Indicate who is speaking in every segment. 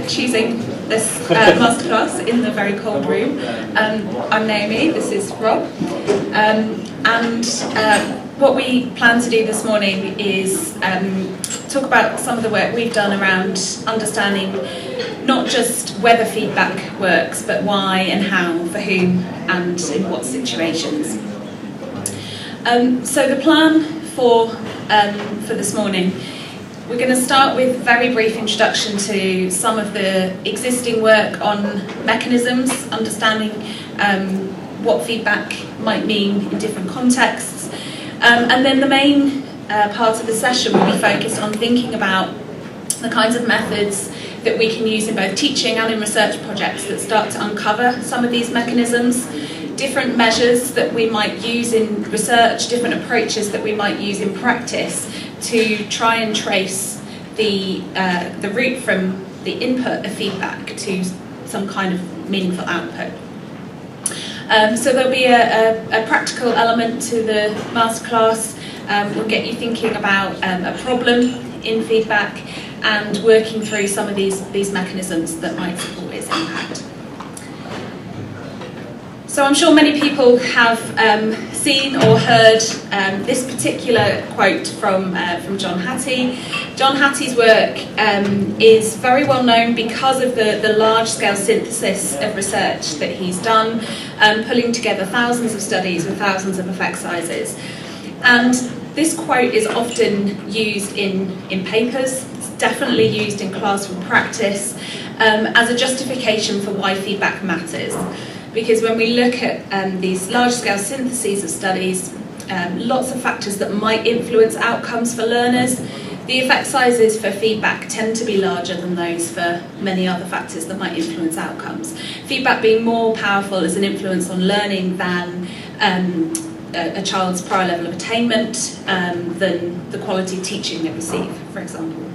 Speaker 1: choosing this masterclass in the very cold room. I'm Naomi, this is Rob, and what we plan to do this morning is talk about some of the work we've done around understanding not just whether feedback works, but why and how, for whom, and in what situations. So the plan for this morning, we're going to start with a very brief introduction to some of the existing work on mechanisms, understanding what feedback might mean in different contexts. And then the main part of the session will be focused on thinking about the kinds of methods that we can use in both teaching and in research projects that start to uncover some of these mechanisms, different measures that we might use in research, different approaches that we might use in practice to try and trace the route from the input of feedback to some kind of meaningful output. So there'll be a practical element to the masterclass. We'll get you thinking about a problem in feedback and working through some of these mechanisms that might support its impact. So I'm sure many people have seen or heard this particular quote from John Hattie. John Hattie's work is very well known because of the large-scale synthesis of research that he's done, pulling together thousands of studies with thousands of effect sizes. And this quote is often used in papers. It's definitely used in classroom practice as a justification for why feedback matters. Because when we look at these large-scale syntheses of studies, lots of factors that might influence outcomes for learners, the effect sizes for feedback tend to be larger than those for many other factors that might influence outcomes. Feedback being more powerful as an influence on learning than a child's prior level of attainment, than the quality of teaching they receive, for example.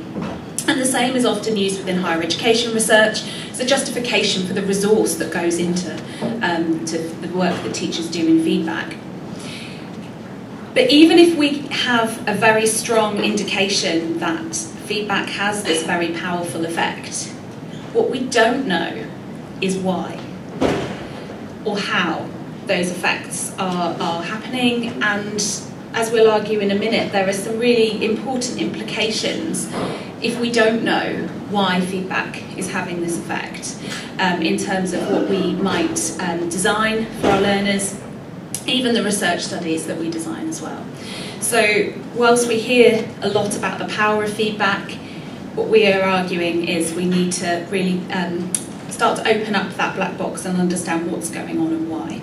Speaker 1: And the same is often used within higher education research. It's a justification for the resource that goes into to the work that teachers do in feedback. But even if we have a very strong indication that feedback has this very powerful effect, what we don't know is why or how those effects are happening. And as we'll argue in a minute, there are some really important implications if we don't know why feedback is having this effect in terms of what we might design for our learners, even the research studies that we design as well. So whilst we hear a lot about the power of feedback, what we are arguing is we need to really start to open up that black box and understand what's going on and why.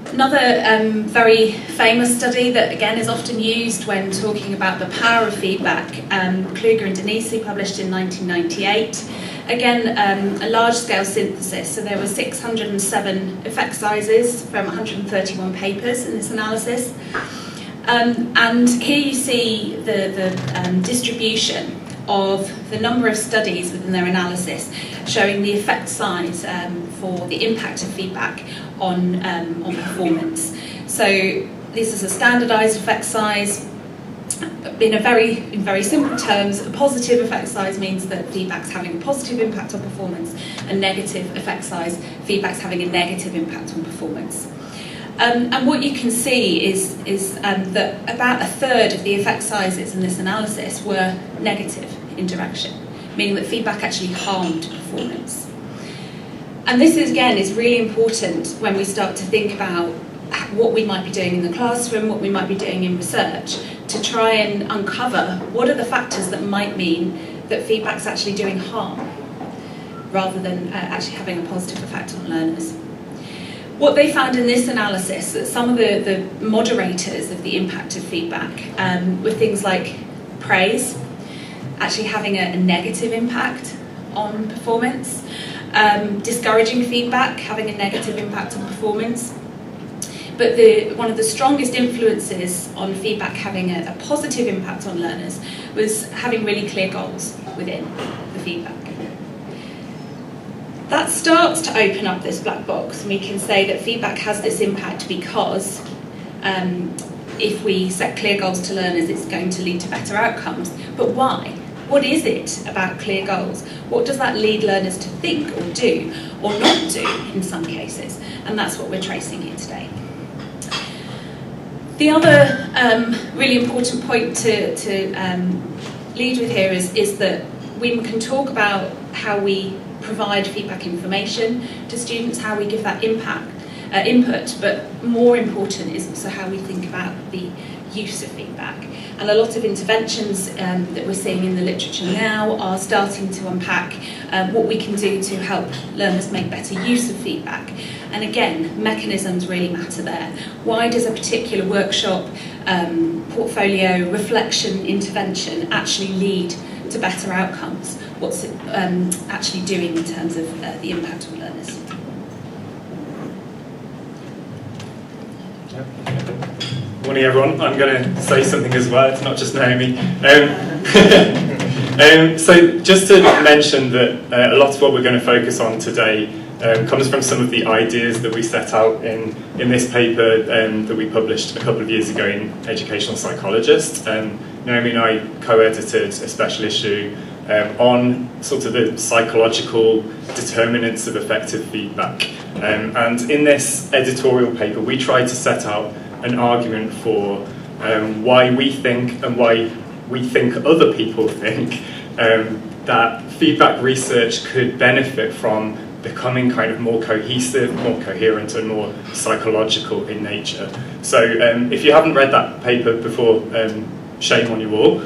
Speaker 1: Another very famous study that again is often used when talking about the power of feedback, Kluger and Denisi, published in 1998. Again, a large-scale synthesis, so there were 607 effect sizes from 131 papers in this analysis. And here you see the distribution of the number of studies within their analysis showing the effect size for the impact of feedback on performance. So this is a standardised effect size. In very simple terms, a positive effect size means that feedback's having a positive impact on performance, and negative effect size, feedback's having a negative impact on performance. And what you can see is that about a third of the effect sizes in this analysis were negative in direction, meaning that feedback actually harmed performance. And this is really important when we start to think about what we might be doing in the classroom, what we might be doing in research, to try and uncover what are the factors that might mean that feedback's actually doing harm, rather than actually having a positive effect on learners. What they found in this analysis, that some of the moderators of the impact of feedback were things like praise, actually having a negative impact on performance, discouraging feedback, having a negative impact on performance. But one of the strongest influences on feedback having a positive impact on learners was having really clear goals within the feedback. That starts to open up this black box, and we can say that feedback has this impact because if we set clear goals to learners, it's going to lead to better outcomes. But why? What is it about clear goals? What does that lead learners to think or do or not do in some cases? And that's what we're tracing here today. The other really important point to lead with here is that we can talk about how we provide feedback information to students, how we give that input, but more important is also how we think about the use of feedback. And a lot of interventions that we're seeing in the literature now are starting to unpack what we can do to help learners make better use of feedback. And again, mechanisms really matter there. Why does a particular workshop, portfolio, reflection, intervention actually lead to better outcomes? What's it actually doing in terms of the impact on learners?
Speaker 2: Morning everyone, I'm going to say something as well, it's not just Naomi. So just to mention that a lot of what we're going to focus on today comes from some of the ideas that we set out in this paper that we published a couple of years ago in Educational Psychologist. Naomi and I co-edited a special issue on sort of the psychological determinants of effective feedback. And in this editorial paper we tried to set out an argument for why we think and why we think other people think that feedback research could benefit from becoming kind of more cohesive, more coherent and more psychological in nature. So if you haven't read that paper before, shame on you all.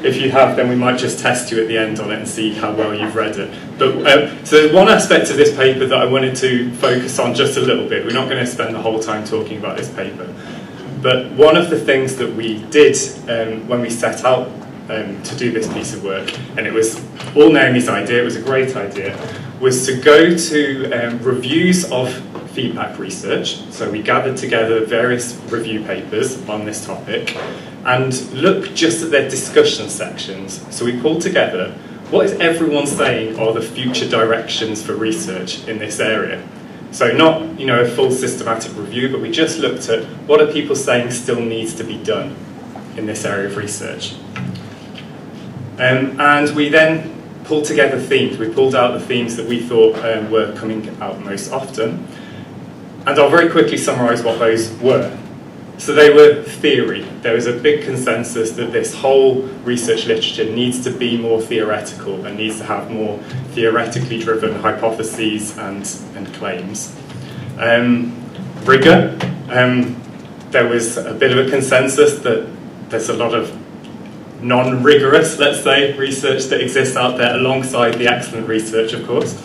Speaker 2: If you have, then we might just test you at the end on it and see how well you've read it. But so one aspect of this paper that I wanted to focus on just a little bit, we're not going to spend the whole time talking about this paper, but one of the things that we did when we set out to do this piece of work, and it was all Naomi's idea, it was a great idea, was to go to reviews of feedback research. So we gathered together various review papers on this topic and look just at their discussion sections. So we pulled together what is everyone saying are the future directions for research in this area. So not, a full systematic review, but we just looked at what are people saying still needs to be done in this area of research. And we then pulled together themes. We pulled out the themes that we thought were coming out most often. And I'll very quickly summarise what those were. So they were theory. There was a big consensus that this whole research literature needs to be more theoretical and needs to have more theoretically driven hypotheses and claims. Rigour. There was a bit of a consensus that there's a lot of non-rigorous, let's say, research that exists out there alongside the excellent research, of course.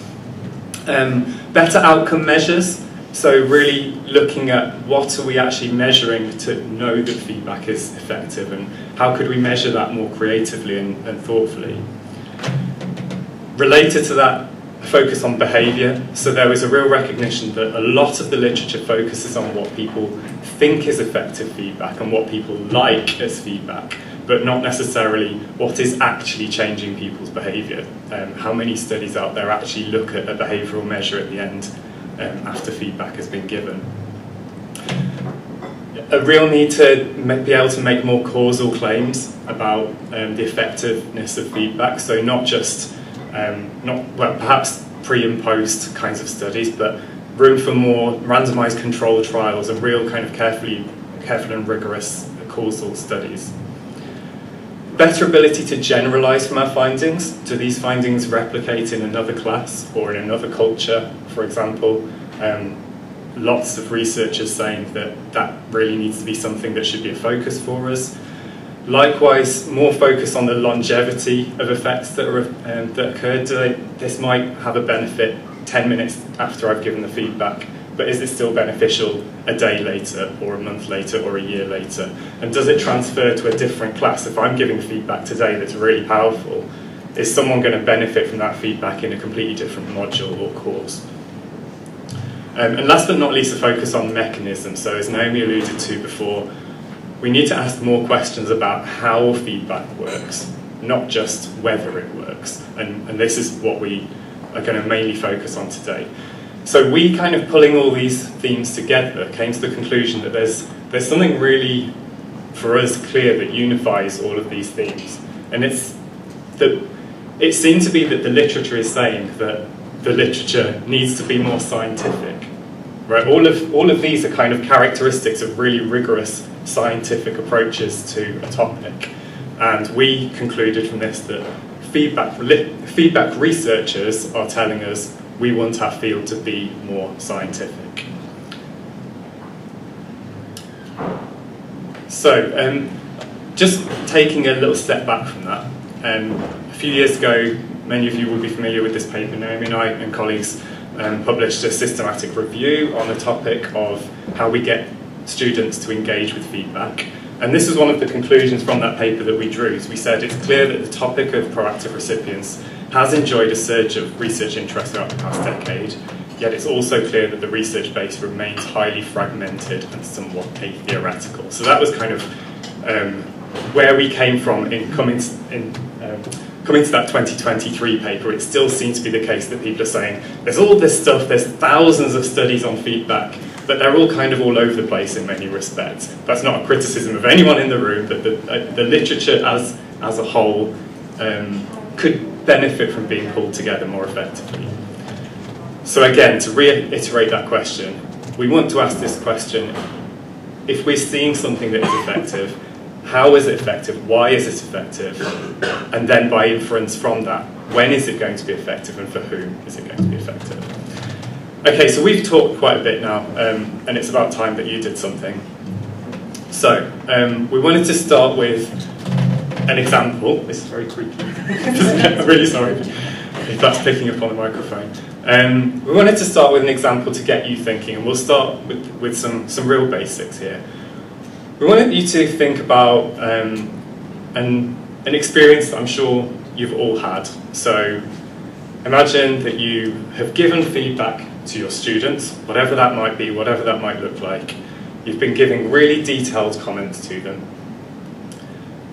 Speaker 2: Better outcome measures. So really looking at what are we actually measuring to know that feedback is effective, and how could we measure that more creatively and thoughtfully. Related to that, focus on behaviour. So there was a real recognition that a lot of the literature focuses on what people think is effective feedback and what people like as feedback, but not necessarily what is actually changing people's behaviour. How many studies out there actually look at a behavioural measure at the end after feedback has been given. A real need to be able to make more causal claims about the effectiveness of feedback, so not just, perhaps pre and post kinds of studies, but room for more randomised controlled trials and real kind of careful and rigorous causal studies. Better ability to generalise from our findings. Do these findings replicate in another class or in another culture, for example? Lots of researchers saying that really needs to be something that should be a focus for us. Likewise, more focus on the longevity of effects that occurred. This might have a benefit 10 minutes after I've given the feedback, but is it still beneficial a day later or a month later or a year later? And does it transfer to a different class? If I'm giving feedback today that's really powerful, is someone going to benefit from that feedback in a completely different module or course? And last but not least, a focus on mechanisms. So as Naomi alluded to before, we need to ask more questions about how feedback works, not just whether it works. And this is what we are going to mainly focus on today. So we kind of pulling all these themes together came to the conclusion that there's something really, for us, clear that unifies all of these themes. And it seemed to be that the literature is saying that the literature needs to be more scientific. Right? All of these are kind of characteristics of really rigorous scientific approaches to a topic. And we concluded from this that feedback researchers are telling us we want our field to be more scientific. So, just taking a little step back from that, a few years ago, many of you will be familiar with this paper. Naomi and I and colleagues published a systematic review on the topic of how we get students to engage with feedback. And this was one of the conclusions from that paper that we drew. We said it's clear that the topic of proactive recipients has enjoyed a surge of research interest throughout the past decade, yet it's also clear that the research base remains highly fragmented and somewhat theoretical. So that was kind of where we came from in coming to that 2023 paper. It still seems to be the case that people are saying there's all this stuff, there's thousands of studies on feedback, but they're all kind of all over the place in many respects. That's not a criticism of anyone in the room, but the literature as a whole could benefit from being pulled together more effectively. So again, to reiterate that question, we want to ask this question: if we're seeing something that is effective, how is it effective? Why is it effective? And then by inference from that, when is it going to be effective and for whom is it going to be effective? Okay, so we've talked quite a bit now, and it's about time that you did something. So, we wanted to start with an example. This is very creepy. I'm really sorry if that's picking up on the microphone. We wanted to start with an example to get you thinking, and we'll start with some real basics here. We wanted you to think about an experience that I'm sure you've all had. So imagine that you have given feedback to your students, whatever that might be, whatever that might look like. You've been giving really detailed comments to them,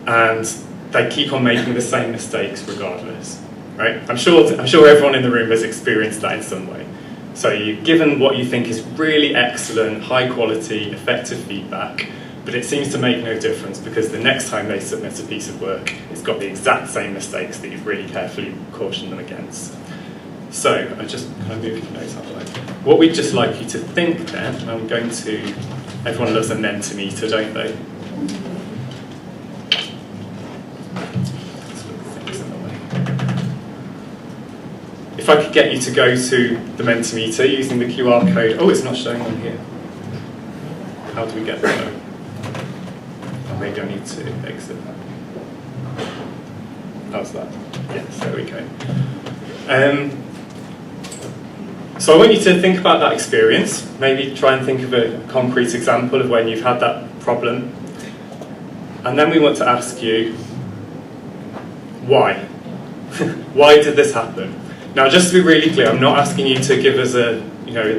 Speaker 2: and they keep on making the same mistakes regardless. Right? I'm sure everyone in the room has experienced that in some way. So you've given what you think is really excellent, high quality, effective feedback, but it seems to make no difference because the next time they submit a piece of work, it's got the exact same mistakes that you've really carefully cautioned them against. So, can I move your notes out of the way? What we'd just like you to think then, everyone loves a Mentimeter, don't they? If I could get you to go to the Mentimeter using the QR code. Oh, it's not showing on here. How do we get there? Oh, maybe I need to exit that. How's that? Yes, there we go. So I want you to think about that experience. Maybe try and think of a concrete example of when you've had that problem. And then we want to ask you, why? Why did this happen? Now, just to be really clear, I'm not asking you to give us a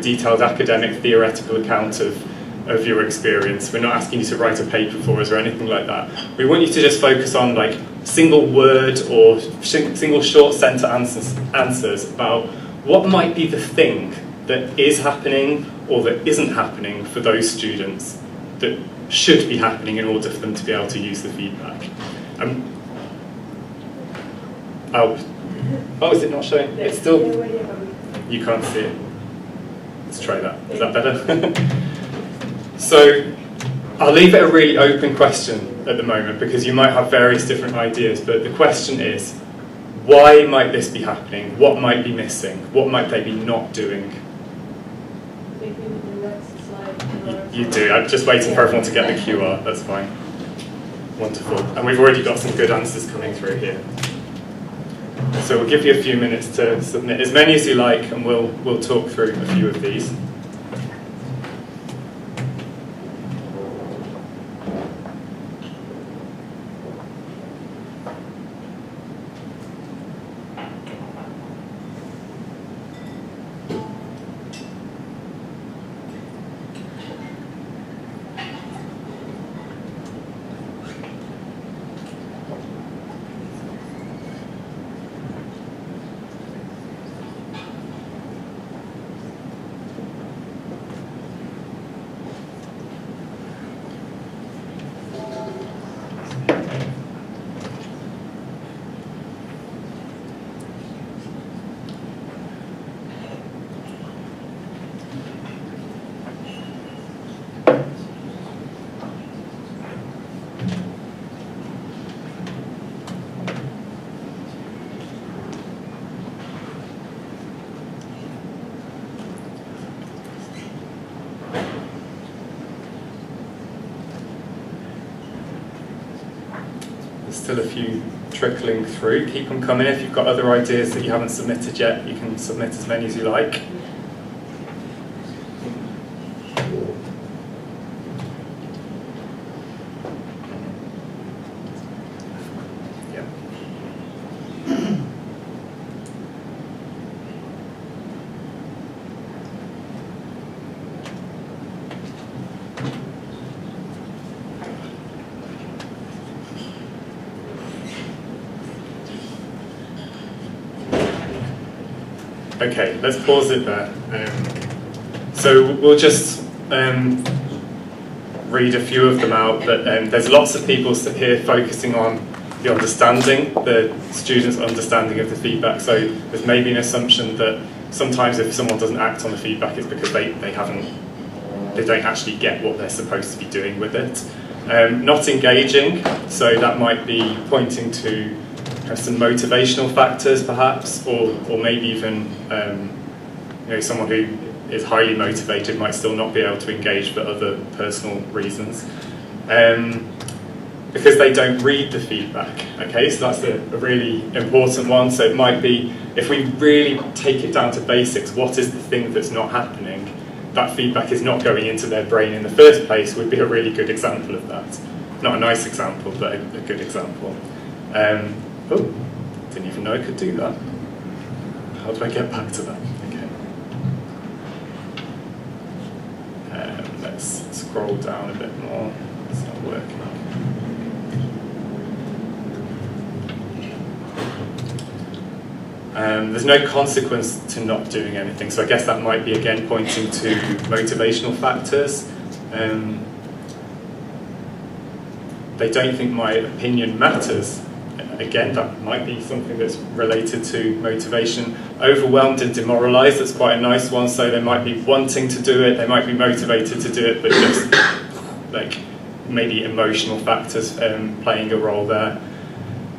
Speaker 2: detailed academic theoretical account of your experience. We're not asking you to write a paper for us or anything like that. We want you to just focus on like single word or single short sentence answers about what might be the thing that is happening or that isn't happening for those students that should be happening in order for them to be able to use the feedback. Oh, is it not showing? It's still... You can't see it. Let's try that. Is that better? So, I'll leave it a really open question at the moment because you might have various different ideas, but the question is, why might this be happening? What might be missing? What might they be not doing? You do. I'm just waiting for everyone to get the QR. That's fine. Wonderful. And we've already got some good answers coming through here. So we'll give you a few minutes to submit as many as you like, and we'll talk through a few of these. Still a few trickling through. Keep them coming. If you've got other ideas that you haven't submitted yet, you can submit as many as you like. Okay, let's pause it there. So we'll just read a few of them out, but there's lots of people here focusing on the understanding, the students' understanding of the feedback. So there's maybe an assumption that sometimes if someone doesn't act on the feedback, it's because they don't actually get what they're supposed to be doing with it. Not engaging, so that might be pointing to some motivational factors perhaps, or maybe even someone who is highly motivated might still not be able to engage for other personal reasons. Because they don't read the feedback. Okay, so that's a really important one. So it might be, if we really take it down to basics, what is the thing that's not happening? That feedback is not going into their brain in the first place would be a really good example of that. Not a nice example, but a good example. Oh, didn't even know I could do that. How do I get back to that? Okay. Let's scroll down a bit more. It's not working. There's no consequence to not doing anything, so I guess that might be again pointing to motivational factors. They don't think my opinion matters. Again, that might be something that's related to motivation. Overwhelmed and demoralised, that's quite a nice one, so they might be wanting to do it, they might be motivated to do it, but just like maybe emotional factors playing a role there.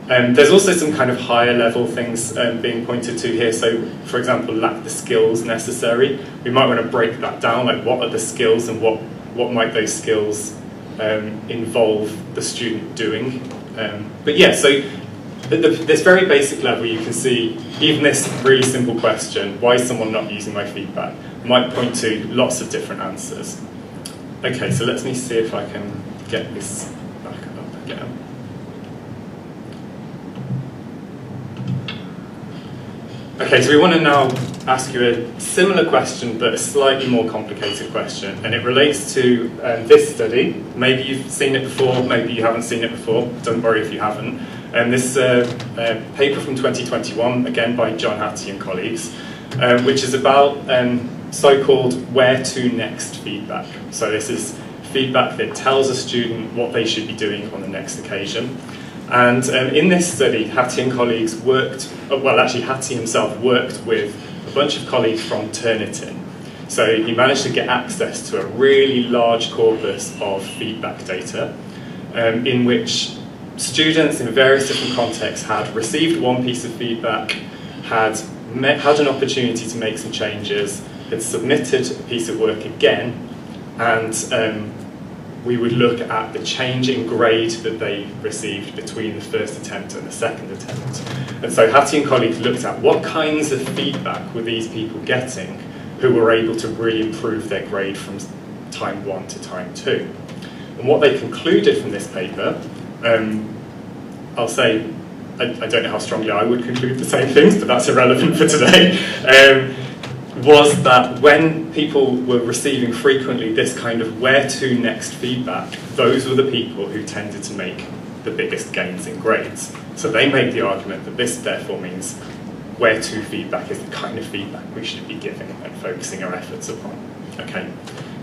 Speaker 2: There's also some kind of higher level things being pointed to here. So, for example, lack the skills necessary. We might want to break that down, like what are the skills and what might those skills involve the student doing. But yeah, so at this very basic level, you can see even this really simple question, why is someone not using my feedback, might point to lots of different answers. Okay, so let me see if I can get this back up again. Okay, so we want to now ask you a similar question, but a slightly more complicated question, and it relates to this study. Maybe you've seen it before, maybe you haven't seen it before. Don't worry if you haven't. This is a paper from 2021, again by John Hattie and colleagues, which is about so-called where to next feedback. So this is feedback that tells a student what they should be doing on the next occasion. And in this study, Hattie and colleagues Hattie himself worked with a bunch of colleagues from Turnitin. So he managed to get access to a really large corpus of feedback data in which students in various different contexts had received one piece of feedback, had an opportunity to make some changes, had submitted a piece of work again, and we would look at the change in grade that they received between the first attempt and the second attempt. And so Hattie and colleagues looked at what kinds of feedback were these people getting who were able to really improve their grade from time 1 to time 2. And what they concluded from this paper, I'll say, I don't know how strongly I would conclude the same things, but that's irrelevant for today, was that when people were receiving frequently this kind of where to next feedback, those were the people who tended to make the biggest gains in grades. So they made the argument that this therefore means where to feedback is the kind of feedback we should be giving and focusing our efforts upon. Okay,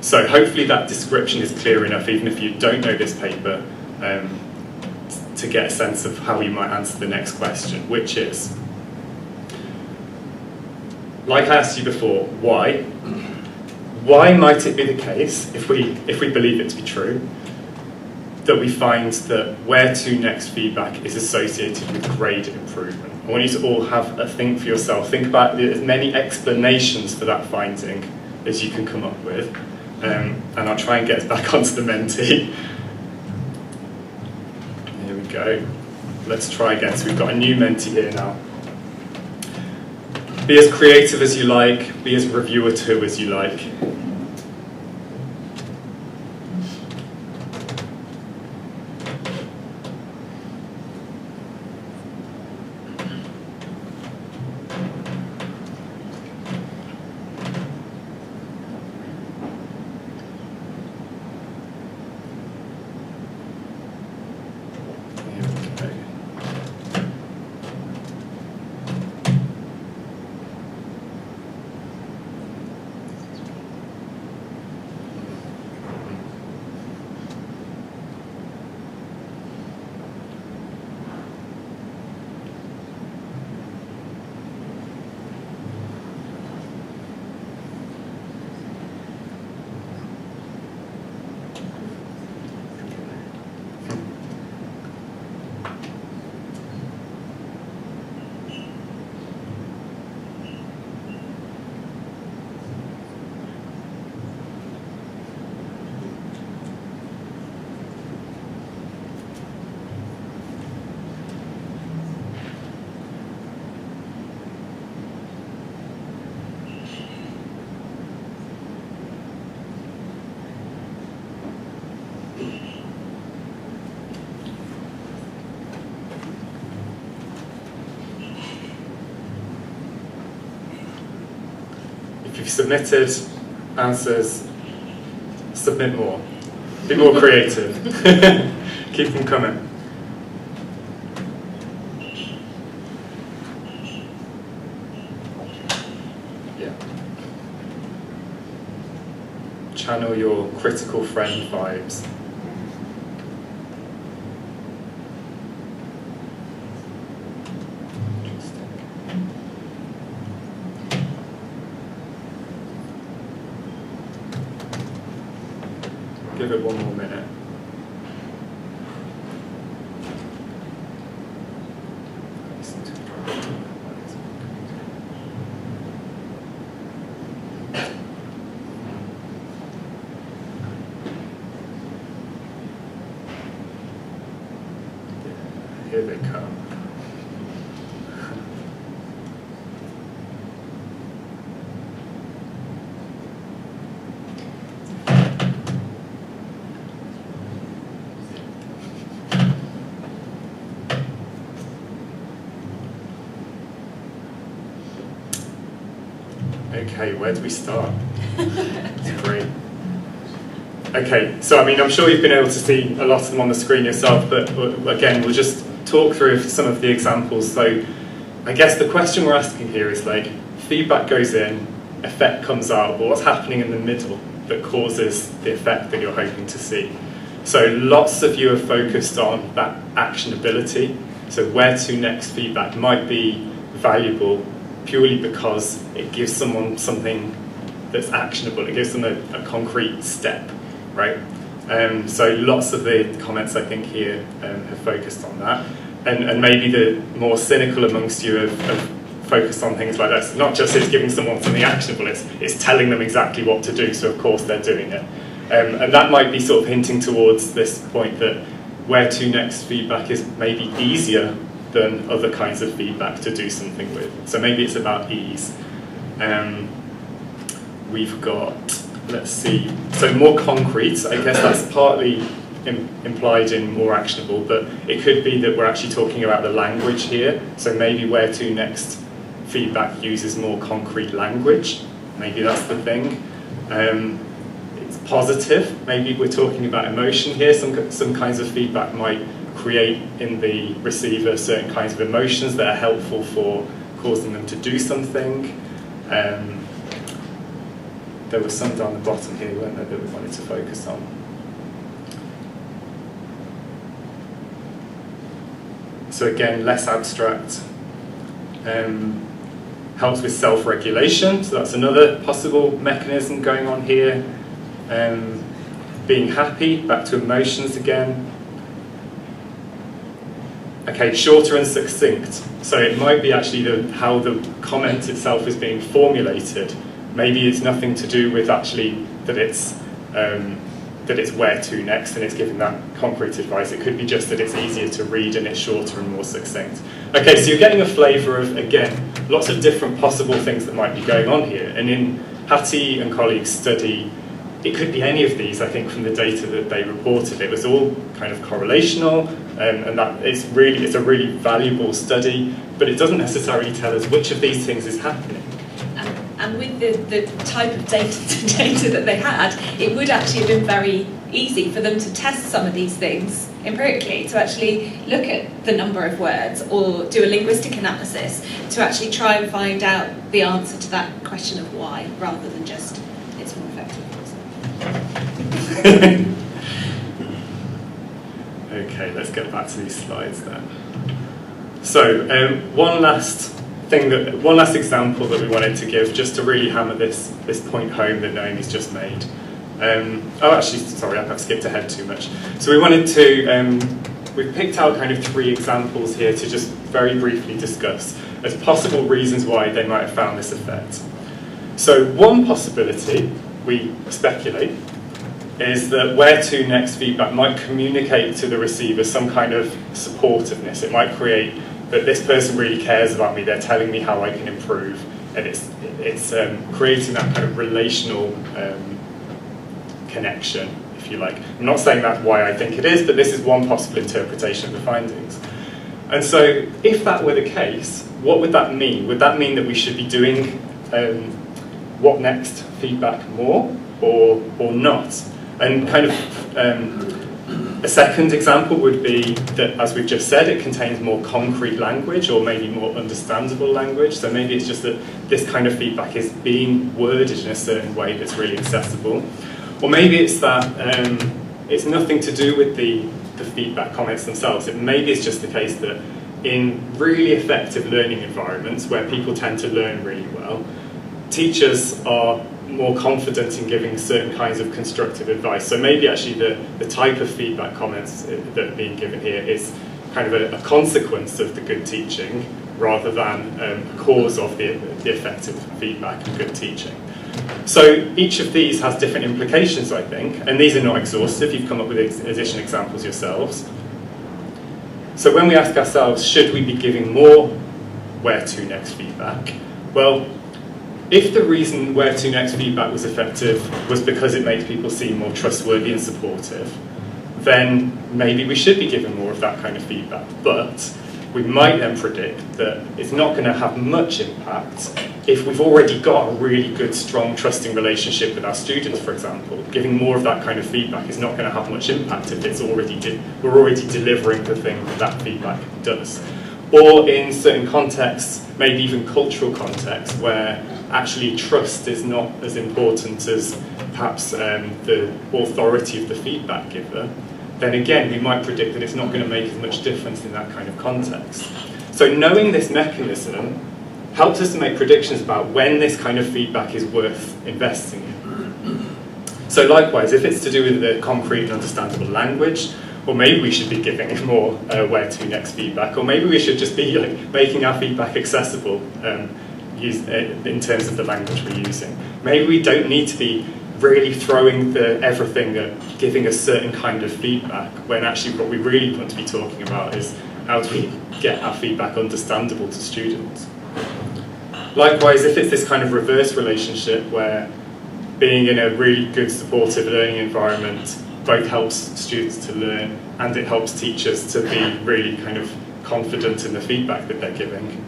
Speaker 2: so hopefully that description is clear enough, even if you don't know this paper, to get a sense of how you might answer the next question, which is, like I asked you before, why? Why might it be the case, if we believe it to be true, that we find that where to next feedback is associated with grade improvement? I want you to all have a think for yourself. Think about as many explanations for that finding as you can come up with, and I'll try and get us back onto the Menti. Here we go. let's try again. So we've got a new Menti here now. Be as creative as you like, be as reviewer to as you like. If you've submitted answers, submit more. Be more creative. Keep them coming. Yeah. Channel your critical friend vibes. Give it one more minute. Here they come. Okay, where do we start? It's great. Okay, so I mean, I'm sure you've been able to see a lot of them on the screen yourself, but again, we'll just talk through some of the examples. So I guess the question we're asking here is like, feedback goes in, effect comes out, but what's happening in the middle that causes the effect that you're hoping to see? So lots of you are focused on that actionability. So where to next feedback might be valuable purely because it gives someone something that's actionable. It gives them a concrete step, right? So lots of the comments I think here have focused on that. And maybe the more cynical amongst you have focused on things like this. Not just it's giving someone something actionable, it's telling them exactly what to do, so of course they're doing it. And that might be sort of hinting towards this point that where to next feedback is maybe easier than other kinds of feedback to do something with. So maybe it's about ease. We've got, let's see, so more concrete, I guess that's partly implied in more actionable, but it could be that we're actually talking about the language here. So maybe where to next feedback uses more concrete language. Maybe that's the thing. It's positive. Maybe we're talking about emotion here. Some kinds of feedback might create in the receiver certain kinds of emotions that are helpful for causing them to do something. There was some down the bottom here, weren't there, that we wanted to focus on. So again, less abstract. Helps with self-regulation, so that's another possible mechanism going on here. Being happy, back to emotions again. Okay, shorter and succinct. So it might be actually how the comment itself is being formulated. Maybe it's nothing to do with actually that it's that it's where to next and it's giving that concrete advice. It could be just that it's easier to read and it's shorter and more succinct. Okay, so you're getting a flavour of, again, lots of different possible things that might be going on here. And in Hattie and colleagues' study, it could be any of these, I think, from the data that they reported. It was all kind of correlational, and that it's a really valuable study, but it doesn't necessarily tell us which of these things is happening.
Speaker 1: And with the type of data that they had, it would actually have been very easy for them to test some of these things empirically, to actually look at the number of words or do a linguistic analysis to actually try and find out the answer to that question of why, rather than just it's more effective.
Speaker 2: Okay, let's get back to these slides then. So one last example that we wanted to give, just to really hammer this point home that Naomi's just made. Sorry, I've skipped ahead too much. So we wanted to, we've picked out kind of 3 examples here to just very briefly discuss as possible reasons why they might have found this effect. So one possibility, we speculate, is that where to next feedback might communicate to the receiver some kind of supportiveness. It might create that this person really cares about me, they're telling me how I can improve, and it's creating that kind of relational connection, if you like. I'm not saying that's why I think it is, but this is one possible interpretation of the findings. And so if that were the case, what would that mean? Would that mean that we should be doing what next feedback more or not? And kind of a second example would be that, as we've just said, it contains more concrete language or maybe more understandable language. So maybe it's just that this kind of feedback is being worded in a certain way that's really accessible. Or maybe it's that it's nothing to do with the feedback comments themselves. Maybe it's just the case that in really effective learning environments where people tend to learn really well, teachers are more confident in giving certain kinds of constructive advice. So maybe actually the type of feedback comments that are being given here is kind of a consequence of the good teaching rather than a cause of the effective feedback and good teaching. So each of these has different implications, I think, and these are not exhaustive. You've come up with additional examples yourselves. So when we ask ourselves, should we be giving more where to next feedback? Well, if the reason where to next feedback was effective was because it makes people seem more trustworthy and supportive, then maybe we should be giving more of that kind of feedback. But we might then predict that it's not going to have much impact if we've already got a really good, strong, trusting relationship with our students, for example. Giving more of that kind of feedback is not going to have much impact if it's we're already delivering the thing that feedback does. Or in certain contexts, maybe even cultural contexts, where actually trust is not as important as perhaps the authority of the feedback giver, then again we might predict that it's not going to make as much difference in that kind of context. So knowing this mechanism helps us to make predictions about when this kind of feedback is worth investing in. So likewise, if it's to do with the concrete and understandable language, or maybe we should be giving more where to next feedback, or maybe we should just be making our feedback accessible in terms of the language we're using. Maybe we don't need to be really throwing everything at giving a certain kind of feedback, when actually what we really want to be talking about is how do we get our feedback understandable to students. Likewise, if it's this kind of reverse relationship where being in a really good supportive learning environment both helps students to learn and it helps teachers to be really kind of confident in the feedback that they're giving,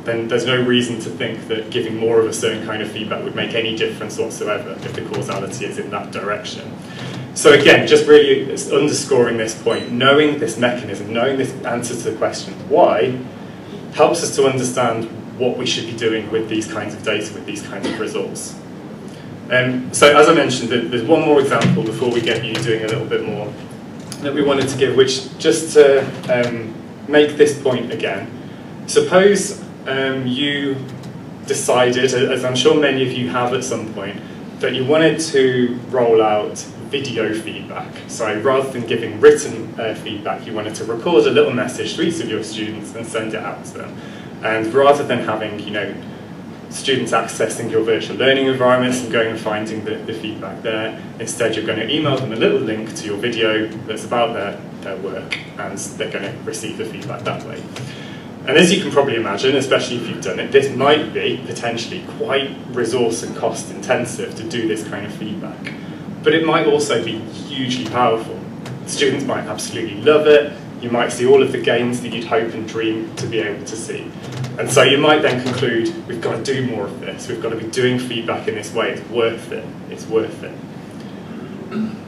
Speaker 2: then there's no reason to think that giving more of a certain kind of feedback would make any difference whatsoever if the causality is in that direction. So again, just really underscoring this point, knowing this mechanism, knowing this answer to the question why, helps us to understand what we should be doing with these kinds of data, with these kinds of results. So as I mentioned, there's one more example before we get you doing a little bit more that we wanted to give, which just to make this point again. Suppose you decided, as I'm sure many of you have at some point, that you wanted to roll out video feedback. So rather than giving written feedback, you wanted to record a little message to each of your students and send it out to them. And rather than having, students accessing your virtual learning environments and going and finding the feedback there. Instead, you're going to email them a little link to your video that's about their work, and they're going to receive the feedback that way. And as you can probably imagine, especially if you've done it, this might be potentially quite resource and cost intensive to do this kind of feedback. But it might also be hugely powerful. Students might absolutely love it. You might see all of the gains that you'd hope and dream to be able to see. And so you might then conclude, we've got to do more of this. We've got to be doing feedback in this way. It's worth it. It's worth it.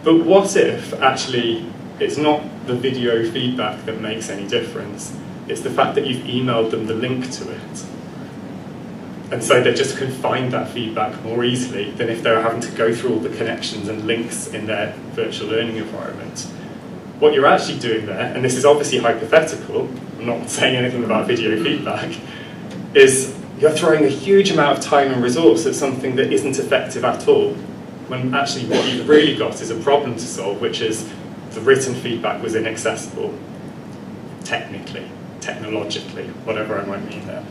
Speaker 2: But what if actually it's not the video feedback that makes any difference? It's the fact that you've emailed them the link to it. And so they just can find that feedback more easily than if they were having to go through all the connections and links in their virtual learning environment. What you're actually doing there, and this is obviously hypothetical, I'm not saying anything about video feedback, is you're throwing a huge amount of time and resource at something that isn't effective at all, when actually what you've really got is a problem to solve, which is the written feedback was inaccessible, technically, technologically, whatever I might mean there.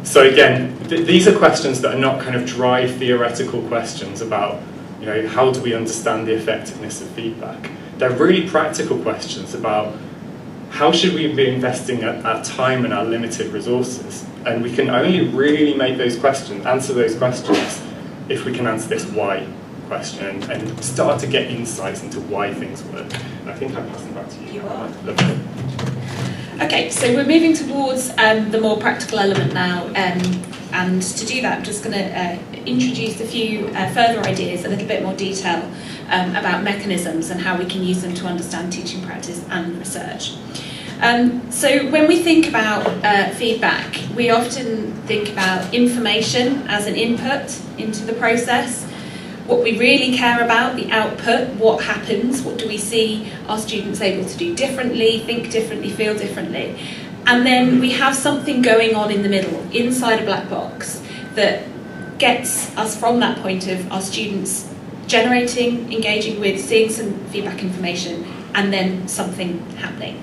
Speaker 2: So again, these are questions that are not kind of dry theoretical questions about, how do we understand the effectiveness of feedback? They're really practical questions about how should we be investing our time and our limited resources? And we can only really make those questions, answer those questions, if we can answer this why question and start to get insights into why things work. And I think I'm passing back to you.
Speaker 1: You are.
Speaker 2: Lovely.
Speaker 1: Okay, so we're moving towards the more practical element now, and to do that I'm just going to introduce a few further ideas, a little bit more detail about mechanisms and how we can use them to understand teaching practice and research. So when we think about feedback, we often think about information as an input into the process. What we really care about, the output, what happens, what do we see our students able to do differently, think differently, feel differently. And then we have something going on in the middle, inside a black box, that gets us from that point of our students generating, engaging with, seeing some feedback information, and then something happening.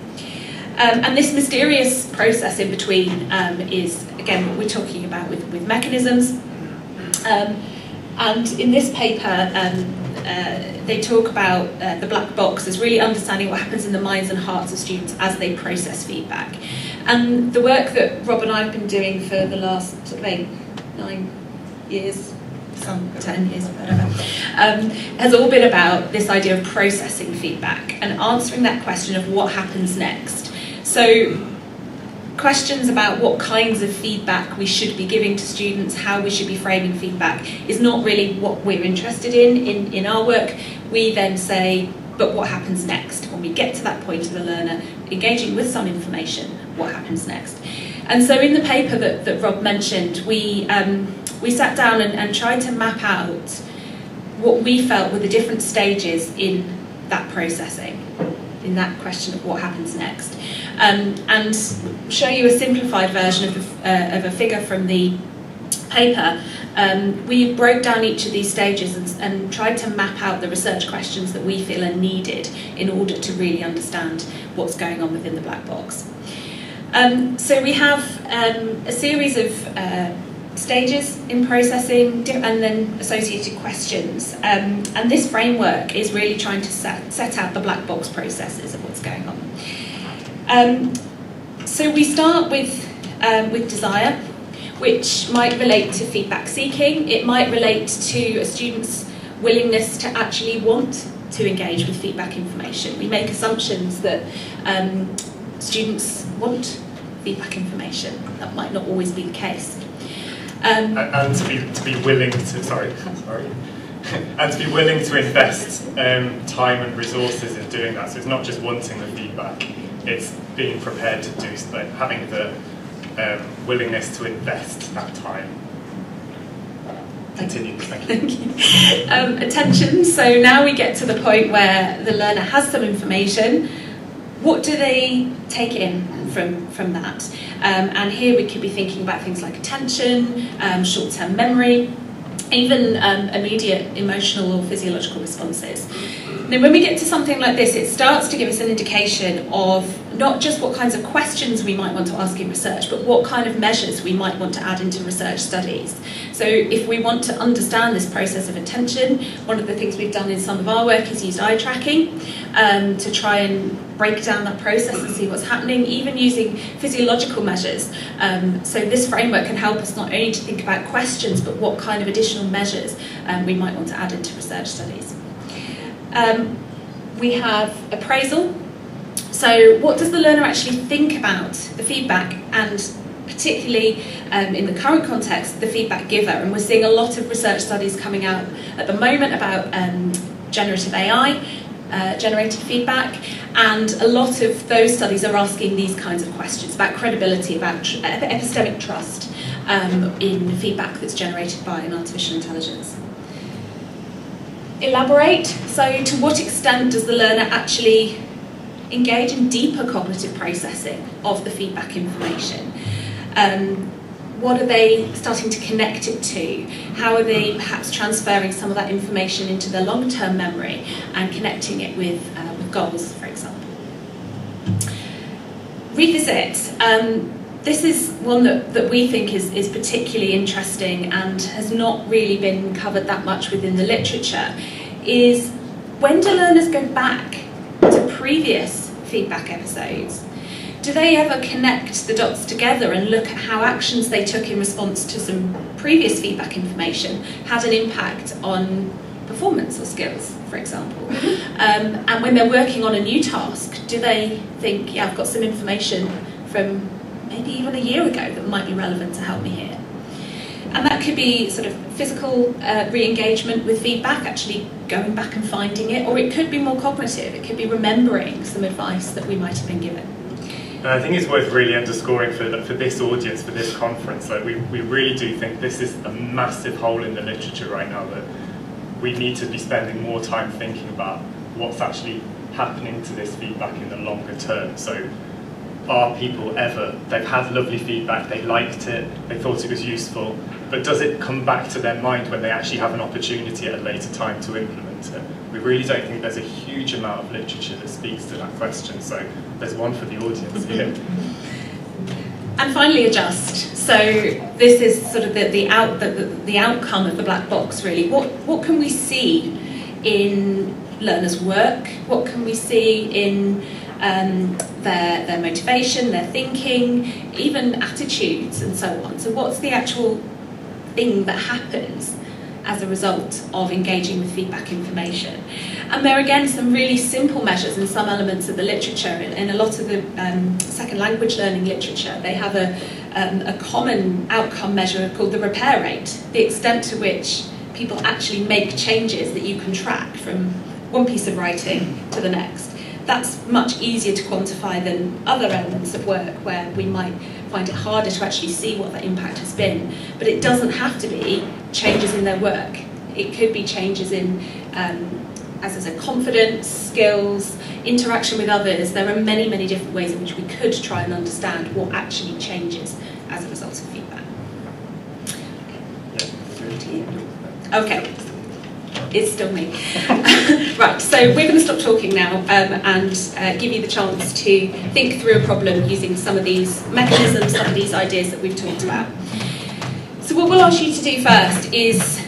Speaker 1: And this mysterious process in between is, again, what we're talking about with mechanisms. And in this paper, they talk about the black box as really understanding what happens in the minds and hearts of students as they process feedback. And the work that Rob and I have been doing for the last sort of 9 years, some 10 years, whatever, has all been about this idea of processing feedback and answering that question of what happens next. So questions about what kinds of feedback we should be giving to students, how we should be framing feedback, is not really what we're interested in our work. We then say, but what happens next? When we get to that point of the learner engaging with some information, what happens next? And so in the paper that Rob mentioned, we sat down and tried to map out what we felt were the different stages in that processing, in that question of what happens next. And show you a simplified version of a figure from the paper. We broke down each of these stages and tried to map out the research questions that we feel are needed in order to really understand what's going on within the black box. So we have a series of stages in processing and then associated questions. And this framework is really trying to set out the black box processes of what's going on. So we start with desire, which might relate to feedback seeking. It might relate to a student's willingness to actually want to engage with feedback information. We make assumptions that students want feedback information. That might not always be the case.
Speaker 2: And to be willing to and to be willing to invest time and resources in doing that. So it's not just wanting the feedback; it's being prepared to do so, having the willingness to invest that time. Continue. Thank you.
Speaker 1: Attention. So now we get to the point where the learner has some information. What do they take in from that? And here we could be thinking about things like attention, short-term memory, even immediate emotional or physiological responses. Now when we get to something like this, it starts to give us an indication of not just what kinds of questions we might want to ask in research, but what kind of measures we might want to add into research studies. So if we want to understand this process of attention, one of the things we've done in some of our work is used eye tracking to try and break down that process and see what's happening, even using physiological measures. So this framework can help us not only to think about questions, but what kind of additional measures we might want to add into research studies. We have appraisal. So what does the learner actually think about the feedback, and particularly in the current context, the feedback giver? And we're seeing a lot of research studies coming out at the moment about generative AI, generated feedback, and a lot of those studies are asking these kinds of questions about credibility, about epistemic trust in feedback that's generated by an artificial intelligence. Elaborate. So to what extent does the learner actually engage in deeper cognitive processing of the feedback information? What are they starting to connect it to? How are they perhaps transferring some of that information into their long-term memory and connecting it with goals, for example? Revisit. This is one that we think is particularly interesting and has not really been covered that much within the literature, is when do learners go back to previous feedback episodes? Do they ever connect the dots together and look at how actions they took in response to some previous feedback information had an impact on performance or skills, for example? And when they're working on a new task, do they think, yeah, I've got some information from maybe even a year ago that might be relevant to help me here? And that could be sort of physical re-engagement with feedback, actually going back and finding it, or it could be more cognitive. It could be remembering some advice that we might have been given.
Speaker 2: And I think it's worth really underscoring for this audience, for this conference, like we really do think this is a massive hole in the literature right now, that we need to be spending more time thinking about what's actually happening to this feedback in the longer term. So are people ever, they've had lovely feedback, they liked it, they thought it was useful, but does it come back to their mind when they actually have an opportunity at a later time to implement it? We really don't think there's a huge amount of literature that speaks to that question, so there's one for the audience here.
Speaker 1: And finally, adjust. So this is sort of the outcome of the black box, really. What can we see in learners' work? What can we see in their motivation, their thinking, even attitudes and so on? So what's the actual thing that happens as a result of engaging with feedback information? And there are again some really simple measures in some elements of the literature. In a lot of the second language learning literature, they have a common outcome measure called the repair rate, the extent to which people actually make changes that you can track from one piece of writing to the next. That's much easier to quantify than other elements of work where we might find it harder to actually see what that impact has been. But it doesn't have to be changes in their work. It could be changes in, as I said, confidence, skills, interaction with others. There are many, many different ways in which we could try and understand what actually changes as a result of feedback. Okay. It's still me. Right, so we're going to stop talking now and give you the chance to think through a problem using some of these mechanisms, some of these ideas that we've talked about. So what we'll ask you to do first is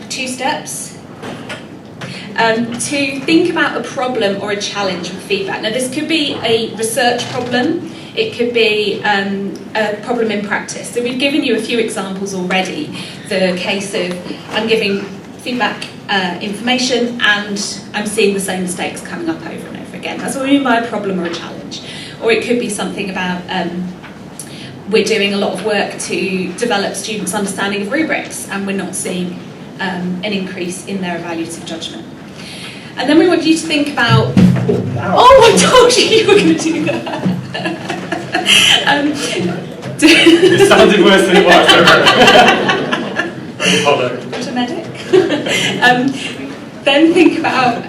Speaker 1: 2 steps. To think about a problem or a challenge with feedback. Now this could be a research problem, it could be a problem in practice. So we've given you a few examples already. The case of I'm giving feedback information and I'm seeing the same mistakes coming up over and over again. That's what we mean by a problem or a challenge. Or it could be something about we're doing a lot of work to develop students' understanding of rubrics and we're not seeing an increase in their evaluative judgment. And then we want you to think about, oh, I told you were going to do that.
Speaker 2: It sounded worse than it was. Very hollow.
Speaker 1: Not a medic. Then think about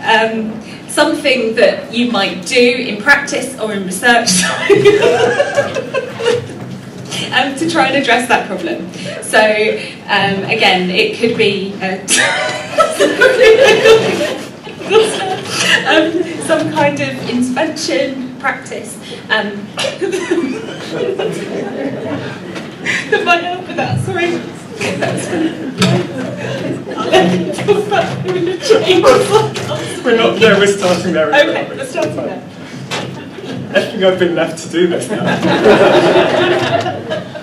Speaker 1: something that you might do in practice or in research to try and address that problem. So again, it could be some kind of intervention practice. That might help with that, sorry. I'll let you talk about doing the change.
Speaker 2: We're not there, we're starting there.
Speaker 1: Okay, we're starting there.
Speaker 2: I think I've been left to do this now.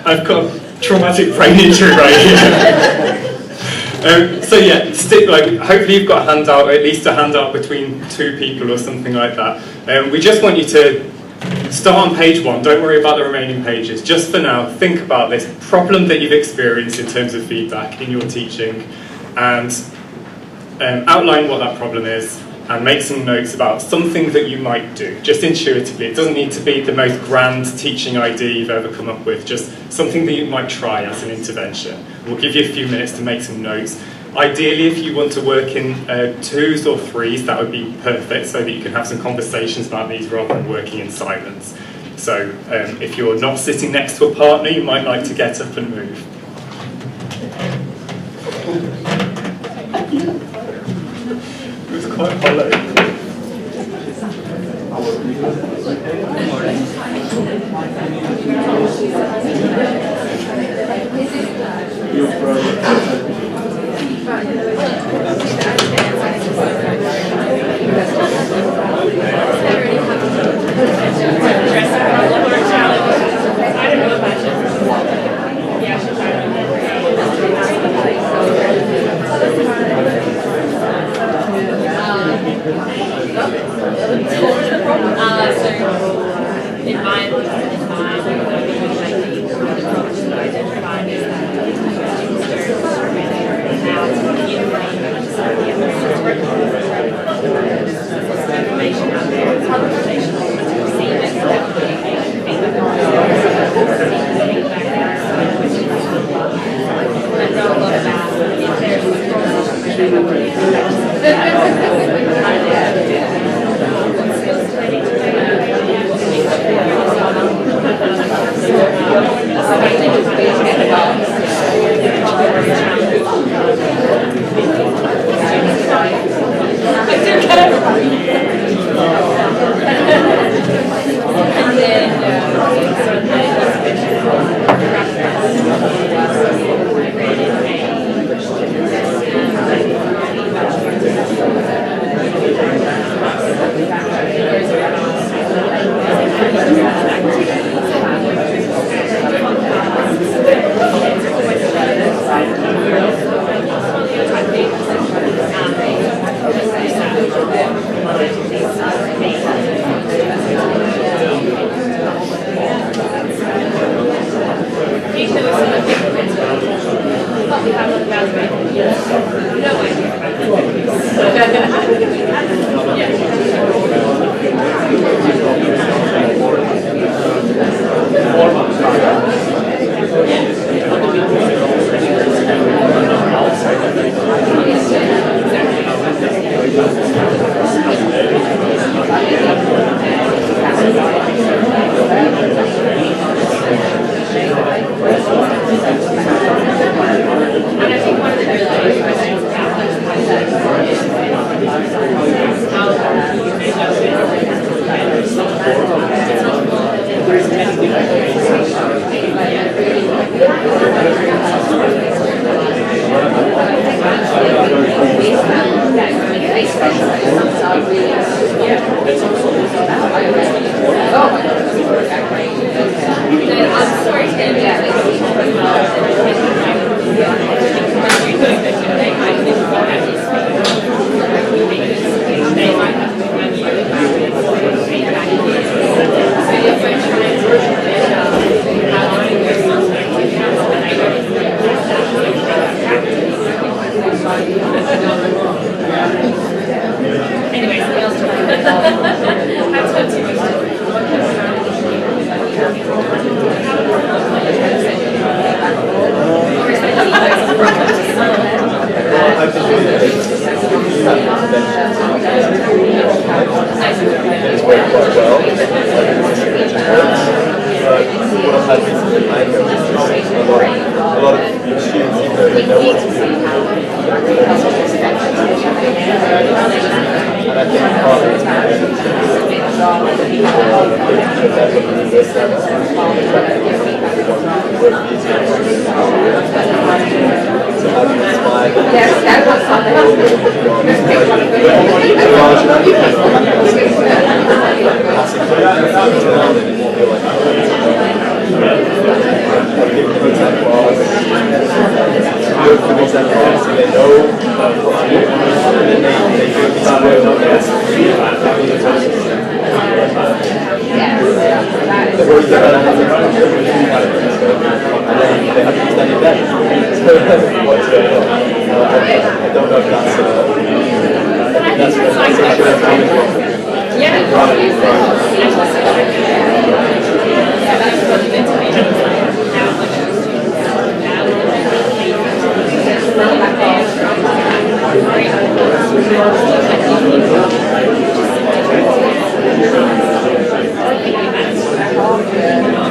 Speaker 2: I've got traumatic brain injury right here. So yeah, hopefully you've got a handout, at least a handout between two people or something like that. We just want you to start on page 1, don't worry about the remaining pages. Just for now, think about this problem that you've experienced in terms of feedback in your teaching and outline what that problem is and make some notes about something that you might do, just intuitively. It doesn't need to be the most grand teaching idea you've ever come up with, just something that you might try as an intervention. We'll give you a few minutes to make some notes. Ideally, if you want to work in 2s or 3s, that would be perfect so that you can have some conversations about these rather than working in silence. So if you're not sitting next to a partner, you might like to get up and move. It was quite hollow.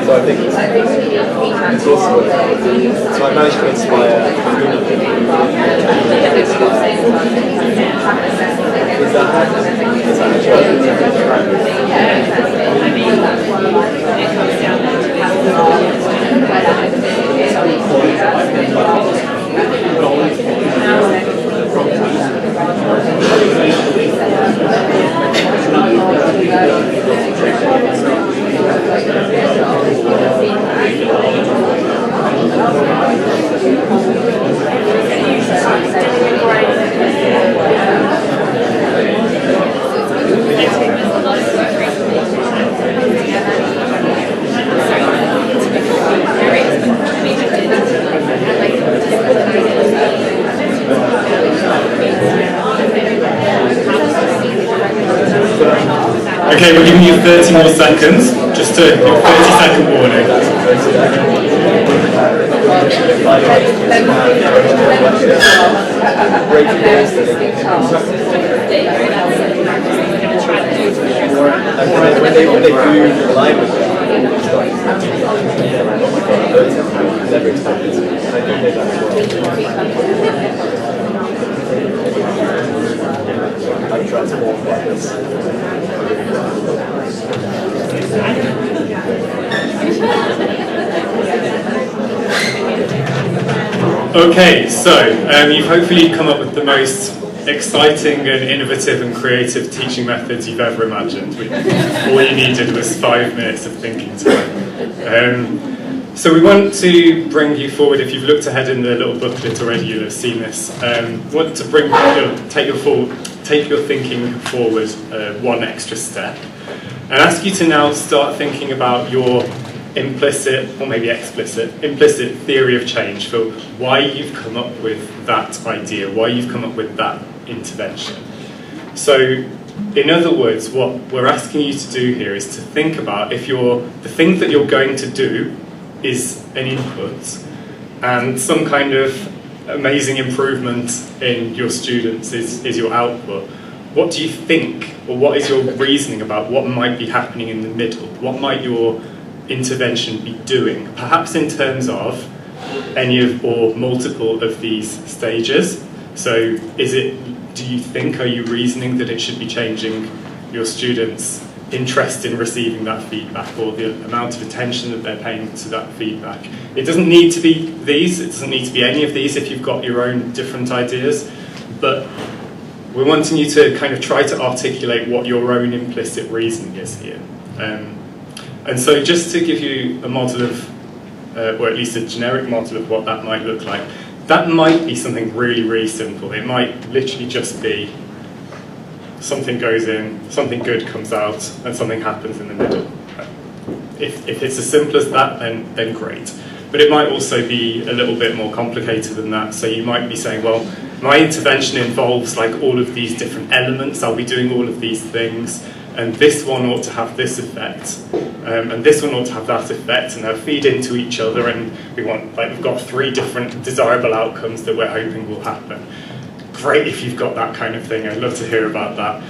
Speaker 3: So I think it's also, so I managed to inspire
Speaker 2: Okay, we're giving you 30 more seconds, just to give a 30-second warning.
Speaker 3: When they do live with never expected. I do think I'm transformed by this.
Speaker 2: Okay, so you've hopefully come up with the most exciting and innovative and creative teaching methods you've ever imagined. All you needed was 5 minutes of thinking time. So we want to bring you forward, if you've looked ahead in the little booklet already, you'll have seen this. Want to bring take your thinking forward one extra step, and ask you to now start thinking about your implicit, or maybe implicit theory of change for why you've come up with that idea, why you've come up with that intervention. So, in other words, what we're asking you to do here is to think about if the thing that you're going to do is an input, and some kind of amazing improvement in your students is your output. What do you think, or what is your reasoning about what might be happening in the middle? What might your intervention be doing? Perhaps in terms of any of or multiple of these stages. So do you think, are you reasoning that it should be changing your students' interest in receiving that feedback, or the amount of attention that they're paying to that feedback? It doesn't need to be these, it doesn't need to be any of these if you've got your own different ideas, but we're wanting you to kind of try to articulate what your own implicit reasoning is here. And so just to give you a model of, or at least a generic model of what that might look like, that might be something really, really simple. It might literally just be something goes in, something good comes out, and something happens in the middle. If it's as simple as that, then great. But it might also be a little bit more complicated than that. So you might be saying, well, my intervention involves like all of these different elements, I'll be doing all of these things, and this one ought to have this effect, and this one ought to have that effect, and they'll feed into each other, and we've got 3 different desirable outcomes that we're hoping will happen. Great if you've got that kind of thing, I'd love to hear about that.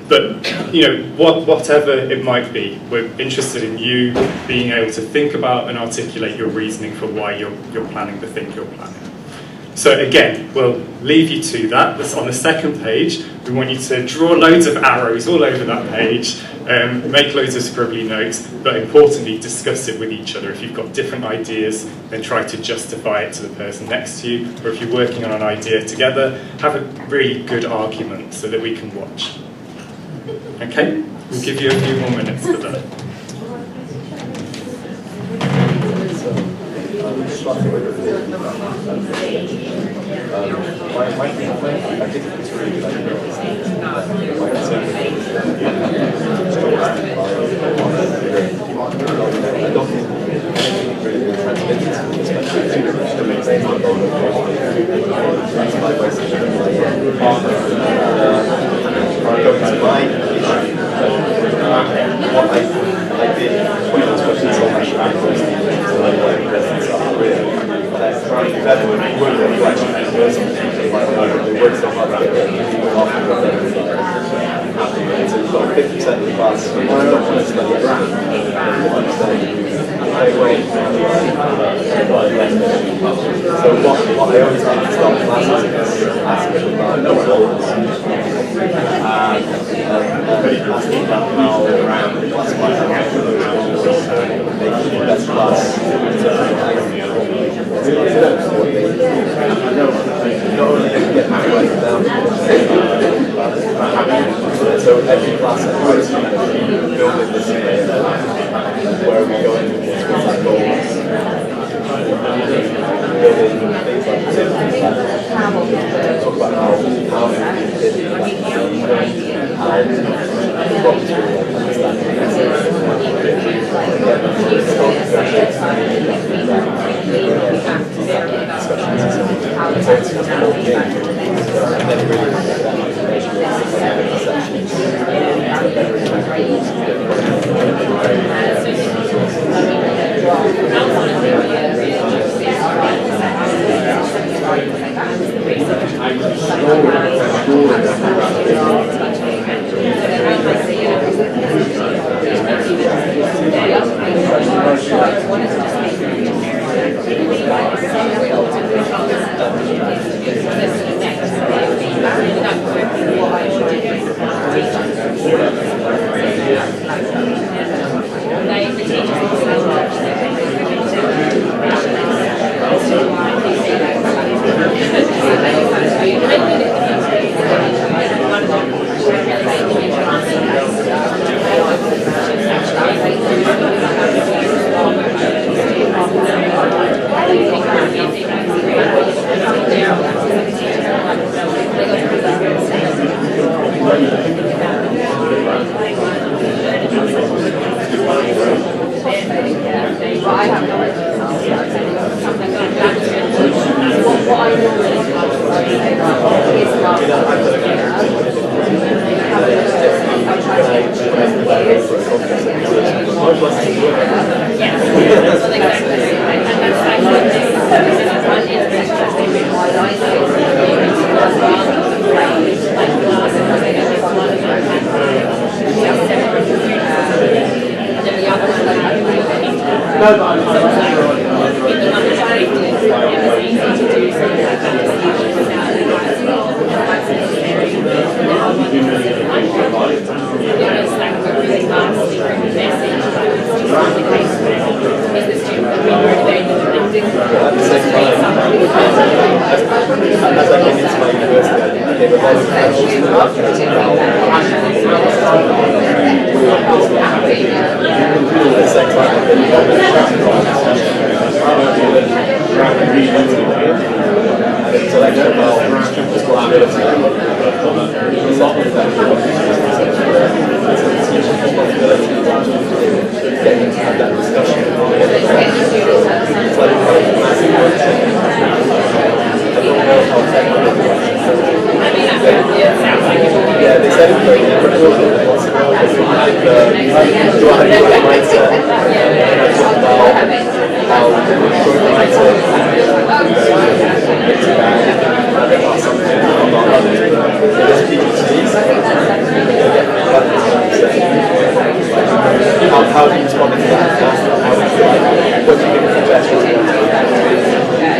Speaker 2: But you know, whatever it might be, we're interested in you being able to think about and articulate your reasoning for why you're planning the thing you're planning. So again, we'll leave you to that. That's on the second page. We want you to draw loads of arrows all over that page, make loads of scribbly notes, but importantly, discuss it with each other. If you've got different ideas, then try to justify it to the person next to you, or if you're working on an idea together, have a really good argument so that we can watch. Okay? We'll give you a few more minutes for that.
Speaker 3: I think it's really good idea. I don't think anything really transmitted, especially to maintain my own going to my issue, what I did when I was working so much that would reflection or something they work so hard to get so you've got 50% of the class who don't want to study it, they want to study so what I always did to start classes is ask them about their goals, asking about how they classify making the best class not only do you get to write it down, so every class at first building this where are we going with this, what's our goals, building things like activities that talk about how we did what was really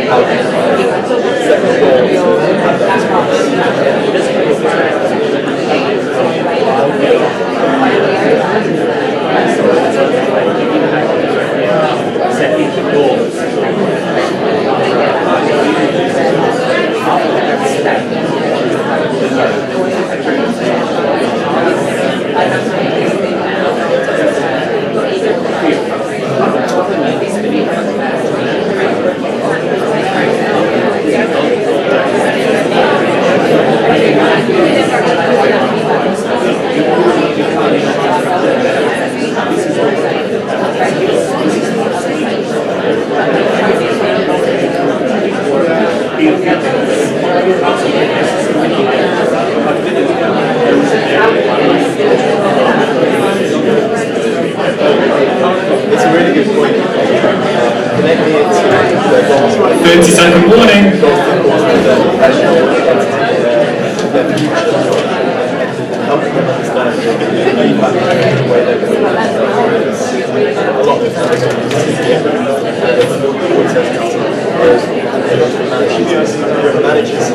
Speaker 3: How do you helping them understand the feedback and the way they're going to a lot of times the managers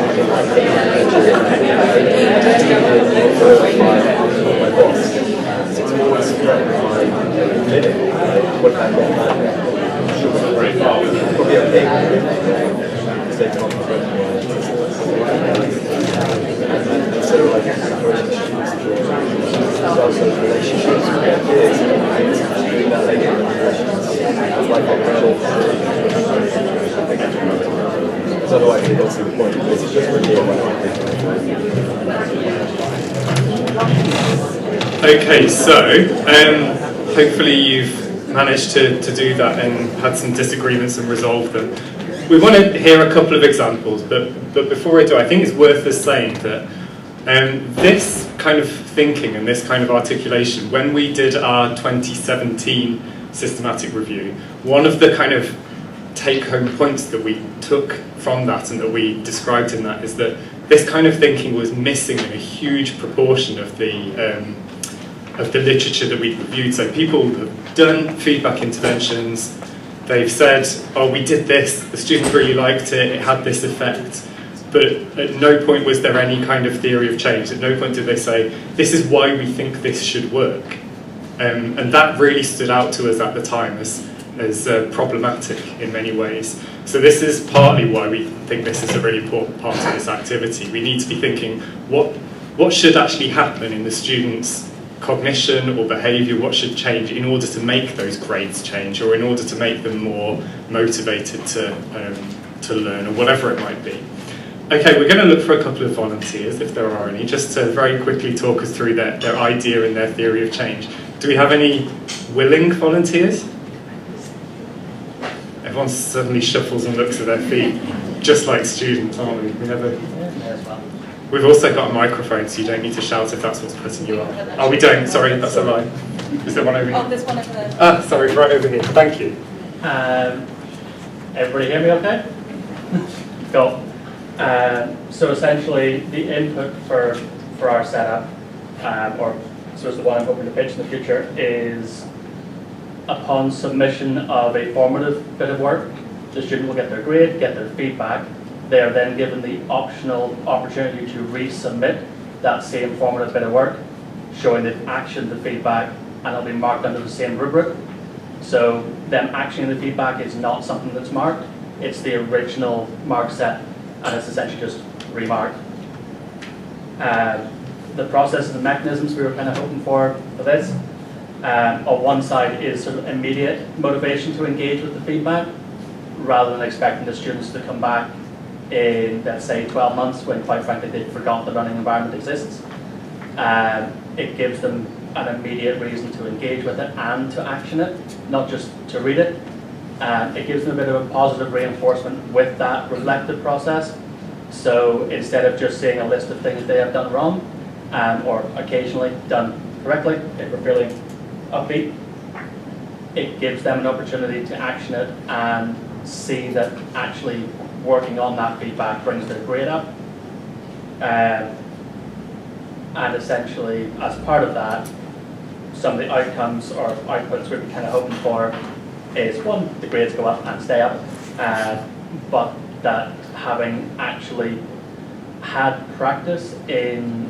Speaker 3: my boss 6 months my minute what if I get that probably okay because they can't so like encouraging students to develop those relationships with their peers and doing that later in the professions like because otherwise they don't see the point because it's just really
Speaker 2: Okay, so hopefully you've managed to do that and had some disagreements and resolved them. We want to hear a couple of examples, but before I do, I think it's worth us saying that this kind of thinking and this kind of articulation, when we did our 2017 systematic review, one of the kind of take-home points that we took from that and that we described in that is that this kind of thinking was missing in a huge proportion of the literature that we reviewed. So people have done feedback interventions, they've said, oh, we did this, the students really liked it, it had this effect, but at no point was there any kind of theory of change. At no point did they say, this is why we think this should work. And that really stood out to us at the time as problematic in many ways. So this is partly why we think this is a really important part of this activity. We need to be thinking, what should actually happen in the students' cognition or behaviour, what should change in order to make those grades change or in order to make them more motivated to learn or whatever it might be. Okay, we're going to look for a couple of volunteers, if there are any, just to very quickly talk us through their idea and their theory of change. Do we have any willing volunteers? Everyone suddenly shuffles and looks at their feet, just like students, aren't we? We've also got a microphone, so you don't need to shout if that's what's putting you off. Oh, we don't, sorry, that's a lie. Is there one over here?
Speaker 1: Oh, there's one over there.
Speaker 2: Ah, sorry, right over here, thank you.
Speaker 4: Everybody hear me okay? Cool. So essentially, the input for our setup, or so it's the one I'm hoping to pitch in the future, is upon submission of a formative bit of work, the student will get their grade, get their feedback. They are then given the optional opportunity to resubmit that same formative bit of work, showing they've actioned the feedback, and it'll be marked under the same rubric. So them actioning the feedback is not something that's marked, it's the original mark set, and it's essentially just remarked. The process and the mechanisms we were kind of hoping for this, on one side is sort of immediate motivation to engage with the feedback, rather than expecting the students to come back in, let's say, 12 months when, quite frankly, they've forgotten the learning environment exists. It gives them an immediate reason to engage with it and to action it, not just to read it. It gives them a bit of a positive reinforcement with that reflective process. So instead of just seeing a list of things they have done wrong, or occasionally done correctly, if we're feeling upbeat, it gives them an opportunity to action it and see that actually working on that feedback brings their grade up. And essentially, as part of that, some of the outcomes or outputs we're kind of hoping for is, one, the grades go up and stay up, but that having actually had practice in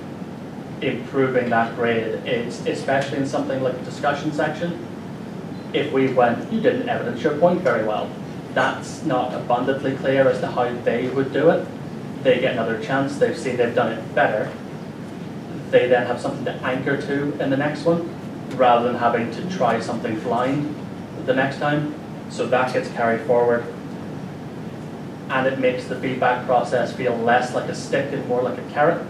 Speaker 4: improving that grade, it's especially in something like the discussion section. If we went, you didn't evidence your point very well, that's not abundantly clear as to how they would do it. They get another chance, they've seen they've done it better. They then have something to anchor to in the next one, rather than having to try something blind the next time. So that gets carried forward. And it makes the feedback process feel less like a stick and more like a carrot.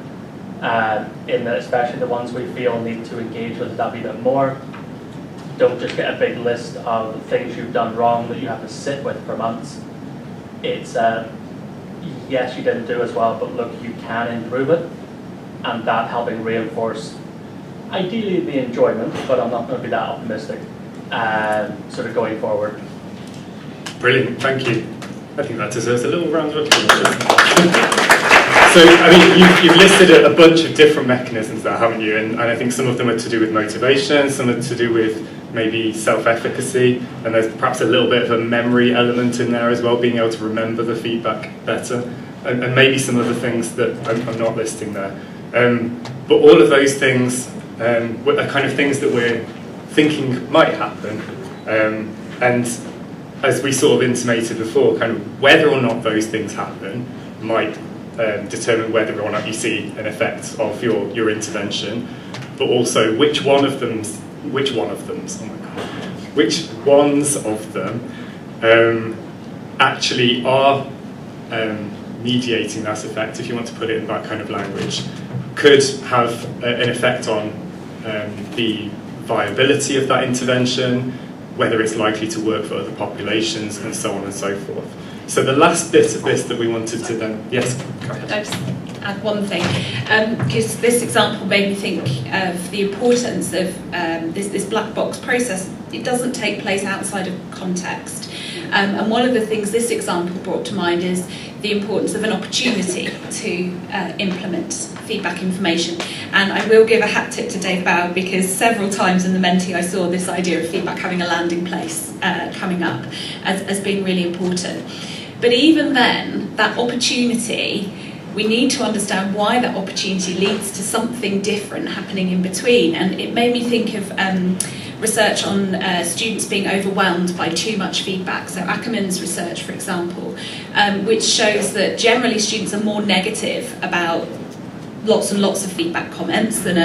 Speaker 4: In that, especially the ones we feel need to engage with that a bit more. Don't just get a big list of things you've done wrong that you have to sit with for months. It's, yes, you didn't do as well, but look, you can improve it. And that helping reinforce, ideally, the enjoyment, but I'm not going to be that optimistic, sort of going forward.
Speaker 2: Brilliant, thank you. I think that deserves a little round of applause. So, I mean, you've listed a bunch of different mechanisms there, haven't you? And I think some of them are to do with motivation, some are to do with maybe self-efficacy, and there's perhaps a little bit of a memory element in there as well, being able to remember the feedback better, and maybe some other things that I'm not listing there. But all of those things are kind of things that we're thinking might happen, and as we sort of intimated before, kind of whether or not those things happen might determine whether or not you see an effect of your intervention, but also which ones of them actually are mediating that effect, if you want to put it in that kind of language, could have an effect on the viability of that intervention, whether it's likely to work for other populations, and so on and so forth. So the last bit of this that we wanted to then... Yes, go ahead.
Speaker 1: I'll just add one thing, because this example made me think of the importance of this black box process. It doesn't take place outside of context. And one of the things this example brought to mind is the importance of an opportunity to implement feedback information. And I will give a hat tip to Dave Bauer, because several times in the Menti I saw this idea of feedback having a landing place coming up as being really important. But even then, that opportunity, we need to understand why that opportunity leads to something different happening in between. And it made me think of research on students being overwhelmed by too much feedback. So Ackerman's research, for example, which shows that generally students are more negative about lots and lots of feedback comments than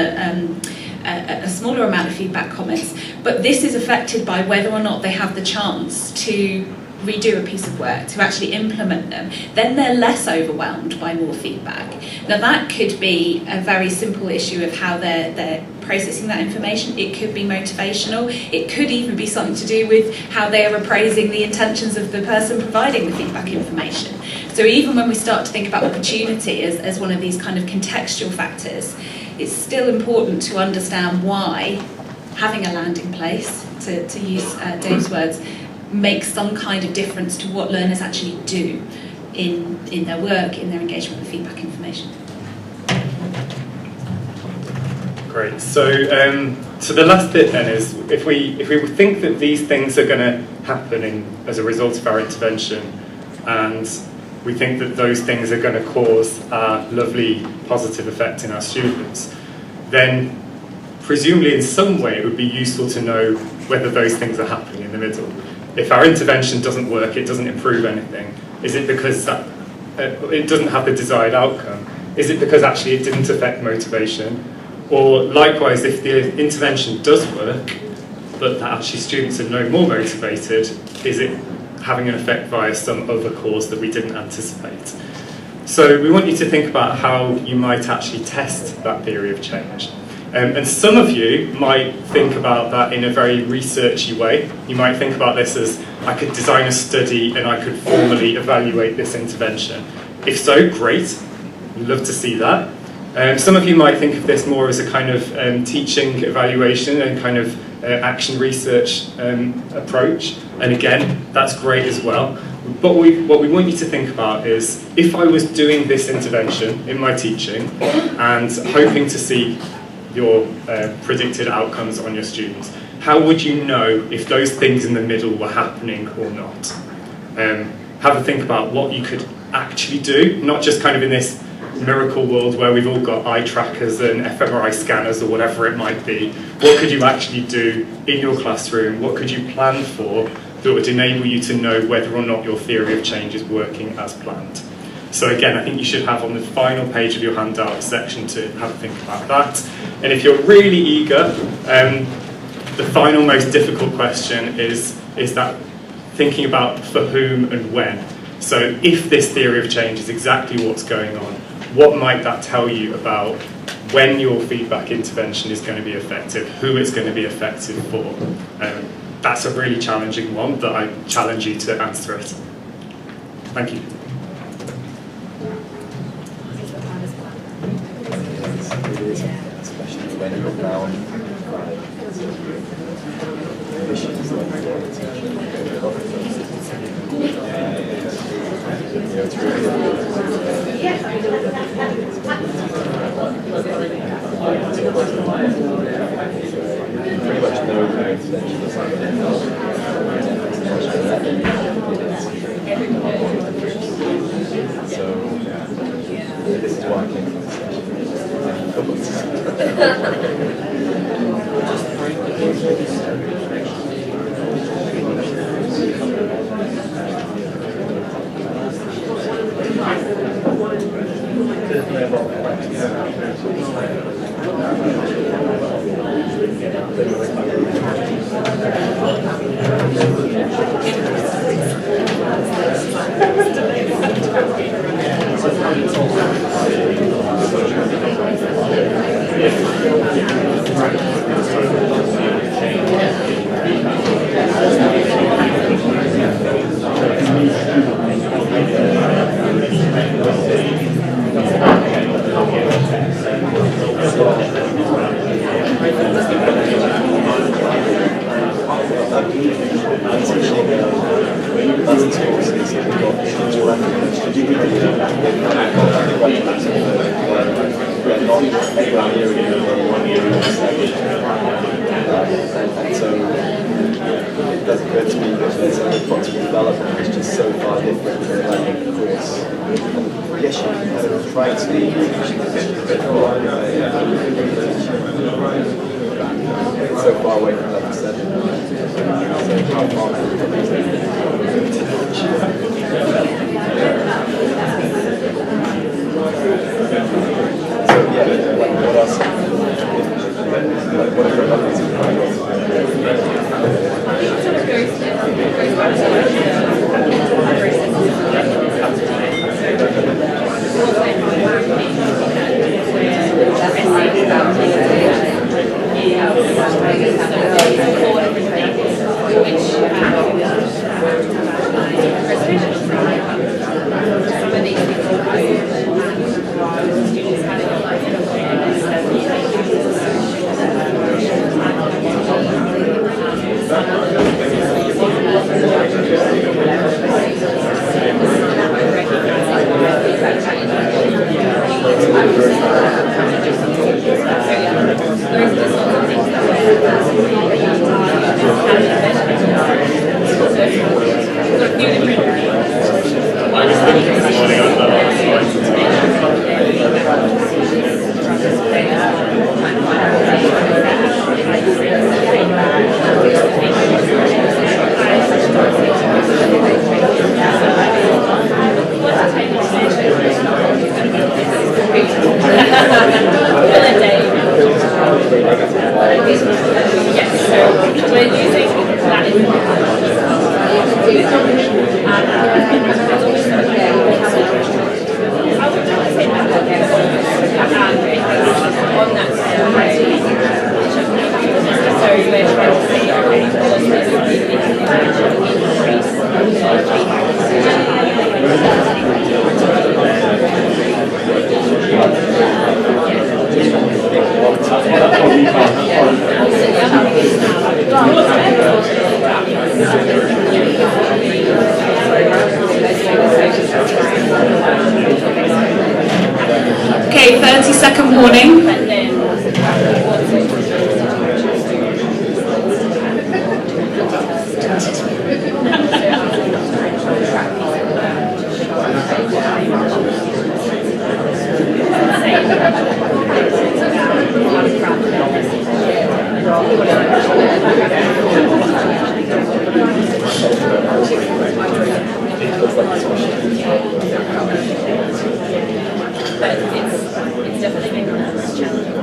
Speaker 1: a smaller amount of feedback comments. But this is affected by whether or not they have the chance to redo a piece of work, to actually implement them. Then they're less overwhelmed by more feedback. Now that could be a very simple issue of how they're processing that information. It could be motivational. It could even be something to do with how they are appraising the intentions of the person providing the feedback information. So even when we start to think about opportunity as one of these kind of contextual factors, it's still important to understand why having a landing place, to use Dave's words, makes some kind of difference to what learners actually do in their work, in their engagement with feedback information.
Speaker 2: Great. So the last bit then is, if we think that these things are going to happen as a result of our intervention, and we think that those things are going to cause a lovely positive effect in our students, then presumably in some way it would be useful to know whether those things are happening in the middle. If our intervention doesn't work, it doesn't improve anything, is it because it doesn't have the desired outcome? Is it because actually it didn't affect motivation? Or likewise, if the intervention does work, but that actually students are no more motivated, is it having an effect via some other cause that we didn't anticipate? So we want you to think about how you might actually test that theory of change. And some of you might think about that in a very researchy way. You might think about this as, I could design a study and I could formally evaluate this intervention. If so, great. We'd love to see that. Some of you might think of this more as a kind of teaching evaluation and kind of action research approach. And again, that's great as well. But what we want you to think about is, if I was doing this intervention in my teaching and hoping to see your predicted outcomes on your students, how would you know if those things in the middle were happening or not? Have a think about what you could actually do, not just kind of in this miracle world where we've all got eye trackers and fMRI scanners or whatever it might be. What could you actually do in your classroom? What could you plan for that would enable you to know whether or not your theory of change is working as planned? So again, I think you should have on the final page of your handout a section to have a think about that. And if you're really eager, the final most difficult question is that thinking about for whom and when. So if this theory of change is exactly what's going on, what might that tell you about when your feedback intervention is going to be effective, who it's going to be effective for? That's a really challenging one, but I challenge you to answer it. Thank you.
Speaker 3: Especially when you look down emissions like quality. It's really pretty much no intervention is so this is why I came to this
Speaker 1: Okay, 30-second warning.
Speaker 5: But it's definitely been a challenge.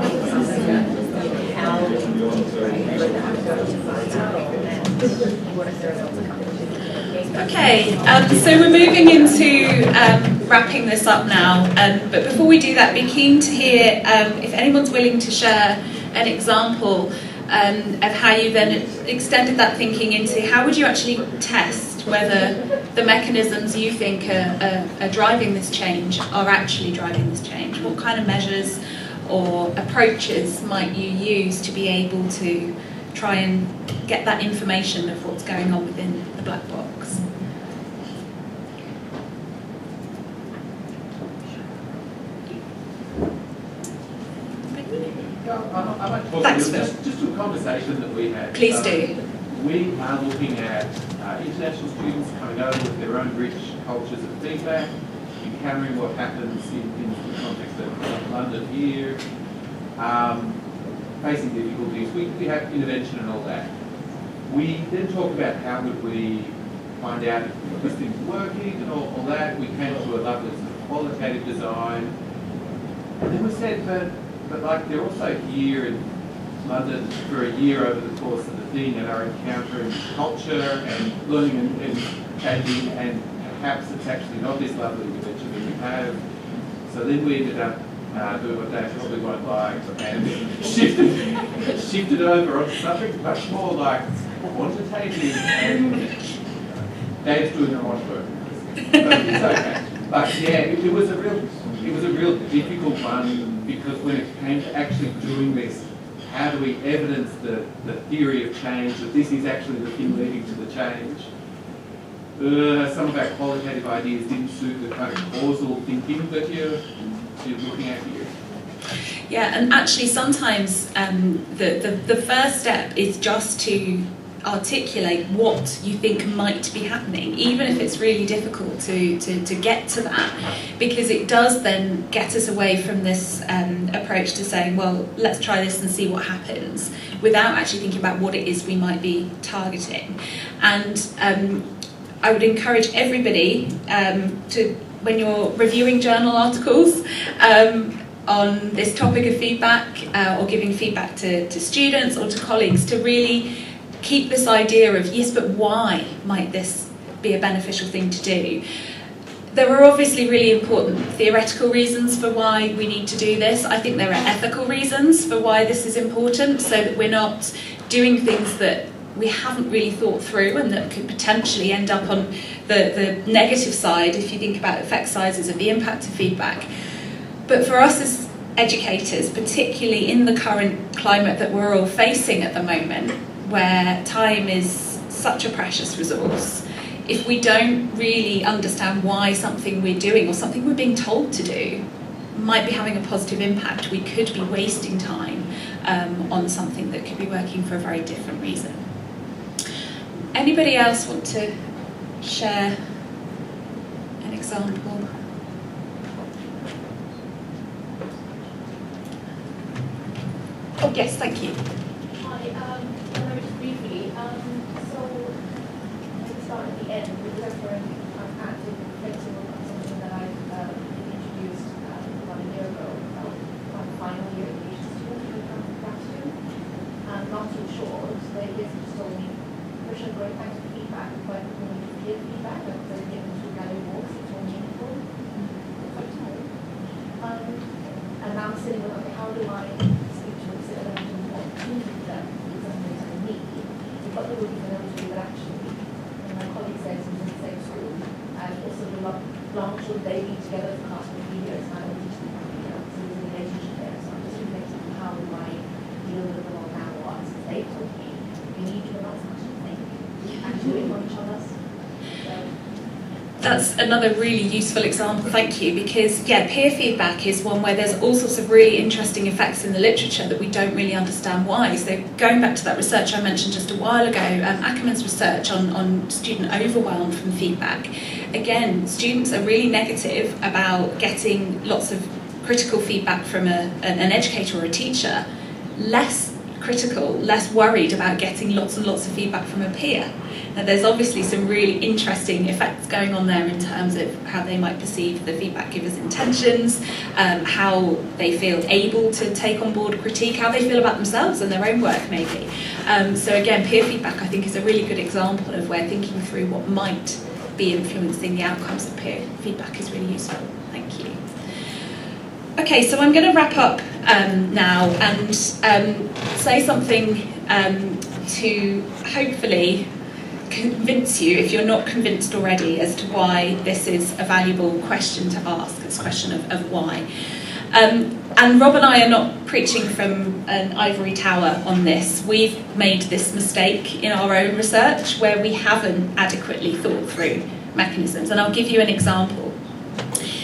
Speaker 1: Okay, so we're moving into wrapping this up now, but before we do that, be keen to hear if anyone's willing to share an example of how you then extended that thinking into how would you actually test whether the mechanisms you think are driving this change are actually driving this change. What kind of measures or approaches might you use to be able to try and get that information of what's going on within the black box?
Speaker 6: I might talk
Speaker 1: Thanks,
Speaker 6: just to a conversation that we had.
Speaker 1: Please do.
Speaker 6: We are looking at international students coming over with their own rich cultures of feedback, encountering what happens in the context of London here, facing difficulties. We have intervention and all that. We then talk about how would we find out if this thing's working and all that. We came to a lovely sort of qualitative design. And then we said, but like they're also here in London for a year over the course of the thing and are encountering culture and learning and changing, and perhaps it's actually not this lovely intervention that we have. So then we ended up doing what they probably won't like and shifted over onto something much more like quantitative, and Dave's doing the quant work. It's okay. But yeah, it was a real difficult one, because when it came to actually doing this, how do we evidence the theory of change, that this is actually the thing leading to the change? Some of our qualitative ideas didn't suit the kind of causal thinking that you're looking at here.
Speaker 1: Yeah, and actually sometimes the first step is just to articulate what you think might be happening, even if it's really difficult to get to that, because it does then get us away from this approach to saying, well, let's try this and see what happens, without actually thinking about what it is we might be targeting. And I would encourage everybody to, when you're reviewing journal articles on this topic of feedback, or giving feedback to students or to colleagues, to really keep this idea of, yes, but why might this be a beneficial thing to do? There are obviously really important theoretical reasons for why we need to do this. I think there are ethical reasons for why this is important, so that we're not doing things that we haven't really thought through and that could potentially end up on the negative side if you think about effect sizes of the impact of feedback. But for us as educators, particularly in the current climate that we're all facing at the moment, where time is such a precious resource, if we don't really understand why something we're doing or something we're being told to do might be having a positive impact, we could be wasting time on something that could be working for a very different reason. Anybody else want to share an example? Oh yes, thank you.
Speaker 5: Very just briefly, so at the start and the end, we referring active flexible on something that I introduced about a year ago about final year education students who come back to. Not too short, they basically told me, Christian, great, thanks for feedback, but when you give feedback, like they're given to gallery walks, it's more meaningful. Quite tired. And now I'm sitting with, okay, how do I speak to them and what to them? But they would be able to do that actually. And my colleague says in the same school, and also the long should they be together for class for 3 years, and I will teach them how to do that. So there's a relationship there. So I'm just reflecting on how do I deal with them all now, what they told me. We need to know as much as they and doing on each other.
Speaker 1: That's another really useful example, thank you, because yeah, peer feedback is one where there's all sorts of really interesting effects in the literature that we don't really understand why. So going back to that research I mentioned just a while ago, Ackerman's research on student overwhelm from feedback. Again, students are really negative about getting lots of critical feedback from an educator or a teacher, less critical, less worried about getting lots and lots of feedback from a peer. Now, there's obviously some really interesting effects going on there in terms of how they might perceive the feedback giver's intentions, how they feel able to take on board critique, how they feel about themselves and their own work maybe. So again, peer feedback I think is a really good example of where thinking through what might be influencing the outcomes of peer feedback is really useful. Thank you. Okay, so I'm going to wrap up now and say something to hopefully convince you, if you're not convinced already, as to why this is a valuable question to ask, this question of why. And Rob and I are not preaching from an ivory tower on this. We've made this mistake in our own research where we haven't adequately thought through mechanisms. And I'll give you an example.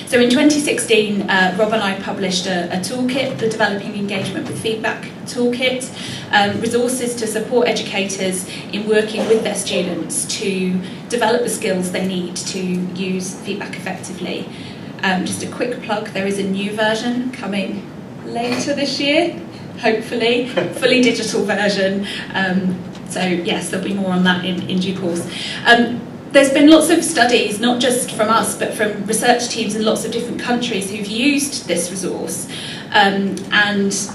Speaker 1: So in 2016, Rob and I published a toolkit, the Developing Engagement with Feedback toolkit, resources to support educators in working with their students to develop the skills they need to use feedback effectively. Just a quick plug, there is a new version coming later this year, hopefully, fully digital version. So yes, there'll be more on that in due course. There's been lots of studies, not just from us, but from research teams in lots of different countries who've used this resource. And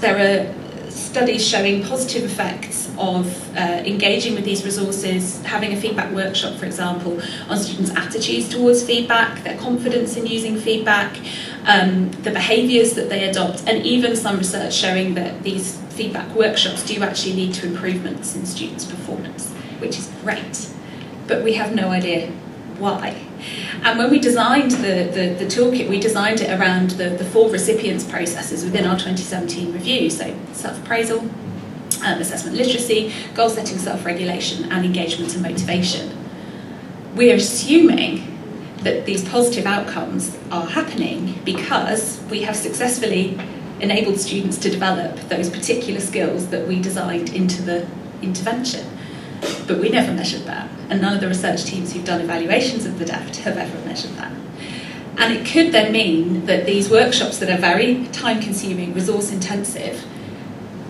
Speaker 1: there are studies showing positive effects of engaging with these resources, having a feedback workshop, for example, on students' attitudes towards feedback, their confidence in using feedback, the behaviours that they adopt, and even some research showing that these feedback workshops do actually lead to improvements in students' performance, which is great. But we have no idea why. And when we designed the toolkit, we designed it around the 4 recipients processes within our 2017 review, so self-appraisal, assessment literacy, goal setting, self-regulation, and engagement and motivation. We're assuming that these positive outcomes are happening because we have successfully enabled students to develop those particular skills that we designed into the intervention. But we never measured that, and none of the research teams who've done evaluations of the DEFT have ever measured that. And it could then mean that these workshops that are very time-consuming, resource-intensive,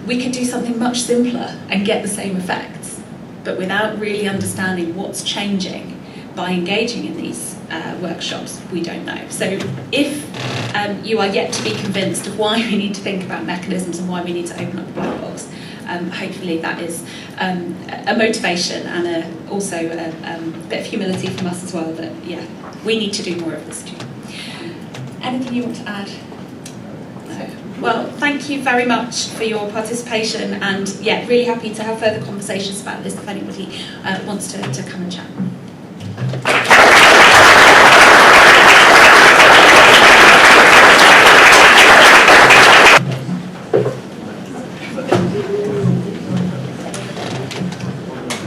Speaker 1: we could do something much simpler and get the same effects, but without really understanding what's changing by engaging in these workshops, we don't know. So if you are yet to be convinced of why we need to think about mechanisms and why we need to open up the black box, hopefully that is a motivation and also a bit of humility from us as well, that yeah, we need to do more of this too. Anything you want to add? No. Well, thank you very much for your participation, and yeah, really happy to have further conversations about this if anybody wants to come and chat.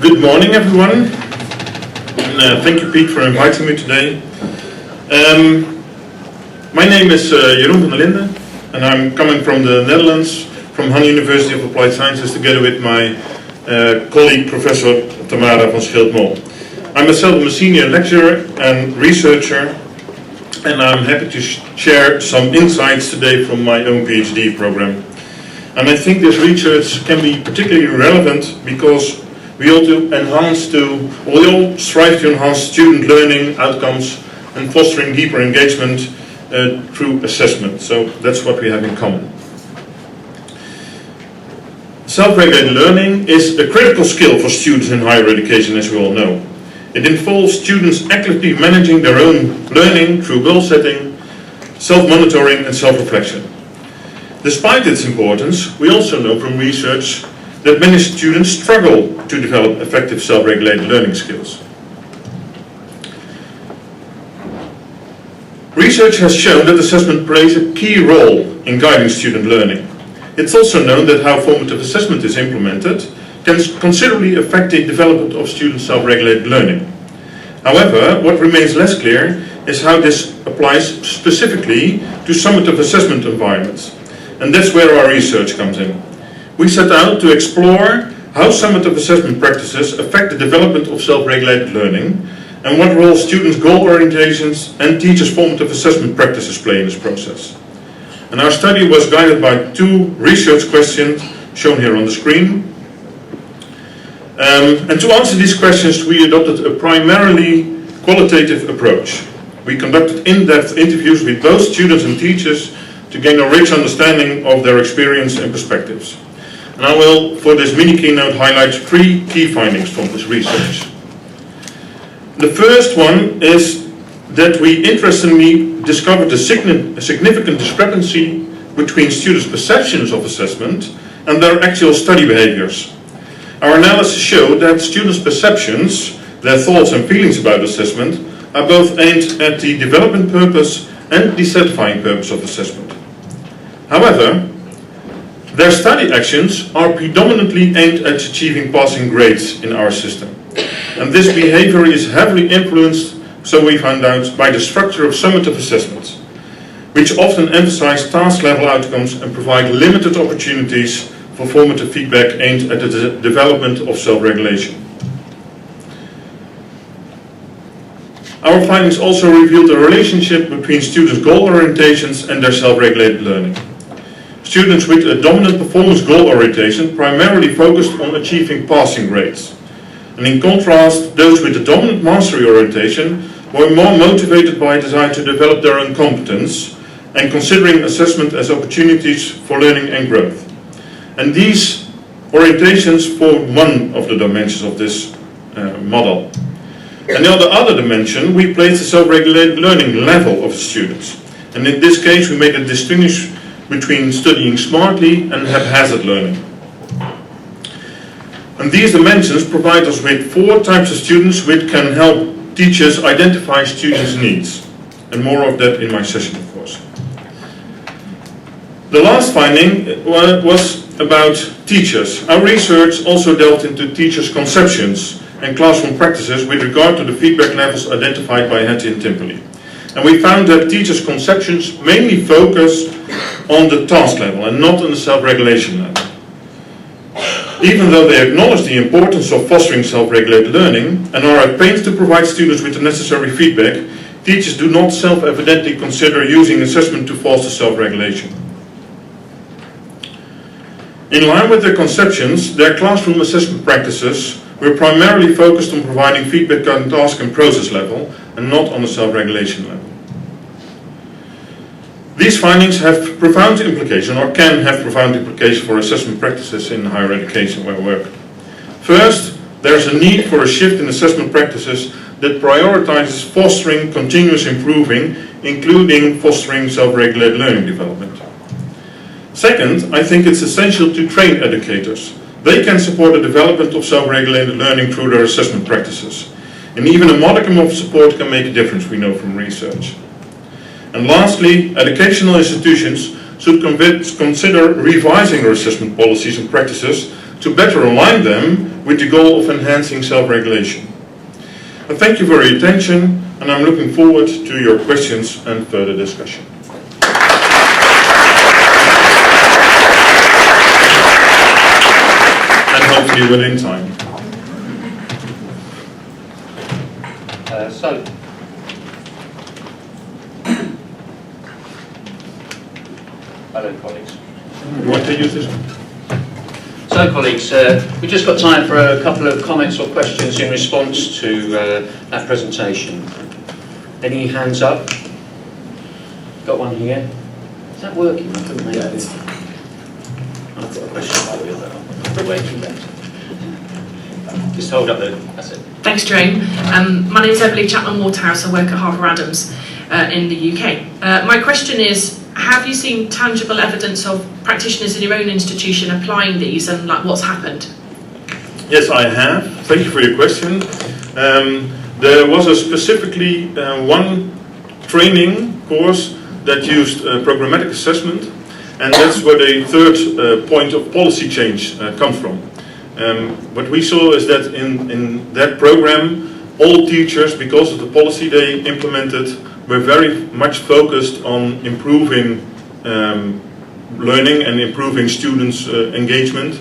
Speaker 7: Good morning, everyone, and thank you, Pete, for inviting me today. My name is Jeroen van der Linden, and I'm coming from the Netherlands, from Han University of Applied Sciences, together with my colleague, Professor Tamara van Schildmol. I'm myself a senior lecturer and researcher, and I'm happy to share some insights today from my own PhD program. And I think this research can be particularly relevant because we all strive to enhance student learning outcomes and fostering deeper engagement through assessment. So that's what we have in common. Self-regulated learning is a critical skill for students in higher education, as we all know. It involves students actively managing their own learning through goal setting, self-monitoring and self-reflection. Despite its importance, we also know from research that many students struggle to develop effective self-regulated learning skills. Research has shown that assessment plays a key role in guiding student learning. It's also known that how formative assessment is implemented can considerably affect the development of student self-regulated learning. However, what remains less clear is how this applies specifically to summative assessment environments. And that's where our research comes in. We set out to explore how summative assessment practices affect the development of self-regulated learning and what role students' goal orientations and teachers' formative assessment practices play in this process. And our study was guided by 2 research questions shown here on the screen. And to answer these questions, we adopted a primarily qualitative approach. We conducted in-depth interviews with both students and teachers to gain a rich understanding of their experience and perspectives. And I will, for this mini keynote, highlight 3 key findings from this research. The first one is that we interestingly discovered a significant discrepancy between students' perceptions of assessment and their actual study behaviors. Our analysis showed that students' perceptions, their thoughts and feelings about assessment, are both aimed at the development purpose and the satisfying purpose of assessment. However, their study actions are predominantly aimed at achieving passing grades in our system. And this behavior is heavily influenced, so we found out, by the structure of summative assessments, which often emphasize task-level outcomes and provide limited opportunities for formative feedback aimed at the development of self-regulation. Our findings also revealed a relationship between students' goal orientations and their self-regulated learning. Students with a dominant performance goal orientation primarily focused on achieving passing grades. And in contrast, those with a dominant mastery orientation were more motivated by a desire to develop their own competence and considering assessment as opportunities for learning and growth. And these orientations form one of the dimensions of this model. And on the other dimension, we place the self-regulated learning level of the students. And in this case, we made a distinction between studying smartly and haphazard learning. And these dimensions provide us with 4 types of students which can help teachers identify students' needs. And more of that in my session, of course. The last finding was about teachers. Our research also delved into teachers' conceptions and classroom practices with regard to the feedback levels identified by Hattie and Timperley. And we found that teachers' conceptions mainly focus on the task level and not on the self-regulation level. Even though they acknowledge the importance of fostering self-regulated learning and are at pains to provide students with the necessary feedback, teachers do not self-evidently consider using assessment to foster self-regulation. In line with their conceptions, their classroom assessment practices were primarily focused on providing feedback on task and process level and not on the self-regulation level. These findings have profound implication, or can have profound implication, for assessment practices in higher education where I work. First, there is a need for a shift in assessment practices that prioritizes fostering continuous improving, including fostering self-regulated learning development. Second, I think it's essential to train educators. They can support the development of self-regulated learning through their assessment practices. And even a modicum of support can make a difference, we know from research. And lastly, educational institutions should consider revising their assessment policies and practices to better align them with the goal of enhancing self-regulation. I thank you for your attention, and I'm looking forward to your questions and further discussion. And hopefully within time.
Speaker 8: Hello, colleagues.
Speaker 7: You want to use this one?
Speaker 8: So, colleagues, we've just got time for a couple of comments or questions in response to that presentation. Any hands up? Got one here. Is that working? I couldn't make it. I've got a question about the other. Waiting there. Just hold up the. That's it.
Speaker 9: Thanks, Jane. My name is Emily Chapman-Waterhouse. I work at Harper Adams in the UK. My question is, have you seen tangible evidence of practitioners in your own institution applying these, and like what's happened?
Speaker 7: Yes, I have. Thank you for your question. There was a specifically one training course that used programmatic assessment, and that's where the third point of policy change comes from. What we saw is that in that program, all teachers, because of the policy they implemented, were very much focused on improving learning and improving students' engagement,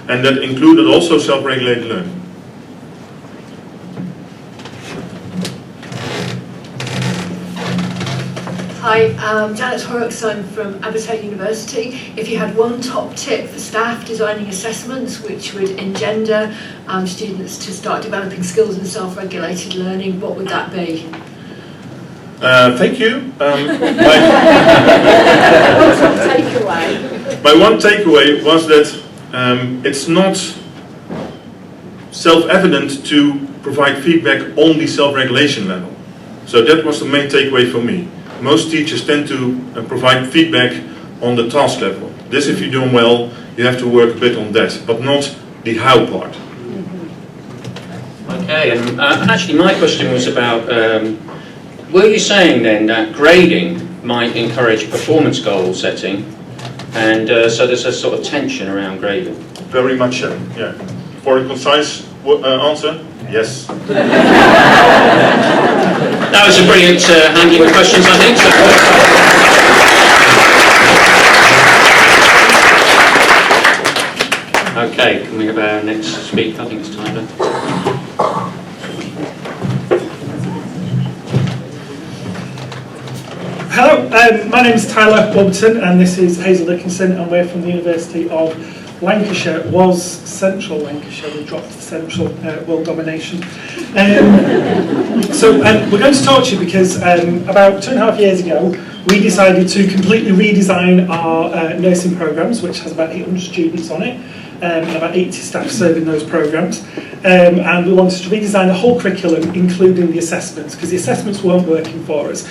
Speaker 7: and that included also self-regulated learning.
Speaker 10: Hi, Janet Horrocks, I'm from Abertay University. If you had one top tip for staff designing assessments which would engender students to start developing skills in self-regulated learning, what would that be?
Speaker 7: Thank you. My one takeaway was that it's not self-evident to provide feedback on the self-regulation level. So that was the main takeaway for me. Most teachers tend to provide feedback on the task level. This, if you're doing well, you have to work a bit on that, but not the how part.
Speaker 8: Okay, and actually my question was about, were you saying then that grading might encourage performance goal setting, And so there's a sort of tension around grading.
Speaker 7: Very much so, yeah. For a concise answer, yes.
Speaker 8: That was a brilliant handling of questions, I think. Okay, can we have our next speaker? I think it's Tyler.
Speaker 11: Hello, my name is Tyler Warburton and this is Hazel Dickinson and we're from the University of Lancashire. It was Central Lancashire, we dropped the Central world domination. So we're going to talk to you because about 2.5 years ago we decided to completely redesign our nursing programmes, which has about 800 students on it. And about 80 staff serving those programmes, and we wanted to redesign the whole curriculum, including the assessments, because the assessments weren't working for us.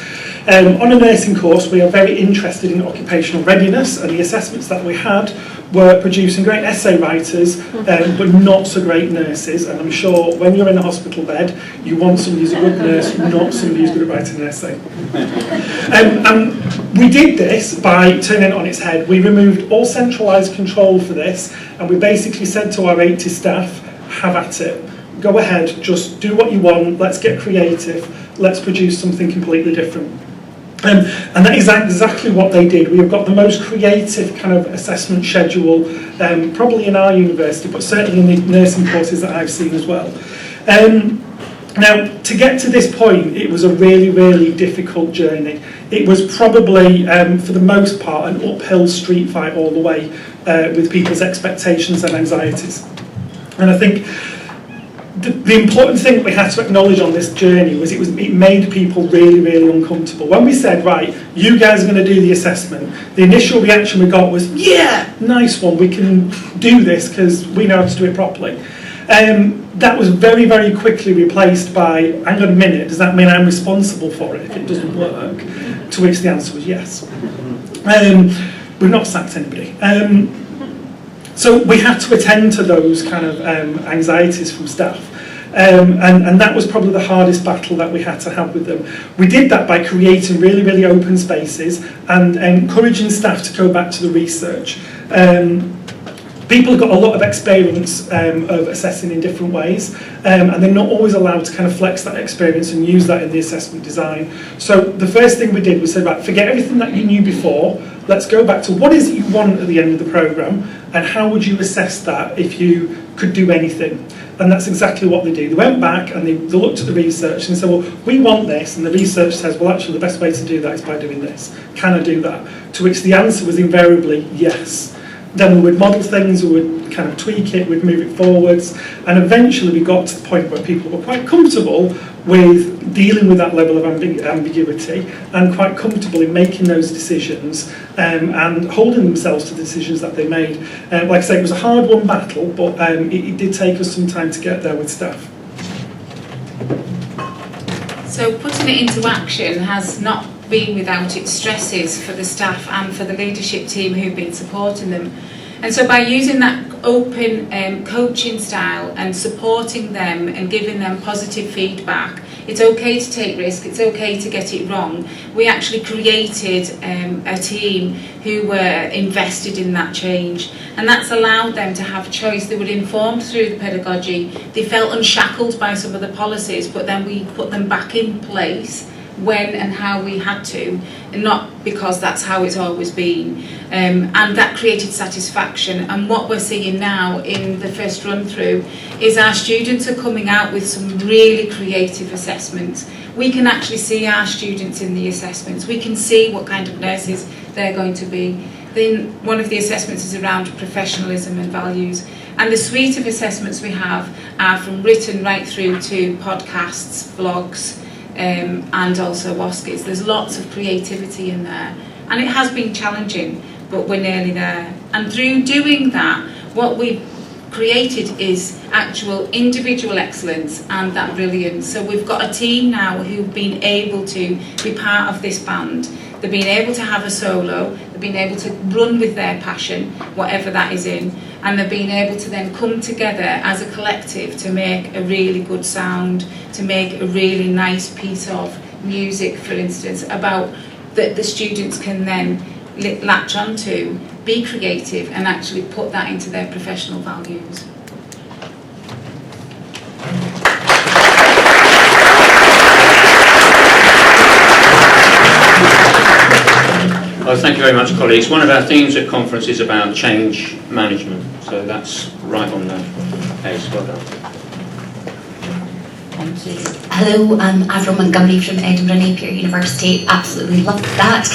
Speaker 11: On a nursing course, we are very interested in occupational readiness, and the assessments that we had were producing great essay writers, but not so great nurses. And I'm sure when you're in a hospital bed, you want somebody who's a good nurse, not somebody who's good at writing an essay. And we did this by turning it on its head. We removed all centralised control for this, and we basically said to our 80 staff, have at it. Go ahead, just do what you want, let's get creative, let's produce something completely different. And that is exactly what they did. We have got the most creative kind of assessment schedule, probably in our university, but certainly in the nursing courses that I've seen as well. Now, to get to this point, it was a really, really difficult journey. It was probably, for the most part, an uphill street fight all the way with people's expectations and anxieties. And I think the important thing that we had to acknowledge on this journey was it made people really, really uncomfortable. When we said, right, you guys are going to do the assessment, the initial reaction we got was, yeah, nice one, we can do this because we know how to do it properly. That was very, very quickly replaced by, hang on a minute, does that mean I'm responsible for it if it doesn't work? To which the answer was yes. We've not sacked anybody. So we had to attend to those kind of anxieties from staff. And that was probably the hardest battle that we had to have with them. We did that by creating really, really open spaces and encouraging staff to go back to the research. People have got a lot of experience of assessing in different ways, and they're not always allowed to kind of flex that experience and use that in the assessment design. So the first thing we did was say, right, forget everything that you knew before, let's go back to what is it you want at the end of the programme, and how would you assess that if you could do anything? And that's exactly what they do. They went back and they looked at the research and said, well, we want this, and the research says, well, actually the best way to do that is by doing this. Can I do that? To which the answer was invariably yes. Then we would model things, we would kind of tweak it, we'd move it forwards, and eventually we got to the point where people were quite comfortable with dealing with that level of ambiguity and quite comfortable in making those decisions and holding themselves to the decisions that they made. Like I say, it was a hard-won battle, but it did take us some time to get there with staff.
Speaker 12: So putting it into action has not been without its stresses for the staff and for the leadership team who've been supporting them. And so by using that open coaching style and supporting them and giving them positive feedback, it's okay to take risk, it's okay to get it wrong. We actually created a team who were invested in that change, and that's allowed them to have choice. They were informed through the pedagogy, they felt unshackled by some of the policies, but then we put them back in place when and how we had to, and not because that's how it's always been. And that created satisfaction. And what we're seeing now in the first run through is our students are coming out with some really creative assessments. We can actually see our students in the assessments. We can see what kind of nurses they're going to be. Then one of the assessments is around professionalism and values. And the suite of assessments we have are from written right through to podcasts, vlogs, and also WASCIs. There's lots of creativity in there, and it has been challenging, but we're nearly there. And through doing that, what we've created is actual individual excellence and that brilliance. So we've got a team now who've been able to be part of this band. They've been able to have a solo, they've been able to run with their passion, whatever that is in, and they've been able to then come together as a collective to make a really good sound, to make a really nice piece of music, for instance, about that the students can then latch onto, be creative and actually put that into their professional values.
Speaker 8: Well, thank you very much, colleagues. One of our themes at conference is about change management, so that's right on the case. Well done.
Speaker 13: Thank you. Hello, I'm Avril Montgomery from Edinburgh Napier University. Absolutely loved that.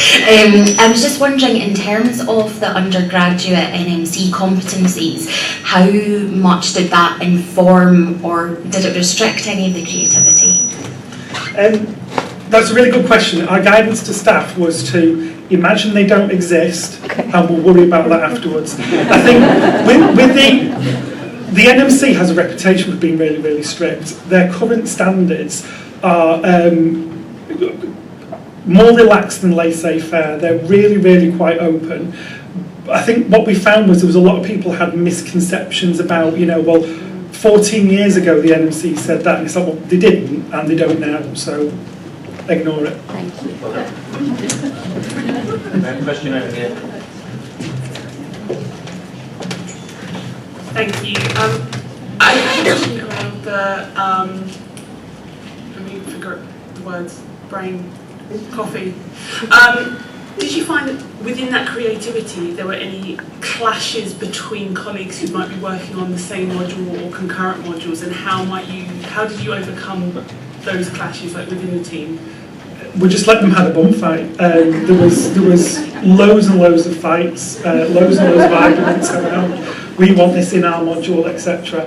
Speaker 13: I was just wondering, in terms of the undergraduate NMC competencies, how much did that inform or did it restrict any of the creativity?
Speaker 11: That's a really good question. Our guidance to staff was to imagine they don't exist, and we'll worry about that afterwards. I think with the NMC has a reputation for being really, really strict. Their current standards are more relaxed than laissez-faire. They're really, really quite open. I think what we found was there was a lot of people had misconceptions about, 14 years ago the NMC said that, and it's like, well, they didn't, and they don't now, so ignore it.
Speaker 13: Thank you.
Speaker 8: Question over here.
Speaker 9: Thank you. I have a question around the, let me figure out the words, brain, coffee. Did you find that within that creativity there were any clashes between colleagues who might be working on the same module or concurrent modules, and how did you overcome those clashes within the team?
Speaker 11: We just let them have a bum fight. There was loads and loads of fights, loads and loads of arguments around. We want this in our module, etc.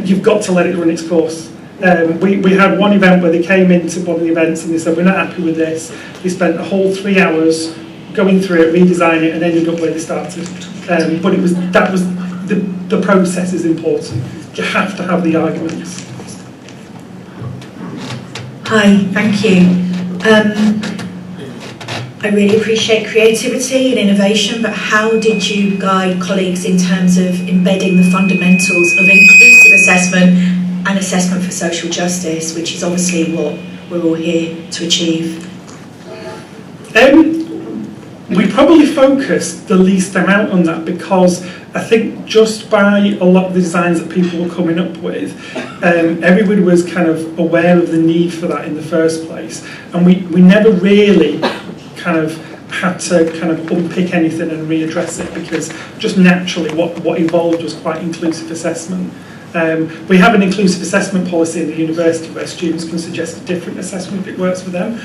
Speaker 11: You've got to let it run its course. We had one event where they came into one of the events and they said, we're not happy with this. They spent a whole 3 hours going through it, redesigning it, and ended up where they started. But the process is important. You have to have the arguments.
Speaker 14: Hi, thank you. I really appreciate creativity and innovation, but how did you guide colleagues in terms of embedding the fundamentals of inclusive assessment and assessment for social justice, which is obviously what we're all here to achieve?
Speaker 11: We probably focused the least amount on that, because I think just by a lot of the designs that people were coming up with, everybody was kind of aware of the need for that in the first place, and we never really kind of had to kind of unpick anything and readdress it, because just naturally what evolved was quite inclusive assessment. We have an inclusive assessment policy in the university where students can suggest a different assessment if it works for them.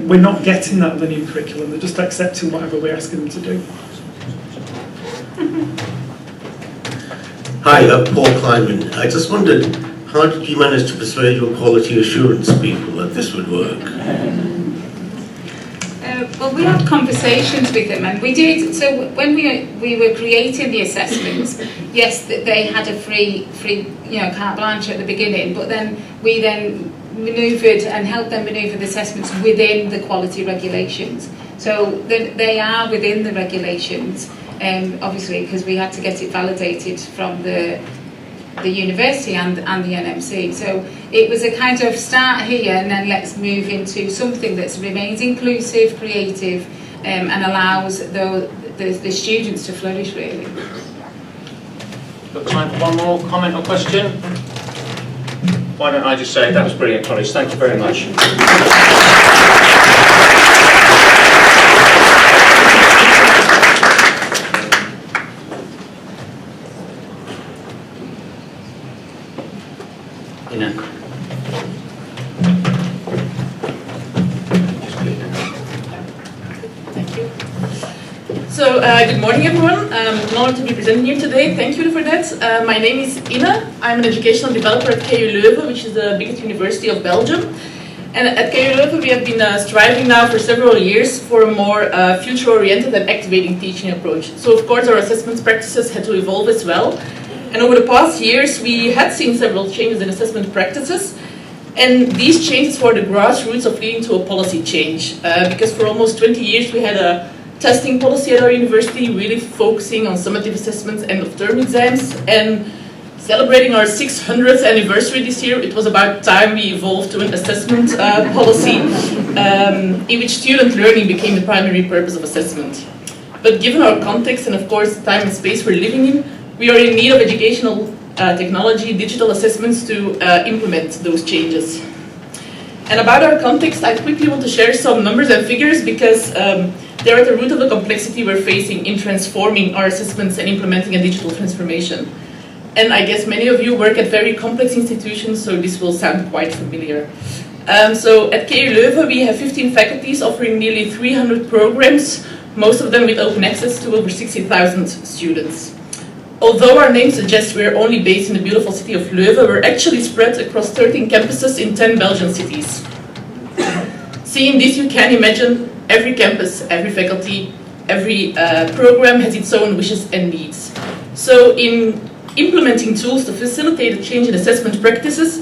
Speaker 11: We're not getting that with the new curriculum, they're just accepting whatever we're asking them to do.
Speaker 15: Hi, I'm Paul Kleiman. I just wondered, how did you manage to persuade your quality assurance people that this would work?
Speaker 12: Well, we had conversations with them, and we did. So when we were creating the assessments, yes, they had a free carte blanche at the beginning, but then we manoeuvred and helped them manoeuvre the assessments within the quality regulations. So they are within the regulations, obviously, because we had to get it validated from the university and the NMC. So it was a kind of start here, and then let's move into something that remains inclusive, creative, and allows the students to flourish, really.
Speaker 8: Got time for one more comment or question? Why don't I just say that was brilliant, colleagues. Thank you very much.
Speaker 16: So, good morning everyone. An honor to be presenting you today. Thank you for that. My name is Ina. I'm an educational developer at KU Leuven, which is the biggest university of Belgium. And at KU Leuven we have been striving now for several years for a more future-oriented and activating teaching approach. So of course our assessment practices had to evolve as well. And over the past years we had seen several changes in assessment practices. And these changes were the grassroots of leading to a policy change. Because for almost 20 years we had a testing policy at our university, really focusing on summative assessments, end of term exams, and celebrating our 600th anniversary this year, it was about time we evolved to an assessment policy in which student learning became the primary purpose of assessment. But given our context and of course the time and space we're living in, we are in need of educational technology, digital assessments to implement those changes. And about our context, I quickly want to share some numbers and figures because they're at the root of the complexity we're facing in transforming our assessments and implementing a digital transformation. And I guess many of you work at very complex institutions, so this will sound quite familiar. So at KU Leuven, we have 15 faculties offering nearly 300 programs, most of them with open access to over 60,000 students. Although our name suggests we're only based in the beautiful city of Leuven, we're actually spread across 13 campuses in 10 Belgian cities. Seeing this, you can imagine every campus, every faculty, every program has its own wishes and needs. So in implementing tools to facilitate a change in assessment practices,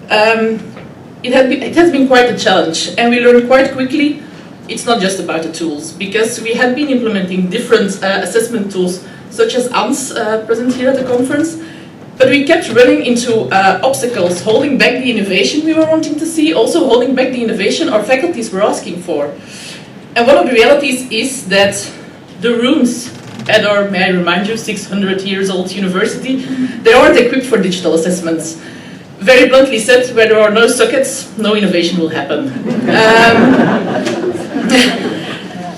Speaker 16: it has been quite a challenge, and we learned quite quickly it's not just about the tools, because we had been implementing different assessment tools such as ANS, present here at the conference, but we kept running into obstacles, holding back the innovation we were wanting to see, also holding back the innovation our faculties were asking for. And one of the realities is that the rooms at our, may I remind you, 600 years old university, they aren't equipped for digital assessments. Very bluntly said, where there are no sockets, no innovation will happen.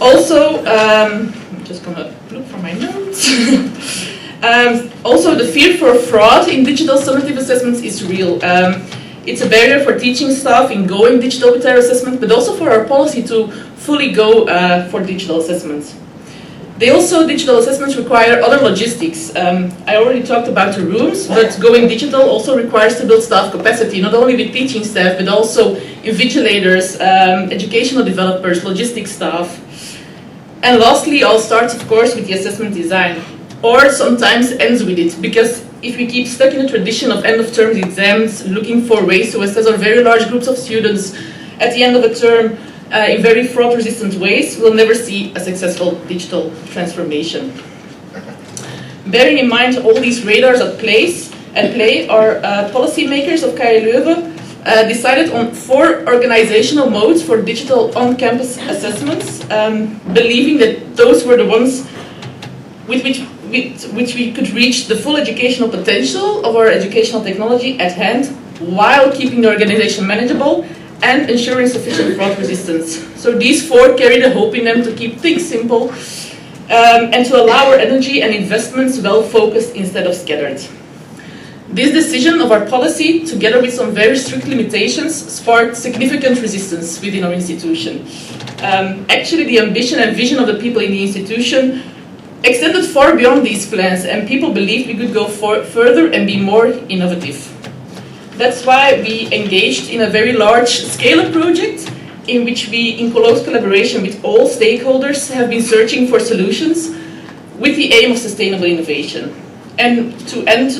Speaker 16: Also, I'm just going to look for my notes. Also, the fear for fraud in digital summative assessments is real. It's a barrier for teaching staff in going digital with their assessment, but also for our policy to fully go for digital assessments. Digital assessments require other logistics. I already talked about the rooms, but going digital also requires to build staff capacity, not only with teaching staff, but also invigilators, educational developers, logistics staff. And lastly, all starts, of course, with the assessment design, or sometimes ends with it, because if we keep stuck in a tradition of end-of-term exams, looking for ways to assess our very large groups of students at the end of a term in very fraud-resistant ways, we'll never see a successful digital transformation. Bearing in mind all these radars at play, our policymakers of KU Leuven decided on 4 organizational modes for digital on-campus assessments, believing that those were the ones with which we could reach the full educational potential of our educational technology at hand, while keeping the organization manageable and ensuring sufficient fraud resistance. So these 4 carry the hope in them to keep things simple and to allow our energy and investments well focused instead of scattered. This decision of our policy, together with some very strict limitations, sparked significant resistance within our institution. Actually, the ambition and vision of the people in the institution extended far beyond these plans, and people believed we could go further and be more innovative. That's why we engaged in a very large-scale project in which we, in close collaboration with all stakeholders, have been searching for solutions with the aim of sustainable innovation. And to end,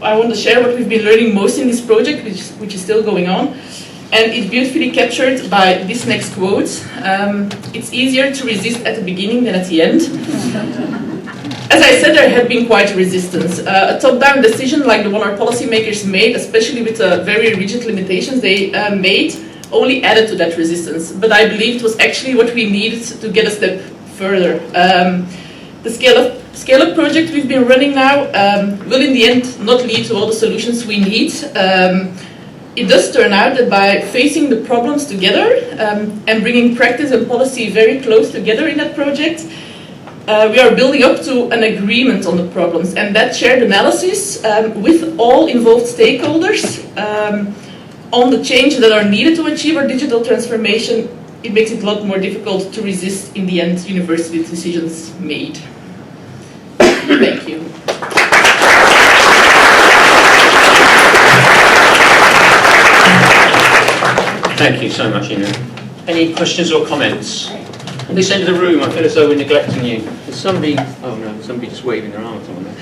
Speaker 16: I want to share what we've been learning most in this project, which is still going on. And it's beautifully captured by this next quote. It's easier to resist at the beginning than at the end. As I said, there had been quite a resistance. A top-down decision like the one our policymakers made, especially with the very rigid limitations they made, only added to that resistance. But I believe it was actually what we needed to get a step further. The scale-up project we've been running now will in the end not lead to all the solutions we need. It does turn out that by facing the problems together and bringing practice and policy very close together in that project, we are building up to an agreement on the problems, and that shared analysis with all involved stakeholders on the changes that are needed to achieve our digital transformation, it makes it a lot more difficult to resist in the end university decisions made. Thank you.
Speaker 8: Thank you so much, Ina. Any questions or comments? At this end of the room, I feel as though we're neglecting you. There's somebody, oh no, somebody just waving their arm at someone there.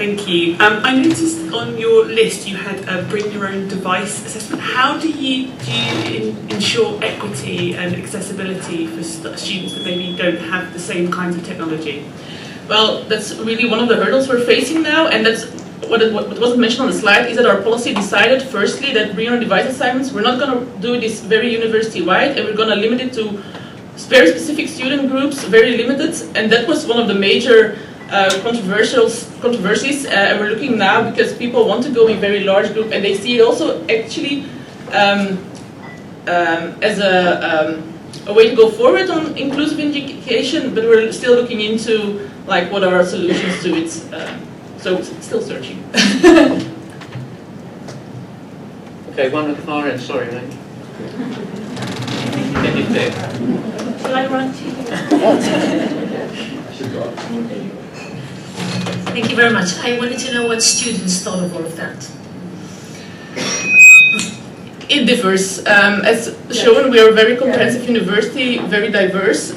Speaker 17: Thank you. I noticed on your list you had a bring your own device assessment. How do you ensure equity and accessibility for students that maybe don't have the same kinds of technology?
Speaker 16: Well, that's really one of the hurdles we're facing now, and that's what wasn't mentioned on the slide is that our policy decided firstly that bring your own device assignments, we're not going to do this very university-wide, and we're going to limit it to very specific student groups, very limited, and that was one of the major controversies, and we're looking now because people want to go in very large group, and they see it also actually as a way to go forward on inclusive education, but we're still looking into like what are our solutions to it. So still searching.
Speaker 8: Okay, one at the far end. Sorry, mate. Can you fit?
Speaker 5: Shall I run to you?
Speaker 18: Thank you very much. I wanted to know what students thought of all of that.
Speaker 16: It differs. As shown, we are a very comprehensive university, very diverse.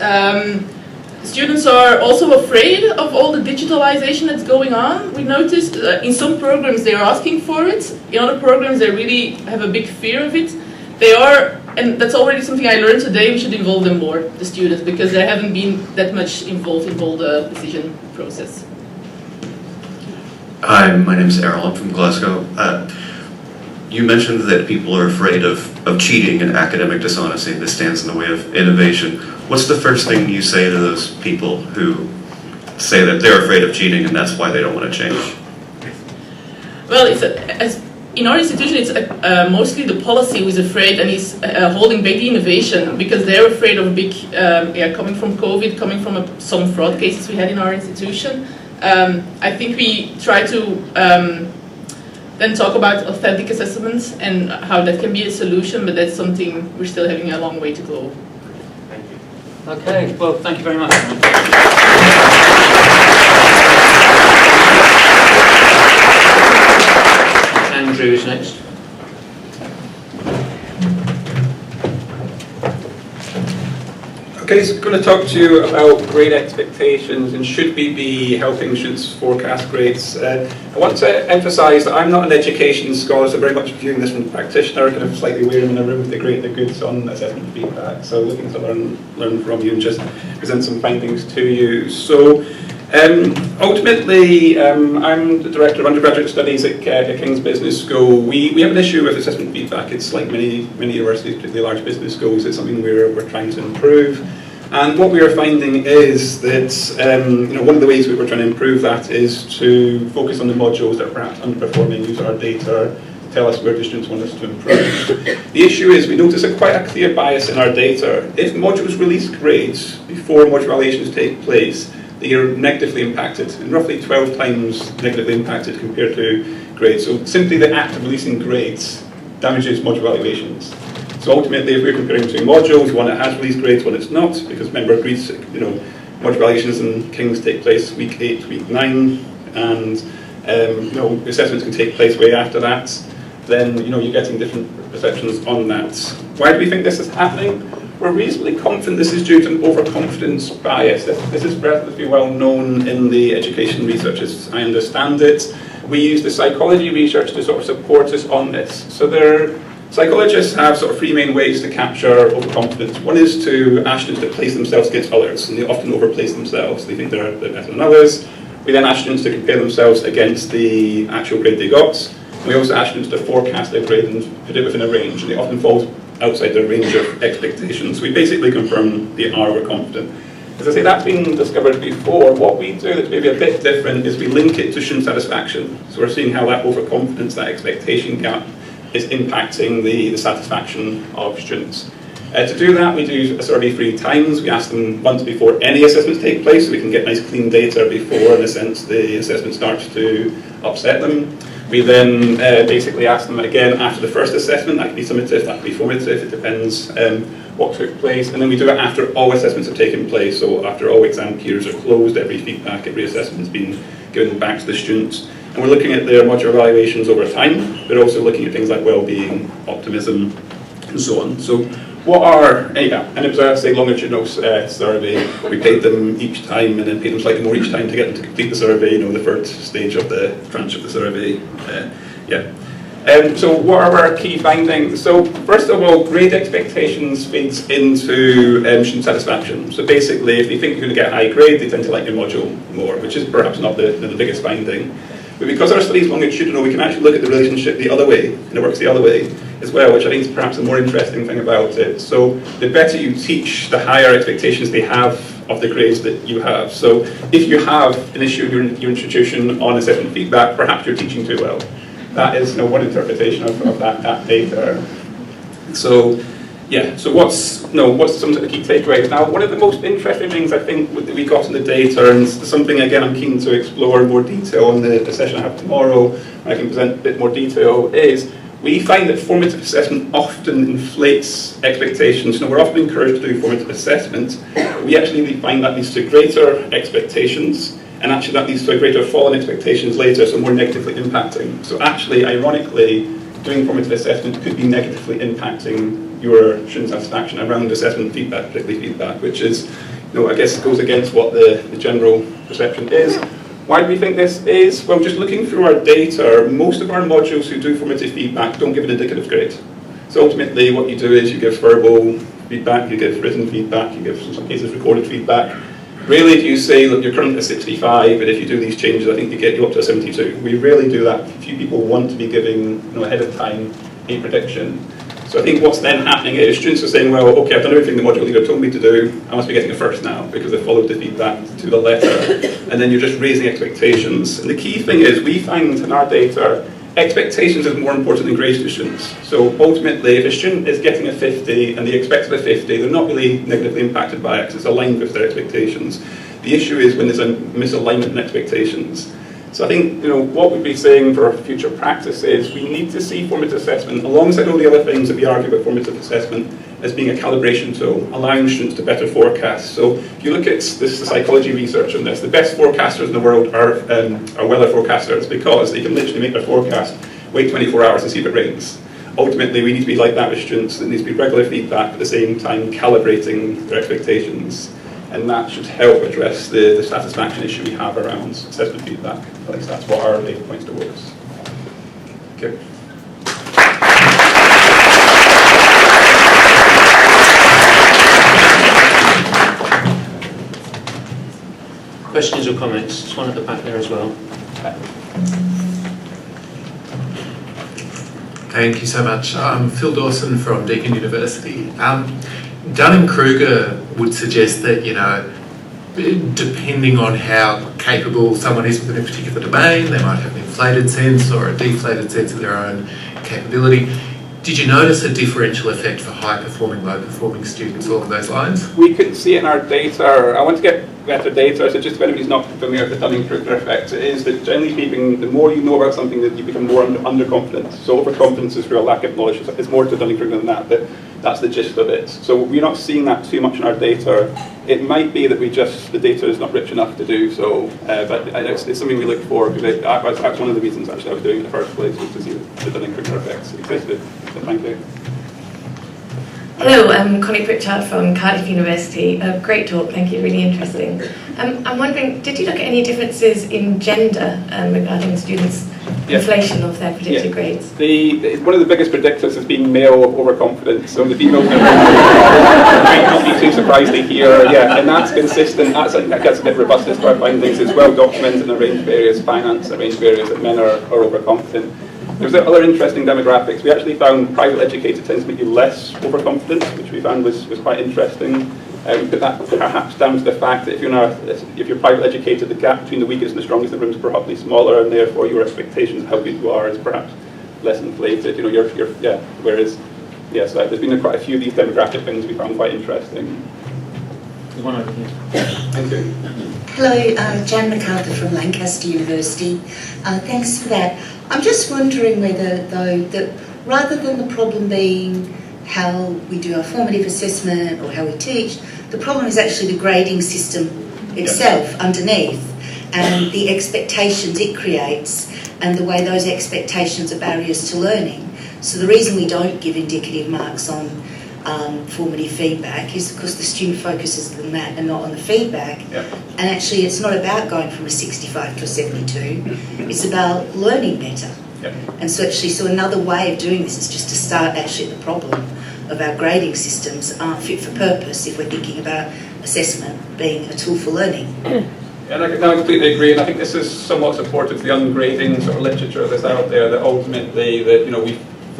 Speaker 16: Students are also afraid of all the digitalization that's going on. We noticed in some programs they are asking for it. In other programs they really have a big fear of it. They are, and that's already something I learned today, we should involve them more, the students, because they haven't been that much involved in all the decision process.
Speaker 19: Hi, my name is Errol. I'm from Glasgow. You mentioned that people are afraid of cheating and academic dishonesty. This stands in the way of innovation. What's the first thing you say to those people who say that they're afraid of cheating and that's why they don't want to change?
Speaker 16: Well, in our institution, it's mostly the policy who is afraid and is holding back the innovation because they're afraid of big, coming from COVID, coming from some fraud cases we had in our institution. I think we try to then talk about authentic assessments and how that can be a solution, but that's something we're still having a long way to go.
Speaker 8: Thank you. Okay, well, thank you very much. Andrew is next.
Speaker 20: Okay, so I'm going to talk to you about grade expectations and should we be helping students forecast grades. I want to emphasise that I'm not an education scholar, so very much viewing this from a practitioner, kind of slightly wearing in a room with the great, the goods on assessment feedback. So looking to learn from you and just present some findings to you. So ultimately, I'm the Director of Undergraduate Studies at King's Business School. We have an issue with assessment feedback. It's like many universities, particularly large business schools, it's something we're trying to improve. And what we are finding is that one of the ways we were trying to improve that is to focus on the modules that are perhaps underperforming, use our data, tell us where the students want us to improve. The issue is we notice quite a clear bias in our data. If modules release grades before module evaluations take place, they are negatively impacted, and roughly 12 times negatively impacted compared to grades. So simply the act of releasing grades damages module evaluations. So ultimately, if we're comparing two modules, one that has released grades, one that's not, because remember, grades, module evaluations in King's take place week 8, week 9, and assessments can take place way after that, then you're getting different perceptions on that. Why do we think this is happening? We're reasonably confident this is due to an overconfidence bias. This is relatively well known in the education research as I understand it. We use the psychology research to sort of support us on this. So psychologists have sort of three main ways to capture overconfidence. One is to ask students to place themselves against others, and they often overplace themselves. They think they're better than others. We then ask students to compare themselves against the actual grade they got. We also ask students to forecast their grade and put it within a range, and they often fall outside their range of expectations. We basically confirm they are overconfident. As I say, that's been discovered before. What we do that's maybe a bit different is we link it to student satisfaction. So we're seeing how that overconfidence, that expectation gap, is impacting the satisfaction of students. To do that, we do a survey 3 times. We ask them once before any assessments take place, so we can get nice clean data before, in a sense, the assessment starts to upset them. We then basically ask them again after the first assessment. That can be summative, that can be formative, it depends what took place. And then we do it after all assessments have taken place, so after all exam periods are closed, every feedback, every assessment has been given back to the students. And we're looking at their module evaluations over time, but also looking at things like well-being, optimism, and so on. So what are, and it was a longitudinal survey. We paid them each time and then paid them slightly more each time to get them to complete the survey, the first stage of the tranche of the survey. So what are our key findings? So first of all, grade expectations feeds into student satisfaction. So basically, if they think you're going to get a high grade, they tend to like your module more, which is perhaps not the biggest finding. But because our study is longitudinal, we can actually look at the relationship the other way, and it works the other way as well, which I think is perhaps a more interesting thing about it. So the better you teach, the higher expectations they have of the grades that you have. So if you have an issue in your institution on assessment feedback, perhaps you're teaching too well. That is one interpretation of that data. So yeah, so what's some of the key takeaways? Now, one of the most interesting things I think that we got in the data, and something again I'm keen to explore in more detail on the session I have tomorrow, I can present a bit more detail, is we find that formative assessment often inflates expectations. We're often encouraged to do formative assessment. We actually find that leads to greater expectations, and actually that leads to a greater fall in expectations later, so more negatively impacting. So actually, ironically, doing formative assessment could be negatively impacting your student satisfaction around assessment feedback, particularly feedback, which is, I guess goes against what the general perception is. Why do we think this is? Well, just looking through our data, most of our modules who do formative feedback don't give an indicative grade. So ultimately what you do is you give verbal feedback, you give written feedback, you give, in some cases, recorded feedback. Rarely do you say, look, you're currently at 65, but if you do these changes, I think they get you up to a 72. We rarely do that. Few people want to be giving, ahead of time, a prediction. So I think what's then happening is students are saying, well, okay, I've done everything the module leader told me to do, I must be getting a first now, because I followed the feedback to the letter. And then you're just raising expectations. And the key thing is, we find in our data, expectations is more important than grades to students. So ultimately, if a student is getting a 50 and they expect a 50, they're not really negatively impacted by it because it's aligned with their expectations. The issue is when there's a misalignment in expectations. So I think what we'd be saying for future practice is we need to see formative assessment alongside all the other things that we argue about formative assessment as being a calibration tool, allowing students to better forecast. So if you look at the psychology research on this, the best forecasters in the world are weather forecasters because they can literally make their forecast, wait 24 hours and see if it rains. Ultimately, we need to be like that with students. There needs to be regular feedback, at the same time calibrating their expectations. And that should help address the satisfaction issue we have around assessment feedback. At least that's what our data points towards. Okay.
Speaker 8: Questions or comments? There's one at the back there as well.
Speaker 21: Thank you so much. I'm Phil Dawson from Deakin University. Dunning-Kruger would suggest that, depending on how capable someone is within a particular domain, they might have an inflated sense or a deflated sense of their own capability. Did you notice a differential effect for high-performing, low-performing students along those lines?
Speaker 20: We could see it in our data. I want to get better data, so just if anybody's not familiar with the Dunning-Kruger effect, it is that generally speaking, the more you know about something, that you become more underconfident. So overconfidence is through a lack of knowledge. It's more to Dunning-Kruger than that, but that's the gist of it. So we're not seeing that too much in our data. It might be that the data is not rich enough to do so, but it's something we look for, because that's one of the reasons actually I was doing it in the first place, was to see the Dunning-Kruger effects existed. So thank you.
Speaker 22: Hello, I'm Connie Pritchard from Cardiff University. Great talk, thank you, really interesting. I'm wondering, did you look at any differences in gender regarding students' inflation of their predicted grades?
Speaker 20: One of the biggest predictors has been male overconfidence. So the females might not be too surprised to hear, and that's consistent. That gets a bit robust to our findings. It's well documented in a range of areas, finance, a range of areas that men are overconfident. There's other interesting demographics. We actually found private educated tends to make you less overconfident, which we found was quite interesting. But that perhaps down to the fact that if you're private educated, the gap between the weakest and the strongest in the room is probably smaller, and therefore your expectations of how good you are is perhaps less inflated. Whereas, so there's been quite a few of these demographic things we found quite interesting.
Speaker 8: There's one over here.
Speaker 20: Thank you.
Speaker 23: Hello, Jan McArthur from Lancaster University. Thanks for that. I'm just wondering whether, though, that rather than the problem being how we do our formative assessment or how we teach, the problem is actually the grading system itself underneath, and the expectations it creates and the way those expectations are barriers to learning. So the reason we don't give indicative marks on formative feedback is because the student focuses on that and not on the feedback. And actually it's not about going from a 65 to a 72, it's about learning better. And so actually, so another way of doing this is just to start actually at the problem of our grading systems aren't fit for purpose if we're thinking about assessment being a tool for learning.
Speaker 20: And I completely agree, and I think this is somewhat supportive of the ungrading sort of literature that's out there, that ultimately that, you know,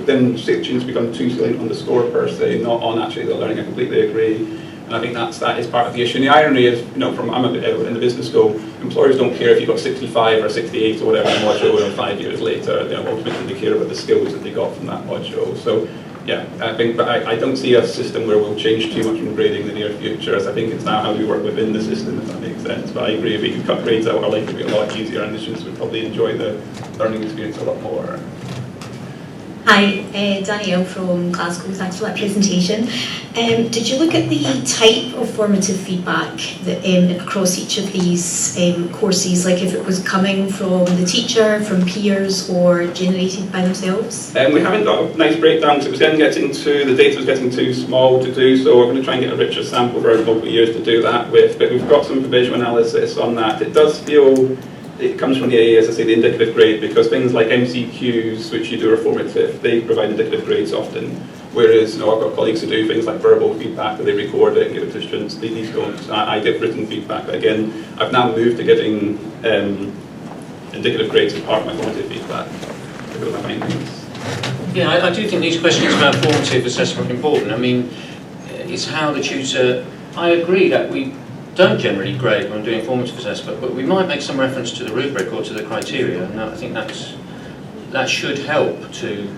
Speaker 20: then students become too salient on the score per se, not on actually the learning. I completely agree. And I think that is part of the issue. And the irony is, you know, I'm in the business school, employers don't care if you've got 65 or 68 or whatever in the module, and 5 years later, you know, ultimately they care about the skills that they got from that module. So, yeah, I think, but I don't see a system where we'll change too much from grading in the near future, as I think it's now how we work within the system, if that makes sense. But I agree, if we could cut grades out, our life would be a lot easier, and the students would probably enjoy the learning experience a lot more.
Speaker 2: Hi, Danielle from Glasgow. Thanks for that presentation. Did you look at the type of formative feedback that, across each of these courses, like if it was coming from the teacher, from peers, or generated by themselves?
Speaker 20: We haven't got a nice breakdown because the data was getting too small to do, so we're going to try and get a richer sample for multiple years to do that with, but we've got some provisional analysis on that. It does feel, it comes from the AHE, as I say, the indicative grade, because things like MCQs, which you do are formative, they provide indicative grades often. Whereas, you know, I've got colleagues who do things like verbal feedback, where they record it and give it to students. These don't. I give written feedback. But again, I've now moved to getting indicative grades as part of my formative feedback.
Speaker 8: Yeah, I do think these questions about formative assessment are important. I mean, it's how the tutor. I agree that we don't generally grade when doing formative assessment, but we might make some reference to the rubric or to the criteria, and I think that should help to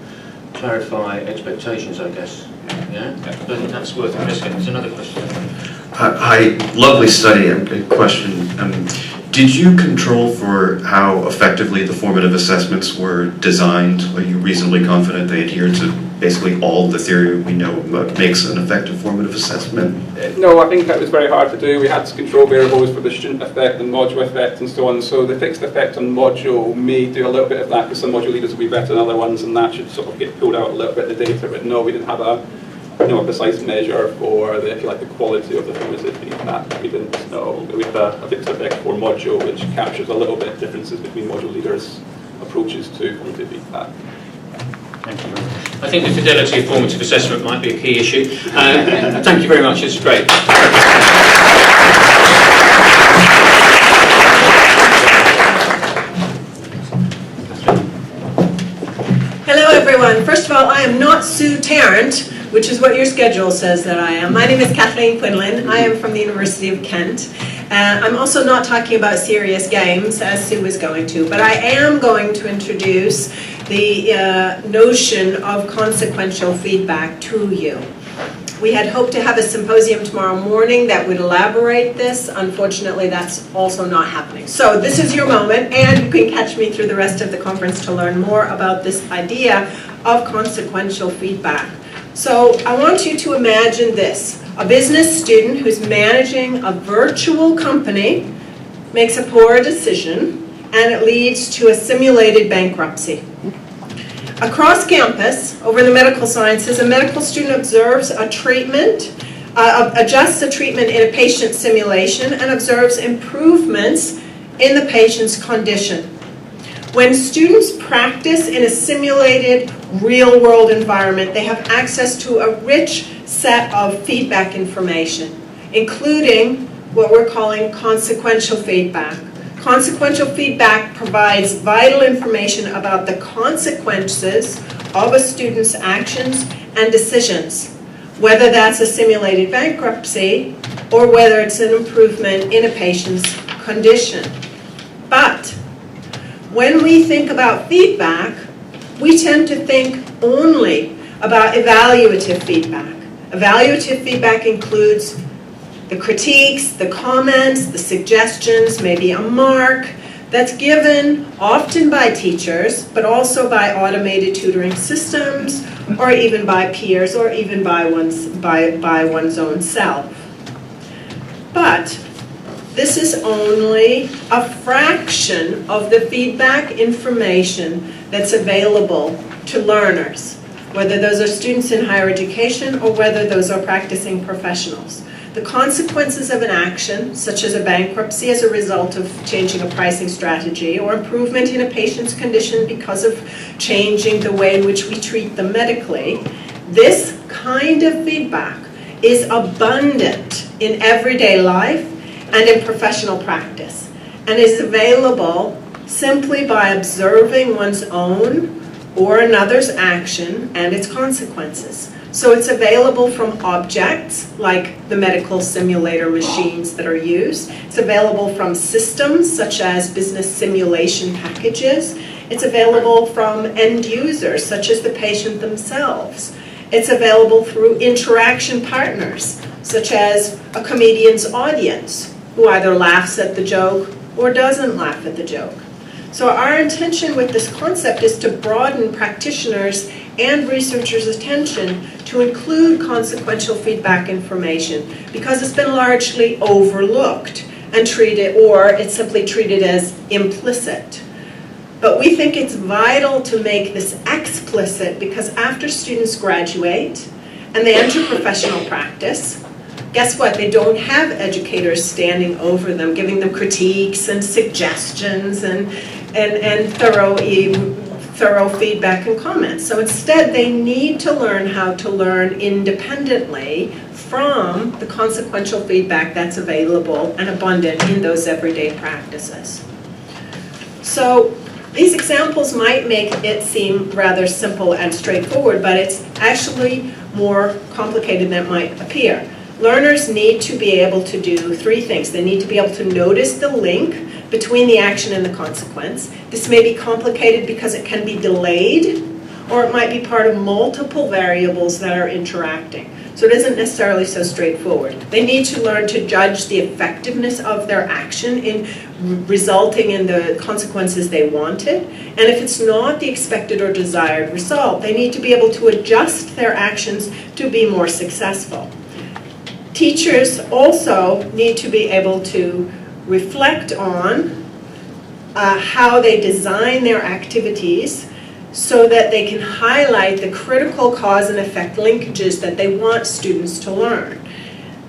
Speaker 8: clarify expectations, I guess. Yeah, but I think that's worth investigating. There's another question.
Speaker 19: Hi, lovely study. A question. Did you control for how effectively the formative assessments were designed? Are you reasonably confident they adhere to basically all the theory we know makes an effective formative assessment?
Speaker 20: No, I think that was very hard to do. We had to control variables for the student effect and module effect and so on. So the fixed effect on module may do a little bit of that, because some module leaders will be better than other ones, and that should sort of get pulled out a little bit of the data. But no, we didn't have a precise measure for the, if you like, the quality of the formative feedback. We didn't know. We have a fixed effect for module, which captures a little bit differences between module leaders' approaches to formative feedback.
Speaker 8: Thank you. I think the fidelity of formative assessment might be a key issue. Thank you very much. It's great.
Speaker 3: Hello, everyone. First of all, I am not Sue Tarrant, which is what your schedule says that I am. My name is Kathleen Quinlan. I am from the University of Kent. I'm also not talking about serious games, as Sue was going to, but I am going to introduce the notion of consequential feedback to you. We had hoped to have a symposium tomorrow morning that would elaborate this. Unfortunately, that's also not happening. So this is your moment, and you can catch me through the rest of the conference to learn more about this idea of consequential feedback. So I want you to imagine this. A business student who's managing a virtual company makes a poor decision, and it leads to a simulated bankruptcy. Across campus, over in the medical sciences, a medical student observes a treatment, adjusts a treatment in a patient simulation, and observes improvements in the patient's condition. When students practice in a simulated real-world environment, they have access to a rich set of feedback information, including what we're calling consequential feedback. Consequential feedback provides vital information about the consequences of a student's actions and decisions, whether that's a simulated bankruptcy or whether it's an improvement in a patient's condition. But when we think about feedback, we tend to think only about evaluative feedback. Evaluative feedback includes the critiques, the comments, the suggestions, maybe a mark that's given often by teachers, but also by automated tutoring systems, or even by peers, or even by one's own self. But this is only a fraction of the feedback information that's available to learners, whether those are students in higher education or whether those are practicing professionals. the consequences of an action, such as a bankruptcy as a result of changing a pricing strategy, or improvement in a patient's condition because of changing the way in which we treat them medically, this kind of feedback is abundant in everyday life and in professional practice, and is available simply by observing one's own or another's action and its consequences. So it's available from objects like the medical simulator machines that are used. It's available from systems such as business simulation packages. It's available from end users such as the patient themselves. It's available through interaction partners such as a comedian's audience who either laughs at the joke or doesn't laugh at the joke. So our intention with this concept is to broaden practitioners' and researchers' attention to include consequential feedback information, because it's been largely overlooked and treated, or it's simply treated as implicit. But we think it's vital to make this explicit, because after students graduate and they enter professional practice, guess what? They don't have educators standing over them, giving them critiques and suggestions and thorough feedback and comments. So instead, they need to learn how to learn independently from the consequential feedback that's available and abundant in those everyday practices. So these examples might make it seem rather simple and straightforward, but it's actually more complicated than it might appear. Learners need to be able to do three things. They need to be able to notice the link between the action and the consequence. This may be complicated because it can be delayed, or it might be part of multiple variables that are interacting. So it isn't necessarily so straightforward. They need to learn to judge the effectiveness of their action in resulting in the consequences they wanted. And if it's not the expected or desired result, they need to be able to adjust their actions to be more successful. Teachers also need to be able to reflect on how they design their activities so that they can highlight the critical cause and effect linkages that they want students to learn.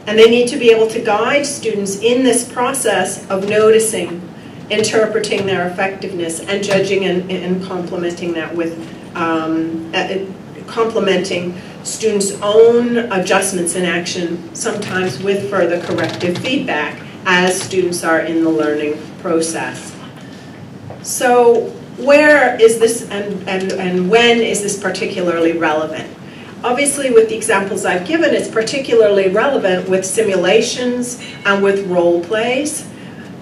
Speaker 3: And they need to be able to guide students in this process of noticing, interpreting their effectiveness, and judging and complementing that with complementing students' own adjustments in action, sometimes with further corrective feedback as students are in the learning process. So where is this and when is this particularly relevant? Obviously, with the examples I've given, it's particularly relevant with simulations and with role plays.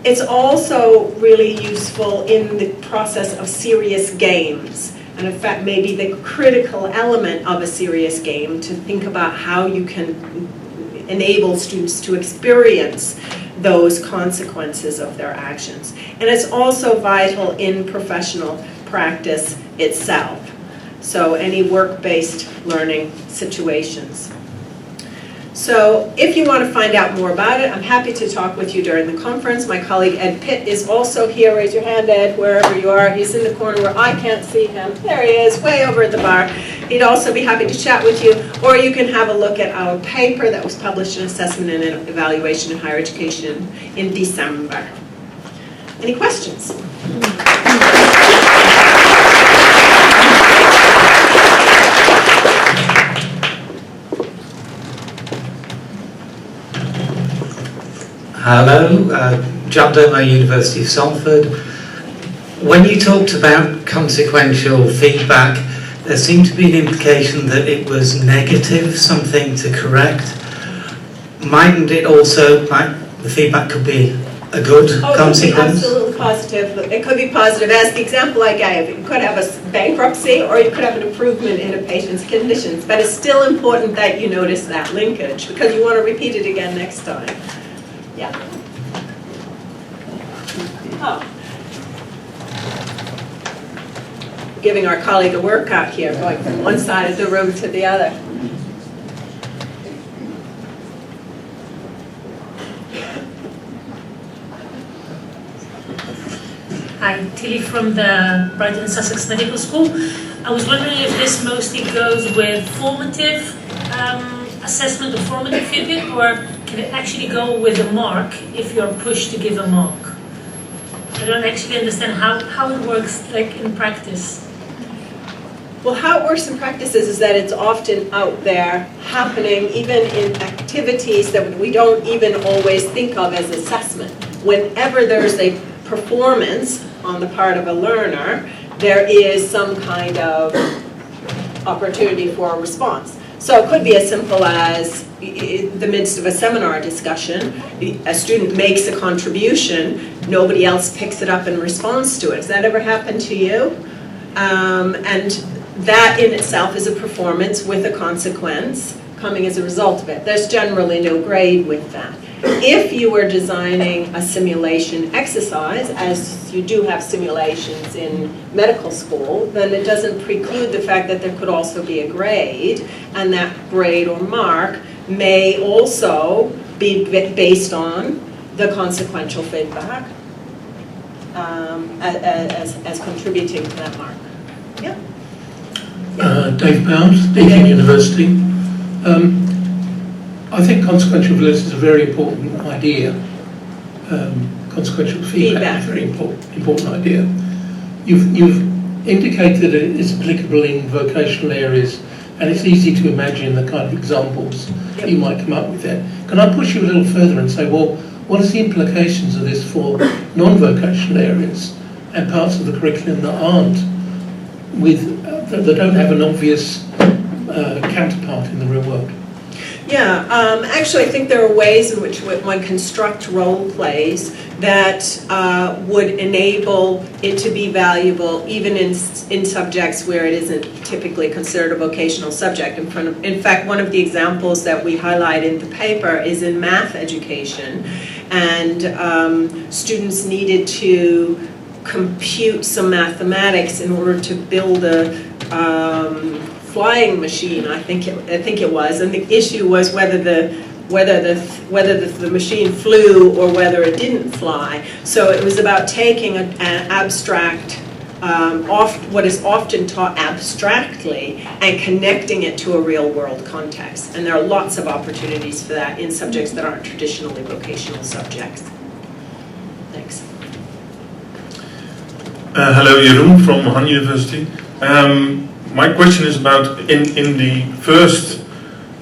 Speaker 3: It's also really useful in the process of serious games. And in fact, maybe the critical element of a serious game to think about how you can enable students to experience those consequences of their actions. And it's also vital in professional practice itself. So any work-based learning situations. So if you want to find out more about it, I'm happy to talk with you during the conference. My colleague Ed Pitt is also here. Raise your hand, Ed, wherever you are. He's in the corner where I can't see him. There he is, way over at the bar. He'd also be happy to chat with you. Or you can have a look at our paper that was published in Assessment and Evaluation in Higher Education in December. Any questions?
Speaker 1: Hello, John Domo, University of Salford. When you talked about consequential feedback, there seemed to be an implication that it was negative, something to correct. Mightn't it also, the feedback could be a good consequence?
Speaker 3: It could be absolutely positive. It could be positive. As the example I gave, you could have a bankruptcy or you could have an improvement in a patient's conditions. But it's still important that you notice that linkage because you want to repeat it again next time. Yeah. Oh. Giving our colleague a workout here, going from one side of the room to the other.
Speaker 18: Hi, Tilly from the Brighton and Sussex Medical School. I was wondering if this mostly goes with formative assessment or formative feedback, or can it actually go with a mark if you're pushed to give a mark? I don't actually understand how it works like in practice.
Speaker 3: Well, how it works in practice is that it's often out there happening even in activities that we don't even always think of as assessment. Whenever there's a performance on the part of a learner, there is some kind of opportunity for a response. So it could be as simple as in the midst of a seminar discussion, a student makes a contribution, nobody else picks it up and responds to it. Has that ever happened to you? And that in itself is a performance with a consequence coming as a result of it. There's generally no grade with that. If you were designing a simulation exercise, as you do have simulations in medical school, then it doesn't preclude the fact that there could also be a grade, and that grade or mark may also be based on the consequential feedback as contributing to that mark. Yeah.
Speaker 4: Dave Bounds, Deakin University. I think consequential validity is a very important idea. Consequential feedback is a very important idea. You've indicated that it is applicable in vocational areas, and it's easy to imagine the kind of examples that you might come up with there. Can I push you a little further and say, well, what is the implications of this for non-vocational areas and parts of the curriculum that aren't that don't have an obvious counterpart in the real world?
Speaker 3: Yeah, actually I think there are ways in which one construct role plays that would enable it to be valuable even in subjects where it isn't typically considered a vocational subject. In fact, one of the examples that we highlight in the paper is in math education, and students needed to compute some mathematics in order to build a flying machine, I think it was, and the issue was whether the machine flew or whether it didn't fly. So it was about taking an abstract, what is often taught abstractly, and connecting it to a real world context. And there are lots of opportunities for that in subjects that aren't traditionally vocational subjects. Thanks.
Speaker 7: Hello, Jeroen from Han University. My question is about, in the first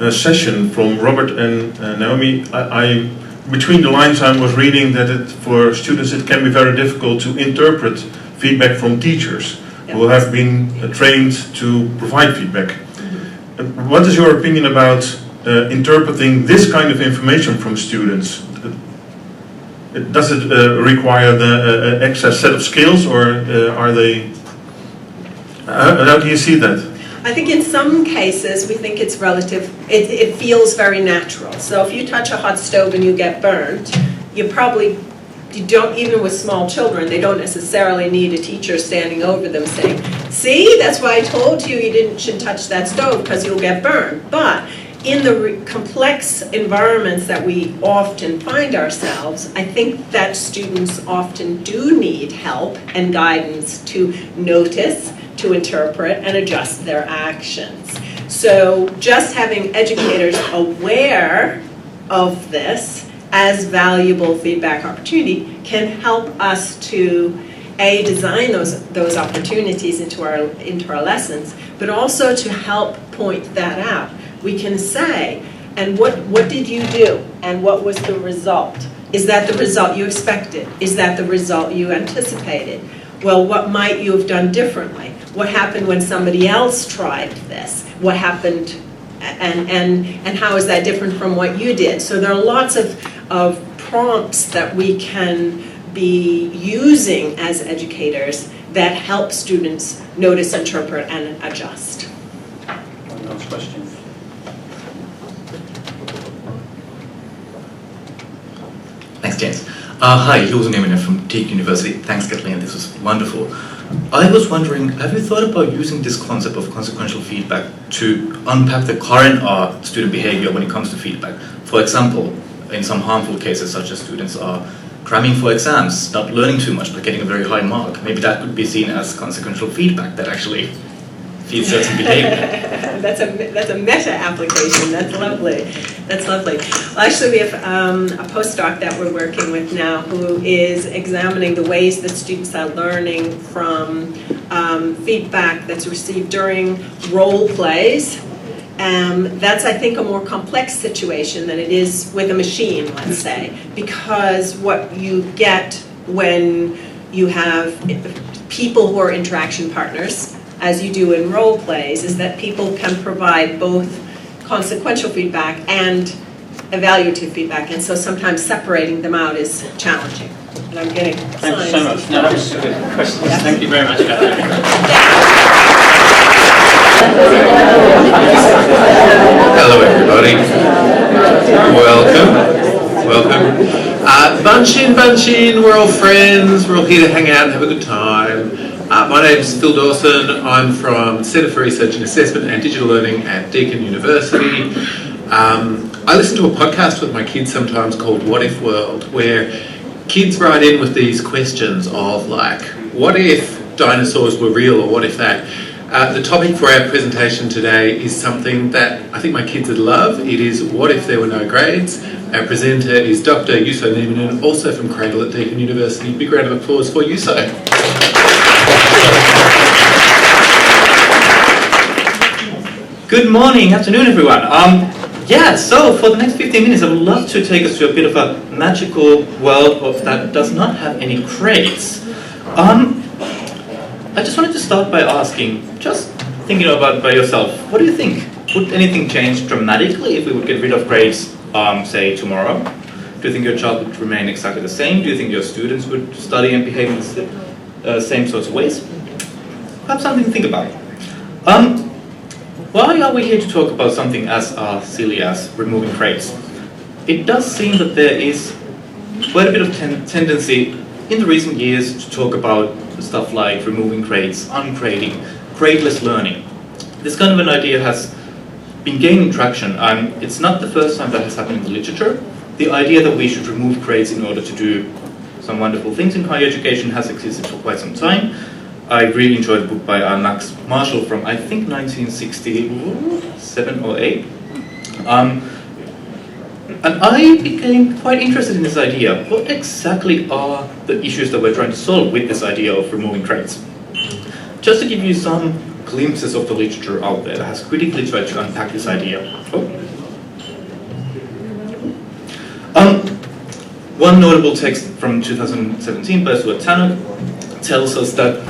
Speaker 7: session from Robert and Naomi, I between the lines I was reading that for students it can be very difficult to interpret feedback from teachers who have been trained to provide feedback. What is your opinion about interpreting this kind of information from students? Does it require the extra set of skills, or are they... How do you see that?
Speaker 3: I think in some cases we think it's relative, it feels very natural. So if you touch a hot stove and you get burnt, you don't, even with small children, they don't necessarily need a teacher standing over them saying, see, that's why I told you shouldn't touch that stove because you'll get burned. But in the complex environments that we often find ourselves, I think that students often do need help and guidance to notice, to interpret, and adjust their actions. So just having educators aware of this as valuable feedback opportunity can help us to design those opportunities into our lessons, but also to help point that out. We can say, and what did you do, and what was the result? Is that the result you expected? Is that the result you anticipated? Well, what might you have done differently? What happened when somebody else tried this? What happened, and how is that different from what you did? So there are lots of prompts that we can be using as educators that help students notice, interpret, and adjust.
Speaker 8: One last question.
Speaker 6: Thanks, James. Hi, Jose Nemanja from Deakin University. Thanks, Kathleen. This was wonderful. I was wondering, have you thought about using this concept of consequential feedback to unpack the current student behavior when it comes to feedback? For example, in some harmful cases, such as students are cramming for exams, not learning too much, but getting a very high mark. Maybe that could be seen as consequential feedback that actually feed certain behavior.
Speaker 3: That's a meta application. That's lovely. That's lovely. Well, actually, we have a postdoc that we're working with now who is examining the ways that students are learning from feedback that's received during role plays. That's, I think, a more complex situation than it is with a machine, let's say, because what you get when you have people who are interaction partners, as you do in role plays, is that people can provide both consequential feedback and evaluative feedback, and so sometimes separating them out is challenging. And I'm getting
Speaker 8: Thank you so much. No, that was a good question.
Speaker 3: Yes.
Speaker 8: Thank you very much, Catherine.
Speaker 21: Hello everybody. Welcome. Bunch in, we're all friends, we're all here to hang out and have a good time. My name's Phil Dawson, I'm from Centre for Research and Assessment and Digital Learning at Deakin University. I listen to a podcast with my kids sometimes called What If World, where kids write in with these questions of like, what if dinosaurs were real, or what if that? The topic for our presentation today is something that I think my kids would love. It is what if there were no grades. Our presenter is Dr. Juuso Nieminen, also from Cradle at Deakin University. Big round of applause for Juuso.
Speaker 6: Good morning, afternoon everyone. So for the next 15 minutes I would love to take us to a bit of a magical world that does not have any grades. I just wanted to start by asking, just thinking about by yourself, what do you think? Would anything change dramatically if we would get rid of grades, say tomorrow? Do you think your child would remain exactly the same? Do you think your students would study and behave in the same sorts of ways? Perhaps something to think about. Why are we here to talk about something as silly as removing grades? It does seem that there is quite a bit of tendency in the recent years to talk about stuff like removing grades, ungrading, gradeless learning. This kind of an idea has been gaining traction. It's not the first time that has happened in the literature. The idea that we should remove grades in order to do some wonderful things in higher education has existed for quite some time. I really enjoyed a book by Max Marshall from, I think, 1967 or 8. And I became quite interested in this idea. What exactly are the issues that we're trying to solve with this idea of removing grades? Just to give you some glimpses of the literature out there that has critically tried to unpack this idea. One notable text from 2017 by Stuart Tannock tells us that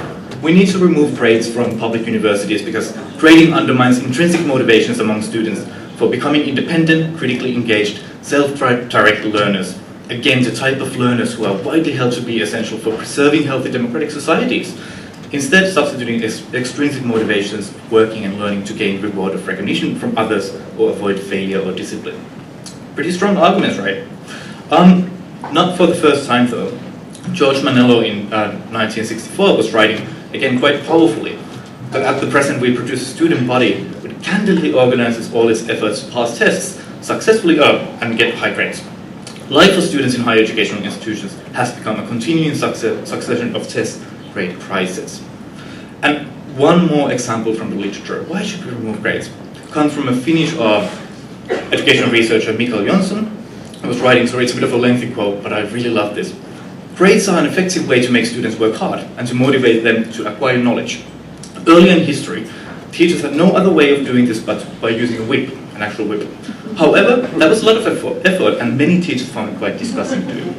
Speaker 6: we need to remove grades from public universities because grading undermines intrinsic motivations among students for becoming independent, critically engaged, self-directed learners. Again, the type of learners who are widely held to be essential for preserving healthy democratic societies. Instead, substituting extrinsic motivations, working and learning to gain reward of recognition from others or avoid failure or discipline. Pretty strong arguments, right? Not for the first time though. George Manello in 1964 was writing, again quite powerfully, that at the present we produce a student body which candidly organizes all its efforts to pass tests, successfully earn and get high grades. Life for students in higher educational institutions has become a continuing succession of test grade crises. And one more example from the literature. Why should we remove grades? Comes from a Finnish educational researcher, Mikael Jonsson, who was writing, sorry, it's a bit of a lengthy quote, but I really love this. Grades are an effective way to make students work hard and to motivate them to acquire knowledge. Earlier in history, teachers had no other way of doing this but by using a whip, an actual whip. However, that was a lot of effort and many teachers found it quite disgusting to do.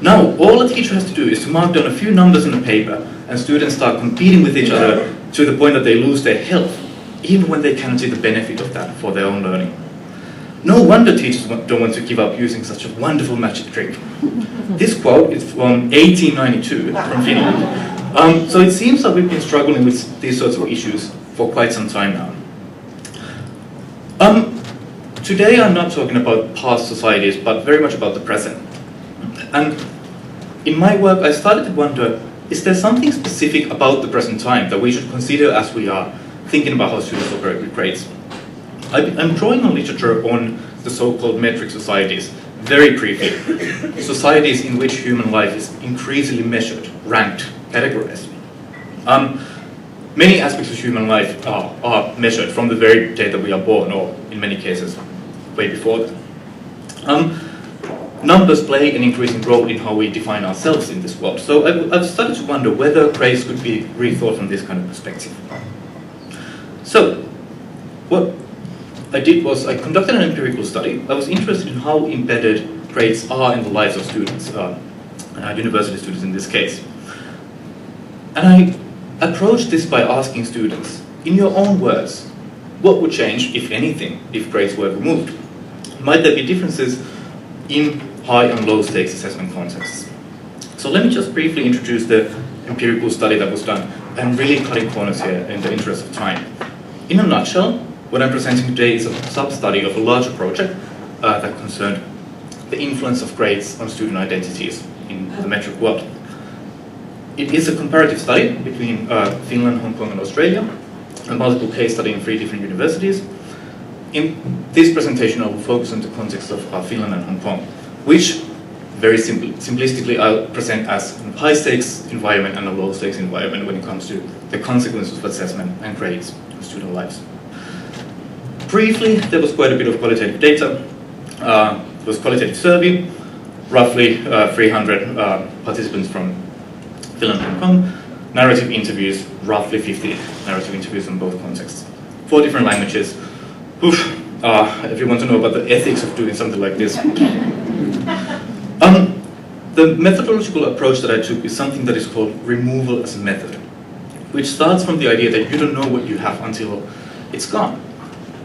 Speaker 6: Now, all a teacher has to do is to mark down a few numbers in the paper and students start competing with each other to the point that they lose their health, even when they cannot see the benefit of that for their own learning. No wonder teachers don't want to give up using such a wonderful magic trick. This quote is from 1892 from Finland. So it seems that we've been struggling with these sorts of issues for quite some time now. Today I'm not talking about past societies, but very much about the present. And in my work I started to wonder, is there something specific about the present time that we should consider as we are thinking about how students operate with grades? I'm drawing on literature on the so-called metric societies, very briefly. Societies in which human life is increasingly measured, ranked, categorized. many aspects of human life are measured from the very day that we are born, or in many cases, way before that. Numbers play an increasing role in how we define ourselves in this world. So I've started to wonder whether grades could be rethought from this kind of perspective. So what I did was I conducted an empirical study. I was interested in how embedded grades are in the lives of students, university students in this case. And I approached this by asking students, in your own words, what would change, if anything, if grades were removed? Might there be differences in high and low stakes assessment contexts? So let me just briefly introduce the empirical study that was done. I'm really cutting corners here in the interest of time. In a nutshell, what I'm presenting today is a sub-study of a larger project that concerned the influence of grades on student identities in the metric world. It is a comparative study between Finland, Hong Kong and Australia, a multiple case study in 3 different universities. In this presentation I will focus on the context of Finland and Hong Kong, which very simplistically I'll present as a high stakes environment and a low stakes environment when it comes to the consequences of assessment and grades in student lives. Briefly, there was quite a bit of qualitative data. It was a qualitative survey, roughly 300 participants from Finland and Hong Kong. Narrative interviews, roughly 50 narrative interviews in both contexts. 4 different languages. If you want to know about the ethics of doing something like this. The methodological approach that I took is something that is called removal as a method, which starts from the idea that you don't know what you have until it's gone.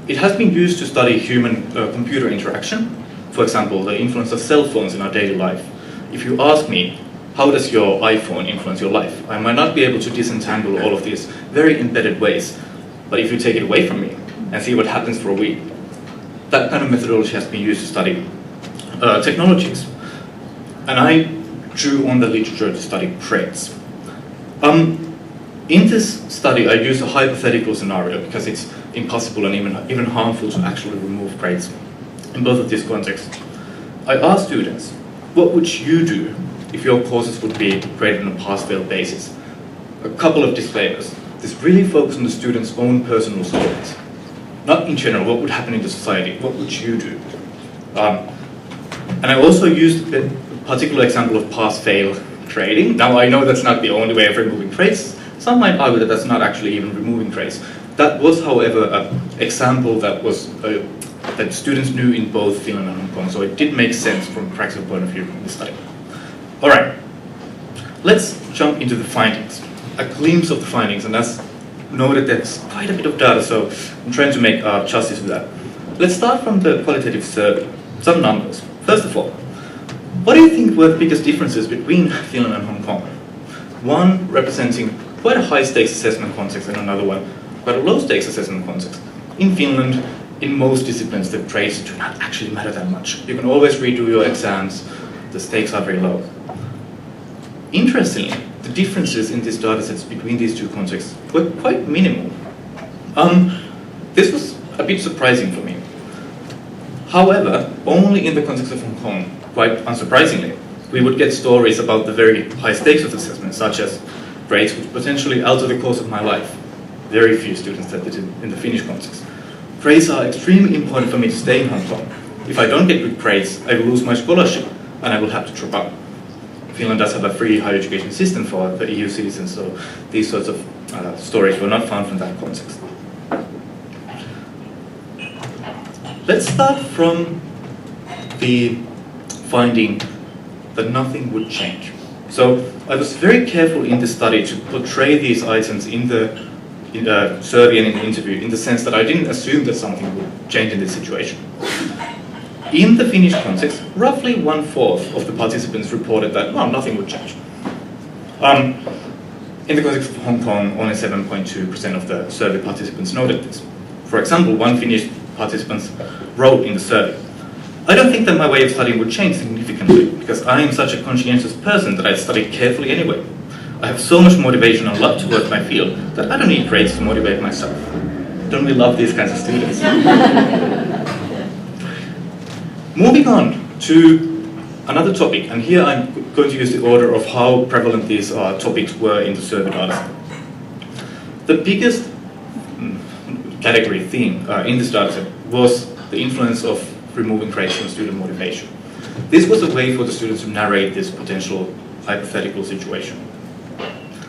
Speaker 6: It has been used to study human-computer interaction. For example, the influence of cell phones in our daily life. If you ask me, how does your iPhone influence your life? I might not be able to disentangle all of these very embedded ways, but if you take it away from me and see what happens for a week, that kind of methodology has been used to study technologies. And I drew on the literature to study grades. In this study, I used a hypothetical scenario because it's impossible and even harmful to actually remove grades in both of these contexts. I asked students, what would you do if your courses would be graded on a pass-fail basis? A couple of disclaimers. This really focuses on the students' own personal stories. Not in general, what would happen in the society? What would you do? And I also used a particular example of pass-fail grading. Now I know that's not the only way of removing grades. Some might argue that that's not actually even removing grades. That was, however, an example that was that students knew in both Finland and Hong Kong, so it did make sense from a practical point of view in the study. All right, let's jump into the findings. A glimpse of the findings, and that's noted there's quite a bit of data, so I'm trying to make justice to that. Let's start from the qualitative survey. Some numbers. First of all, what do you think were the biggest differences between Finland and Hong Kong? One representing quite a high stakes assessment context and another one quite a low stakes assessment context. In Finland, in most disciplines, the grades do not actually matter that much. You can always redo your exams, the stakes are very low. Interestingly, the differences in these data sets between these two contexts were quite minimal. This was a bit surprising for me. However, only in the context of Hong Kong, quite unsurprisingly, we would get stories about the very high stakes of assessment, such as grades which potentially alter the course of my life. Very few students said that in the Finnish context. Grades are extremely important for me to stay in Hong Kong. If I don't get good grades, I will lose my scholarship and I will have to drop out. Finland does have a free higher education system for the EU citizens, so these sorts of stories were not found from that context. Let's start from the finding that nothing would change. So I was very careful in the study to portray these items in the survey and in the interview in the sense that I didn't assume that something would change in this situation. In the Finnish context, roughly 1/4 of the participants reported that, well, nothing would change. In the context of Hong Kong, only 7.2% of the survey participants noted this. For example, one Finnish participant wrote in the survey, I don't think that my way of studying would change significantly because I am such a conscientious person that I study carefully anyway. I have so much motivation and love towards my field that I don't need grades to motivate myself. Don't we love these kinds of students? Moving on to another topic, and here I'm going to use the order of how prevalent these topics were in the survey data. The biggest category theme in this dataset was the influence of removing grades from student motivation. This was a way for the students to narrate this potential hypothetical situation.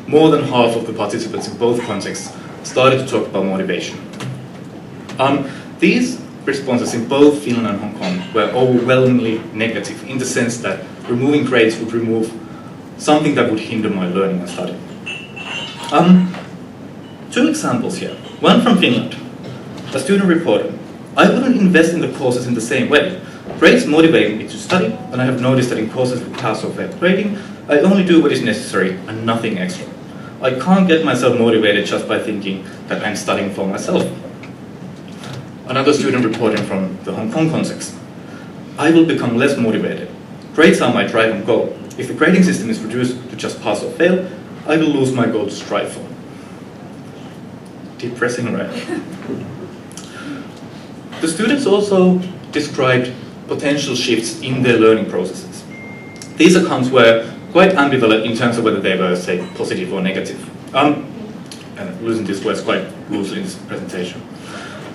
Speaker 6: More than half of the participants in both contexts started to talk about motivation. These responses in both Finland and Hong Kong were overwhelmingly negative in the sense that removing grades would remove something that would hinder my learning and study. Two examples here. One from Finland. A student reported, "I wouldn't invest in the courses in the same way. Grades motivate me to study, and I have noticed that in courses with pass or fail grading, I only do what is necessary and nothing extra. I can't get myself motivated just by thinking that I'm studying for myself." Another student reporting from the Hong Kong context. "I will become less motivated. Grades are my drive and goal. If the grading system is reduced to just pass or fail, I will lose my goal to strive for." Depressing, right? The students also described potential shifts in their learning processes. These accounts were quite ambivalent in terms of whether they were, say, positive or negative. And I'm using these words quite loosely in this presentation.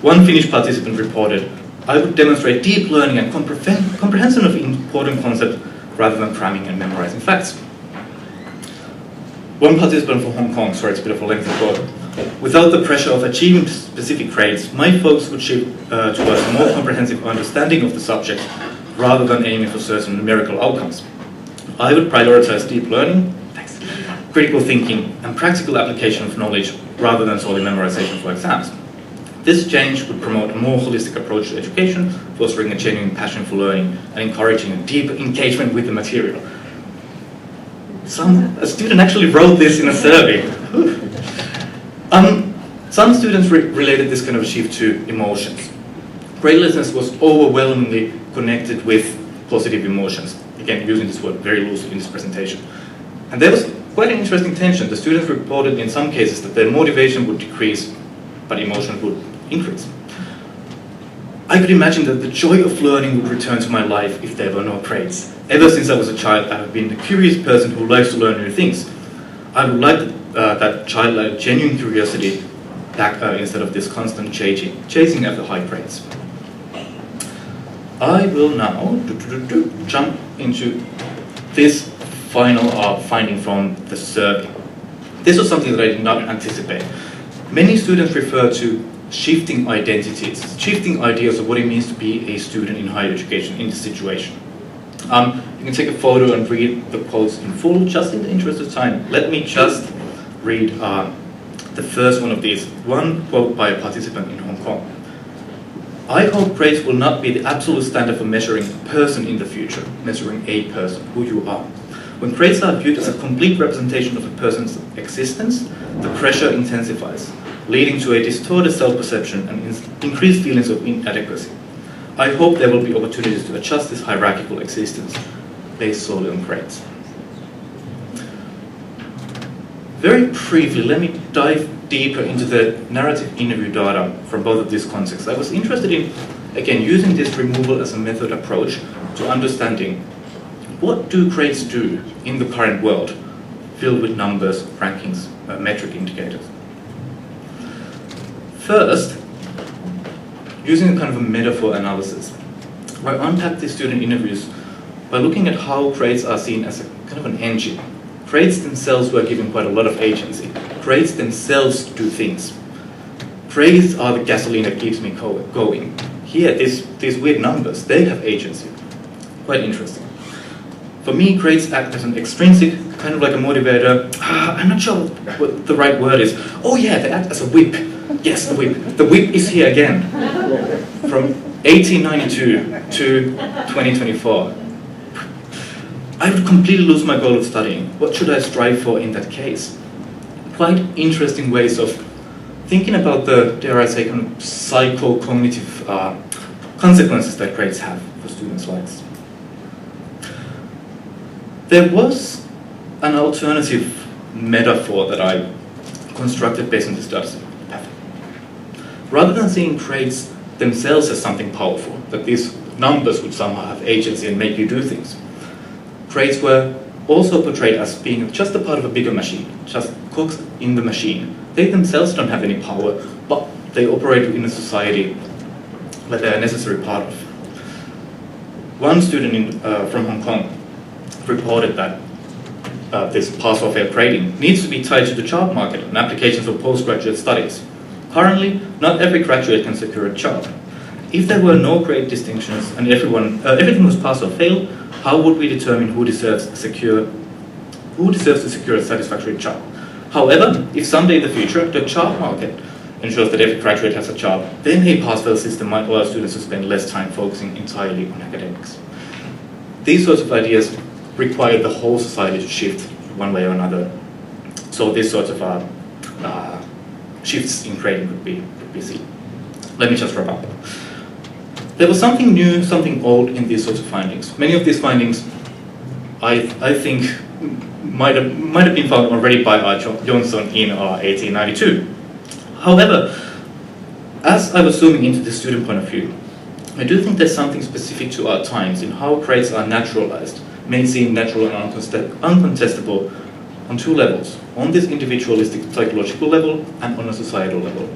Speaker 6: One Finnish participant reported, "I would demonstrate deep learning and comprehension of important concepts rather than cramming and memorizing facts." One participant from Hong Kong, sorry, it's a bit of a lengthy quote, "Without the pressure of achieving specific grades, my focus would shift towards a more comprehensive understanding of the subject rather than aiming for certain numerical outcomes. I would prioritize deep learning, critical thinking, and practical application of knowledge rather than solely memorization for exams. This change would promote a more holistic approach to education, fostering a genuine passion for learning and encouraging a deep engagement with the material." A student actually wrote this in a survey. Some students related this kind of shift to emotions. Gradelessness was overwhelmingly connected with positive emotions. Again, using this word very loosely in this presentation. And there was quite an interesting tension. The students reported in some cases that their motivation would decrease, but emotion would increase. "I could imagine that the joy of learning would return to my life if there were no grades. Ever since I was a child, I have been a curious person who likes to learn new things. I would like that childlike genuine curiosity back instead of this constant chasing after high grades." I will now jump into this final finding from the survey. This was something that I did not anticipate. Many students refer to shifting identities, shifting ideas of what it means to be a student in higher education in this situation. You can take a photo and read the quotes in full. Just in the interest of time, let me just read the first one of these. One quote by a participant in Hong Kong. "I hope grades will not be the absolute standard for measuring a person in the future, measuring a person, who you are. When grades are viewed as a complete representation of a person's existence, the pressure intensifies, leading to a distorted self-perception and increased feelings of inadequacy. I hope there will be opportunities to adjust this hierarchical existence based solely on grades." Very briefly, let me dive deeper into the narrative interview data from both of these contexts. I was interested in, again, using this removal as a method approach to understanding what do grades do in the current world filled with numbers, rankings, metric indicators. First, using a kind of a metaphor analysis, I unpacked these student interviews by looking at how grades are seen as a kind of an engine. Grades themselves were given quite a lot of agency. Grades themselves do things. Grades are the gasoline that keeps me going. Here, these weird numbers, they have agency. Quite interesting. For me, grades act as an extrinsic, kind of like a motivator. I'm not sure what the right word is. Oh yeah, they act as a whip. Yes, the whip. The whip is here again. From 1892 to 2024. I would completely lose my goal of studying. What should I strive for in that case? Quite interesting ways of thinking about the, dare I say, kind of psycho-cognitive consequences that grades have for students' lives. There was an alternative metaphor that I constructed based on this data set. Rather than seeing grades themselves as something powerful, that these numbers would somehow have agency and make you do things, grades were also portrayed as being just a part of a bigger machine, just cogs in the machine. They themselves don't have any power, but they operate in a society that they're a necessary part of. One student from Hong Kong reported that this pass or fail grading needs to be tied to the job market and applications for postgraduate studies. Currently, not every graduate can secure a job. If there were no grade distinctions and everything was pass or fail, how would we determine who deserves to secure a satisfactory job? However, if someday in the future the job market ensures that every graduate has a job, then a pass-fail system might allow students to spend less time focusing entirely on academics. These sorts of ideas require the whole society to shift one way or another. So this sort of shifts in grading could be seen. Let me just wrap up. There was something new, something old in these sorts of findings. Many of these findings, I think, might have been found already by R. Johnson in 1892. However, as I was zooming into the student point of view, I do think there's something specific to our times in how grades are naturalized, made seem natural and uncontestable on two levels, on this individualistic psychological level and on a societal level.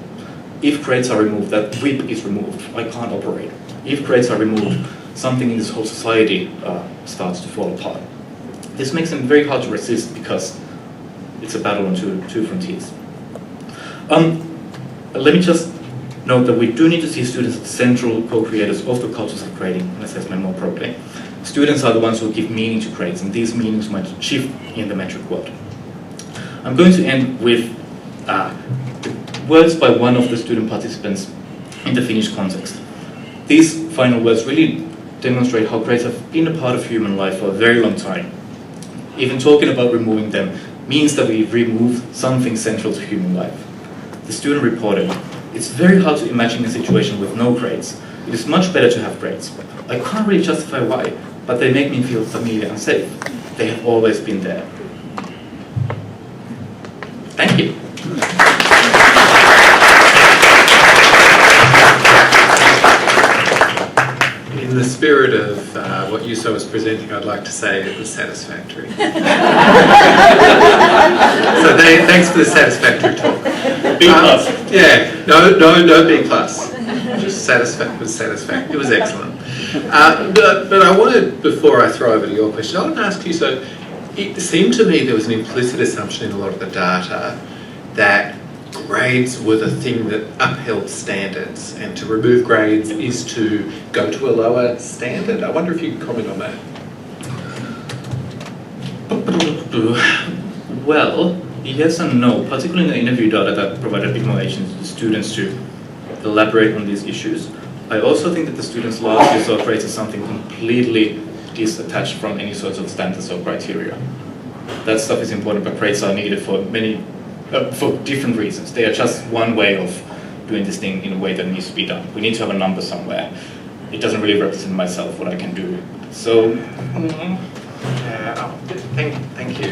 Speaker 6: If grades are removed, that whip is removed, I can't operate. If grades are removed, something in this whole society starts to fall apart. This makes them very hard to resist because it's a battle on two frontiers. Let me just note that we do need to see students as central co-creators of the cultures of grading and assessment more broadly. Students are the ones who give meaning to grades, and these meanings might shift in the metric world. I'm going to end with words by one of the student participants in the Finnish context. These final words really demonstrate how grades have been a part of human life for a very long time. Even talking about removing them means that we've removed something central to human life. The student reported, "It's very hard to imagine a situation with no grades. It is much better to have grades. I can't really justify why, but they make me feel familiar and safe. They have always been there." Thank you.
Speaker 21: In the spirit of what Yuso was presenting, I'd like to say it was satisfactory. So thanks for the satisfactory talk.
Speaker 8: B plus.
Speaker 21: Yeah, no B plus. Just satisfactory. It was excellent. But I wanted, before I throw over to your question, I want to ask you, so it seemed to me there was an implicit assumption in a lot of the data that grades were the thing that upheld standards, and to remove grades is to go to a lower standard. I wonder if you could comment on that.
Speaker 6: Well, yes and no, particularly in the interview data that provided a bit more agency to the students to elaborate on these issues. I also think that the students largely saw grades as something completely disattached from any sorts of standards or criteria. That stuff is important, but grades are needed for for different reasons. They are just one way of doing this thing in a way that needs to be done. We need to have a number somewhere. It doesn't really represent myself, what I can do. So,
Speaker 21: Thank you.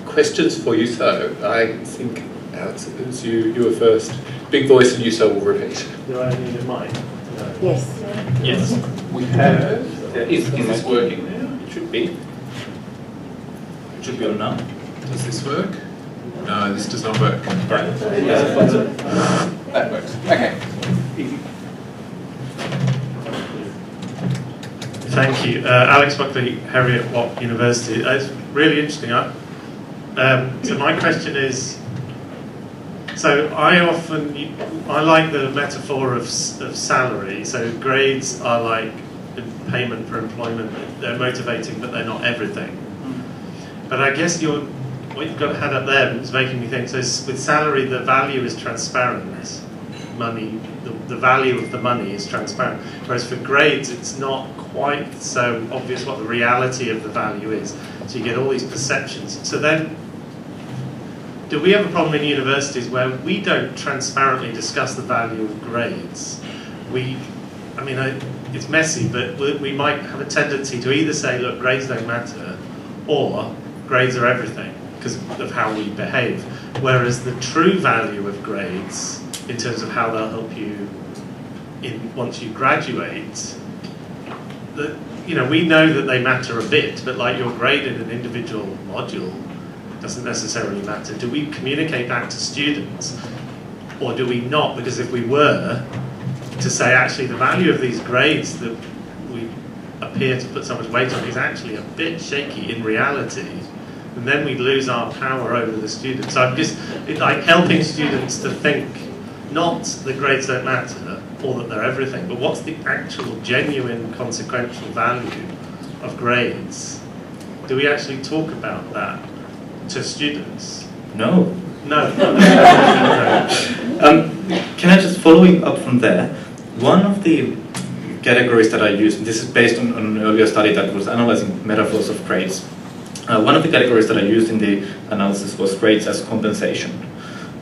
Speaker 21: Questions for Yuso? I think, Alex, it was you were first. Big voice and Yuso will repeat.
Speaker 11: Do I need a mic? No.
Speaker 22: Yes.
Speaker 6: yes,
Speaker 21: We have.
Speaker 6: is this working now? It should be. It should be on now.
Speaker 21: Does this work? No, this does not work.
Speaker 6: Right.
Speaker 21: That works. Okay.
Speaker 9: Thank you. Alex Buckley, Heriot-Watt University. It's really interesting. So my question is, so I like the metaphor of salary. So grades are like payment for employment. They're motivating, but they're not everything. But I guess what you've got had up there is making me think, so with salary, the value is transparent. Money, the value of the money is transparent. Whereas for grades, it's not quite so obvious what the reality of the value is. So you get all these perceptions. So then, do we have a problem in universities where we don't transparently discuss the value of grades? It's messy, but we might have a tendency to either say, look, grades don't matter, or grades are everything because of how we behave. Whereas the true value of grades, in terms of how they'll help you once you graduate, we know that they matter a bit, but like your grade in an individual module doesn't necessarily matter. Do we communicate that to students, or do we not? Because if we were to say, actually, the value of these grades that we appear to put so much weight on is actually a bit shaky in reality, and then we lose our power over the students. So I'm just like helping students to think not that grades don't matter or that they're everything, but what's the actual genuine consequential value of grades? Do we actually talk about that to students?
Speaker 6: No.
Speaker 9: No.
Speaker 6: Can I just following up from there? One of the categories that I use, and this is based on an earlier study that was analyzing metaphors of grades. One of the categories that I used in the analysis was grades as compensation,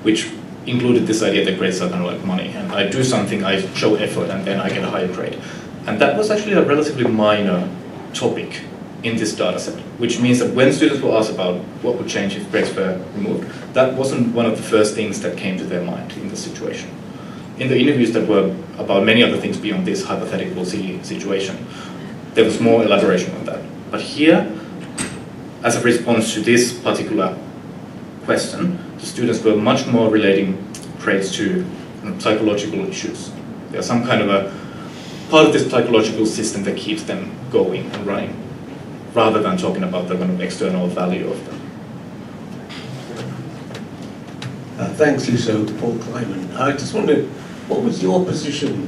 Speaker 6: which included this idea that grades are kind of like money, and I do something, I show effort, and then I get a higher grade. And that was actually a relatively minor topic in this data set, which means that when students were asked about what would change if grades were removed, that wasn't one of the first things that came to their mind in the situation. In the interviews that were about many other things beyond this hypothetical silly situation, there was more elaboration on that. But here, as a response to this particular question, the students were much more relating grades to psychological issues. There's some kind of a part of this psychological system that keeps them going and running, rather than talking about the kind of external value of them.
Speaker 15: Thanks, Luso. Paul Kleiman. I just wondered, what was your position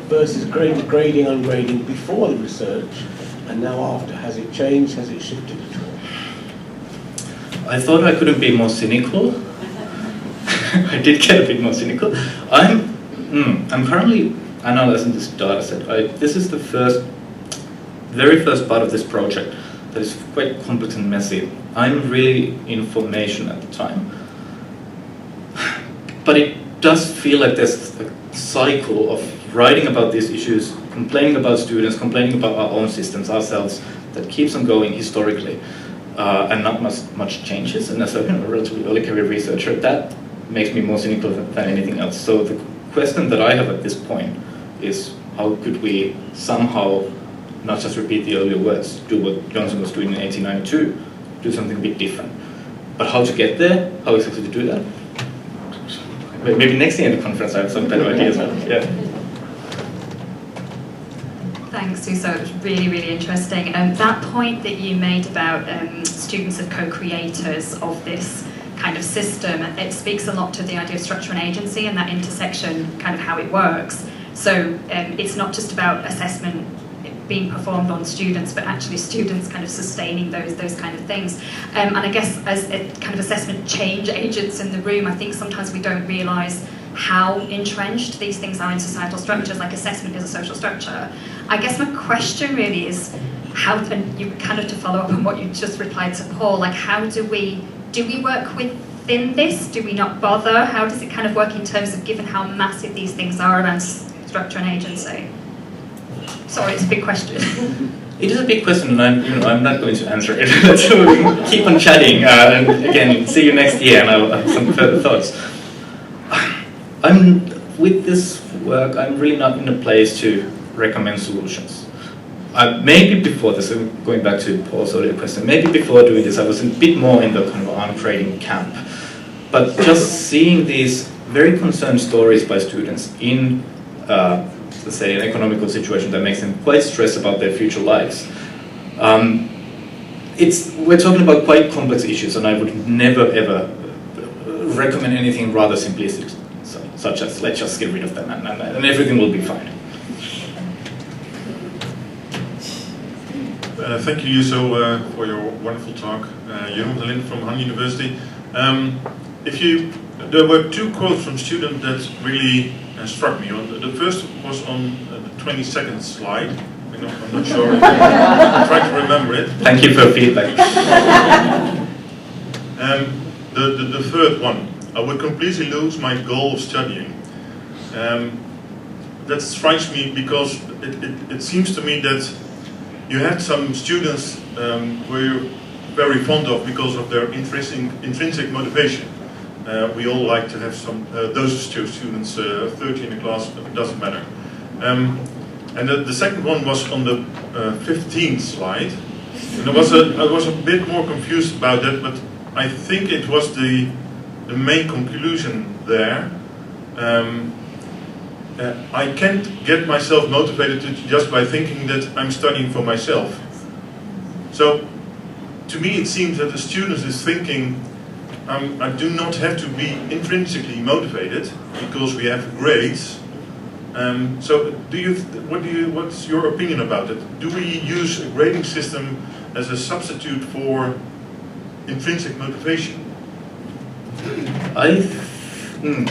Speaker 15: versus grading, ungrading before the research and now after? Has it changed? Has it shifted at all?
Speaker 6: I thought I couldn't be more cynical. I did get a bit more cynical. I'm currently analyzing this data set. This is the very first part of this project that is quite complex and messy. I'm really in formation at the time. But it does feel like there's a cycle of writing about these issues, complaining about students, complaining about our own systems, ourselves, that keeps on going historically, and not much changes. And as a relatively early career researcher, that makes me more cynical than anything else. So the question that I have at this point is, how could we somehow not just repeat the earlier words, do what Johnson was doing in 1892, do something a bit different. But how to get there, how exactly to do that? Maybe next year in the conference I have some better ideas. Yeah.
Speaker 10: Thanks, Suso. It was really, really interesting. That point that you made about students as co-creators of this kind of system, it speaks a lot to the idea of structure and agency and that intersection, kind of how it works. So it's not just about assessment being performed on students, but actually students kind of sustaining those kind of things. And I guess as a kind of assessment change agents in the room, I think sometimes we don't realise how entrenched these things are in societal structures, like assessment is a social structure. I guess my question really is, how, and you kind of to follow up on what you just replied to Paul, like how do we work within this? Do we not bother? How does it kind of work in terms of given how massive these things are around structure and agency? Sorry, it's a big question.
Speaker 6: It is a big question, and I'm not going to answer it. So keep on chatting, and again, see you next year, and I'll have some further thoughts. With this work, I'm really not in a place to recommend solutions. Maybe before this, going back to Paul's earlier question, maybe before doing this, I was a bit more in the kind of uncreating camp. But just seeing these very concerned stories by students in let's say, an economical situation that makes them quite stressed about their future lives. We're talking about quite complex issues, and I would never ever recommend anything rather simplistic, such as let's just get rid of them and everything will be fine.
Speaker 7: Thank you, Yuso, for your wonderful talk. Jeroen van Lind from Han University. There were two quotes from students that really struck me. The first was on the 22nd slide. I'm not sure. I'll try to remember it.
Speaker 6: Thank you for feedback.
Speaker 7: The third one, I would completely lose my goal of studying. That strikes me because it seems to me that you had some students who you're very fond of because of their intrinsic motivation. We all like to have some those students, 30 in the class, it doesn't matter. And the second one was on the 15th slide. And I was a bit more confused about that, but I think it was the main conclusion there. I can't get myself motivated just by thinking that I'm studying for myself. So, to me it seems that the student is thinking, I do not have to be intrinsically motivated because we have grades. So, what's your opinion about it? Do we use a grading system as a substitute for intrinsic motivation?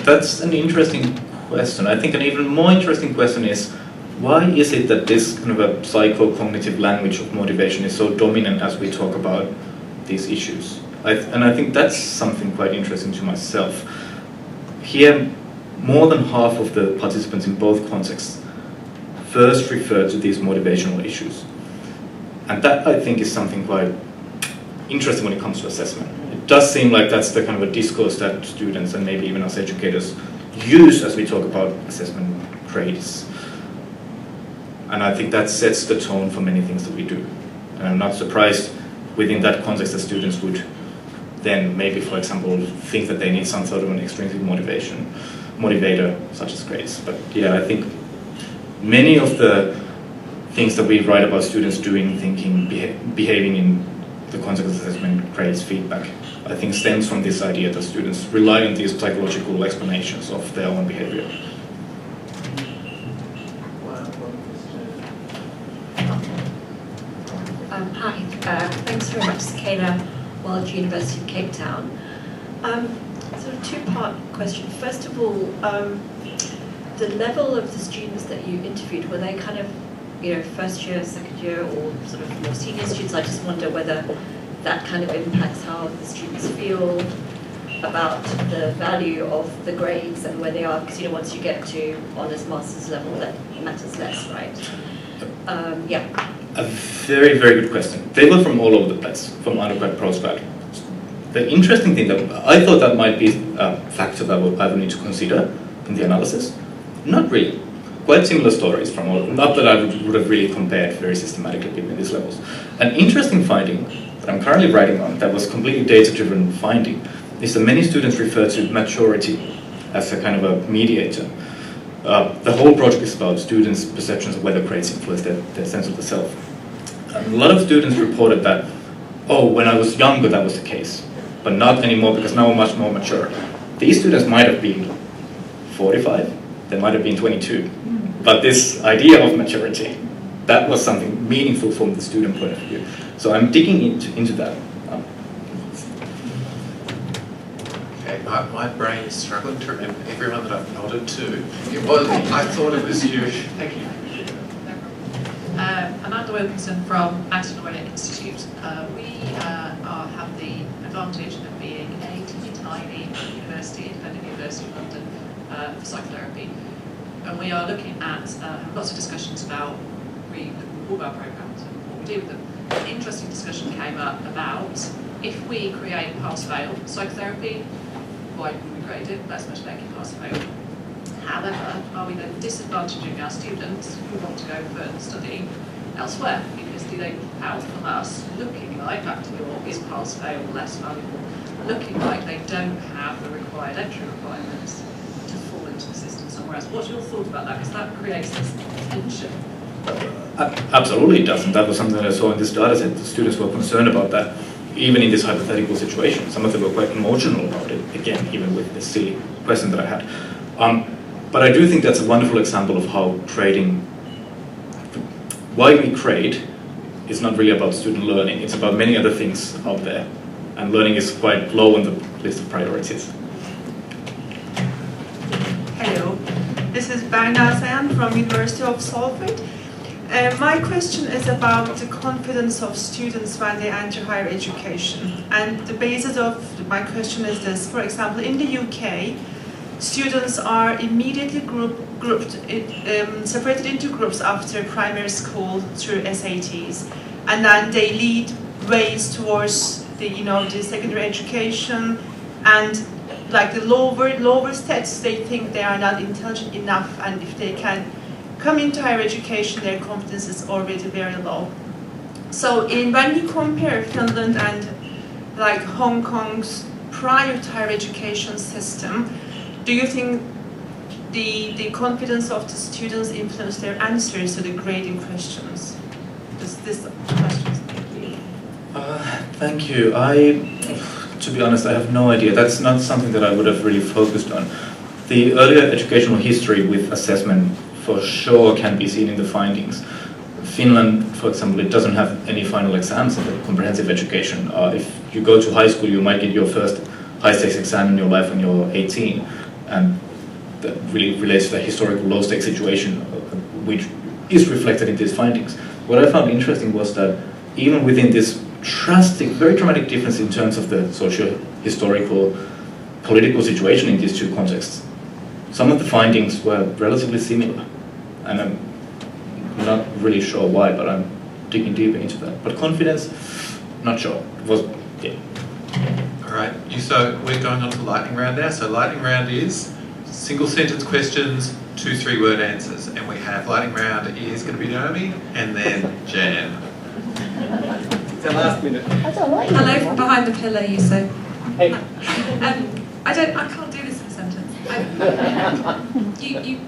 Speaker 6: That's an interesting question. I think an even more interesting question is, why is it that this kind of a psycho-cognitive language of motivation is so dominant as we talk about these issues? And I think that's something quite interesting to myself. Here, more than half of the participants in both contexts first refer to these motivational issues. And that, I think, is something quite interesting when it comes to assessment. It does seem like that's the kind of a discourse that students and maybe even us educators use as we talk about assessment grades. And I think that sets the tone for many things that we do. And I'm not surprised within that context that students would then maybe, for example, think that they need some sort of an extrinsic motivator, such as grades. But yeah, I think many of the things that we write about students doing, thinking, behaving in the context of assessment, grades, feedback, I think stems from this idea that students rely on these psychological explanations of their own behavior.
Speaker 12: Hi, thanks very much, Sakena, Welsh University of Cape Town. Sort of two-part question. First of all, the level of the students that you interviewed, were they kind of, first year, second year, or sort of more senior students? I just wonder whether that kind of impacts how the students feel about the value of the grades and where they are, because once you get to honours master's level, that matters less, right? Yeah.
Speaker 6: A very, very good question. They were from all over the place, from undergrad, postgrad. The interesting thing that I thought that might be a factor that I would need to consider in the analysis. Not really. Quite similar stories from all, not that I would have really compared very systematically between these levels. An interesting finding that I'm currently writing on, that was completely data-driven finding, is that many students refer to maturity as a kind of a mediator. The whole project is about students' perceptions of whether grades influence their sense of the self. A lot of students reported that, when I was younger that was the case, but not anymore because now I'm much more mature. These students might have been 45, they might have been 22, but this idea of maturity, that was something meaningful from the student point of view. So I'm digging into that.
Speaker 21: Okay, my brain is struggling to remember everyone that I've nodded to. I thought it was you. Thank you.
Speaker 13: Amanda Wilkinson from Acton Orient Institute. We have the advantage of being a tiny university, independent university of London, for psychotherapy. And we are looking at lots of discussions about all of our programs and what we do with them. An interesting discussion came up about if we create pass-fail psychotherapy, why would we grade it? Let's just make it pass-fail. However, are we then disadvantaging our students who want to go further study elsewhere? Because do they out from us looking like, back to your, is pass-fail less valuable, looking like they don't have the required entry requirements to fall into the system somewhere else? What's your thought about that? Because that creates this tension.
Speaker 6: Absolutely it doesn't. That was something that I saw in this data set. The students were concerned about that, even in this hypothetical situation. Some of them were quite emotional about it, again, even with this silly question that I had. But I do think that's a wonderful example of how grading, why we grade is not really about student learning, it's about many other things out there. And learning is quite low on the list of priorities.
Speaker 14: Hello, this is Berna Sayan from University of Salford. My question is about the confidence of students when they enter higher education. And the basis of my question is this. For example, in the UK, students are immediately separated into groups after primary school through SATs, and then they lead ways towards the secondary education, and like the lower stats, they think they are not intelligent enough, and if they can come into higher education, their confidence is already very low. So when we compare Finland and like Hong Kong's prior to higher education system, do you think the confidence of the students influence their answers to the grading questions? Does this question?
Speaker 5: Thank you. To be honest, I have no idea. That's not something that I would have really focused on. The earlier educational history with assessment for sure can be seen in the findings. Finland, for example, it doesn't have any final exams in the comprehensive education. If you go to high school, you might get your first high-stakes exam in your life when you're 18, and that really relates to the historical low-stakes situation, which is reflected in these findings. What I found interesting was that even within this drastic, very dramatic difference in terms of the socio-historical, political situation in these two contexts, some of the findings were relatively similar, and I'm not really sure why, but I'm digging deeper into that. But confidence, not sure. It was, yeah.
Speaker 21: All right, so we're going on to lightning round now. So lightning round is single sentence questions, 2 3-word answers, and we have lightning round is going to be Naomi, and then Jan.
Speaker 8: The last minute.
Speaker 13: Hello from behind the pillar, you say.
Speaker 8: Hey.
Speaker 13: I can't do this in a sentence. You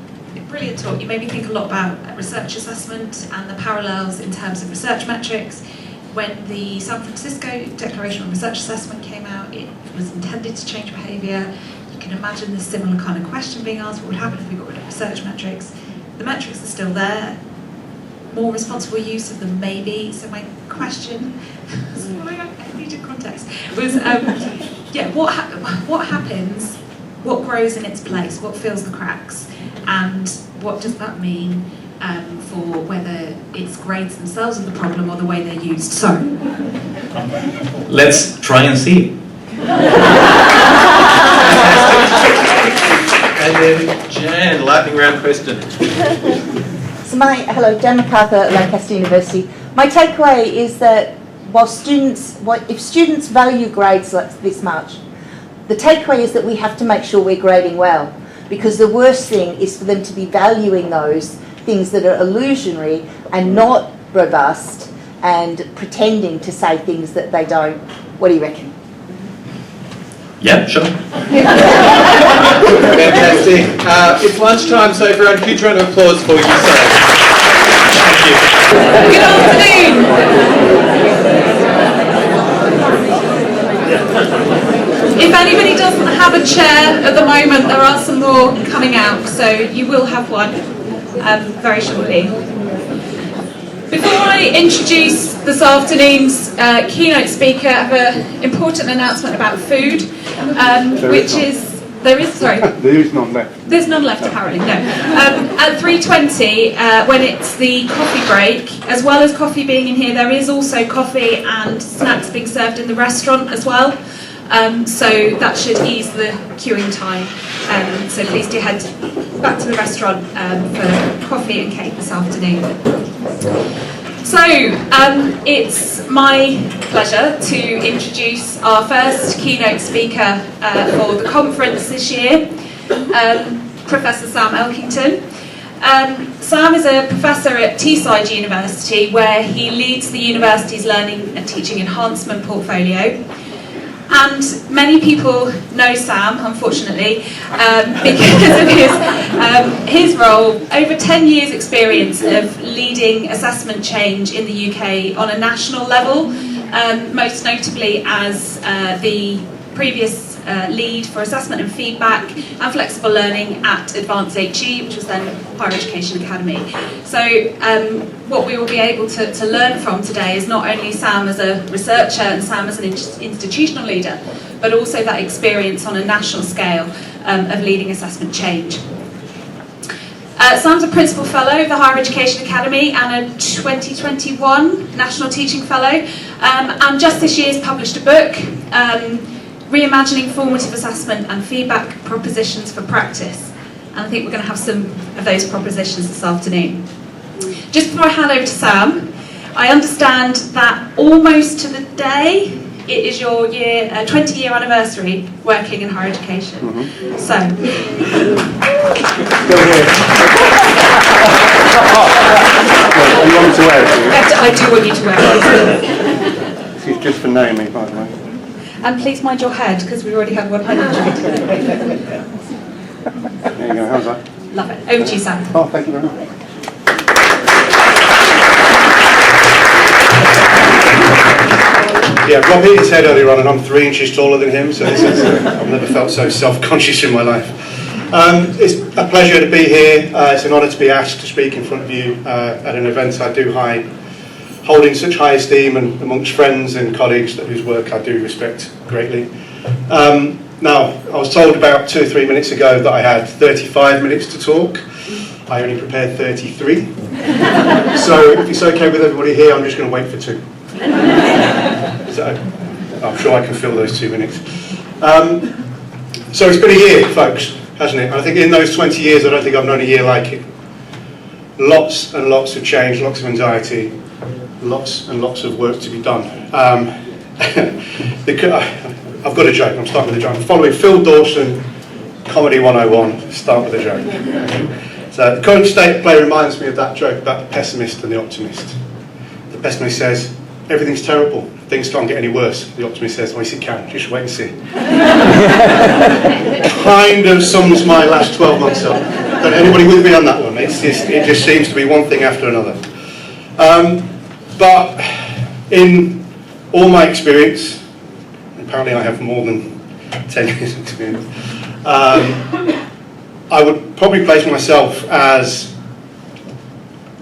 Speaker 13: brilliant talk. You made me think a lot about research assessment and the parallels in terms of research metrics. When the San Francisco Declaration on Research Assessment came out, it was intended to change behaviour. You can imagine this similar kind of question being asked: what would happen if we got rid of research metrics? The metrics are still there. More responsible use of them, maybe. So my question, sorry, I needed context, was, what happens, what grows in its place, what fills the cracks, and what does that mean for whether it's grades themselves are the problem or the way they're used? So,
Speaker 5: let's try and see.
Speaker 21: And then Jan, lightning round question.
Speaker 16: So hello, Jan MacArthur at Lancaster University. My takeaway is that if students value grades like this much, the takeaway is that we have to make sure we're grading well, because the worst thing is for them to be valuing those things that are illusionary and not robust and pretending to say things that they don't. What do you reckon?
Speaker 5: Yeah, sure.
Speaker 21: Fantastic. It's lunchtime, so everyone, huge round of applause for you, sir. Thank you.
Speaker 13: good afternoon. If anybody doesn't have a chair at the moment, there are some more coming out, so you will have one very shortly. Before I introduce this afternoon's keynote speaker, I have an important announcement about food, there is none left. There's none left apparently, no. At 3:20, when it's the coffee break, as well as coffee being in here, there is also coffee and snacks being served in the restaurant as well. So that should ease the queuing time. So please do head back to the restaurant for coffee and cake this afternoon. So it's my pleasure to introduce our first keynote speaker for the conference this year, Professor Sam Elkington. Sam is a professor at Teesside University, where he leads the university's learning and teaching enhancement portfolio. And many people know Sam, unfortunately, because of his role, over 10 years experience of leading assessment change in the UK on a national level, most notably as the previous lead for assessment and feedback and flexible learning at Advanced AHE, which was then Higher Education Academy. So what we will be able to learn from today is not only Sam as a researcher and Sam as an institutional leader, but also that experience on a national scale of leading assessment change. Sam's a Principal Fellow of the Higher Education Academy and a 2021 National Teaching Fellow, and just this year has published a book, Reimagining Formative Assessment and Feedback Propositions for Practice. And I think we're going to have some of those propositions this afternoon. Just before I hand over to Sam, I understand that almost to the day it is your 20-year anniversary working in higher education. Mm-hmm. So.
Speaker 17: You want me to wear it?
Speaker 13: I do want you to wear it.
Speaker 17: This is just for Naomi, by the way.
Speaker 2: And please mind your head, because we already had one head injury today.
Speaker 19: There you go, how's that?
Speaker 2: Love it. Over to you, Sam.
Speaker 19: Oh, thank you very much. Yeah, Rob hit his head earlier on, and I'm 3 inches taller than him, so this is, I've never felt so self-conscious in my life. It's a pleasure to be here. It's an honour to be asked to speak in front of you at an event I do hold in such high esteem and amongst friends and colleagues whose work I do respect greatly. Now, I was told about 2 or 3 minutes ago that I had 35 minutes to talk. I only prepared 33. So if it's okay with everybody here, I'm just going to wait for 2. So I'm sure I can fill those 2 minutes. So it's been a year, folks, hasn't it? And I think in those 20 years, I don't think I've known a year like it. Lots and lots of change, lots of anxiety, lots and lots of work to be done. I've got a joke, I'm starting with a joke. I'm following Phil Dawson, Comedy 101, start with a joke. So the current state of play reminds me of that joke about the pessimist and the optimist. The pessimist says, everything's terrible, things can't get any worse. The optimist says, well, yes it can, just wait and see. Kind of sums my last 12 months up. Don't anybody with me on that one? It just seems to be one thing after another. But in all my experience, apparently I have more than 10 years experience, I would probably place myself as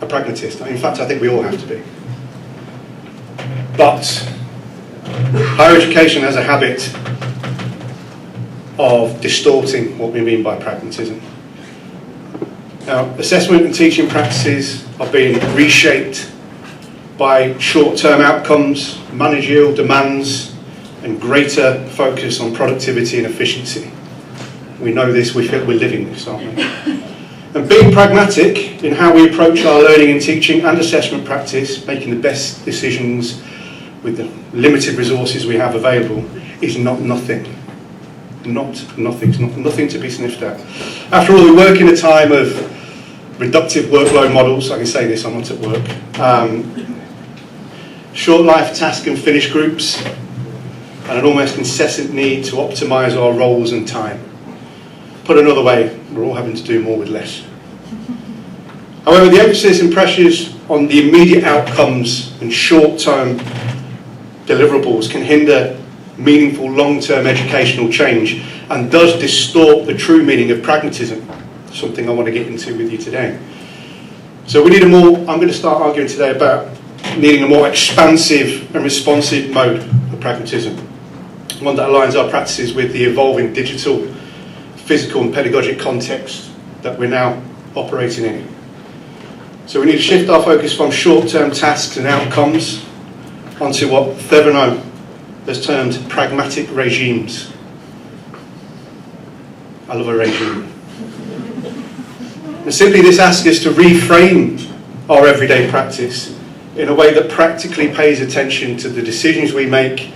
Speaker 19: a pragmatist. In fact, I think we all have to be. But higher education has a habit of distorting what we mean by pragmatism. Now, assessment and teaching practices are being reshaped by short-term outcomes, managerial demands, and greater focus on productivity and efficiency. We know this, we feel we're living this, aren't we? And being pragmatic in how we approach our learning and teaching and assessment practice, making the best decisions with the limited resources we have available, is not nothing. Not nothing. It's not nothing to be sniffed at. After all, we work in a time of reductive workload models. I can say this, I'm not at work. Short life task and finish groups, and an almost incessant need to optimise our roles and time. Put another way, we're all having to do more with less. However, the emphasis and pressures on the immediate outcomes and short-term deliverables can hinder meaningful long-term educational change and does distort the true meaning of pragmatism, something I want to get into with you today. So we need a more, I'm going to start arguing today about needing a more expansive and responsive mode of pragmatism, one that aligns our practices with the evolving digital, physical and pedagogic context that we're now operating in. So we need to shift our focus from short-term tasks and outcomes onto what Thevenot has termed pragmatic regimes. I love a regime. And simply this asks us to reframe our everyday practice in a way that practically pays attention to the decisions we make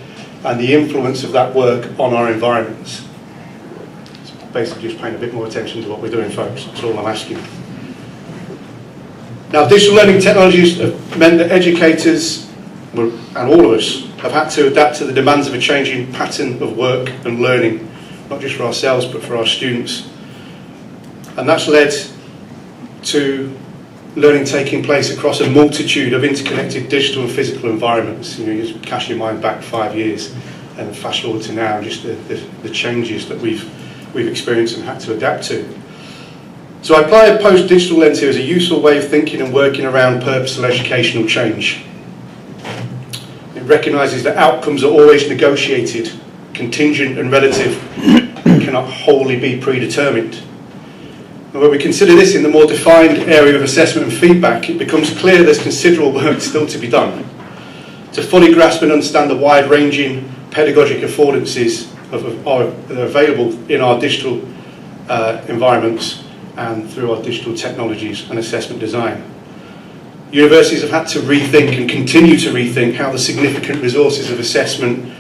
Speaker 19: and the influence of that work on our environments. It's basically just paying a bit more attention to what we're doing, folks. That's all I'm asking. Now, digital learning technologies have meant that educators, and all of us, have had to adapt to the demands of a changing pattern of work and learning, not just for ourselves, but for our students. And that's led to learning taking place across a multitude of interconnected digital and physical environments. You know, you just cast your mind back 5 years and fast forward to now, just the changes that we've experienced and had to adapt to. So I apply a post-digital lens here as a useful way of thinking and working around purposeful educational change. It recognises that outcomes are always negotiated, contingent and relative, and cannot wholly be predetermined. And when we consider this in the more defined area of assessment and feedback, it becomes clear there's considerable work still to be done to fully grasp and understand the wide-ranging pedagogic affordances that are available in our digital environments and through our digital technologies and assessment design. Universities have had to rethink and continue to rethink how the significant resources of assessment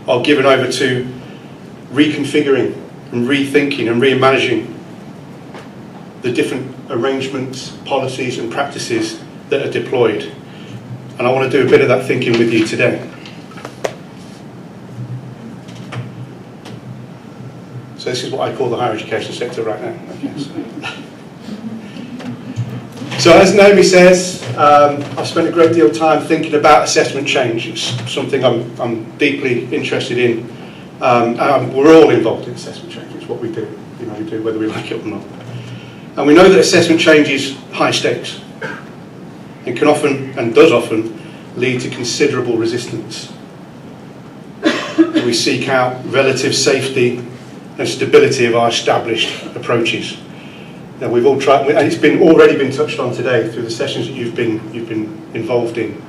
Speaker 19: are given over to reconfiguring and rethinking and reimagining the different arrangements, policies and practices that are deployed. And I want to do a bit of that thinking with you today. So this is what I call the higher education sector right now. Okay, so as Naomi says, I've spent a great deal of time thinking about assessment change. It's something I'm deeply interested in. We're all involved in assessment change. It's what we do. You know, we do whether we like it or not. And we know that assessment change is high stakes. It can often, and does often, lead to considerable resistance. We seek out relative safety and stability of our established approaches. Now we've all tried, and it's already been touched on today through the sessions that you've been involved in.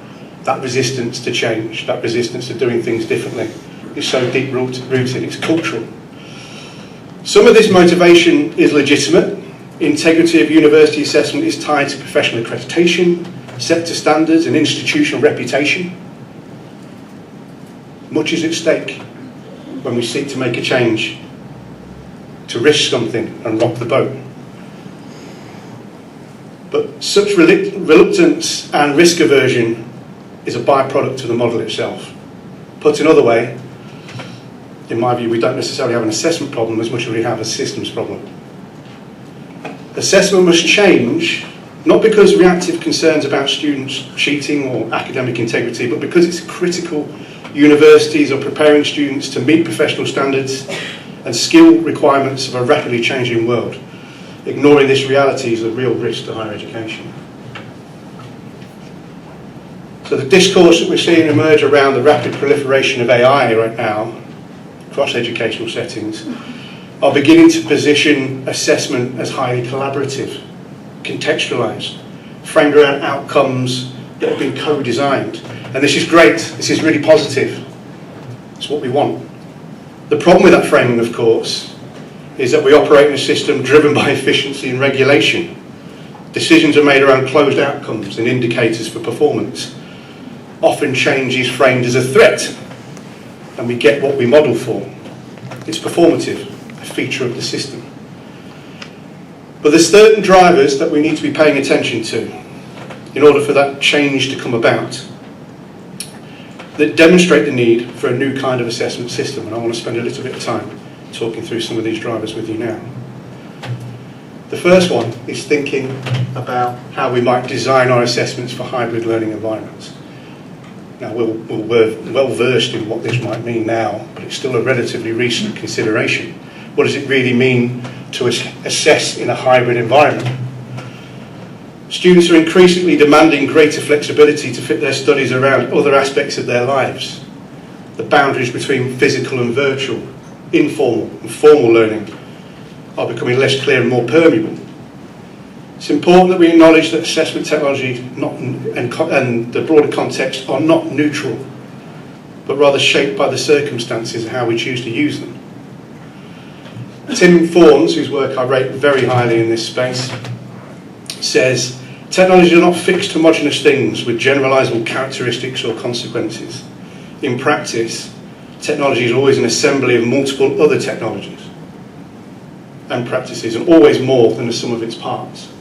Speaker 19: That resistance to change, that resistance to doing things differently, is so deep rooted. It's cultural. Some of this motivation is legitimate. Integrity of university assessment is tied to professional accreditation, sector standards, and institutional reputation. Much is at stake when we seek to make a change, to risk something and rock the boat. But such reluctance and risk aversion is a byproduct of the model itself. Put another way, in my view, we don't necessarily have an assessment problem as much as we have a systems problem. Assessment must change, not because reactive concerns about students cheating or academic integrity, but because it's critical universities are preparing students to meet professional standards and skill requirements of a rapidly changing world. Ignoring this reality is a real risk to higher education. So the discourse that we're seeing emerge around the rapid proliferation of AI right now, across educational settings, are beginning to position assessment as highly collaborative, contextualised, framed around outcomes that have been co-designed. And this is great, this is really positive. It's what we want. The problem with that framing, of course, is that we operate in a system driven by efficiency and regulation. Decisions are made around closed outcomes and indicators for performance. Often change is framed as a threat, and we get what we model for. It's performative, a feature of the system. But there's certain drivers that we need to be paying attention to in order for that change to come about, that demonstrate the need for a new kind of assessment system, and I want to spend a little bit of time talking through some of these drivers with you now. The first one is thinking about how we might design our assessments for hybrid learning environments. Now, we're well versed in what this might mean now, but it's still a relatively recent consideration. What does it really mean to assess in a hybrid environment? Students are increasingly demanding greater flexibility to fit their studies around other aspects of their lives. The boundaries between physical and virtual, informal and formal learning are becoming less clear and more permeable. It's important that we acknowledge that assessment technology and the broader context are not neutral, but rather shaped by the circumstances and how we choose to use them. Tim Thorns, whose work I rate very highly in this space, says, technologies are not fixed homogeneous things with generalisable characteristics or consequences. In practice, technology is always an assembly of multiple other technologies and practices, and always more than the sum of its parts.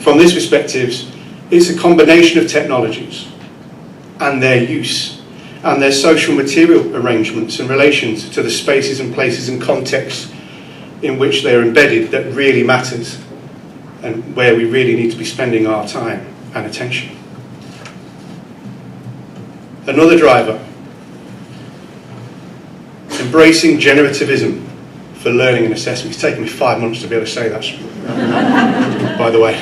Speaker 19: From this perspective, it's a combination of technologies and their use and their social material arrangements and relations to the spaces and places and contexts in which they are embedded that really matters, and where we really need to be spending our time and attention. Another driver, embracing generativism for learning and assessment. It's taken me 5 months to be able to say that, by the way.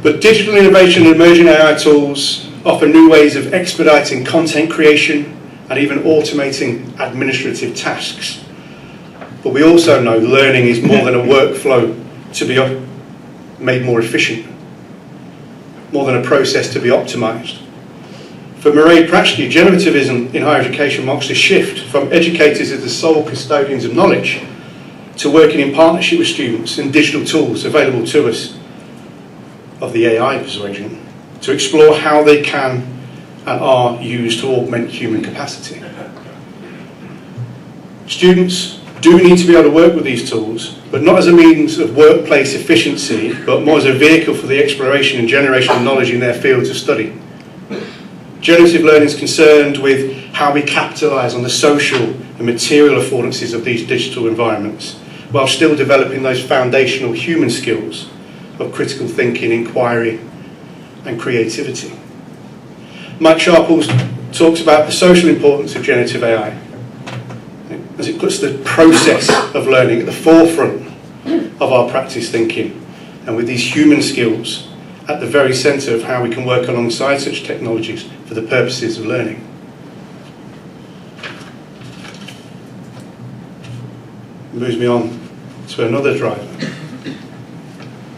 Speaker 19: But digital innovation and emerging AI tools offer new ways of expediting content creation and even automating administrative tasks. But we also know learning is more than a workflow to be made more efficient, more than a process to be optimised. For Mairead Pratchett, generativism in higher education marks a shift from educators as the sole custodians of knowledge to working in partnership with students and digital tools available to us of the AI persuasion to explore how they can and are used to augment human capacity. Students do need to be able to work with these tools, but not as a means of workplace efficiency, but more as a vehicle for the exploration and generation of knowledge in their fields of study. Generative learning is concerned with how we capitalise on the social and material affordances of these digital environments, while still developing those foundational human skills of critical thinking, inquiry and creativity. Mike Sharples talks about the social importance of generative AI, as it puts the process of learning at the forefront of our practice thinking, and with these human skills at the very centre of how we can work alongside such technologies for the purposes of learning. Moves me on to another driver.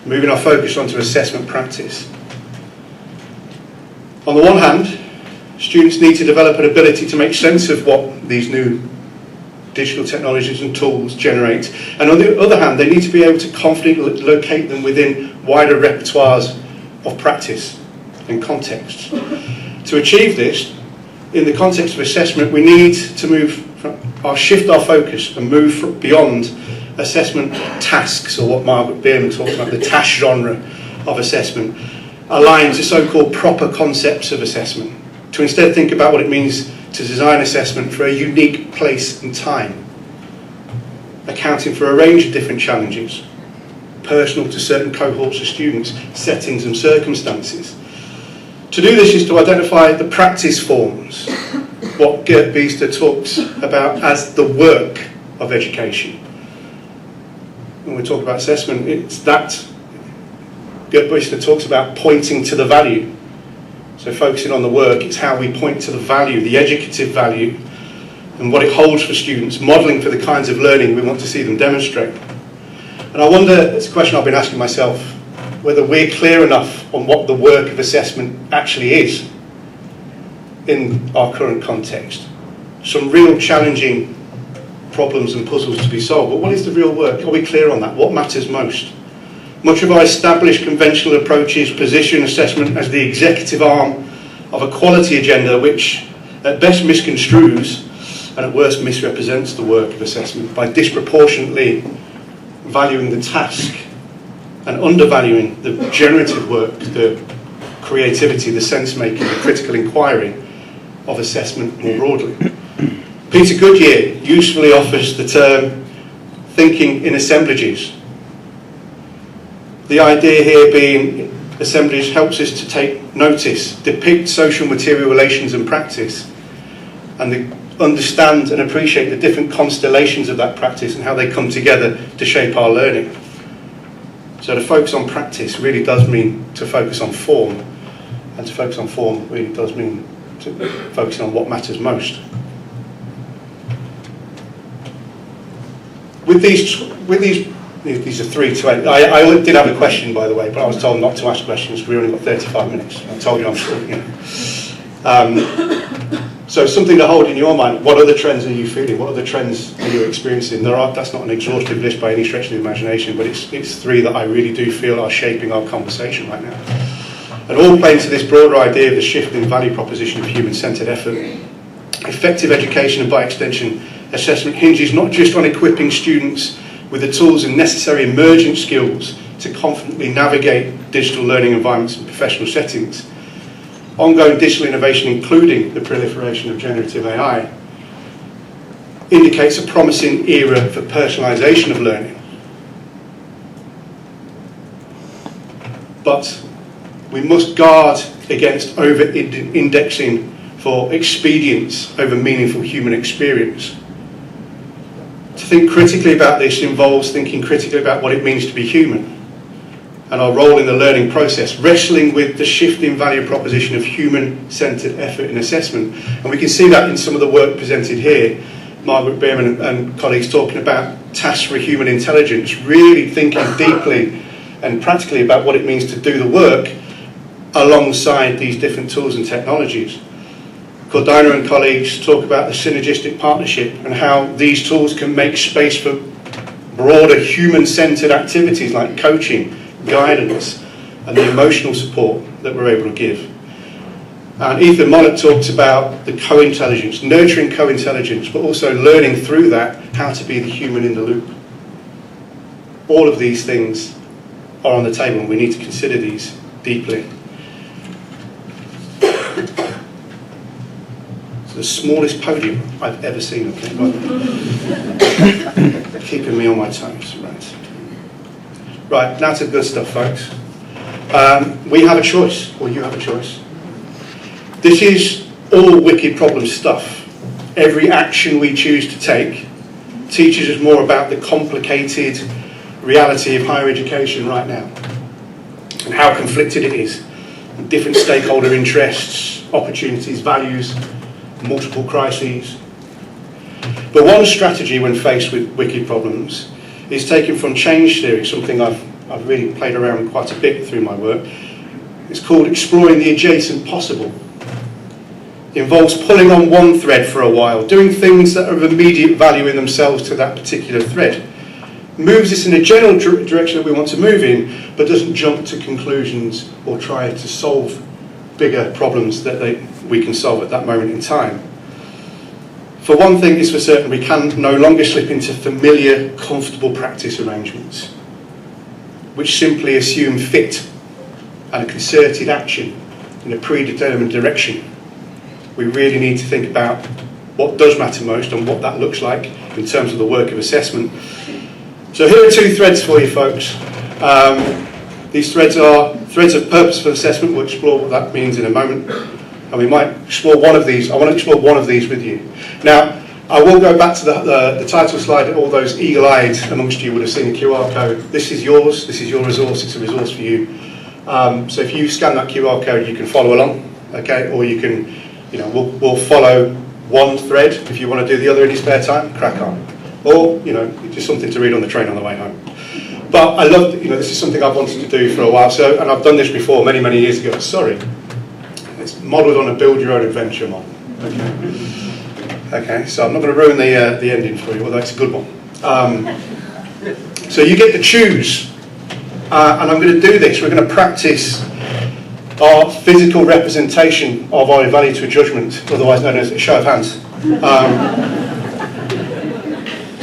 Speaker 19: Moving our focus onto assessment practice. On the one hand, students need to develop an ability to make sense of what these new digital technologies and tools generate, and on the other hand, they need to be able to confidently locate them within wider repertoires of practice and contexts. To achieve this, in the context of assessment, we need to shift our focus and move beyond assessment tasks, or what Margaret Bierman talks about, the task genre of assessment, aligned to so-called proper concepts of assessment, to instead think about what it means to design assessment for a unique place and time, accounting for a range of different challenges, personal to certain cohorts of students, settings and circumstances. To do this is to identify the practice forms, what Gert Biester talks about as the work of education. When we talk about assessment, it's that Gert Biester talks about pointing to the value. So focusing on the work, it's how we point to the value, the educative value, and what it holds for students, modelling for the kinds of learning we want to see them demonstrate. And I wonder, it's a question I've been asking myself, whether we're clear enough on what the work of assessment actually is in our current context. Some real challenging problems and puzzles to be solved, but what is the real work? Are we clear on that? What matters most? Much of our established conventional approaches position assessment as the executive arm of a quality agenda which at best misconstrues and at worst misrepresents the work of assessment by disproportionately valuing the task and undervaluing the generative work, the creativity, the sense-making, the critical inquiry of assessment more broadly. Peter Goodyear usefully offers the term thinking in assemblages. The idea here being assemblages helps us to take notice, depict social material relations and practice, and understand and appreciate the different constellations of that practice and how they come together to shape our learning. So to focus on practice really does mean to focus on form, and to focus on form really does mean to focus on what matters most. With these are 3 to 8. I did have a question, by the way, but I was told not to ask questions because we only got 35 minutes. I told you I'm still, so something to hold in your mind. What other trends are you feeling? What other trends are you experiencing? That's not an exhaustive list by any stretch of the imagination, but it's 3 that I really do feel are shaping our conversation right now. And all play into this broader idea of the shift in value proposition of human-centred effort. Effective education, and by extension assessment, hinges not just on equipping students with the tools and necessary emergent skills to confidently navigate digital learning environments and professional settings. Ongoing digital innovation, including the proliferation of generative AI, indicates a promising era for personalisation of learning. But we must guard against over-indexing for expedience over meaningful human experience. To think critically about this involves thinking critically about what it means to be human and our role in the learning process, wrestling with the shifting value proposition of human-centred effort in assessment. And we can see that in some of the work presented here. Margaret Bierman and colleagues talking about tasks for human intelligence, really thinking deeply and practically about what it means to do the work alongside these different tools and technologies. Cordina and colleagues talk about the synergistic partnership and how these tools can make space for broader human-centred activities like coaching, guidance, and the emotional support that we're able to give. And Ethan Mollett talks about the co-intelligence, nurturing co-intelligence, but also learning through that how to be the human in the loop. All of these things are on the table, and we need to consider these deeply. to the smallest podium I've ever seen. Okay, keeping me on my toes. Right, now to the good stuff, folks. We have a choice, or you have a choice. This is all wicked problem stuff. Every action we choose to take teaches us more about the complicated reality of higher education right now and how conflicted it is. Different stakeholder interests, opportunities, values, multiple crises. But one strategy when faced with wicked problems is taken from change theory, something I've really played around with quite a bit through my work. It's called exploring the adjacent possible. It involves pulling on one thread for a while, doing things that are of immediate value in themselves to that particular thread. Moves us in a general direction that we want to move in, but doesn't jump to conclusions or try to solve bigger problems that we can solve at that moment in time. For one thing is for certain, we can no longer slip into familiar, comfortable practice arrangements, which simply assume fit and a concerted action in a predetermined direction. We really need to think about what does matter most and what that looks like in terms of the work of assessment. So here are two threads for you folks. These threads are threads of purposeful assessment. We'll explore what that means in a moment. And we might explore one of these. I want to explore one of these with you. Now, I will go back to the title slide that all those eagle-eyed amongst you would have seen the QR code. This is yours. This is your resource. It's a resource for you. So if you scan that QR code, you can follow along, okay? Or you can, we'll follow one thread. If you want to do the other in your spare time, crack on. Or, just something to read on the train on the way home. But I love, this is something I've wanted to do for a while. So, and I've done this before many, many years ago. Sorry. It's modelled on a build your own adventure model. Okay, so I'm not going to ruin the ending for you, although it's a good one. So you get to choose. And I'm going to do this. We're going to practice our physical representation of our evaluatory judgment, otherwise known as a show of hands.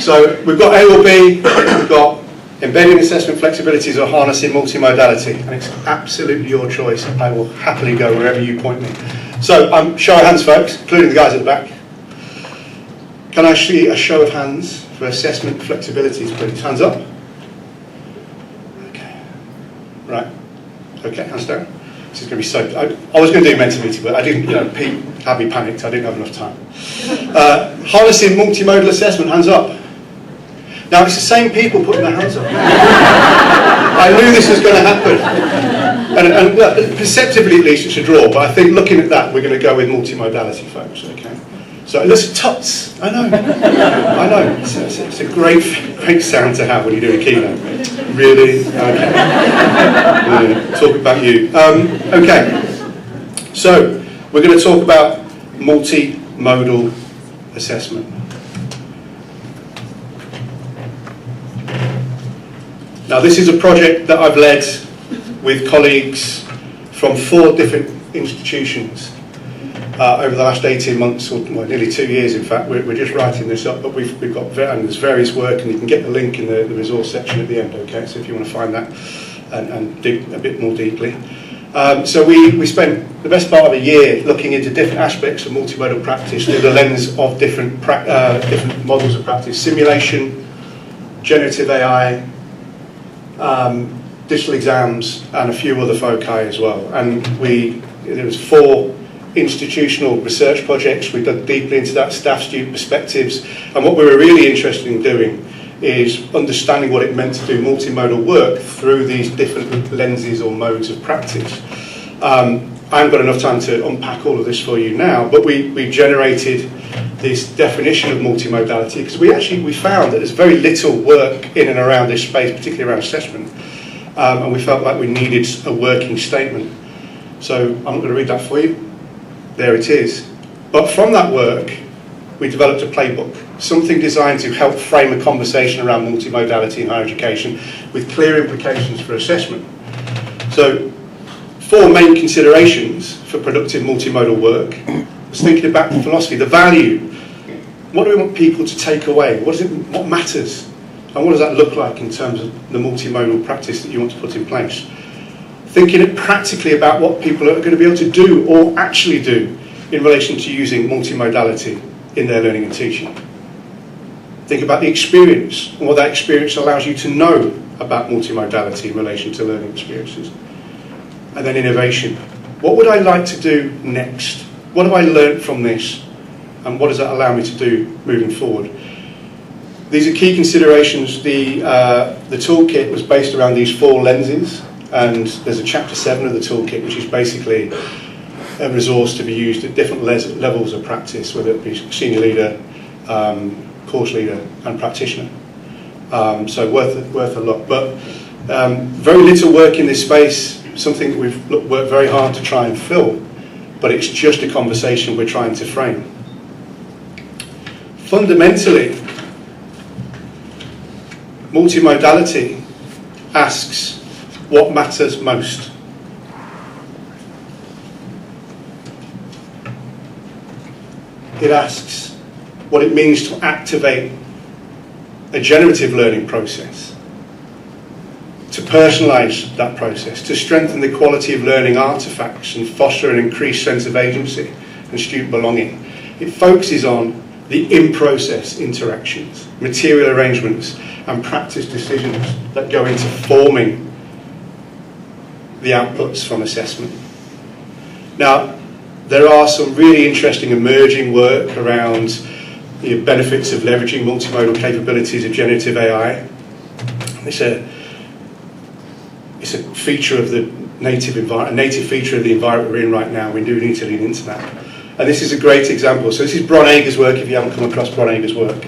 Speaker 19: So we've got A or B, we've got embedding assessment flexibilities or harnessing multimodality, and it's absolutely your choice. I will happily go wherever you point me. So show of hands, folks, including the guys at the back. Can I see a show of hands for assessment flexibilities, please? Hands up. Okay. Right. Okay, hands down. This is going to be so... I was going to do Mentimeter, but I didn't, Pete had me panicked. I didn't have enough time. Harnessing multimodal assessment, hands up. Now, it's the same people putting their hands up. I knew this was going to happen. And perceptively, at least, it's a draw. But I think looking at that, we're going to go with multimodality, folks. Okay. So, listen, tuts. I know. I know. It's a great sound to have when you do a keynote. Really? Okay. Talk about you. Okay. So, we're going to talk about multimodal assessment. Now, this is a project that I've led with colleagues from 4 different institutions over the last 18 months, or nearly 2 years, in fact. We're just writing this up, but we've got, and there's various work, and you can get the link in the resource section at the end, okay, so if you want to find that and dig a bit more deeply. So we spent the best part of a year looking into different aspects of multimodal practice through the lens of different models of practice: simulation, generative AI, digital exams, and a few other foci as well. And there was 4 institutional research projects. We dug deeply into that, staff student perspectives, and what we were really interested in doing is understanding what it meant to do multimodal work through these different lenses or modes of practice. I haven't got enough time to unpack all of this for you now, but we generated this definition of multimodality because we found that there's very little work in and around this space, particularly around assessment, and we felt like we needed a working statement. So I'm not going to read that for you. There it is. But from that work, we developed a playbook, something designed to help frame a conversation around multimodality in higher education with clear implications for assessment. So 4 main considerations for productive multimodal work was thinking about the philosophy, the value. What do we want people to take away? What matters? And what does that look like in terms of the multimodal practice that you want to put in place? Thinking practically about what people are going to be able to do or actually do in relation to using multimodality in their learning and teaching. Think about the experience and what that experience allows you to know about multimodality in relation to learning experiences. And then innovation. What would I like to do next? What have I learned from this? And what does that allow me to do moving forward? These are key considerations. The toolkit was based around these 4 lenses, and there's a chapter 7 of the toolkit, which is basically a resource to be used at different levels of practice, whether it be senior leader, course leader and practitioner. So worth a lot. But very little work in this space, something that we've worked very hard to try and fill, but it's just a conversation we're trying to frame. Fundamentally, multimodality asks what matters most. It asks what it means to activate a generative learning process, to personalise that process, to strengthen the quality of learning artefacts and foster an increased sense of agency and student belonging. It focuses on the in-process interactions, material arrangements and practice decisions that go into forming the outputs from assessment. Now, there are some really interesting emerging work around the benefits of leveraging multimodal capabilities of generative AI. It's a feature of the native feature of the environment we're in right now. We do need to lean into that. And this is a great example. So this is Bron Ager's work, if you haven't come across Bron Ager's work.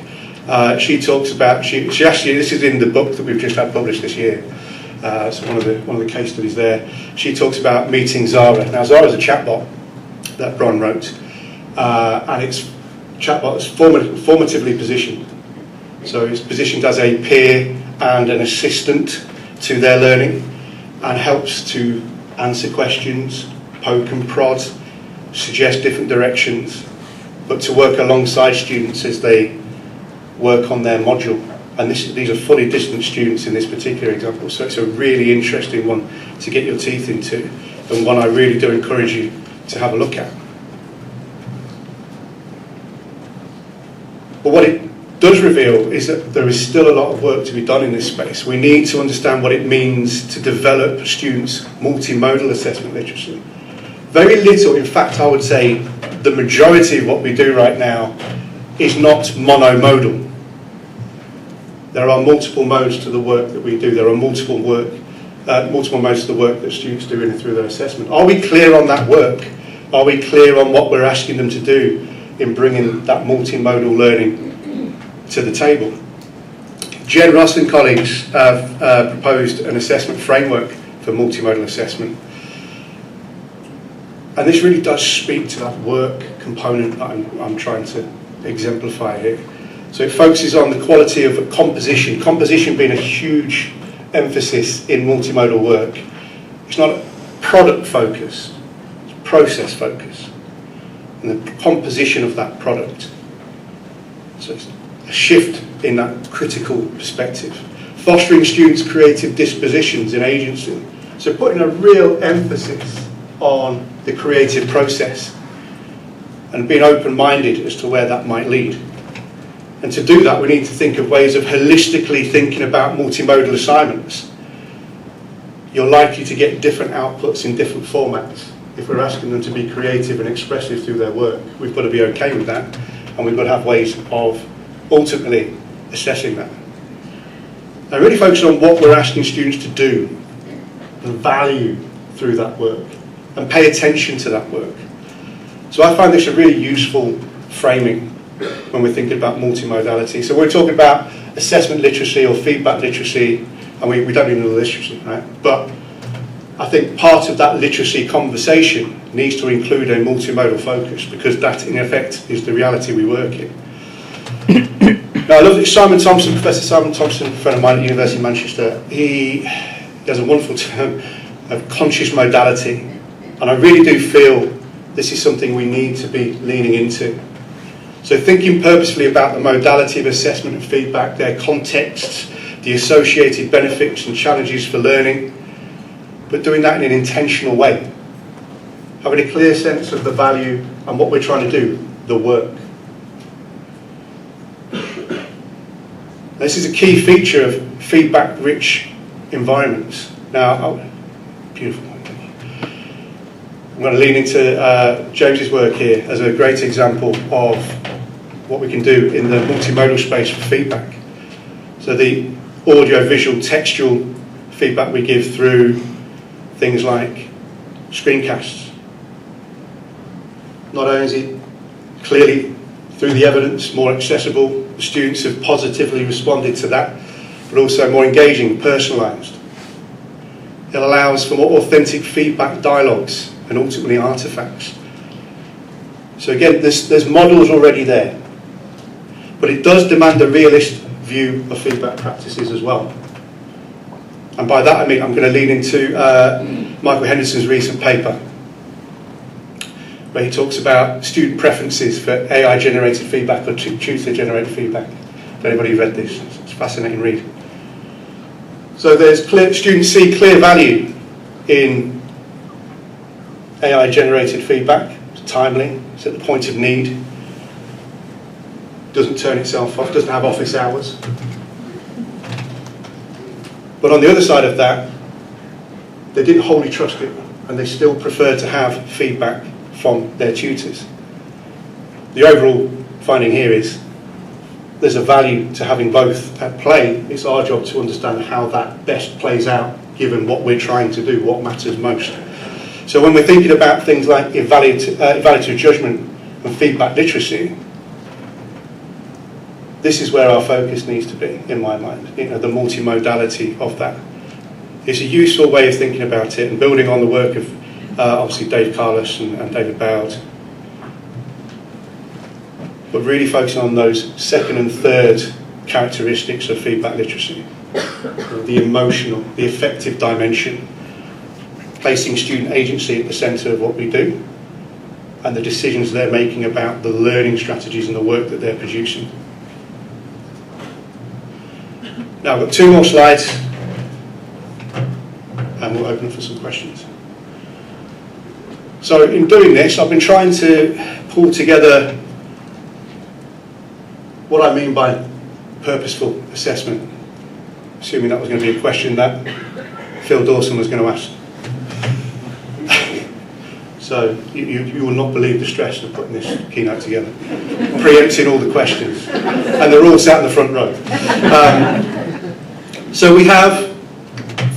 Speaker 19: She talks about, she actually, this is in the book that we've just had published this year. So one of the case studies there. She talks about meeting Zara. Now Zara's a chatbot that Bron wrote, and it's chatbot is formatively positioned. So it's positioned as a peer and an assistant to their learning, and helps to answer questions, poke and prod, suggest different directions, but to work alongside students as they work on their module. And these are fully distant students in this particular example, so it's a really interesting one to get your teeth into, and one I really do encourage you to have a look at. But what it does reveal is that there is still a lot of work to be done in this space. We need to understand what it means to develop students' multimodal assessment literacy. Very little, in fact, I would say the majority of what we do right now is not monomodal. There are multiple modes to the work that we do. There are multiple modes to the work that students do in and through their assessment. Are we clear on that work? Are we clear on what we're asking them to do in bringing that multimodal learning to the table? Jen Ross and colleagues have proposed an assessment framework for multimodal assessment. And this really does speak to that work component that I'm trying to exemplify here. So it focuses on the quality of composition, composition being a huge emphasis in multimodal work. It's not product focus, it's process focus, and the composition of that product. So it's a shift in that critical perspective. Fostering students' creative dispositions in agency. So putting a real emphasis on the creative process and being open-minded as to where that might lead. And to do that, we need to think of ways of holistically thinking about multimodal assignments. You're likely to get different outputs in different formats. If we're asking them to be creative and expressive through their work, we've got to be okay with that, and we've got to have ways of ultimately assessing that. Now, really focus on what we're asking students to do, the value through that work, and pay attention to that work. So I find this a really useful framing when we're thinking about multimodality. So we're talking about assessment literacy or feedback literacy, and we don't even know the literacy, right? But I think part of that literacy conversation needs to include a multimodal focus, because that, in effect, is the reality we work in. Now, I love that Simon Thompson, Professor Simon Thompson, a friend of mine at the University of Manchester, he has a wonderful term of conscious modality, and I really do feel this is something we need to be leaning into. So thinking purposefully about the modality of assessment and feedback, their contexts, the associated benefits and challenges for learning, but doing that in an intentional way. having a clear sense of the value and what we're trying to do, the work. This is a key feature of feedback-rich environments. Now, beautiful. I'm going to lean into James's work here as a great example of what we can do in the multimodal space for feedback. So the audio, visual, textual feedback we give through things like screencasts. Not only is it clearly through the evidence more accessible, the students have positively responded to that, but also more engaging, personalised. It allows for more authentic feedback dialogues and ultimately artefacts. So again, there's models already there, but it does demand a realist view of feedback practices as well. And by that I mean I'm going to lean into Michael Henderson's recent paper, where he talks about student preferences for AI-generated feedback or tutor-generated feedback. If anybody read this, it's a fascinating read. So students see clear value in AI-generated feedback. It's timely, it's at the point of need, doesn't turn itself off, doesn't have office hours. But on the other side of that, they didn't wholly trust it, and they still prefer to have feedback from their tutors. The overall finding here is there's a value to having both at play. It's our job to understand how that best plays out given what we're trying to do, what matters most. So when we're thinking about things like evaluative judgment and feedback literacy, this is where our focus needs to be, in my mind, the multimodality of that. It's a useful way of thinking about it and building on the work of obviously Dave Carlos and David Bowd, but really focusing on those second and third characteristics of feedback literacy. The emotional, the affective dimension, placing student agency at the centre of what we do, and the decisions they're making about the learning strategies and the work that they're producing. Now I've got 2 more slides, and we'll open for some questions. So in doing this, I've been trying to pull together what I mean by purposeful assessment, assuming that was going to be a question that Phil Dawson was going to ask. So you will not believe the stress of putting this keynote together, preempting all the questions, and they're all sat in the front row. So we have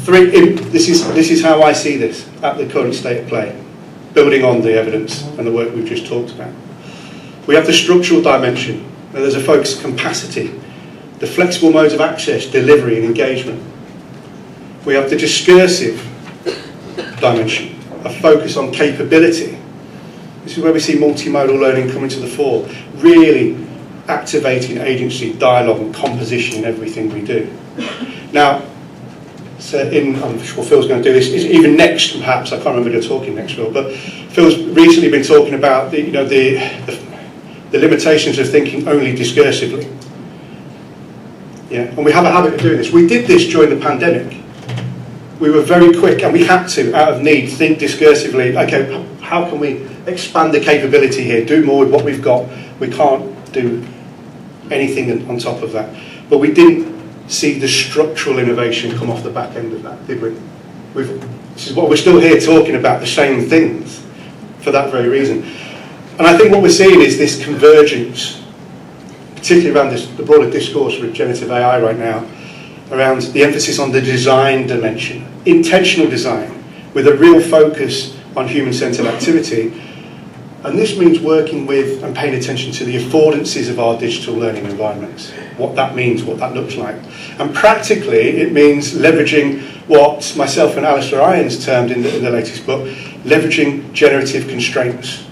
Speaker 19: 3. This is how I see this at the current state of play, building on the evidence and the work we've just talked about. We have the structural dimension. There's a focus on capacity, the flexible modes of access, delivery and engagement. We have the discursive dimension, a focus on capability. This is where we see multimodal learning coming to the fore, really activating agency, dialogue and composition in everything we do. Now, so I'm sure Phil's going to do this, even next perhaps, I can't remember if you're talking next, Phil, but Phil's recently been talking about the limitations of thinking only discursively. Yeah, and we have a habit of doing this. We did this during the pandemic. We were very quick, and we had to, out of need, think discursively, okay, how can we expand the capability here, do more with what we've got? We can't do anything on top of that. But we didn't see the structural innovation come off the back end of that, did we? This is what we're still here talking about, the same things, for that very reason. And I think what we're seeing is this convergence, particularly around the broader discourse with generative AI right now, around the emphasis on the design dimension, intentional design, with a real focus on human-centered activity. And this means working with and paying attention to the affordances of our digital learning environments, what that means, what that looks like. And practically, it means leveraging what myself and Alistair Irons termed in the latest book, leveraging generative constraints.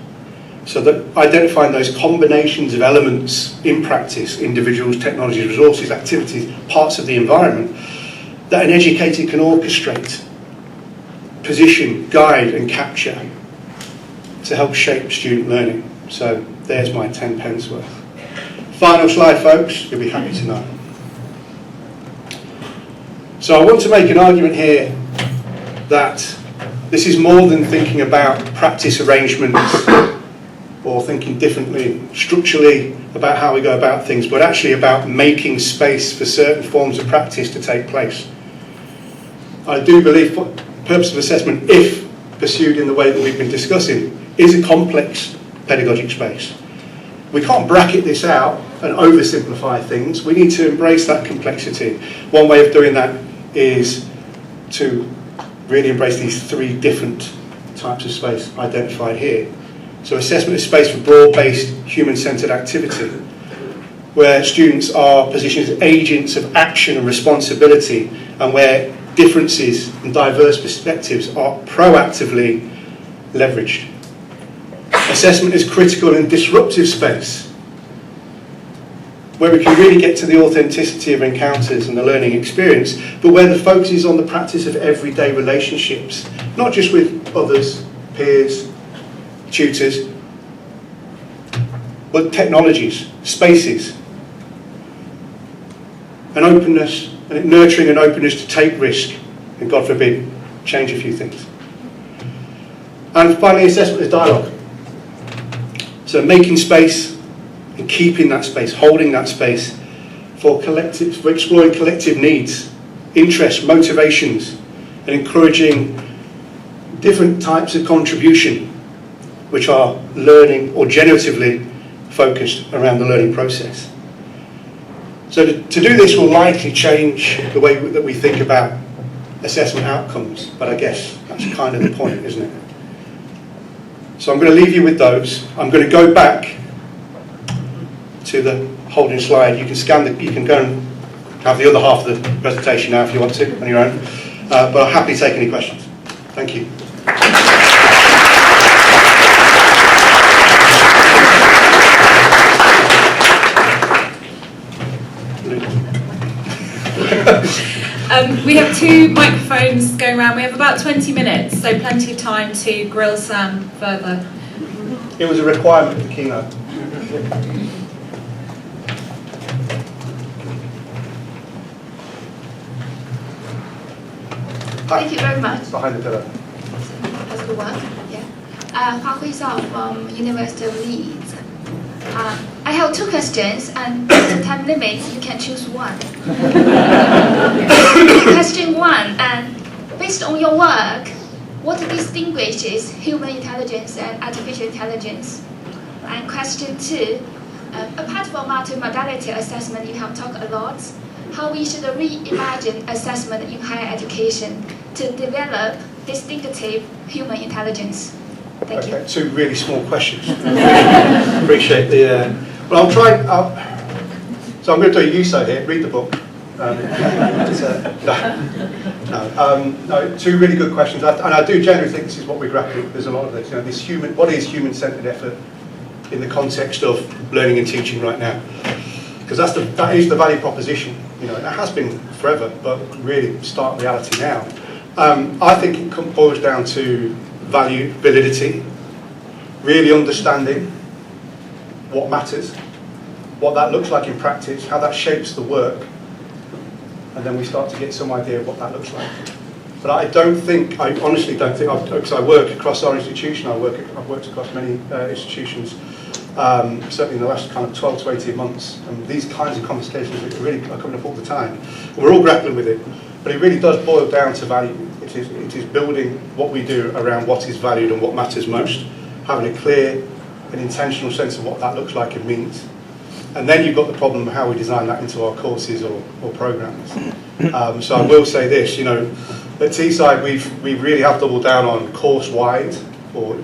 Speaker 19: So that identifying those combinations of elements in practice, individuals, technologies, resources, activities, parts of the environment, that an educator can orchestrate, position, guide and capture to help shape student learning. So there's my 10 pence worth. Final slide, folks, you'll be happy to know. So I want to make an argument here that This is more than thinking about practice arrangements or thinking differently structurally about how we go about things, but actually about making space for certain forms of practice to take place. I do believe the purpose of assessment, if pursued in the way that we've been discussing, is a complex pedagogic space. We can't bracket this out and oversimplify things. We need to embrace that complexity. One way of doing that is to really embrace these three different types of space identified here. So assessment is space for broad-based, human-centred activity, where students are positioned as agents of action and responsibility, and where differences and diverse perspectives are proactively leveraged. Assessment is critical and disruptive space, where we can really get to the authenticity of encounters and the learning experience, but where the focus is on the practice of everyday relationships, not just with others, peers, tutors, but technologies, spaces, an openness, and nurturing an openness to take risk, and God forbid, change a few things. And finally, assessment is dialogue. So making space and keeping that space, holding that space for exploring collective needs, interests, motivations, and encouraging different types of contribution which are learning or generatively focused around the learning process. So to do this will likely change the way that we think about assessment outcomes, but I guess that's kind of the point, isn't it? So I'm going to leave you with those. I'm going to go back to the holding slide. You can you can go and have the other half of the presentation now if you want to on your own, but I'll happily take any questions. Thank you.
Speaker 2: We have 2 microphones going around. We have about 20 minutes, so plenty of time to grill Sam further.
Speaker 19: It was a requirement for the keynote.
Speaker 1: Thank you very much.
Speaker 19: Behind the pillar.
Speaker 1: That's good one. Yeah. Hua Hui Zhao from University of Leeds. I have 2 questions, and due to time limits, you can choose one. Question 1, and based on your work, what distinguishes human intelligence and artificial intelligence? And question 2, apart from multimodality assessment, you have talked a lot, how we should reimagine assessment in higher education to develop distinctive human intelligence. Thank you.
Speaker 19: 2 really small questions. Appreciate the. Well, I'll try. So I'm going to do a USO here. Read the book. No, 2 really good questions, and I do generally think this is what we're grappling with. There's a lot of this. You know, this what is human-centered effort in the context of learning and teaching right now? Because that is the value proposition. You know, it has been forever, but really stark reality now. I think it boils down to value, validity, really understanding what matters, what that looks like in practice, how that shapes the work, and then we start to get some idea of what that looks like. But I honestly don't think, because I work across our institution, I've worked across many institutions, certainly in the last kind of 12 to 18 months, and these kinds of conversations really are coming up all the time. We're all grappling with it, but it really does boil down to value. It is building what we do around what is valued and what matters most, having a clear and intentional sense of what that looks like and means. And then you've got the problem of how we design that into our courses or programs. So I will say this, you know, at Teesside we really have doubled down on course-wide, or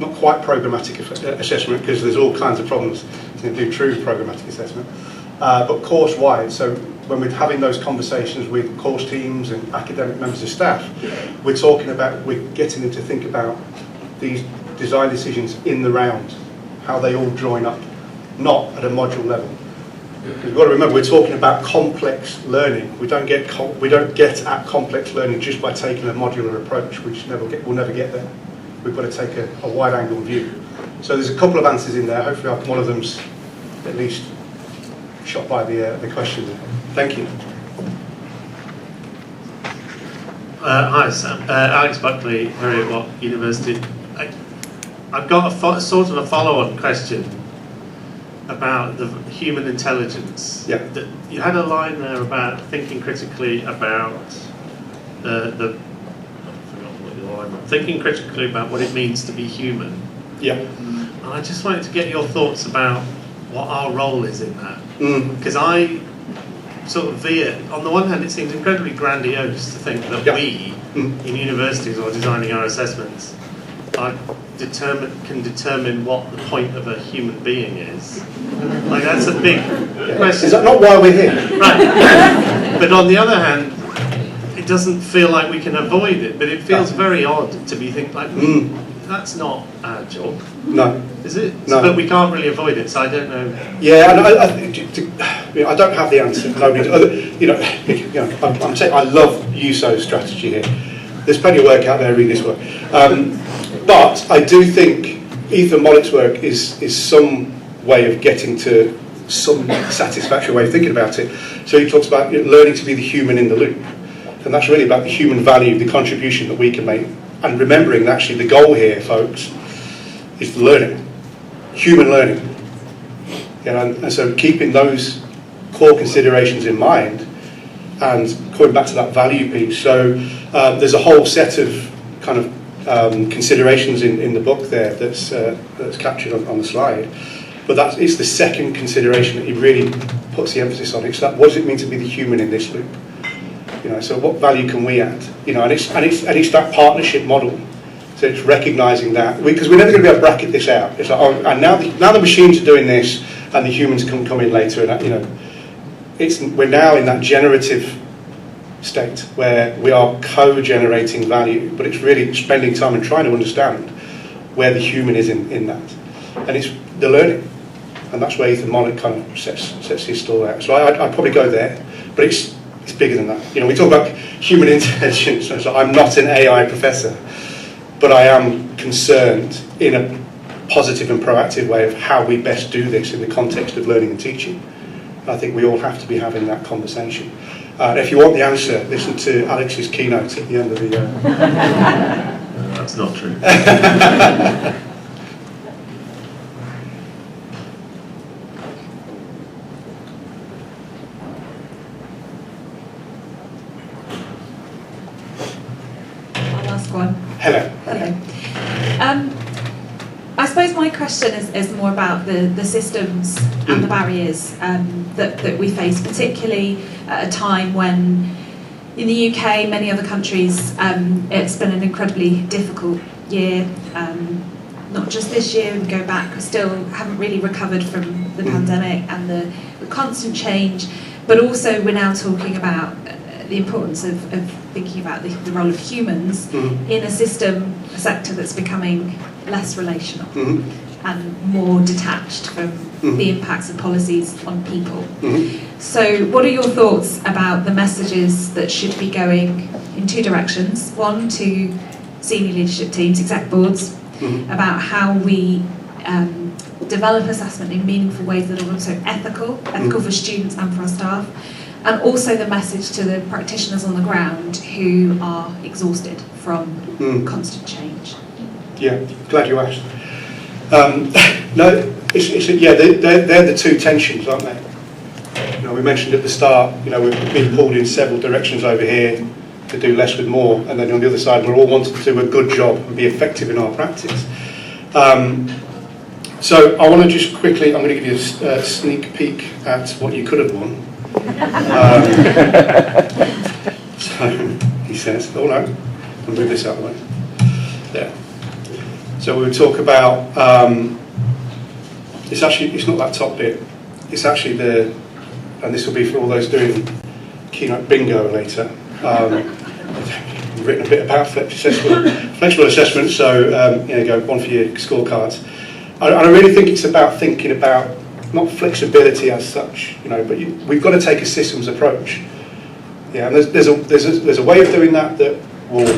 Speaker 19: not quite programmatic assessment, because there's all kinds of problems to do true programmatic assessment, but course-wide. So when we're having those conversations with course teams and academic members of staff, we're getting them to think about these design decisions in the round, how they all join up, not at a module level. Because we've got to remember, we're talking about complex learning. We don't get at complex learning just by taking a modular approach, which we'll never get there. We've got to take a wide-angle view. So there's a couple of answers in there. Hopefully one of them's at least shot by the question there. Thank you.
Speaker 9: Hi, Sam. Alex Buckley, here at Watt University. I've got sort of a follow-on question about the human intelligence.
Speaker 19: Yeah.
Speaker 9: You had a line there about thinking critically about thinking critically about what it means to be human.
Speaker 19: Yeah.
Speaker 9: And I just wanted to get your thoughts about what our role is in that. Because I sort of veer, on the one hand it seems incredibly grandiose to think that we, in universities or designing our assessments, can determine what the point of a human being is. Like, that's a big question.
Speaker 19: Is that not why we're here?
Speaker 9: Right. But on the other hand, it doesn't feel like we can avoid it, but it feels very odd to be thinking like, that's not our job.
Speaker 19: No.
Speaker 9: Is it?
Speaker 19: No.
Speaker 9: But we can't really avoid it, so I don't know.
Speaker 19: Yeah, and I don't have the answer. Nobody, I'm saying I love USO's strategy here. There's plenty of work out there, read this work. But I do think Ethan Mollick's work is some way of getting to some satisfactory way of thinking about it. So he talks about learning to be the human in the loop. And that's really about the human value, the contribution that we can make. And remembering that actually the goal here, folks, is learning, human learning. And so keeping those core considerations in mind and going back to that value piece. So there's a whole set of kind of considerations in the book there that's captured on the slide. But it's the second consideration that he really puts the emphasis on. It's that, what does it mean to be the human in this loop? So what value can we add? And it's that partnership model. So it's recognising that, because we're never going to be able to bracket this out. It's like, and now the machines are doing this, and the humans can come in later. And we're now in that generative state where we are co-generating value, but it's really spending time and trying to understand where the human is in that, and it's the learning, and that's where Ethan Mollick kind of sets his stall out. So I'd probably go there, but it's bigger than that. We talk about human intelligence. So I'm not an AI professor, but I am concerned in a positive and proactive way of how we best do this in the context of learning and teaching. I think we all have to be having that conversation. If you want the answer, listen to Alex's keynote at the end of the...
Speaker 9: That's not true.
Speaker 2: One.
Speaker 19: Hello.
Speaker 2: I suppose my question is more about the systems and the barriers that we face, particularly at a time when in the UK, many other countries, it's been an incredibly difficult year. Not just this year, we go back, we still haven't really recovered from the pandemic and the constant change, but also we're now talking about the importance of thinking about the role of humans in a sector that's becoming less relational and more detached from the impacts of policies on people. So what are your thoughts about the messages that should be going in two directions? One, to senior leadership teams, exec boards, about how we develop assessment in meaningful ways that are also ethical for students and for our staff. And also the message to the practitioners on the ground who are exhausted from constant change.
Speaker 19: Yeah, glad you asked. They're the two tensions, aren't they? We mentioned at the start, we've been pulled in several directions over here to do less with more, and then on the other side, we're all wanting to do a good job and be effective in our practice. So I want to just quickly, I'm going to give you a sneak peek at what you could have won. So he says, oh no, I'll move this out of the way. There. So we would talk about, it's not that top bit, it's actually and this will be for all those doing keynote bingo later. I've written a bit about flexible assessment, so go one for your scorecards. And I really think it's about thinking about not flexibility as such, but we've got to take a systems approach. Yeah, and there's a way of doing that will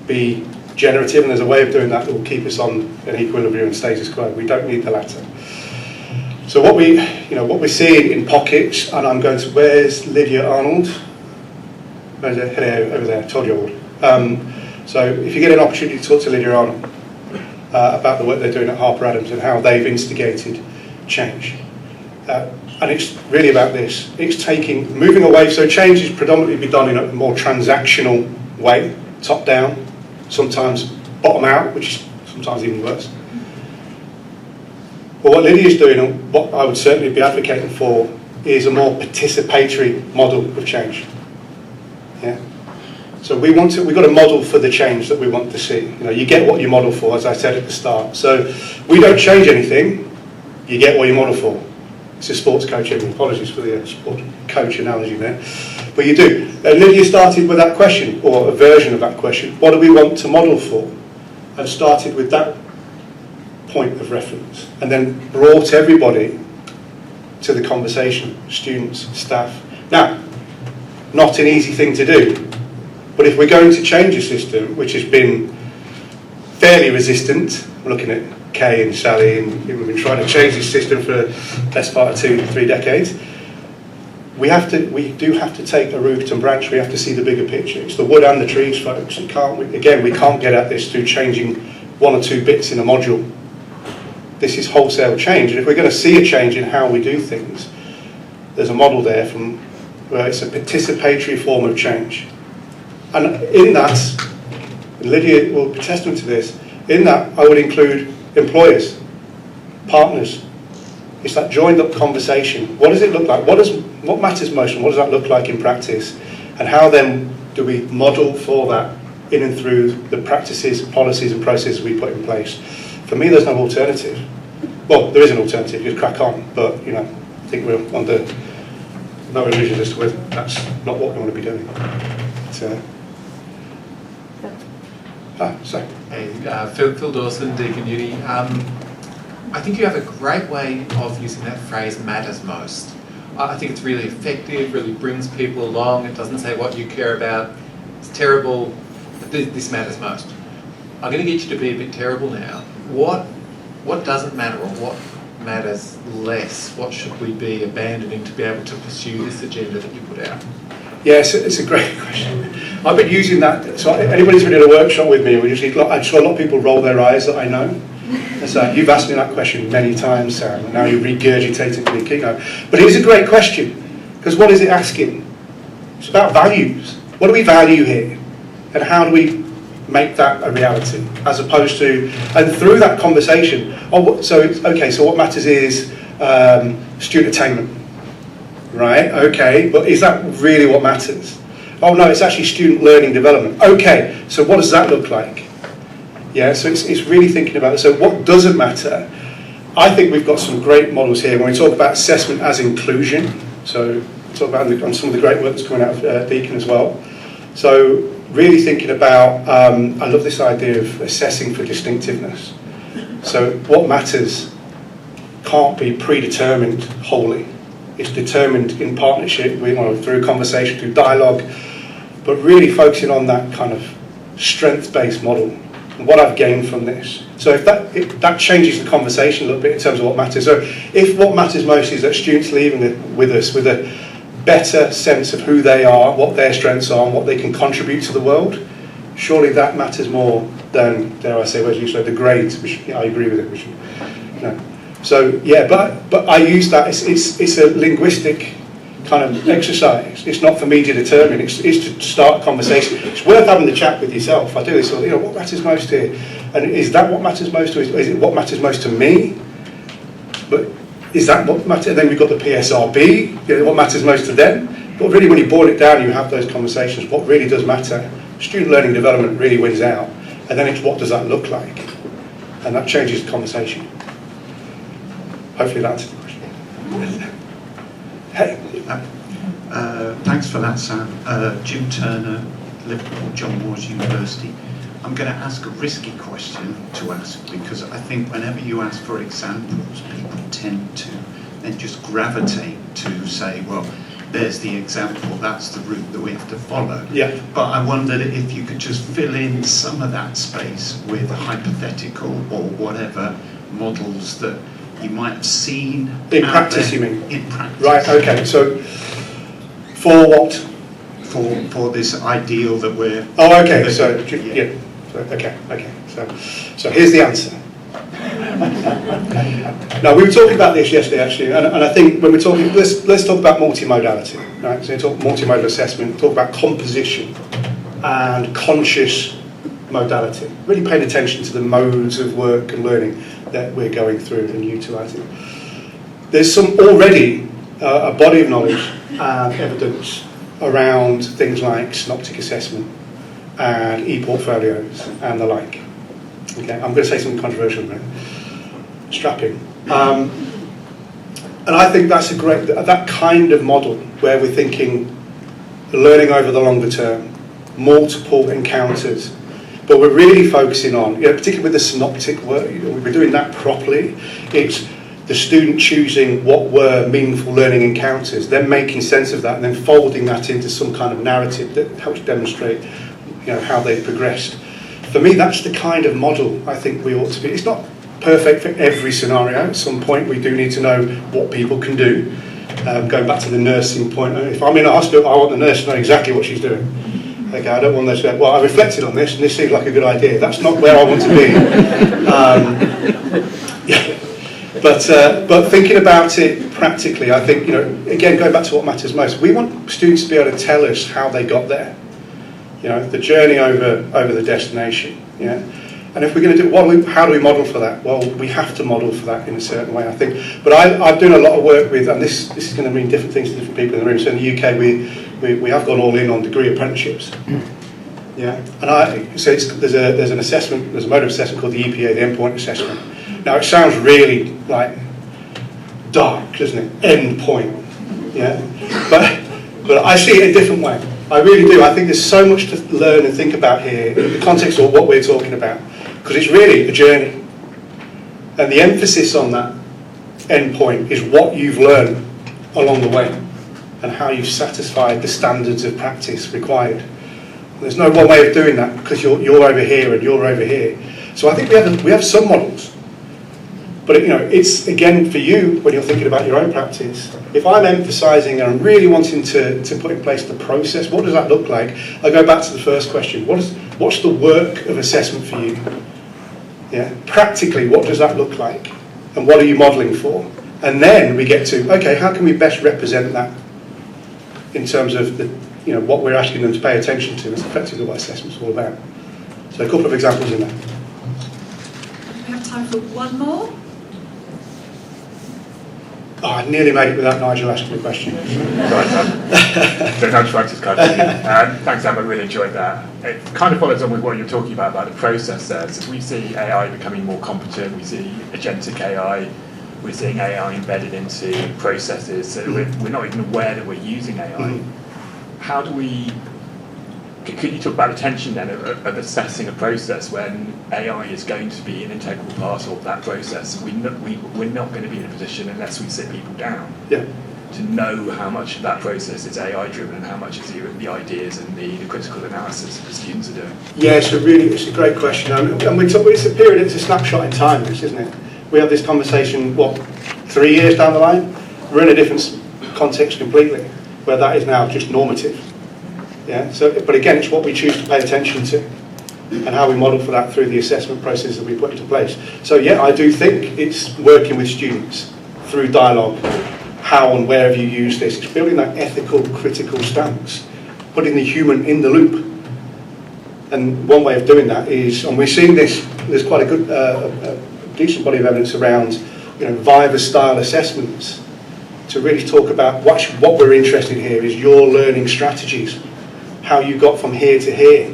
Speaker 19: be generative, and there's a way of doing that will keep us on an equilibrium and status quo. We don't need the latter. So what we're seeing in pockets, and I'm going to, where's Lydia Arnold? Hello, over there, told you all. So if you get an opportunity to talk to Lydia Arnold about the work they're doing at Harper Adams and how they've instigated change. And it's really about this. It's moving away, so change is predominantly be done in a more transactional way, top down, sometimes bottom out, which is sometimes even worse. But what Lydia's doing, and what I would certainly be advocating for, is a more participatory model of change. Yeah. So we've got a model for the change that we want to see. You get what you model for, as I said at the start. So we don't change anything, you get what you model for. It's a sports coaching, apologies for the sport coach analogy there. But you do. And Lydia started with that question, or a version of that question, what do we want to model for? And started with that point of reference, and then brought everybody to the conversation, students, staff. Now, not an easy thing to do, but if we're going to change a system which has been fairly resistant, we're looking at Kay and Sally, and we've been trying to change this system for the best part of 2-3 decades, we do have to take a root and branch. We have to see the bigger picture. It's the wood and the trees, folks. We can't get at this through changing 1 or 2 bits in a module. This is wholesale change, and if we're going to see a change in how we do things, there's a model there from where it's a participatory form of change. And in that, and Lydia will be testament to this, in that I would include employers, partners. It's that joined up conversation. What does it look like? What matters most, and what does that look like in practice? And how then do we model for that in and through the practices, policies and processes we put in place? For me, there's no alternative. Well, there is an alternative, you crack on, but I think we're under no illusions as to whether that's not what we want to be doing.
Speaker 21: Hey, Phil Dawson, Deakin Uni. I think you have a great way of using that phrase, matters most. I think it's really effective, really brings people along. It doesn't say what you care about. It's terrible, but this matters most. I'm going to get you to be a bit terrible now. What doesn't matter, or what matters less? What should we be abandoning to be able to pursue this agenda that you put out?
Speaker 19: Yes, it's a great question. I've been using that. So anybody's been in a workshop with me, I saw a lot of people roll their eyes that I know. And so you've asked me that question many times, Sam, and now you're regurgitating the keynote. But it is a great question, because what is it asking? It's about values. What do we value here? And how do we make that a reality, as opposed to, and through that conversation, so what matters is student attainment, right? Okay, but is that really what matters? Oh no, it's actually student learning development. Okay, so what does that look like? Yeah, so it's really thinking about it. So what doesn't matter? I think we've got some great models here when we talk about assessment as inclusion. So talk about on some of the great work that's coming out of Deakin as well. So really thinking about, I love this idea of assessing for distinctiveness. So what matters can't be predetermined wholly. It's determined in partnership, through conversation, through dialogue, but really focusing on that kind of strength-based model and what I've gained from this. So if that changes the conversation a little bit in terms of what matters. So if what matters most is that students leaving with us with a better sense of who they are, what their strengths are, and what they can contribute to the world, surely that matters more than, dare I say, as you said, the grades. I agree with it. So yeah, but I use that. It's a linguistic kind of exercise. It's not for me to determine. It's to start a conversation. It's worth having the chat with yourself. I do this. What matters most here? And is that what matters most, or is it what matters most to me? But is that what matters? Then we've got the PSRB. What matters most to them? But really, when you boil it down, you have those conversations. What really does matter? Student learning development really wins out, and then it's what does that look like, and that changes the conversation. Hopefully that answers the question. Hey.
Speaker 18: Thanks for that, Sam. Jim Turner, Liverpool, John Moores University. I'm going to ask a risky question to ask, because I think whenever you ask for examples, people tend to then just gravitate to say, well, there's the example, that's the route that we have to follow.
Speaker 19: Yeah.
Speaker 18: But I wondered if you could just fill in some of that space with hypothetical or whatever models that you might have seen
Speaker 19: in practice. You mean
Speaker 18: in practice?
Speaker 19: Right. Okay. So, for what?
Speaker 18: for this ideal that we're...
Speaker 19: Oh, okay, so, yeah. Okay. So here's the answer. Now, we were talking about this yesterday, actually, and I think when we're talking, let's talk about multimodality, right? So we talk multimodal assessment, talk about composition and conscious modality. Really paying attention to the modes of work and learning that we're going through and utilising. There's already a body of knowledge and evidence around things like synoptic assessment and e-portfolios and the like. Okay, I'm going to say something controversial now. Strapping. And I think that's that kind of model where we're thinking learning over the longer term, multiple encounters, but we're really focusing on, particularly with the synoptic work, we're doing that properly. It's the student choosing what were meaningful learning encounters, then making sense of that, and then folding that into some kind of narrative that helps demonstrate, how they progressed. For me, that's the kind of model I think we ought to be. It's not perfect for every scenario. At some point, we do need to know what people can do. Going back to the nursing point, if I'm in a hospital, I want the nurse to know exactly what she's doing. Okay, I don't want them to say, well, I reflected on this and this seemed like a good idea. That's not where I want to be. But thinking about it practically, I think, again, going back to what matters most, we want students to be able to tell us how they got there. The journey over the destination. And if we're going to do how do we model for that? Well, we have to model for that in a certain way, I think. But I've done a lot of work with, and this is going to mean different things to different people in the room. So in the UK, we have gone all in on degree apprenticeships. And there's an assessment, there's a mode of assessment called the EPA, the endpoint assessment. Now it sounds really like dark, doesn't it? Endpoint. But I see it a different way. I really do. I think there's so much to learn and think about here in the context of what we're talking about, because it's really a journey. And the emphasis on that endpoint is what you've learned along the way and how you've satisfied the standards of practice required. There's no one way of doing that because you're over here and you're over here. So I think we have some models. But it's, again, for you, when you're thinking about your own practice, if I'm emphasising and I'm really wanting to put in place the process, what does that look like? I go back to the first question. What's the work of assessment for you? Practically, what does that look like? And what are you modelling for? And then we get to, okay, how can we best represent that in terms of what we're asking them to pay attention to? That's effectively what assessment's all about. So a couple of examples in there.
Speaker 2: We have time for one more.
Speaker 19: Oh, I nearly made it without Nigel asking the question.
Speaker 4: So no practice card. Thanks, Sam. I really enjoyed that. It kind of follows on with what you're talking about the process there. So we see AI becoming more competent. We see agentic AI. We're seeing AI embedded into processes. So we're not even aware that we're using AI. How do we... Could you talk about the tension then of assessing a process when AI is going to be an integral part of that process? We're not going to be in a position, unless we sit people down, to know how much of that process is AI driven and how much is the ideas and the critical analysis that the students are doing.
Speaker 19: Yeah, it's a great question. And it's a snapshot in time, isn't it? We have this conversation, 3 years down the line? We're in a different context completely, where that is now just normative. But again, it's what we choose to pay attention to and how we model for that through the assessment process that we put into place. So I do think it's working with students through dialogue, how and where have you used this. It's building that ethical, critical stance, putting the human in the loop. And one way of doing that is, and we're seeing this, there's quite a good, decent body of evidence around Viva-style assessments to really talk about what we're interested in here is your learning strategies. How you got from here to here.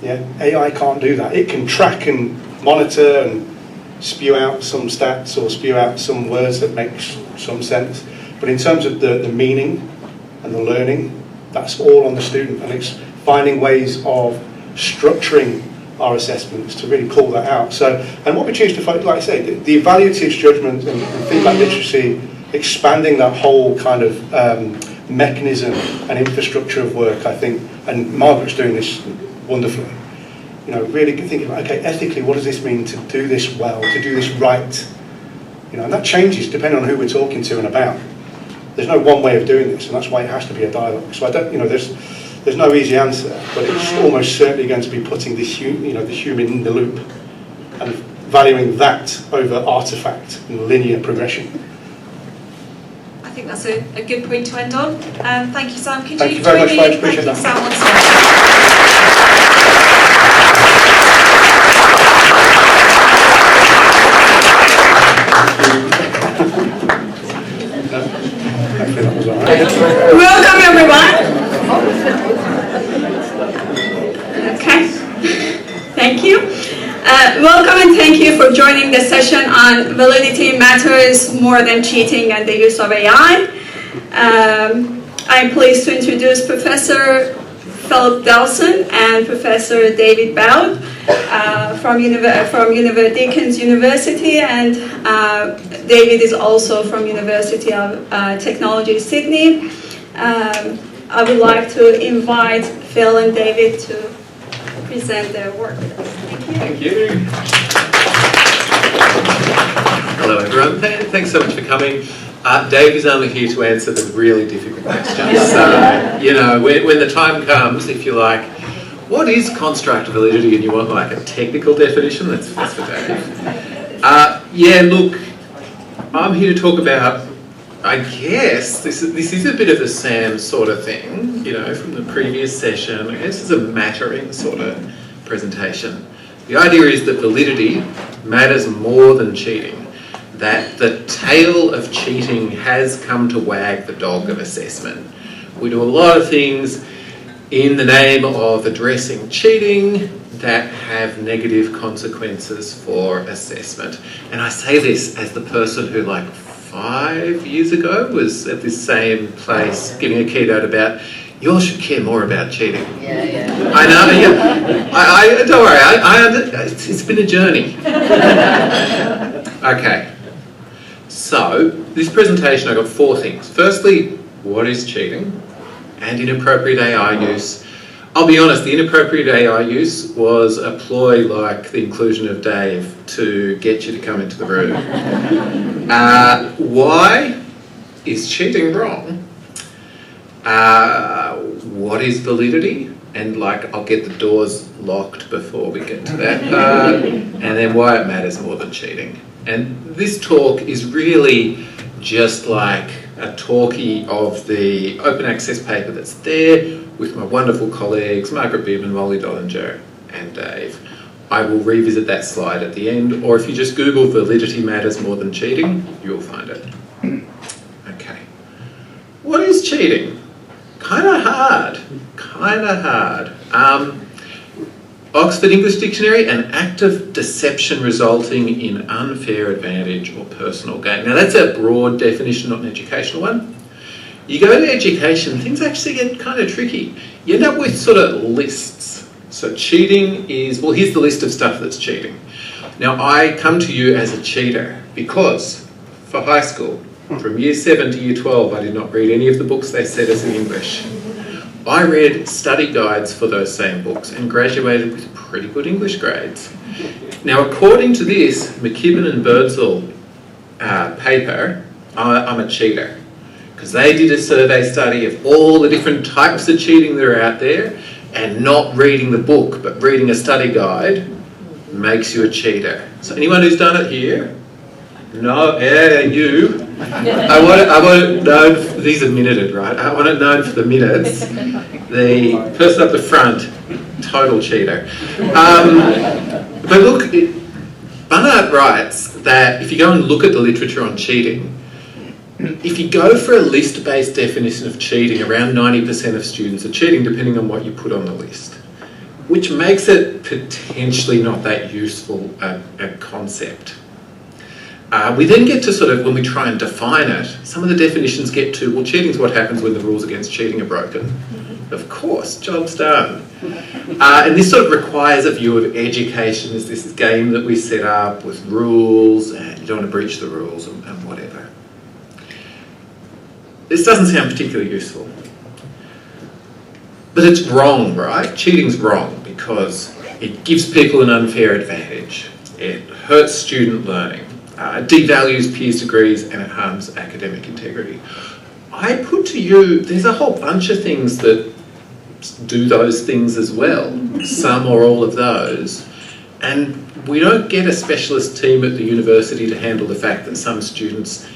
Speaker 19: AI can't do that. It can track and monitor and spew out some stats or spew out some words that make some sense. But in terms of the meaning and the learning, that's all on the student. And it's finding ways of structuring our assessments to really pull that out. And what we choose to find, like I say, the evaluative judgment and feedback literacy, expanding that whole kind of mechanism and infrastructure of work, I think, and Margaret's doing this wonderfully. Really thinking about, okay, ethically, what does this mean to do this well, to do this right? And that changes depending on who we're talking to and about. There's no one way of doing this, and that's why it has to be a dialogue. So I don't, there's no easy answer, but it's almost certainly going to be putting the human in the loop and valuing that over artifact and linear progression.
Speaker 2: I think that's a good point to end on. Thank you, Sam. Could
Speaker 19: Thank
Speaker 2: you
Speaker 19: you very
Speaker 2: join
Speaker 19: much,
Speaker 2: me
Speaker 19: folks.
Speaker 2: in
Speaker 19: Appreciate
Speaker 2: thanking
Speaker 19: that.
Speaker 2: Sam once more?
Speaker 3: Welcome, everyone. Okay, thank you. Welcome and thank you for joining the session on Validity Matters More Than Cheating and the Use of AI. I'm pleased to introduce Professor Philip Delson and Professor David Boud from Deakin's University, and David is also from University of Technology, Sydney. I would like to invite Phil and David to present their work with us.
Speaker 21: Thank you. Hello everyone, thanks so much for coming. Dave is only here to answer the really difficult questions. So, when the time comes, if you're like, what is construct validity, and you want like a technical definition, that's for Dave. Yeah, look, I'm here to talk about, I guess, this is a bit of a Sam sort of thing, from the previous session. I guess it's a mattering sort of presentation. The idea is that validity matters more than cheating. That the tail of cheating has come to wag the dog of assessment. We do a lot of things in the name of addressing cheating that have negative consequences for assessment. And I say this as the person who, like 5 years ago, was at this same place giving a keynote about you all should care more about cheating. Yeah. I know, yeah. I don't worry, it's been a journey. Okay. So, this presentation, I've got 4 things. Firstly, what is cheating and inappropriate AI use? I'll be honest, the inappropriate AI use was a ploy like the inclusion of Dave to get you to come into the room. Why is cheating wrong? What is validity? And I'll get the doors locked before we get to that. And then why it matters more than cheating. And this talk is really just like a talkie of the open access paper that's there with my wonderful colleagues, Margaret Beerman, Molly Dollinger and Dave. I will revisit that slide at the end, or if you just Google validity matters more than cheating, you'll find it. Okay. What is cheating? Kind of hard. Oxford English Dictionary, an act of deception resulting in unfair advantage or personal gain. Now that's a broad definition, not an educational one. You go to education, things actually get kind of tricky. You end up with sort of lists. So cheating is, well, here's the list of stuff that's cheating. Now I come to you as a cheater because for high school, from year 7 to year 12, I did not read any of the books they said as in English. I read study guides for those same books and graduated with pretty good English grades. Now, according to this McKibben and Birdsall paper, I'm a cheater because they did a survey study of all the different types of cheating that are out there, and not reading the book but reading a study guide makes you a cheater. So anyone who's done it here? No, yeah, you. I want it known, these are minuted, right? I want it known for the minutes. The person up the front, total cheater. But look, Barnard writes that if you go and look at the literature on cheating, if you go for a list-based definition of cheating, around 90% of students are cheating depending on what you put on the list, which makes it potentially not that useful a concept. We then get to sort of, when we try and define it, some of the definitions get to, well, cheating is what happens when the rules against cheating are broken. Of course, job's done. And this sort of requires a view of education as this game that we set up with rules, and you don't want to breach the rules and whatever. This doesn't sound particularly useful. But it's wrong, right? Cheating's wrong because it gives people an unfair advantage. It hurts student learning. Devalues peers' degrees, and it harms academic integrity. I put to you, there's a whole bunch of things that do those things as well, some or all of those, and we don't get a specialist team at the university to handle the fact that some students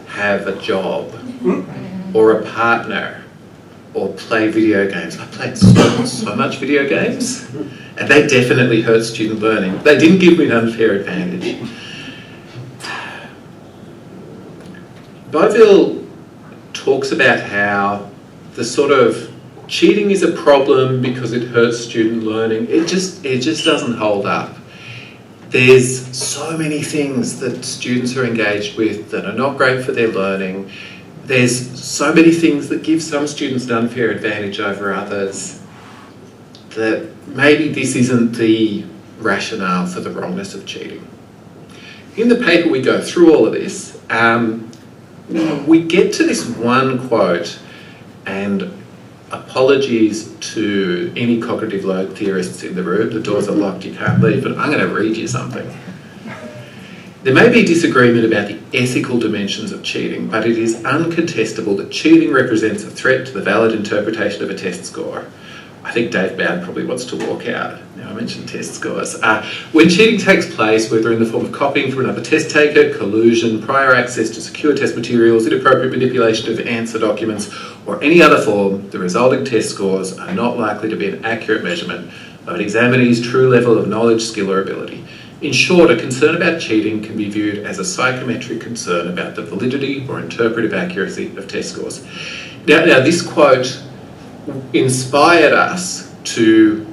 Speaker 21: have a job or a partner or play video games. I played so much video games, and they definitely hurt student learning. They didn't give me an unfair advantage. Beauville talks about how the sort of cheating is a problem because it hurts student learning. It just doesn't hold up. There's so many things that students are engaged with that are not great for their learning. There's so many things that give some students an unfair advantage over others, that maybe this isn't the rationale for the wrongness of cheating. In the paper we go through all of this. We get to this one quote, and apologies to any cognitive load theorists in the room, the doors are locked, you can't leave, but I'm going to read you something. There may be disagreement about the ethical dimensions of cheating, but it is uncontestable that cheating represents a threat to the valid interpretation of a test score. I think Dave Bowden probably wants to walk out. Now I mentioned test scores. When cheating takes place, whether in the form of copying from another test taker, collusion, prior access to secure test materials, inappropriate manipulation of answer documents, or any other form, the resulting test scores are not likely to be an accurate measurement of an examinee's true level of knowledge, skill, or ability. In short, a concern about cheating can be viewed as a psychometric concern about the validity or interpretive accuracy of test scores. Now this quote inspired us to,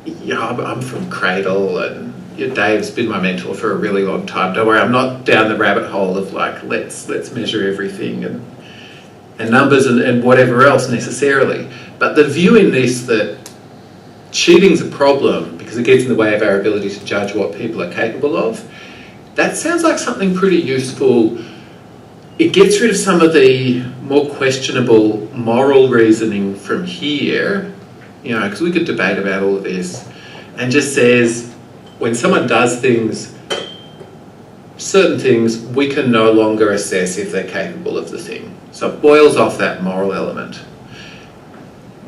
Speaker 21: I'm from Cradle, and Dave's been my mentor for a really long time. Don't worry, I'm not down the rabbit hole of like, let's measure everything and numbers and whatever else necessarily. But the view in this that cheating's a problem because it gets in the way of our ability to judge what people are capable of, that sounds like something pretty useful. It gets rid of some of the more questionable moral reasoning from here, because we could debate about all of this, and just says when someone does things, certain things, we can no longer assess if they're capable of the thing. So it boils off that moral element.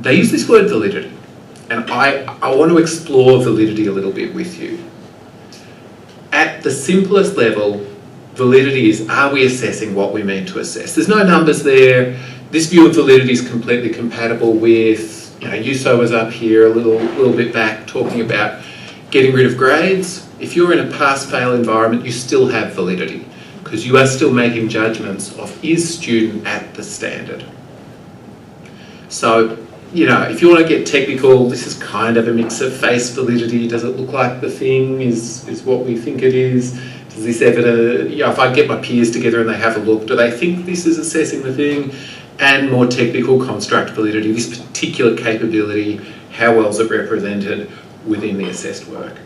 Speaker 21: They use this word validity, and I want to explore validity a little bit with you. At the simplest level, validity is, are we assessing what we mean to assess? There's no numbers there. This view of validity is completely compatible with, USO was up here a little bit back talking about getting rid of grades. If you're in a pass-fail environment, you still have validity because you are still making judgments of, is student at the standard? So, if you want to get technical, this is kind of a mix of face validity. Does it look like the thing is what we think it is? Does this evidence, if I get my peers together and they have a look, do they think this is assessing the thing? And more technical construct validity, this particular capability, how well is it represented within the assessed work?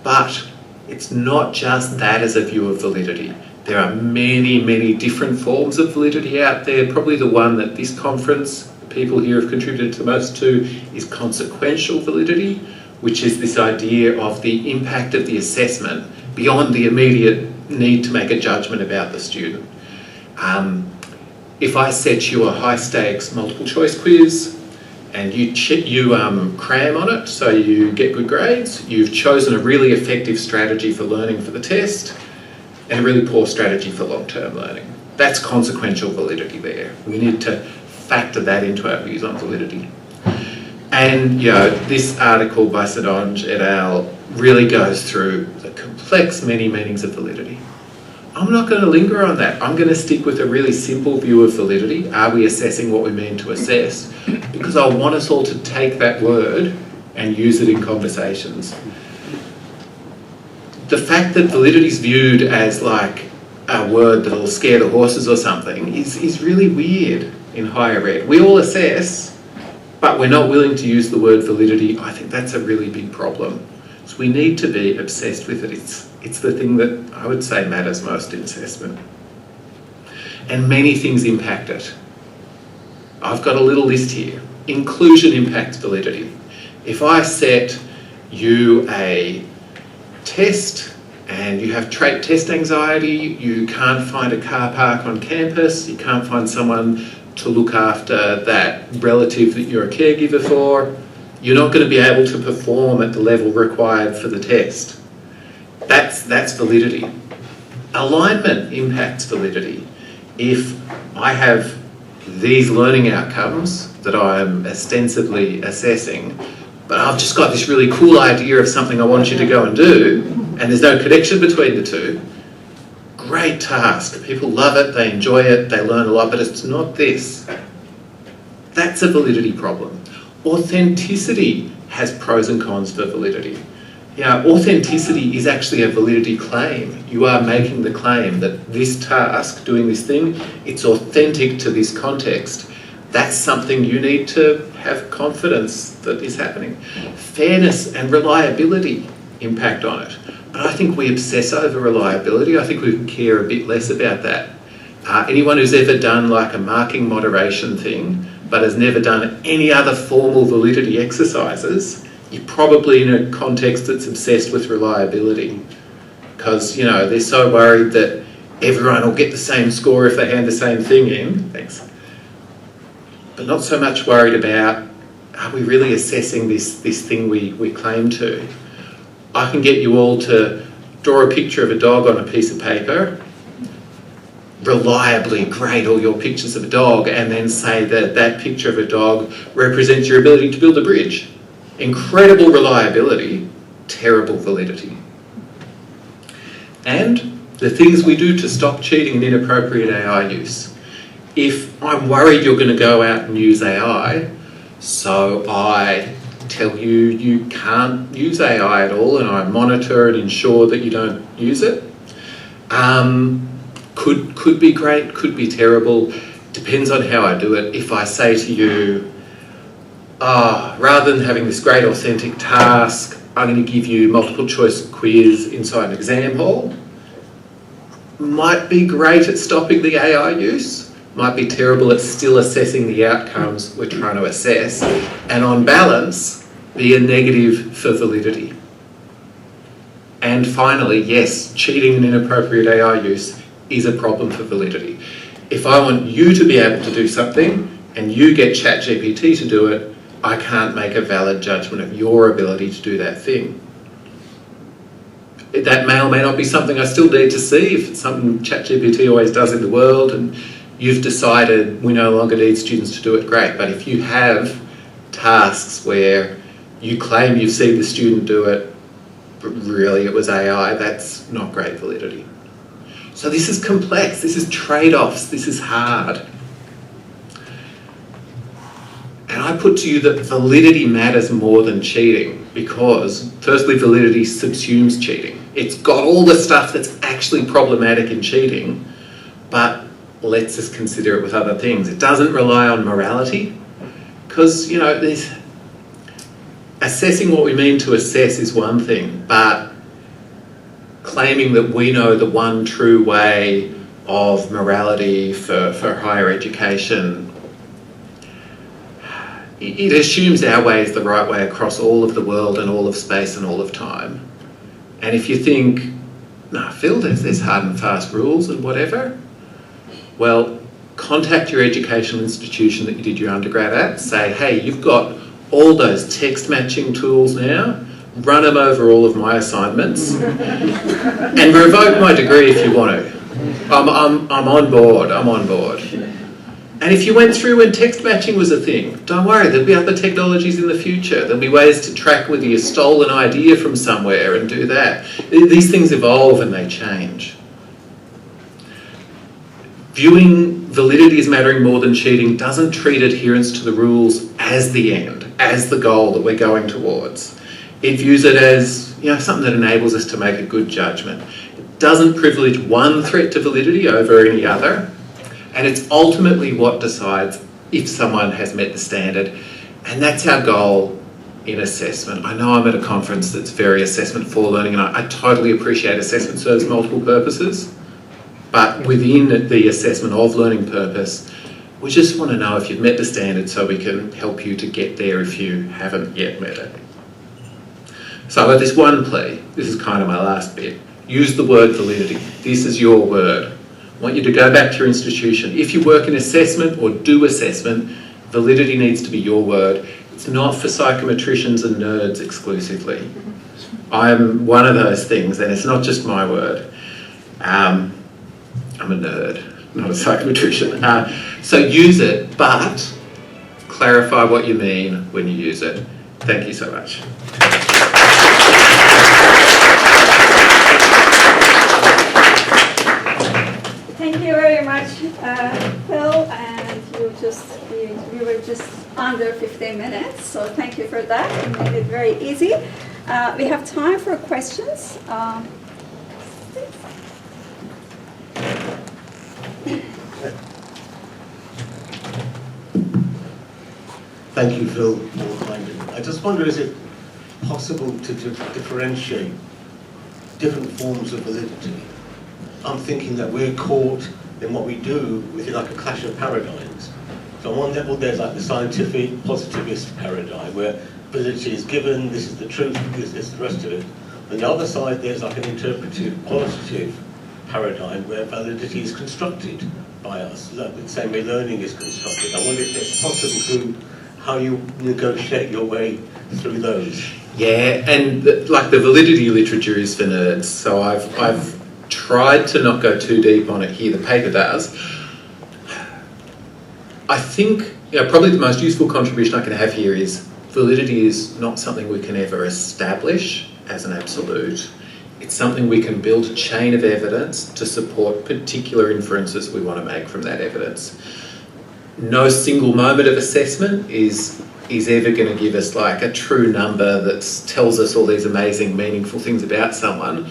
Speaker 21: But it's not just that as a view of validity. There are many, many different forms of validity out there. Probably the one that this conference, the people here have contributed the most to, is consequential validity, which is this idea of the impact of the assessment beyond the immediate need to make a judgment about the student. If I set you a high stakes multiple choice quiz and you cram on it so you get good grades, you've chosen a really effective strategy for learning for the test and a really poor strategy for long-term learning. That's consequential validity there. We need to factor that into our views on validity. And this article by Sadonge et al. Really goes through the complex many meanings of validity. I'm not going to linger on that. I'm going to stick with a really simple view of validity. Are we assessing what we mean to assess? Because I want us all to take that word and use it in conversations. The fact that validity is viewed as like a word that'll scare the horses or something is really weird in higher ed. We all assess, but we're not willing to use the word validity. I think that's a really big problem. So we need to be obsessed with it. It's the thing that I would say matters most in assessment. And many things impact it. I've got a little list here. Inclusion impacts validity. If I set you a test and you have trait test anxiety, you can't find a car park on campus, you can't find someone to look after that relative that you're a caregiver for, you're not going to be able to perform at the level required for the test. That's validity. Alignment impacts validity. If I have these learning outcomes that I'm ostensibly assessing, but I've just got this really cool idea of something I want you to go and do, and there's no connection between the two, great task. People love it, they enjoy it, they learn a lot, but it's not this. That's a validity problem. Authenticity has pros and cons for validity. Authenticity is actually a validity claim. You are making the claim that this task, doing this thing, it's authentic to this context. That's something you need to have confidence that is happening. Fairness and reliability impact on it. But I think we obsess over reliability. I think we care a bit less about that. Anyone who's ever done like a marking moderation thing, but has never done any other formal validity exercises, you're probably in a context that's obsessed with reliability. Because, they're so worried that everyone will get the same score if they hand the same thing in. Thanks. But not so much worried about, are we really assessing this thing we claim to? I can get you all to draw a picture of a dog on a piece of paper, reliably grade all your pictures of a dog, and then say that that picture of a dog represents your ability to build a bridge. Incredible reliability, terrible validity. And the things we do to stop cheating and inappropriate AI use. If I'm worried you're going to go out and use AI, so I tell you you can't use AI at all, and I monitor and ensure that you don't use it. Could be great, could be terrible, depends on how I do it. If I say to you, rather than having this great authentic task, I'm going to give you multiple choice quiz inside an exam hall, might be great at stopping the AI use, might be terrible at still assessing the outcomes we're trying to assess, and on balance, be a negative for validity. And finally, yes, cheating and inappropriate AI use is a problem for validity. If I want you to be able to do something and you get ChatGPT to do it, I can't make a valid judgment of your ability to do that thing. That may or may not be something I still need to see. If it's something ChatGPT always does in the world and you've decided we no longer need students to do it, great. But if you have tasks where you claim you've seen the student do it, but really it was AI, that's not great validity. So this is complex, this is trade-offs, this is hard. And I put to you that validity matters more than cheating because, firstly, validity subsumes cheating. It's got all the stuff that's actually problematic in cheating, but lets us consider it with other things. It doesn't rely on morality because, there's assessing what we mean to assess is one thing, but claiming that we know the one true way of morality for higher education, it assumes our way is the right way across all of the world and all of space and all of time. And if you think, Phil, there's hard and fast rules and whatever, well, contact your educational institution that you did your undergrad at, say, hey, you've got all those text matching tools now, run them over all of my assignments and revoke my degree if you want to. I'm on board, I'm on board. And if you went through when text matching was a thing, don't worry, there'll be other technologies in the future. There'll be ways to track whether you stole an idea from somewhere and do that. These things evolve and they change. Viewing validity as mattering more than cheating doesn't treat adherence to the rules as the end, as the goal that we're going towards. It views it as something that enables us to make a good judgment. It doesn't privilege one threat to validity over any other. And it's ultimately what decides if someone has met the standard. And that's our goal in assessment. I know I'm at a conference that's very assessment for learning, and I totally appreciate assessment serves multiple purposes. But within the assessment of learning purpose, we just want to know if you've met the standard so we can help you to get there if you haven't yet met it. So I've got this one plea. This is kind of my last bit. Use the word validity. This is your word. I want you to go back to your institution. If you work in assessment or do assessment, validity needs to be your word. It's not for psychometricians and nerds exclusively. I'm one of those things, and it's not just my word. I'm a nerd, not a psychometrician. So use it, but clarify what you mean when you use it. Thank you so much.
Speaker 11: Thank you very much, Phil, and we were just under 15 minutes, so thank you for that. You made it very easy. We have time for questions.
Speaker 15: Thank you, Phil. I just wonder, is it possible to differentiate different forms of validity? I'm thinking that we're caught in what we do within like a clash of paradigms. So on one level, there's like the scientific positivist paradigm where validity is given, this is the truth, this is the rest of it. On the other side, there's like an interpretive, qualitative paradigm where validity is constructed by us, like the same way learning is constructed. I wonder if it's possible to how you negotiate your way through those.
Speaker 21: Yeah, and like the validity literature is for nerds, so I've tried to not go too deep on it here. The paper does. I think probably the most useful contribution I can have here is validity is not something we can ever establish as an absolute. It's something we can build a chain of evidence to support particular inferences we want to make from that evidence. No single moment of assessment is ever going to give us like a true number that tells us all these amazing, meaningful things about someone.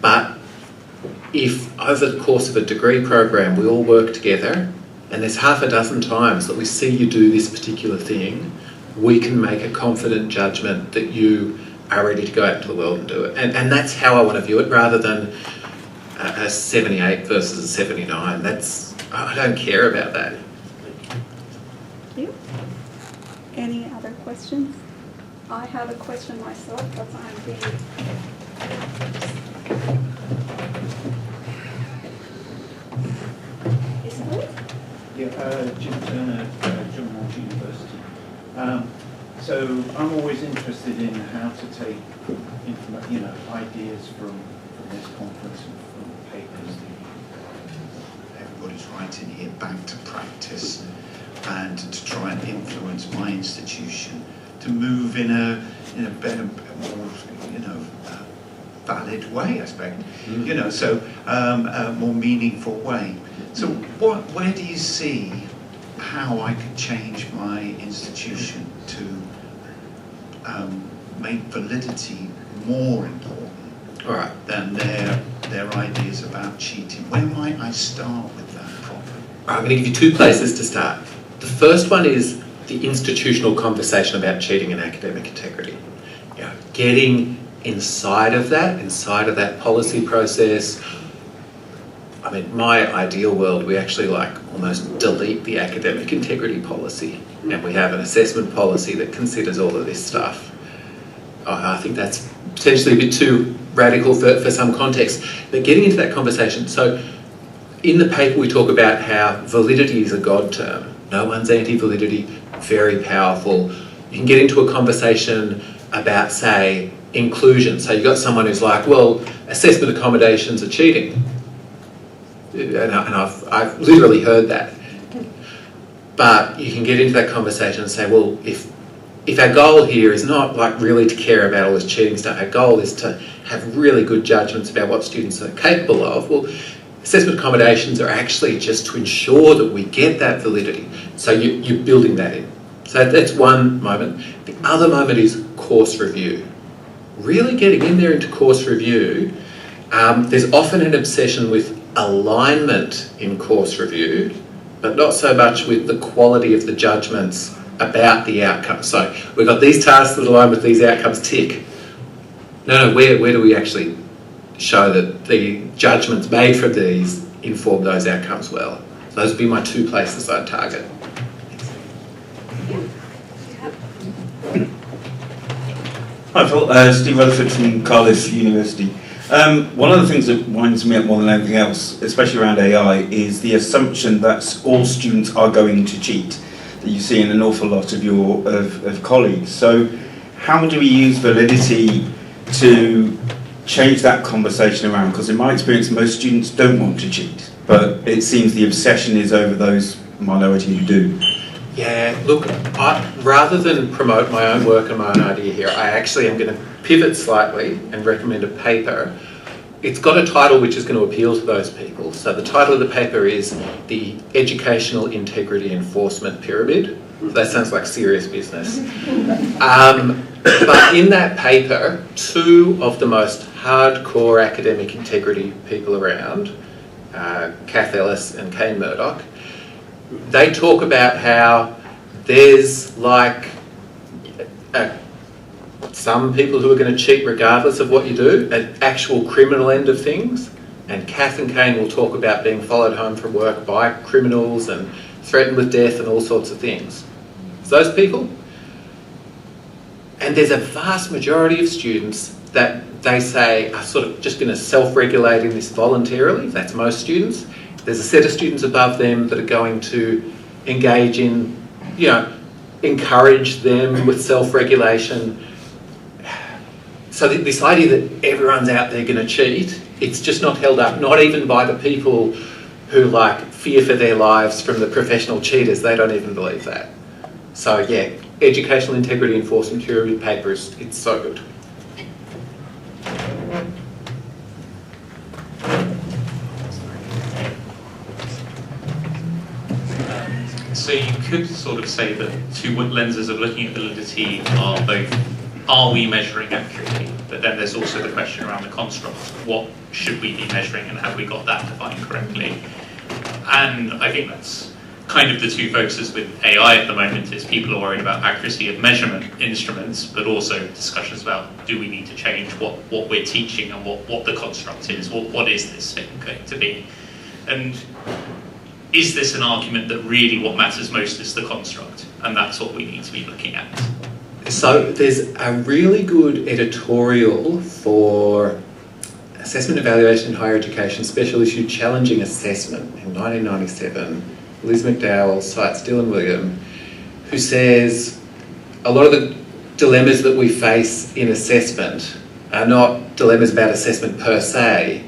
Speaker 21: But if over the course of a degree program we all work together and there's half a dozen times that we see you do this particular thing, we can make a confident judgment that you are ready to go out into the world and do it. And that's how I want to view it, rather than a 78 versus a 79. I don't care about that.
Speaker 11: Thank you. Any other questions? I have a question myself, but I'm being...
Speaker 20: Jim Turner, John Moores University. So I'm always interested in how to take ideas from this conference and from papers that everybody's writing here back to practice, and to try and influence my institution to move in a better, more valid way, I expect. So a more meaningful way. So where do you see how I could change my institution to make validity more important than their ideas about cheating? Where might I start with that problem?
Speaker 21: I'm going to give you two places to start. The first one is the institutional conversation about cheating and academic integrity. Getting inside of that policy process. I mean, my ideal world, we actually almost delete the academic integrity policy, and we have an assessment policy that considers all of this stuff. I think that's potentially a bit too radical for some context, but getting into that conversation. So in the paper we talk about how validity is a God term. No one's anti-validity, very powerful. You can get into a conversation about, say, inclusion. So you've got someone who's like, well, assessment accommodations are cheating. And I've literally heard that. But you can get into that conversation and say, well, if our goal here is not really to care about all this cheating stuff, our goal is to have really good judgments about what students are capable of, well, assessment accommodations are actually just to ensure that we get that validity. So you're building that in. So that's one moment. The other moment is course review. Really getting in there into course review. There's often an obsession with alignment in course review, but not so much with the quality of the judgments about the outcomes. So we've got these tasks that align with these outcomes, tick. No, where do we actually show that the judgments made from these inform those outcomes well? So those would be my two places I'd target.
Speaker 23: Hi Phil, Steve Rutherford from Cardiff University.
Speaker 10: One of the things that winds me up more than anything else, especially around AI, is the assumption that all students are going to cheat, that you see in an awful lot of your of colleagues. So how do we use validity to change that conversation around? Because in my experience, most students don't want to cheat, but it seems the obsession is over those minority who do.
Speaker 21: Yeah, look, rather than promote my own work and my own idea here, I actually am going to pivot slightly and recommend a paper. It's got a title which is going to appeal to those people. So the title of the paper is The Educational Integrity Enforcement Pyramid. That sounds like serious business. But in that paper, two of the most hardcore academic integrity people around, Kath Ellis and Kane Murdoch, they talk about how there's like some people who are going to cheat regardless of what you do, an actual criminal end of things, and Kath and Kane will talk about being followed home from work by criminals and threatened with death and all sorts of things. It's those people. And there's a vast majority of students that they say are sort of just going to self-regulate in this voluntarily. That's most students. There's a set of students above them that are going to engage in, you know, encourage them with self-regulation. So this idea that everyone's out there going to cheat, it's just not held up, not even by the people who like fear for their lives from the professional cheaters. They don't even believe that. So yeah, Educational Integrity Enforcement Pyramid paper, it's so good.
Speaker 5: So you could sort of say that two lenses of looking at validity are both, are we measuring accurately? But then there's also the question around the construct. What should we be measuring and have we got that defined correctly? And I think that's kind of the two focuses with AI at the moment, is people are worried about accuracy of measurement instruments, but also discussions about do we need to change what we're teaching and what the construct is, what is this thing going to be? And is this an argument that really what matters most is the construct, and that's what we need to be looking at?
Speaker 21: So there's a really good editorial for Assessment Evaluation in Higher Education, special issue Challenging Assessment in 1997. Liz McDowell cites Dylan William, who says a lot of the dilemmas that we face in assessment are not dilemmas about assessment per se,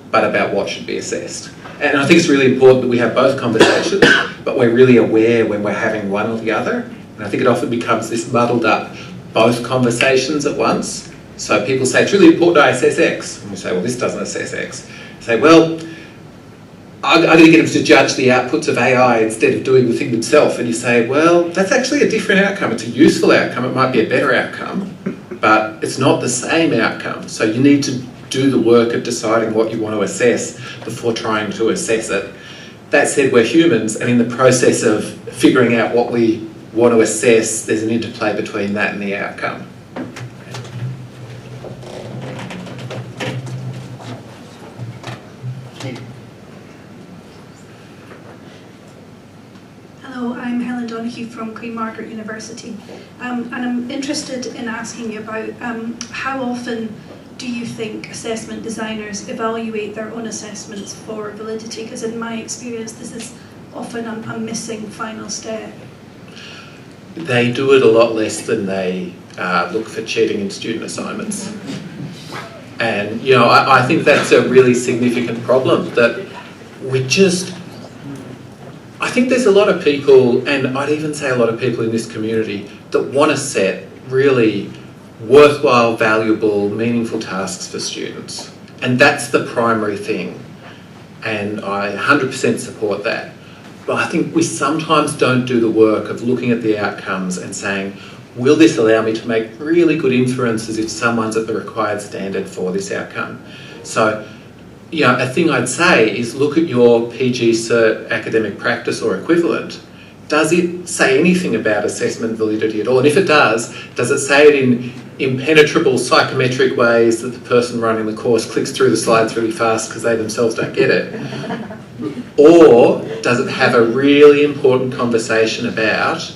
Speaker 21: but about what should be assessed. And I think it's really important that we have both conversations, but we're really aware when we're having one or the other. And I think it often becomes this muddled up both conversations at once. So people say, it's really important I assess X. And we say, well, this doesn't assess X. Say, well, I'm going to get them to judge the outputs of AI instead of doing the thing themselves. And you say, well, that's actually a different outcome. It's a useful outcome. It might be a better outcome, but it's not the same outcome. So you need to do the work of deciding what you want to assess before trying to assess it. That said, we're humans, and in the process of figuring out what we want to assess, there's an interplay between that and the outcome.
Speaker 22: Hello, I'm Helen Donoghue from Queen Margaret University, and I'm interested in asking you about how often do you think assessment designers evaluate their own assessments for validity? Because in my experience, this is often a missing final step.
Speaker 21: They do it a lot less than they look for cheating in student assignments. And, you know, I think that's a really significant problem, that I think there's a lot of people, and I'd even say a lot of people in this community, that want to set really worthwhile, valuable, meaningful tasks for students. And that's the primary thing. And I 100% support that. But I think we sometimes don't do the work of looking at the outcomes and saying, will this allow me to make really good inferences if someone's at the required standard for this outcome? So, you know, a thing I'd say is look at your PG Cert academic practice or equivalent. Does it say anything about assessment validity at all? And if it does it say it in impenetrable psychometric ways that the person running the course clicks through the slides really fast because they themselves don't get it? Or does it have a really important conversation about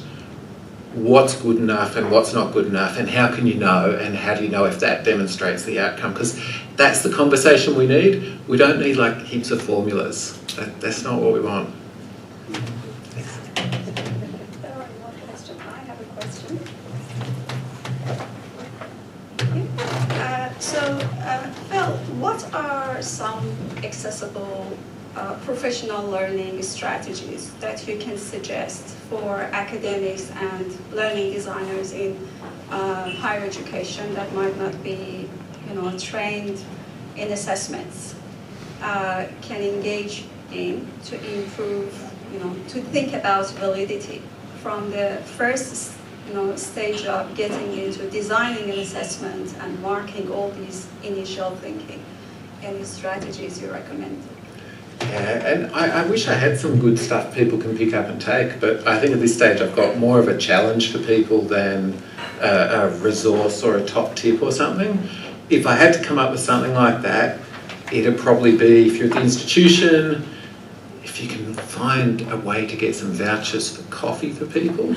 Speaker 21: what's good enough and what's not good enough, and how can you know, and how do you know if that demonstrates the outcome? Because that's the conversation we need. We don't need like heaps of formulas. That's not what we want.
Speaker 11: There are one question. I have a question. Phil, what are some accessible professional learning strategies that you can suggest for academics and learning designers in higher education that might not be, trained in assessments, can engage in to improve, to think about validity from the first stage of getting into designing an assessment and marking all these initial thinking? Any strategies you recommend?
Speaker 21: Yeah, and I wish I had some good stuff people can pick up and take, but I think at this stage I've got more of a challenge for people than a resource or a top tip or something. If I had to come up with something like that, it'd probably be, if you're at the institution, if you can find a way to get some vouchers for coffee for people,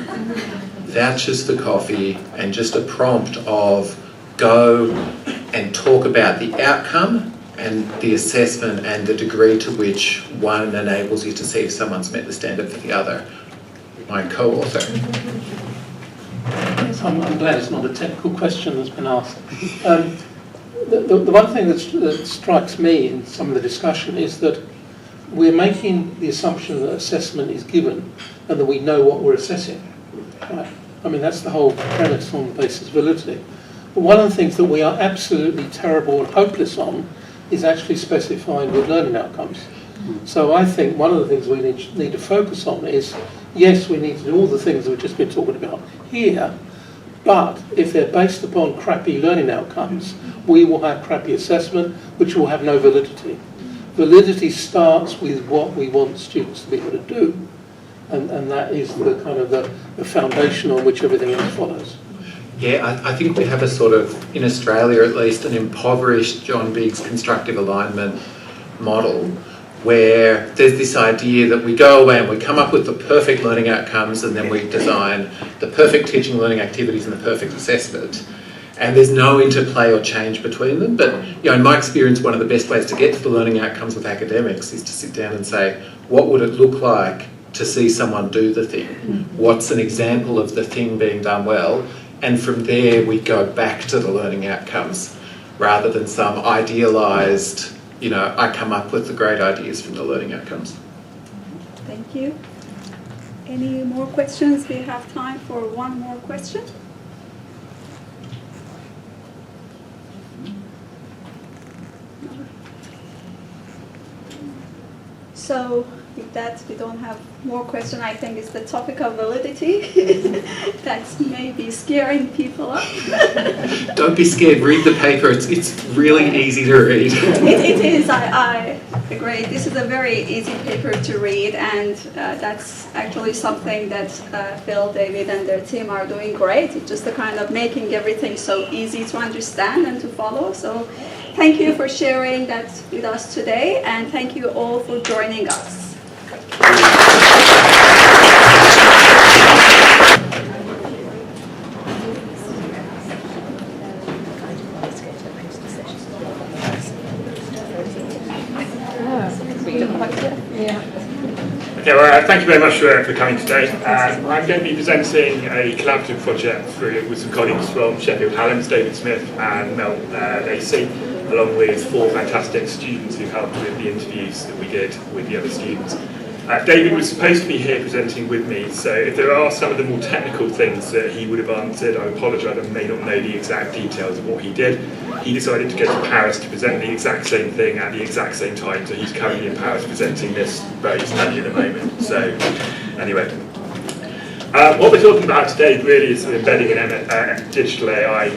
Speaker 21: vouchers for coffee, and just a prompt of go and talk about the outcome and the assessment and the degree to which one enables you to see if someone's met the standard for the other. My co-author.
Speaker 7: Yes, I'm glad it's not a technical question that's been asked. The one thing that strikes me in some of the discussion is that we're making the assumption that assessment is given and that we know what we're assessing. Right? I mean, that's the whole premise on the basis of validity. But one of the things that we are absolutely terrible and hopeless on is actually specifying good learning outcomes. So I think one of the things we need to focus on is, yes, we need to do all the things that we've just been talking about here, but if they're based upon crappy learning outcomes, we will have crappy assessment, which will have no validity. Validity starts with what we want students to be able to do, and that is the kind of the foundation on which everything else follows.
Speaker 21: Yeah, I think we have a sort of, in Australia at least, an impoverished John Biggs constructive alignment model where there's this idea that we go away and we come up with the perfect learning outcomes and then we design the perfect teaching learning activities and the perfect assessment. And there's no interplay or change between them. But in my experience, one of the best ways to get to the learning outcomes with academics is to sit down and say, what would it look like to see someone do the thing? What's an example of the thing being done well? And from there, we go back to the learning outcomes rather than some idealised, I come up with the great ideas from the learning outcomes.
Speaker 11: Thank you. Any more questions? We have time for one more question. So with that, we don't have more questions. I think it's the topic of validity that's maybe scaring people up.
Speaker 21: Don't be scared. Read the paper. It's really easy to read.
Speaker 11: It is. I agree. This is a very easy paper to read, and that's actually something that Phil, David, and their team are doing great. It's just the kind of making everything so easy to understand and to follow. So thank you for sharing that with us today, and thank you all for joining us.
Speaker 4: Okay, well, thank you very much for coming today. I'm going to be presenting a collaborative project with some colleagues from Sheffield Hallam's, David Smith and Mel Lacey, along with 4 fantastic students who helped with the interviews that we did with the other students. David was supposed to be here presenting with me, so if there are some of the more technical things that he would have answered, I apologise, I may not know the exact details of what he did. He decided to go to Paris to present the exact same thing at the exact same time, so he's currently in Paris presenting this very study at the moment. So, anyway. What we're talking about today really is embedding digital AI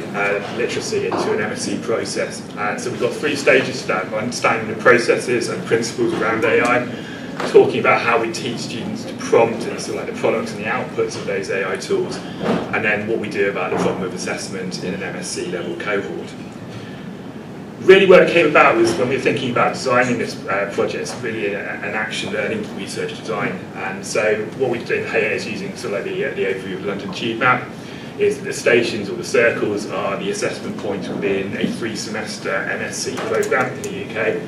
Speaker 4: literacy into an MSc process. So we've got 3 stages to that: understanding the processes and principles around AI, talking about how we teach students to prompt and sort of like the products and the outputs of those AI tools, and then what we do about the problem of assessment in an MSc level cohort. Really where it came about was when we were thinking about designing this project. It's really an action learning research design, and so what we did here is using sort of like the overview of the London Tube map, is that the stations or the circles are the assessment points within a 3-semester MSc programme in the UK.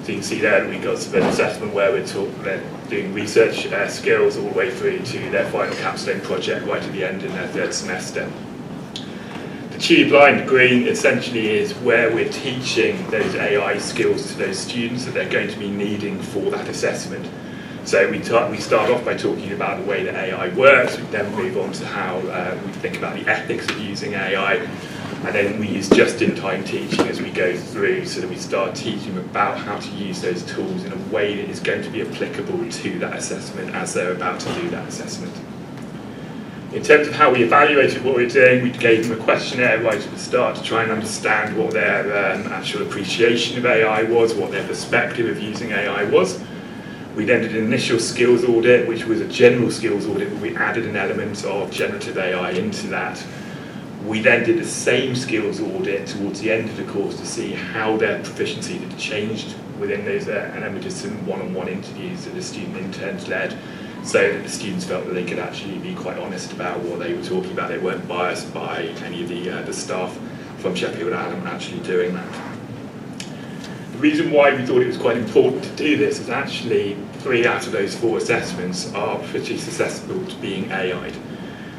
Speaker 4: So you can see there that we've got an assessment where they're doing research skills all the way through to their final capstone project right at the end in their 3rd semester. The tube line green essentially is where we're teaching those AI skills to those students that they're going to be needing for that assessment. So we start off by talking about the way that AI works, we then move on to how we think about the ethics of using AI, and then we use just-in-time teaching as we go through, so that we start teaching them about how to use those tools in a way that is going to be applicable to that assessment as they're about to do that assessment. In terms of how we evaluated what we were doing, we gave them a questionnaire right at the start to try and understand what their actual appreciation of AI was, what their perspective of using AI was. We then did an initial skills audit, which was a general skills audit, but we added an element of generative AI into that. We then did the same skills audit towards the end of the course to see how their proficiency had changed within those, and then we did some one-on-one interviews that the student interns led, so that the students felt that they could actually be quite honest about what they were talking about. They weren't biased by any of the staff from Sheffield Hallam actually doing that. The reason why we thought it was quite important to do this is actually 3 out of those 4 assessments are pretty susceptible to being AI'd.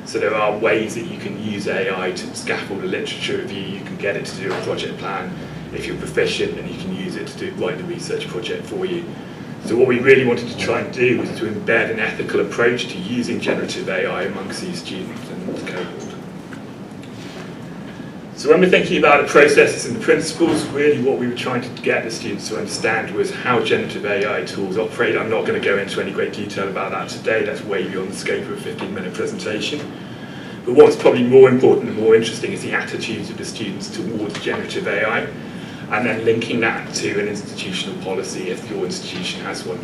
Speaker 4: So there are ways that you can use AI to scaffold a literature review, you can get it to do a project plan if you're proficient, and you can use it to write the research project for you. So what we really wanted to try and do was to embed an ethical approach to using generative AI amongst these students and the cohort. So when we're thinking about the processes and the principles, really what we were trying to get the students to understand was how generative AI tools operate. I'm not going to go into any great detail about that today, that's way beyond the scope of a 15-minute presentation. But what's probably more important and more interesting is the attitudes of the students towards generative AI, and then linking that to an institutional policy if your institution has one.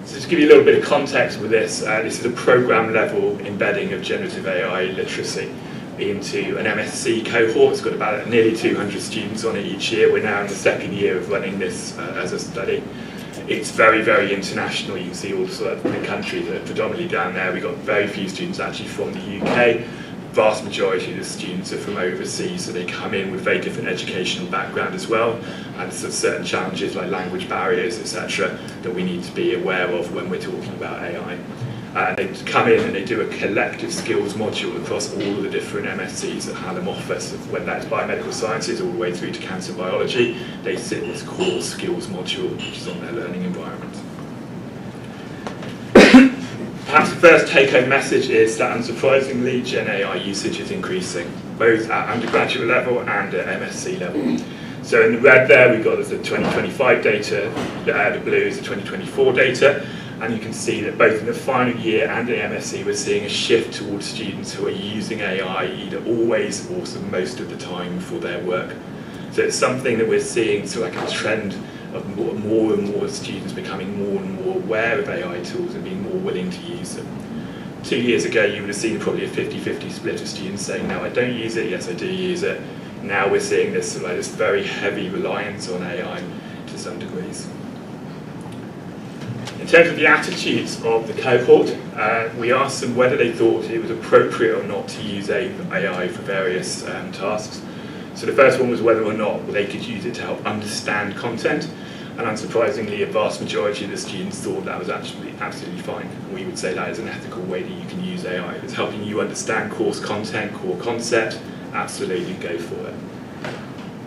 Speaker 4: So to give you a little bit of context with this, this is a program level embedding of generative AI literacy into an MSc cohort. It's got about nearly 200 students on it each year. We're now in the 2nd year of running this as a study. It's very, very international. You can see all sorts of the countries that are predominantly down there. We've got very few students actually from the UK. Vast majority of the students are from overseas, so they come in with very different educational background as well, and there's certain challenges like language barriers, etc., that we need to be aware of when we're talking about AI. They come in and they do a collective skills module across all of the different MSCs that Hallam offers, whether that's biomedical sciences all the way through to cancer biology. They sit in this core skills module, which is on their learning environment. Perhaps the first take-home message is that, unsurprisingly, Gen AI usage is increasing, both at undergraduate level and at MSc level. So in the red there, we've got the 2025 data, the blue is the 2024 data, and you can see that both in the final year and in MSc, we're seeing a shift towards students who are using AI either always or most of the time for their work. So it's something that we're seeing, so like a trend of more and more students becoming more and more aware of AI tools and being more willing to use them. 2 years ago, you would have seen probably a 50-50 split of students saying, no, I don't use it, yes, I do use it. Now we're seeing this, like, this very heavy reliance on AI to some degrees. In terms of the attitudes of the cohort, we asked them whether they thought it was appropriate or not to use AI for various tasks. So the first one was whether or not they could use it to help understand content, and unsurprisingly, a vast majority of the students thought that was actually absolutely fine. We would say that is an ethical way that you can use AI. If it's helping you understand course content, core concept, absolutely go for it.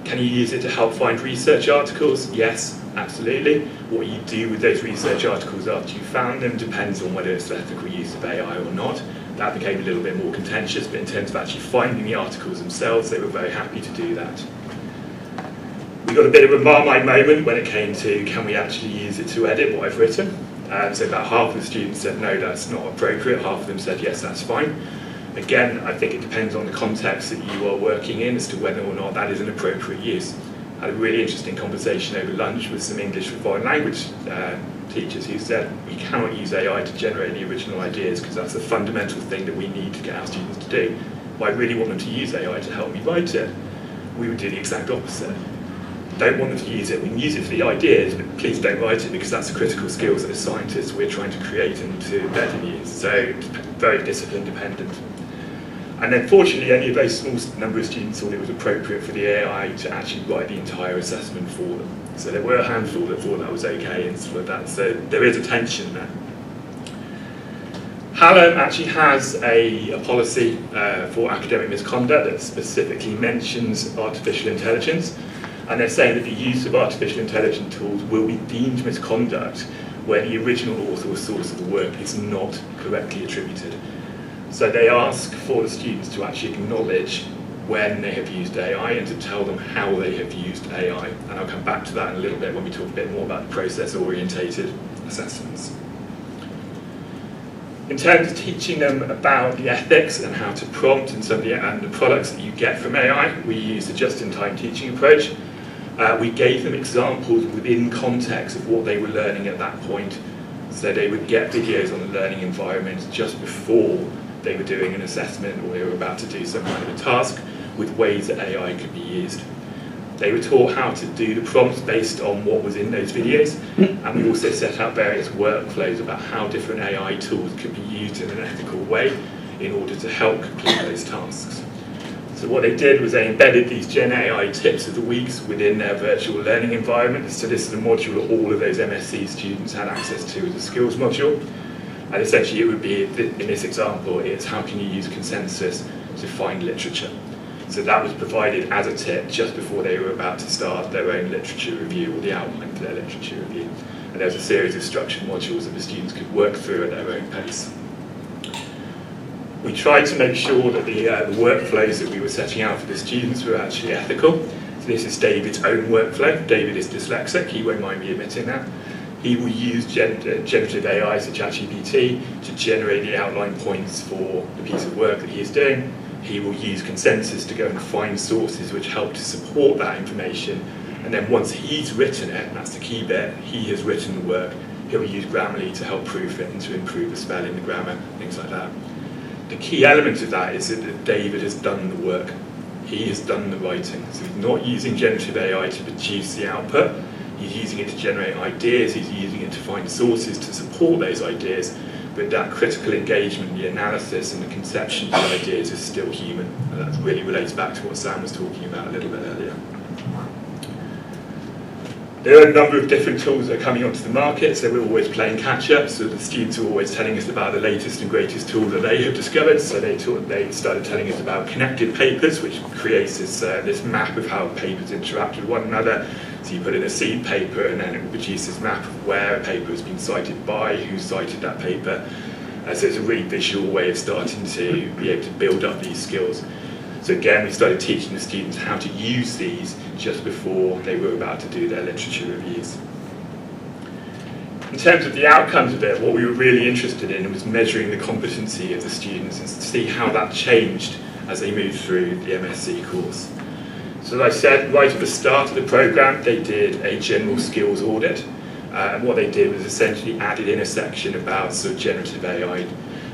Speaker 4: Can you use it to help find research articles? Yes, absolutely. What you do with those research articles after you found them depends on whether it's the ethical use of AI or not. That became a little bit more contentious, but in terms of actually finding the articles themselves, they were very happy to do that. We got a bit of a Marmite moment when it came to, can we actually use it to edit what I've written? So about half of the students said, no, that's not appropriate. Half of them said, yes, that's fine. Again, I think it depends on the context that you are working in as to whether or not that is an appropriate use. I had a really interesting conversation over lunch with some English for foreign language teachers who said we cannot use AI to generate the original ideas because that's a fundamental thing that we need to get our students to do. But I really want them to use AI to help me write it. we would do the exact opposite. Don't want them to use it. We can use it for the ideas, but please don't write it, because that's the critical skills that as scientists we're trying to create and to embed and use. So very discipline dependent. And then fortunately only a very small number of students thought it was appropriate for the AI to actually write the entire assessment for them. So there were a handful that thought that was okay and stuff like that. So there is a tension there. Hallam actually has a policy for academic misconduct that specifically mentions artificial intelligence. And they're saying that the use of artificial intelligence tools will be deemed misconduct where the original author or source of the work is not correctly attributed. So they ask for the students to actually acknowledge when they have used AI and to tell them how they have used AI. And I'll come back to that in a little bit when we talk a bit more about process-orientated assessments. In terms of teaching them about the ethics and how to prompt and some of the products that you get from AI, we use the just-in-time teaching approach. We gave them examples within context of what they were learning at that point. So they would get videos on the learning environment just before they were doing an assessment or they were about to do some kind of a task with ways that AI could be used. They were taught how to do the prompts based on what was in those videos, and we also set out various workflows about how different AI tools could be used in an ethical way in order to help complete those tasks. So what they did was they embedded these Gen AI tips of the weeks within their virtual learning environment. So this is a module that all of those MSc students had access to as a skills module. And essentially it would be, in this example, it's how can you use consensus to find literature. So that was provided as a tip just before they were about to start their own literature review or the outline for their literature review. And there was a series of structured modules that the students could work through at their own pace. We tried to make sure that the workflows that we were setting out for the students were actually ethical. So this is David's own workflow. David is dyslexic, he won't mind me admitting that. He will use generative AI, so ChatGPT, to generate the outline points for the piece of work that he is doing. He will use consensus to go and find sources which help to support that information. And then once he's written it, and that's the key bit, he has written the work, he'll use Grammarly to help proof it and to improve the spelling, the grammar, things like that. The key element of that is that David has done the work. He has done the writing. So he's not using generative AI to produce the output. He's using it to generate ideas. He's using it to find sources to support those ideas. But that critical engagement, the analysis and the conception of the ideas is still human. And that really relates back to what Sam was talking about a little bit earlier. There are a number of different tools that are coming onto the market, so we're always playing catch up. So the students are always telling us about the latest and greatest tool that they have discovered. So they started telling us about connected papers, which creates this map of how papers interact with one another. So you put in a seed paper and then it will produce this map of where a paper has been cited by, who cited that paper. So it's a really visual way of starting to be able to build up these skills. So again, we started teaching the students how to use these just before they were about to do their literature reviews. In terms of the outcomes of it, what we were really interested in was measuring the competency of the students and see how that changed as they moved through the MSc course. So as I said, right at the start of the programme, they did a general skills audit. And what they did was essentially added in a section about sort of generative AI.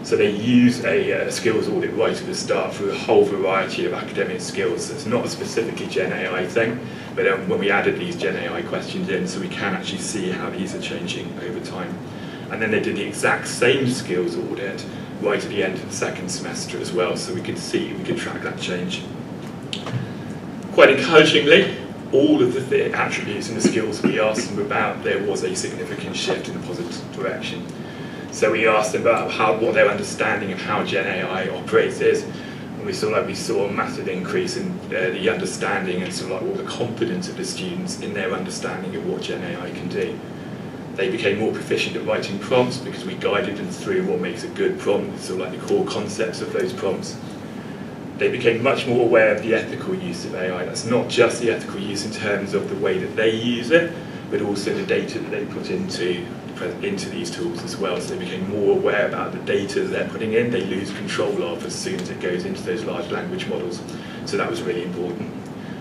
Speaker 4: So they use a skills audit right at the start for a whole variety of academic skills. So it's not a specifically Gen AI thing, but when we added these Gen AI questions in, so we can actually see how these are changing over time. And then they did the exact same skills audit right at the end of the second semester as well, so we could track that change. Quite encouragingly, all of the attributes and the skills we asked them about, there was a significant shift in a positive direction. So we asked them about what their understanding of how Gen AI operates is, and we saw a massive increase in the understanding and sort of all the confidence of the students in their understanding of what Gen AI can do. They became more proficient at writing prompts because we guided them through what makes a good prompt, sort of the core concepts of those prompts. They became much more aware of the ethical use of AI. That's not just the ethical use in terms of the way that they use it, but also the data that they put into these tools as well. So they became more aware about the data that they're putting in, they lose control of as soon as it goes into those large language models. So that was really important.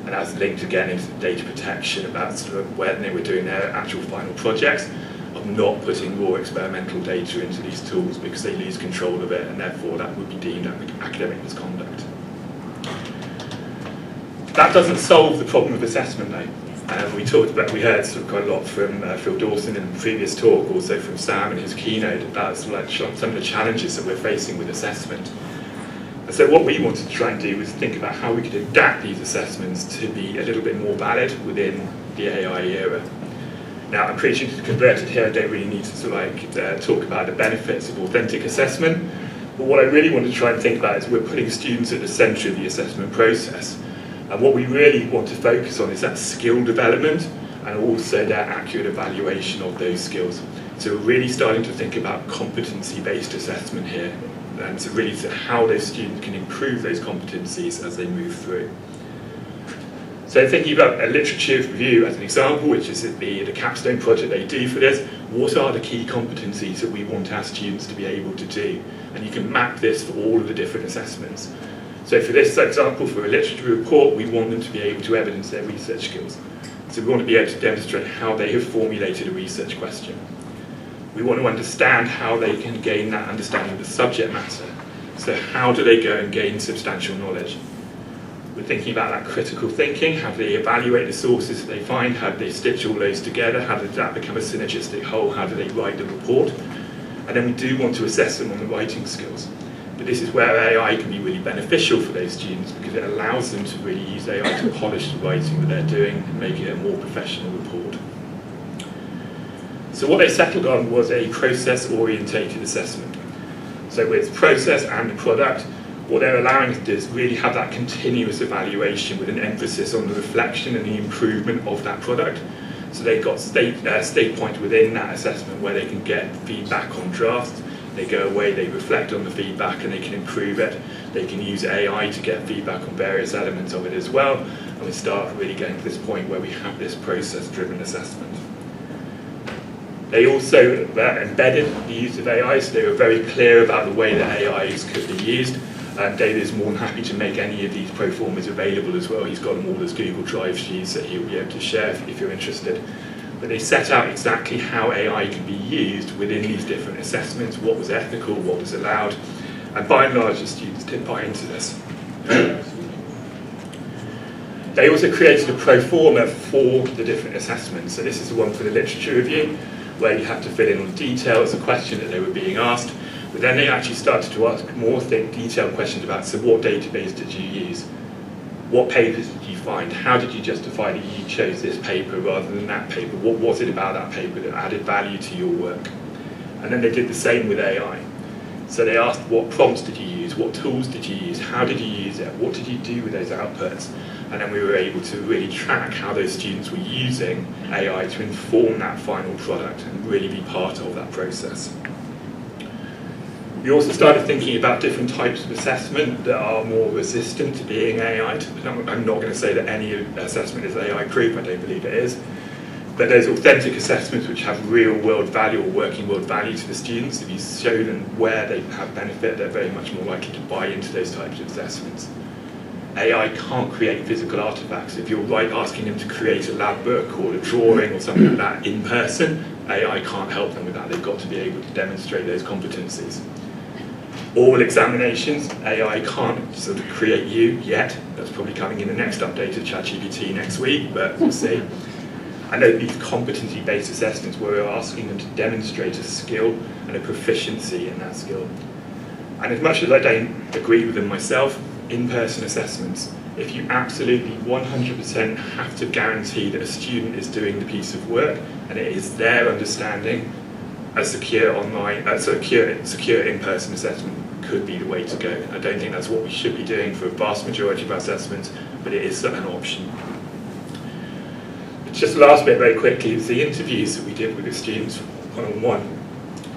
Speaker 4: And that's linked again into the data protection about sort of when they were doing their actual final projects, of not putting raw experimental data into these tools because they lose control of it, and therefore that would be deemed academic misconduct. That doesn't solve the problem of assessment though. We heard sort of quite a lot from Phil Dawson in the previous talk, also from Sam in his keynote, about some of the challenges that we're facing with assessment. And so what we wanted to try and do was think about how we could adapt these assessments to be a little bit more valid within the AI era. Now, I'm preaching to the converted here. I don't really need to talk about the benefits of authentic assessment. But what I really want to try and think about is we're putting students at the centre of the assessment process. And what we really want to focus on is that skill development and also their accurate evaluation of those skills. So we're really starting to think about competency-based assessment here. And so really how those students can improve those competencies as they move through. So thinking about a literature review as an example, which is the capstone project they do for this, what are the key competencies that we want our students to be able to do? And you can map this for all of the different assessments. So for this example, for a literature report, we want them to be able to evidence their research skills. So we want to be able to demonstrate how they have formulated a research question. We want to understand how they can gain that understanding of the subject matter. So how do they go and gain substantial knowledge? We're thinking about that critical thinking. How do they evaluate the sources that they find? How do they stitch all those together? How does that become a synergistic whole? How do they write the report? And then we do want to assess them on the writing skills. But this is where AI can be really beneficial for those students because it allows them to really use AI to polish the writing that they're doing and make it a more professional report. So what they settled on was a process-orientated assessment. So with process and the product, what they're allowing us to do is really have that continuous evaluation with an emphasis on the reflection and the improvement of that product. So they've got state points within that assessment where they can get feedback on drafts. They go away, they reflect on the feedback and they can improve it. They can use AI to get feedback on various elements of it as well. And we start really getting to this point where we have this process-driven assessment. They also embedded the use of AI, so they were very clear about the way that AIs could be used. David is more than happy to make any of these pro formas available as well. He's got them all as Google Drive sheets that he'll be able to share if you're interested. But they set out exactly how AI can be used within these different assessments, what was ethical, what was allowed, and by and large the students did buy into this. They also created a pro forma for the different assessments. So this is the one for the literature review, where you have to fill in all the details, the question that they were being asked. But then they actually started to ask more detailed questions about, so what database did you use? What papers did you find? How did you justify that you chose this paper rather than that paper? What was it about that paper that added value to your work? And then they did the same with AI. So they asked, what prompts did you use? What tools did you use? How did you use it? What did you do with those outputs? And then we were able to really track how those students were using AI to inform that final product and really be part of that process. We also started thinking about different types of assessment that are more resistant to being AI. I'm not going to say that any assessment is AI proof, I don't believe it is. But there's authentic assessments which have real world value or working world value to the students. If you show them where they have benefit, they're very much more likely to buy into those types of assessments. AI can't create physical artifacts. If you're asking them to create a lab book or a drawing or something like that in person, AI can't help them with that. They've got to be able to demonstrate those competencies. All examinations, AI can't sort of create you yet. That's probably coming in the next update of ChatGPT next week, but we'll see. I know these competency-based assessments where we're asking them to demonstrate a skill and a proficiency in that skill. And as much as I don't agree with them myself, in-person assessments, if you absolutely 100% have to guarantee that a student is doing the piece of work and it is their understanding, a secure online, secure in-person assessment could be the way to go. I don't think that's what we should be doing for a vast majority of our assessments, but it is an option. Just the last bit very quickly is the interviews that we did with the students one-on-one.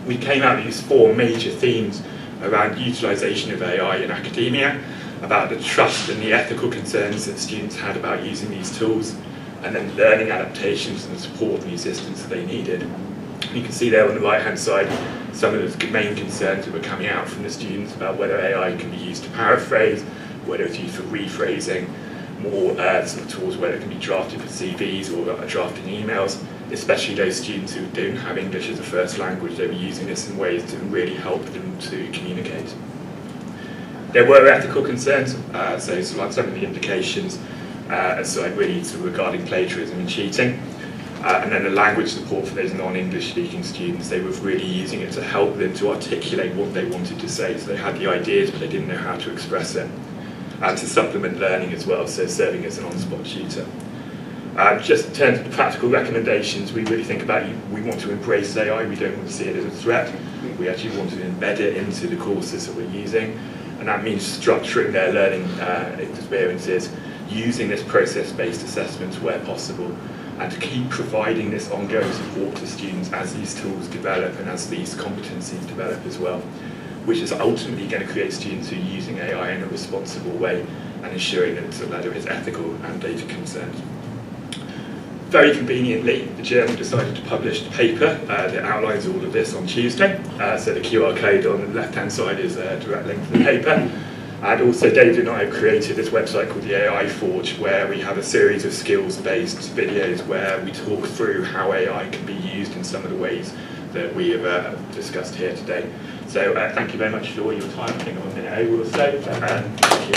Speaker 4: We came out with these 4 major themes around utilisation of AI in academia, about the trust and the ethical concerns that students had about using these tools, and then learning adaptations and the support and the assistance that they needed. You can see there on the right-hand side some of the main concerns that were coming out from the students about whether AI can be used to paraphrase, whether it's used for rephrasing, more sort of tools whether it can be drafted for CVs or drafting emails, especially those students who don't have English as a first language. They were using this in ways to really help them to communicate. There were ethical concerns, so like some of the implications so really sort of regarding plagiarism and cheating. And then the language support for those non-English speaking students, they were really using it to help them to articulate what they wanted to say. So they had the ideas, but they didn't know how to express it. And to supplement learning as well, so serving as an on-spot tutor. Just in terms of the practical recommendations, we really think about we want to embrace AI, we don't want to see it as a threat. We actually want to embed it into the courses that we're using. And that means structuring their learning experiences, using this process-based assessments where possible, and to keep providing this ongoing support to students as these tools develop and as these competencies develop as well, which is ultimately going to create students who are using AI in a responsible way and ensuring that there is ethical and data consent. Very conveniently, the journal decided to publish a paper that outlines all of this on Tuesday. So the QR code on the left-hand side is a direct link to the paper. And also David and I have created this website called the AI Forge, where we have a series of skills-based videos where we talk through how AI can be used in some of the ways that we have discussed here today. So thank you very much for all your time. I think I'm a minute over or so. Thank you.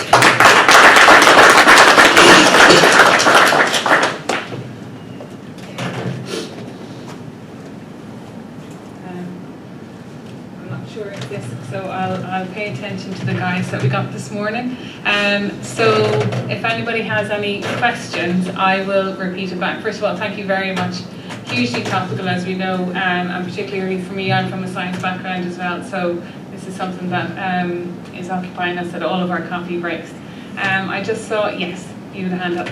Speaker 6: Sure of this, so I'll pay attention to the guys that we got this morning. So if anybody has any questions, I will repeat it back. First of all, thank you very much. Hugely topical, as we know, and particularly for me, I'm from a science background as well, so this is something that is occupying us at all of our coffee breaks. I just saw, yes, you had a hand up.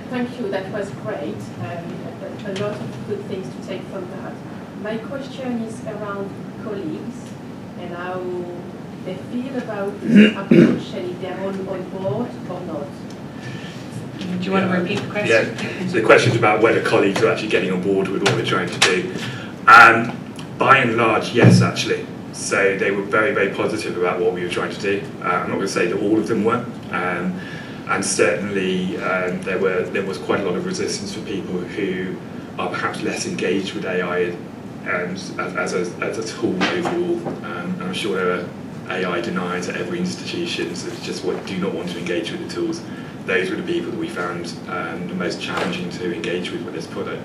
Speaker 12: Thank you, that was great. A lot of good things to take from that. My question is around colleagues and how they feel about this approach and if they're on board or not.
Speaker 6: Do you want to repeat the question?
Speaker 4: Yeah, so the question is about whether colleagues are actually getting on board with what we're trying to do. By and large, yes, actually. So they were very, very positive about what we were trying to do. I'm not going to say that all of them were. And certainly there was quite a lot of resistance for people who are perhaps less engaged with AI as a tool overall. I'm sure there are AI deniers at every institution that just do not want to engage with the tools. Those were the people that we found the most challenging to engage with this product.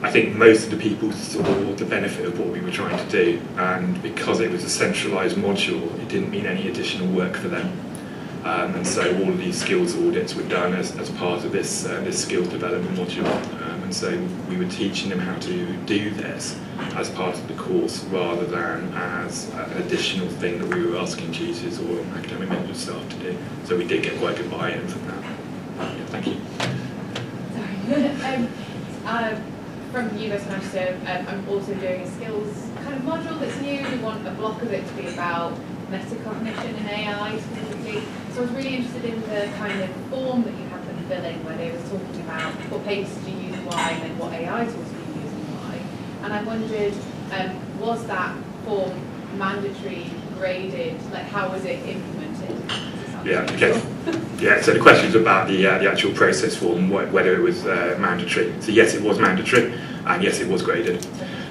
Speaker 4: I think most of the people saw the benefit of what we were trying to do, and because it was a centralised module, it didn't mean any additional work for them. And so all of these skills audits were done as part of this skills development module. And so we were teaching them how to do this as part of the course rather than as an additional thing that we were asking tutors or academic members of staff to do. So we did get quite good buy-in from that. Yeah, thank you.
Speaker 23: Sorry. From the University of Manchester, I'm also doing a skills kind of module that's new. We want a block of it to be about metacognition and AI specifically. So I was really interested in the kind of form that you had them fill in, where they were talking about what papers do you use why and then what AI tools do you use and why. And I wondered, was that form mandatory, graded, like how was it implemented?
Speaker 4: Yeah, okay. Yeah, so the question is about the actual process form, whether it was mandatory. So yes, it was mandatory, and yes, it was graded.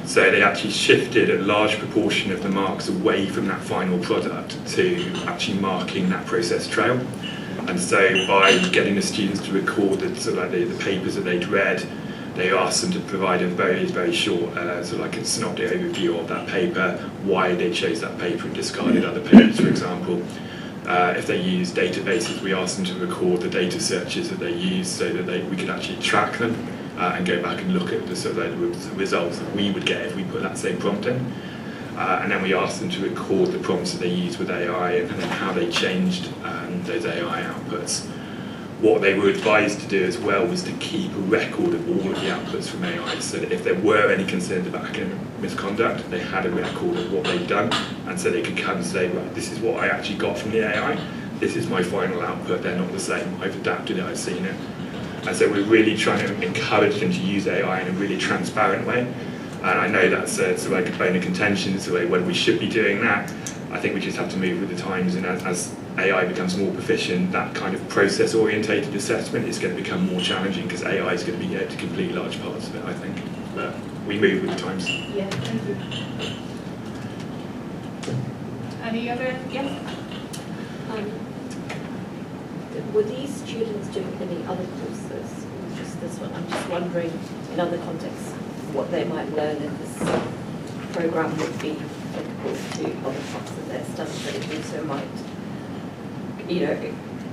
Speaker 4: So they actually shifted a large proportion of the marks away from that final product to actually marking that process trail. And so by getting the students to record the papers that they'd read, they asked them to provide a very, very short, like a synoptic overview of that paper, why they chose that paper and discarded other papers, for example. If they use databases, we asked them to record the data searches that they used so that we could actually track them and go back and look at the results that we would get if we put that same prompt in. And then we asked them to record the prompts that they used with AI and then how they changed those AI outputs. What they were advised to do as well was to keep a record of all of the outputs from AI, so that if there were any concerns about academic misconduct, they had a record of what they'd done, and so they could come and say, right, this is what I actually got from the AI, this is my final output, they're not the same, I've adapted it, I've seen it. And so we're really trying to encourage them to use AI in a really transparent way. And I know that's like a bone of contention, so whether we should be doing that. I think we just have to move with the times, and as AI becomes more proficient, that kind of process-orientated assessment is going to become more challenging because AI is going to be able to complete large parts of it, I think. But we move with the times.
Speaker 23: Yeah, thank you.
Speaker 6: Any other? Yes?
Speaker 24: Were these students doing any
Speaker 8: other courses, or just this one? I'm just wondering, in other contexts, what they might learn in this programme would be applicable to other parts of their studies, but it also might,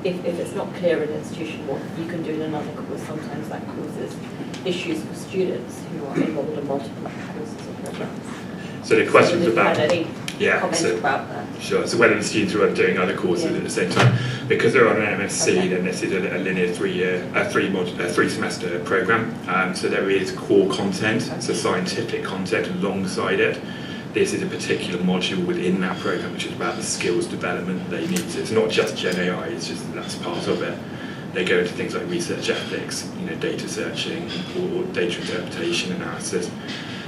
Speaker 8: if it's not clear in an institution what you can do in another course, sometimes that causes issues for students who are enrolled in multiple courses or programmes.
Speaker 4: So the question was about,
Speaker 8: comments about that?
Speaker 4: Sure. So whether the students are doing other courses at the same time, because they're on an MSc, then this is a linear three semester program. So there is core content, so scientific content alongside it. This is a particular module within that program, which is about the skills development they need. So it's not just Gen AI; it's just that's part of it. They go into things like research ethics, data searching, or data interpretation, analysis.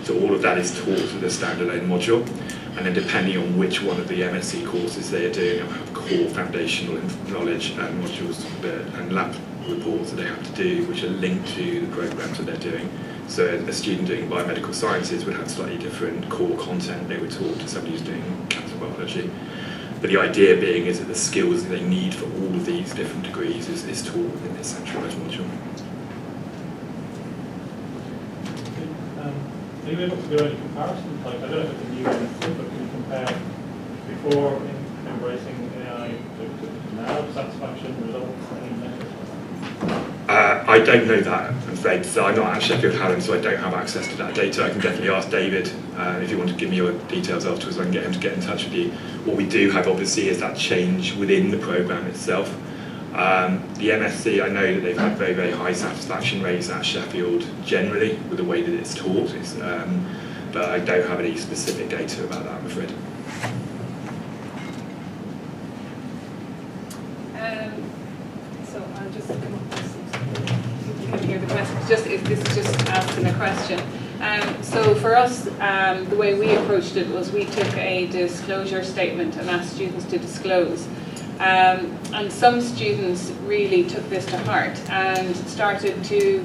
Speaker 4: So all of that is taught as a standalone module. And then depending on which one of the MSc courses they are doing, they'll have core foundational knowledge modules and lab reports that they have to do, which are linked to the programs that they're doing. So a student doing biomedical sciences would have slightly different core content they were taught to somebody who's doing cancer biology. But the idea being is that the skills that they need for all of these different degrees is taught within this centralised module.
Speaker 14: Are you able to do any comparisons? Like, I don't know if it's a new MSc, but can you compare before embracing AI to now, satisfaction, results, any metrics?
Speaker 4: I don't know that, I'm afraid. So I'm not at Sheffield Hallam, so I don't have access to that data. I can definitely ask David if you want to give me your details afterwards. I can get him to get in touch with you. What we do have, obviously, is that change within the programme itself. The MSc, I know that they've had very, very high satisfaction rates at Sheffield generally with the way that it's taught, but I don't have any specific data about that, I'm afraid.
Speaker 6: So I'll just come up with some, you can hear the question. This is just asking a question. So for us, the way we approached it was we took a disclosure statement and asked students to disclose. And some students really took this to heart and started to,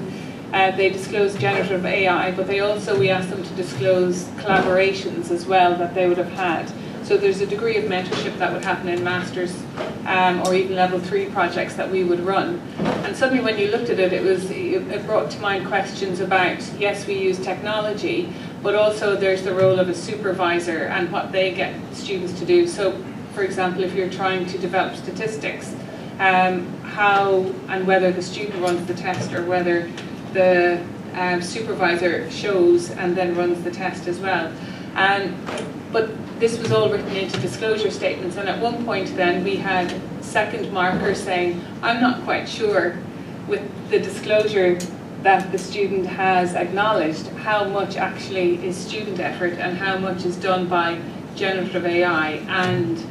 Speaker 6: they disclosed generative AI, but we asked them to disclose collaborations as well that they would have had. So there's a degree of mentorship that would happen in masters or even level 3 projects that we would run. And suddenly when you looked at it, it brought to mind questions about, yes, we use technology, but also there's the role of a supervisor and what they get students to do. So for example, if you're trying to develop statistics, how and whether the student runs the test or whether the supervisor shows and then runs the test as well. But this was all written into disclosure statements, and at one point then we had second markers saying, I'm not quite sure with the disclosure that the student has acknowledged how much actually is student effort and how much is done by generative AI and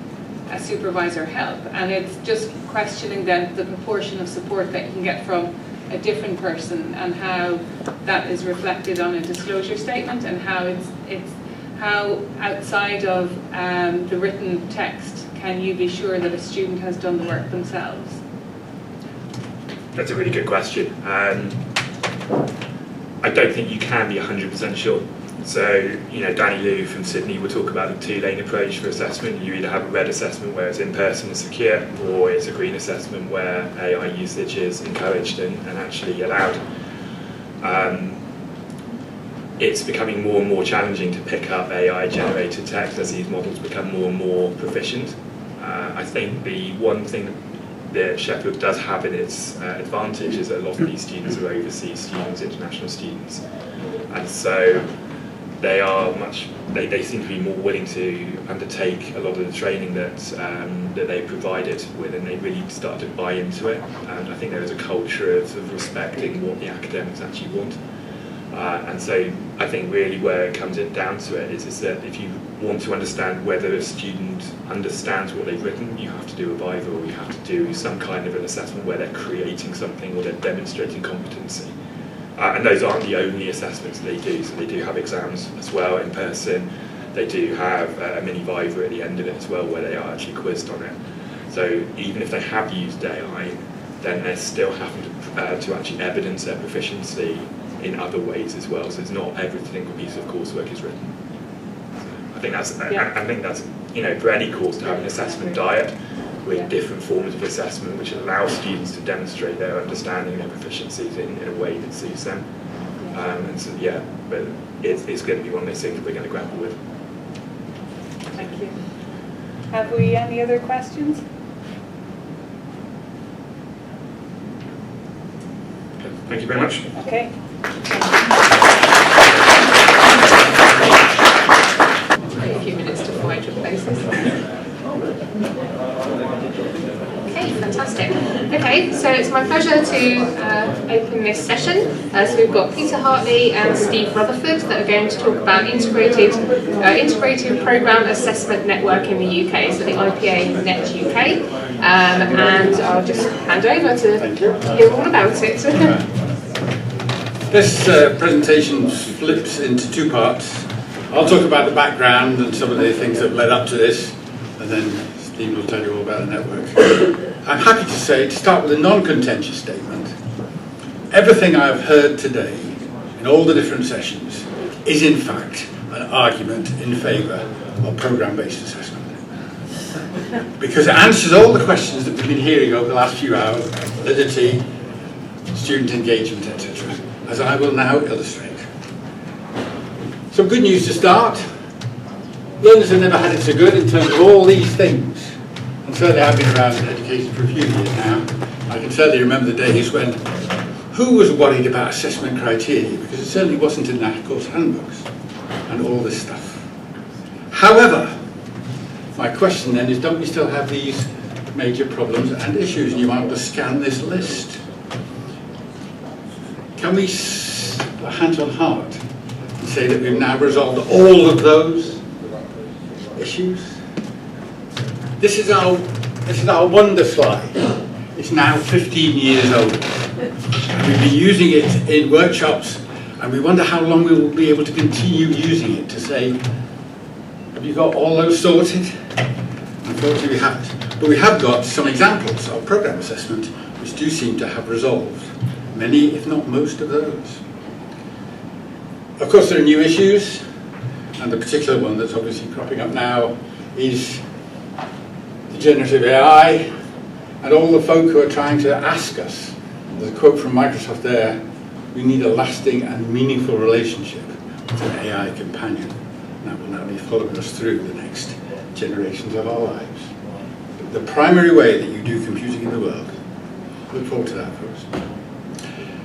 Speaker 6: a supervisor help. And it's just questioning then the proportion of support that you can get from a different person and how that is reflected on a disclosure statement and how how outside of the written text can you be sure that a student has done the work themselves?
Speaker 4: That's a really good question. I don't think you can be 100% sure. So, Danny Liu from Sydney will talk about a 2-lane approach for assessment. You either have a red assessment where it's in-person and secure, or it's a green assessment where AI usage is encouraged and actually allowed. It's becoming more and more challenging to pick up AI-generated text as these models become more and more proficient. I think the one thing that Sheffield does have in its advantage is that a lot of these students are overseas students, international students, and so they are they seem to be more willing to undertake a lot of the training that they provided with, and they really start to buy into it. And I think there is a culture of respecting what the academics actually want. And so I think really where it comes down to it is that if you want to understand whether a student understands what they've written, you have to do a Viva, or you have to do some kind of an assessment where they're creating something or they're demonstrating competency. And those aren't the only assessments they do, so they do have exams as well in person. They do have a mini Viva at the end of it as well where they are actually quizzed on it. So even if they have used AI, then they're still having to actually evidence their proficiency in other ways as well. So it's not every single piece of coursework is written. So I think that's for any course to have an assessment diet. with different forms of assessment which allow students to demonstrate their understanding and their proficiencies in a way that suits them. And so, yeah, but it's going to be one of those things we're going to grapple with.
Speaker 6: Thank you. Have we any other questions?
Speaker 4: Thank you very much.
Speaker 6: Okay.
Speaker 23: Wait a few minutes to find your places. Okay, fantastic. Okay, so it's my pleasure to open this session. So we've got Peter Hartley and Steve Rutherford that are going to talk about integrated programme assessment network in the UK, so the IPA Net UK. And I'll just hand over to hear all about it.
Speaker 13: This presentation flips into two parts. I'll talk about the background and some of the things that led up to this, and then Steve will tell you all about the network. I'm happy to say, to start with a non-contentious statement, everything I've heard today in all the different sessions is in fact an argument in favour of programme-based assessment. Because it answers all the questions that we've been hearing over the last few hours, validity, student engagement, etc., as I will now illustrate. Some good news to start. Learners have never had it so good in terms of all these things. And certainly I've been around in education for a few years now. I can certainly remember the days when who was worried about assessment criteria, because it certainly wasn't in that course handbooks and all this stuff. However, my question then is, don't we still have these major problems and issues? And you might want to scan this list. Can we, hand on heart, say that we've now resolved all of those issues? This is our wonder slide. It's now 15 years old. We've been using it in workshops, and we wonder how long we will be able to continue using it to say, have you got all those sorted? Unfortunately we haven't. But we have got some examples of programme assessment which do seem to have resolved many, if not most, of those. Of course, there are new issues, and the particular one that's obviously cropping up now is the generative AI, and all the folk who are trying to ask us. There's a quote from Microsoft there: we need a lasting and meaningful relationship with an AI companion. And that will now be following us through the next generations of our lives. But the primary way that you do computing in the world. Look forward to that, folks.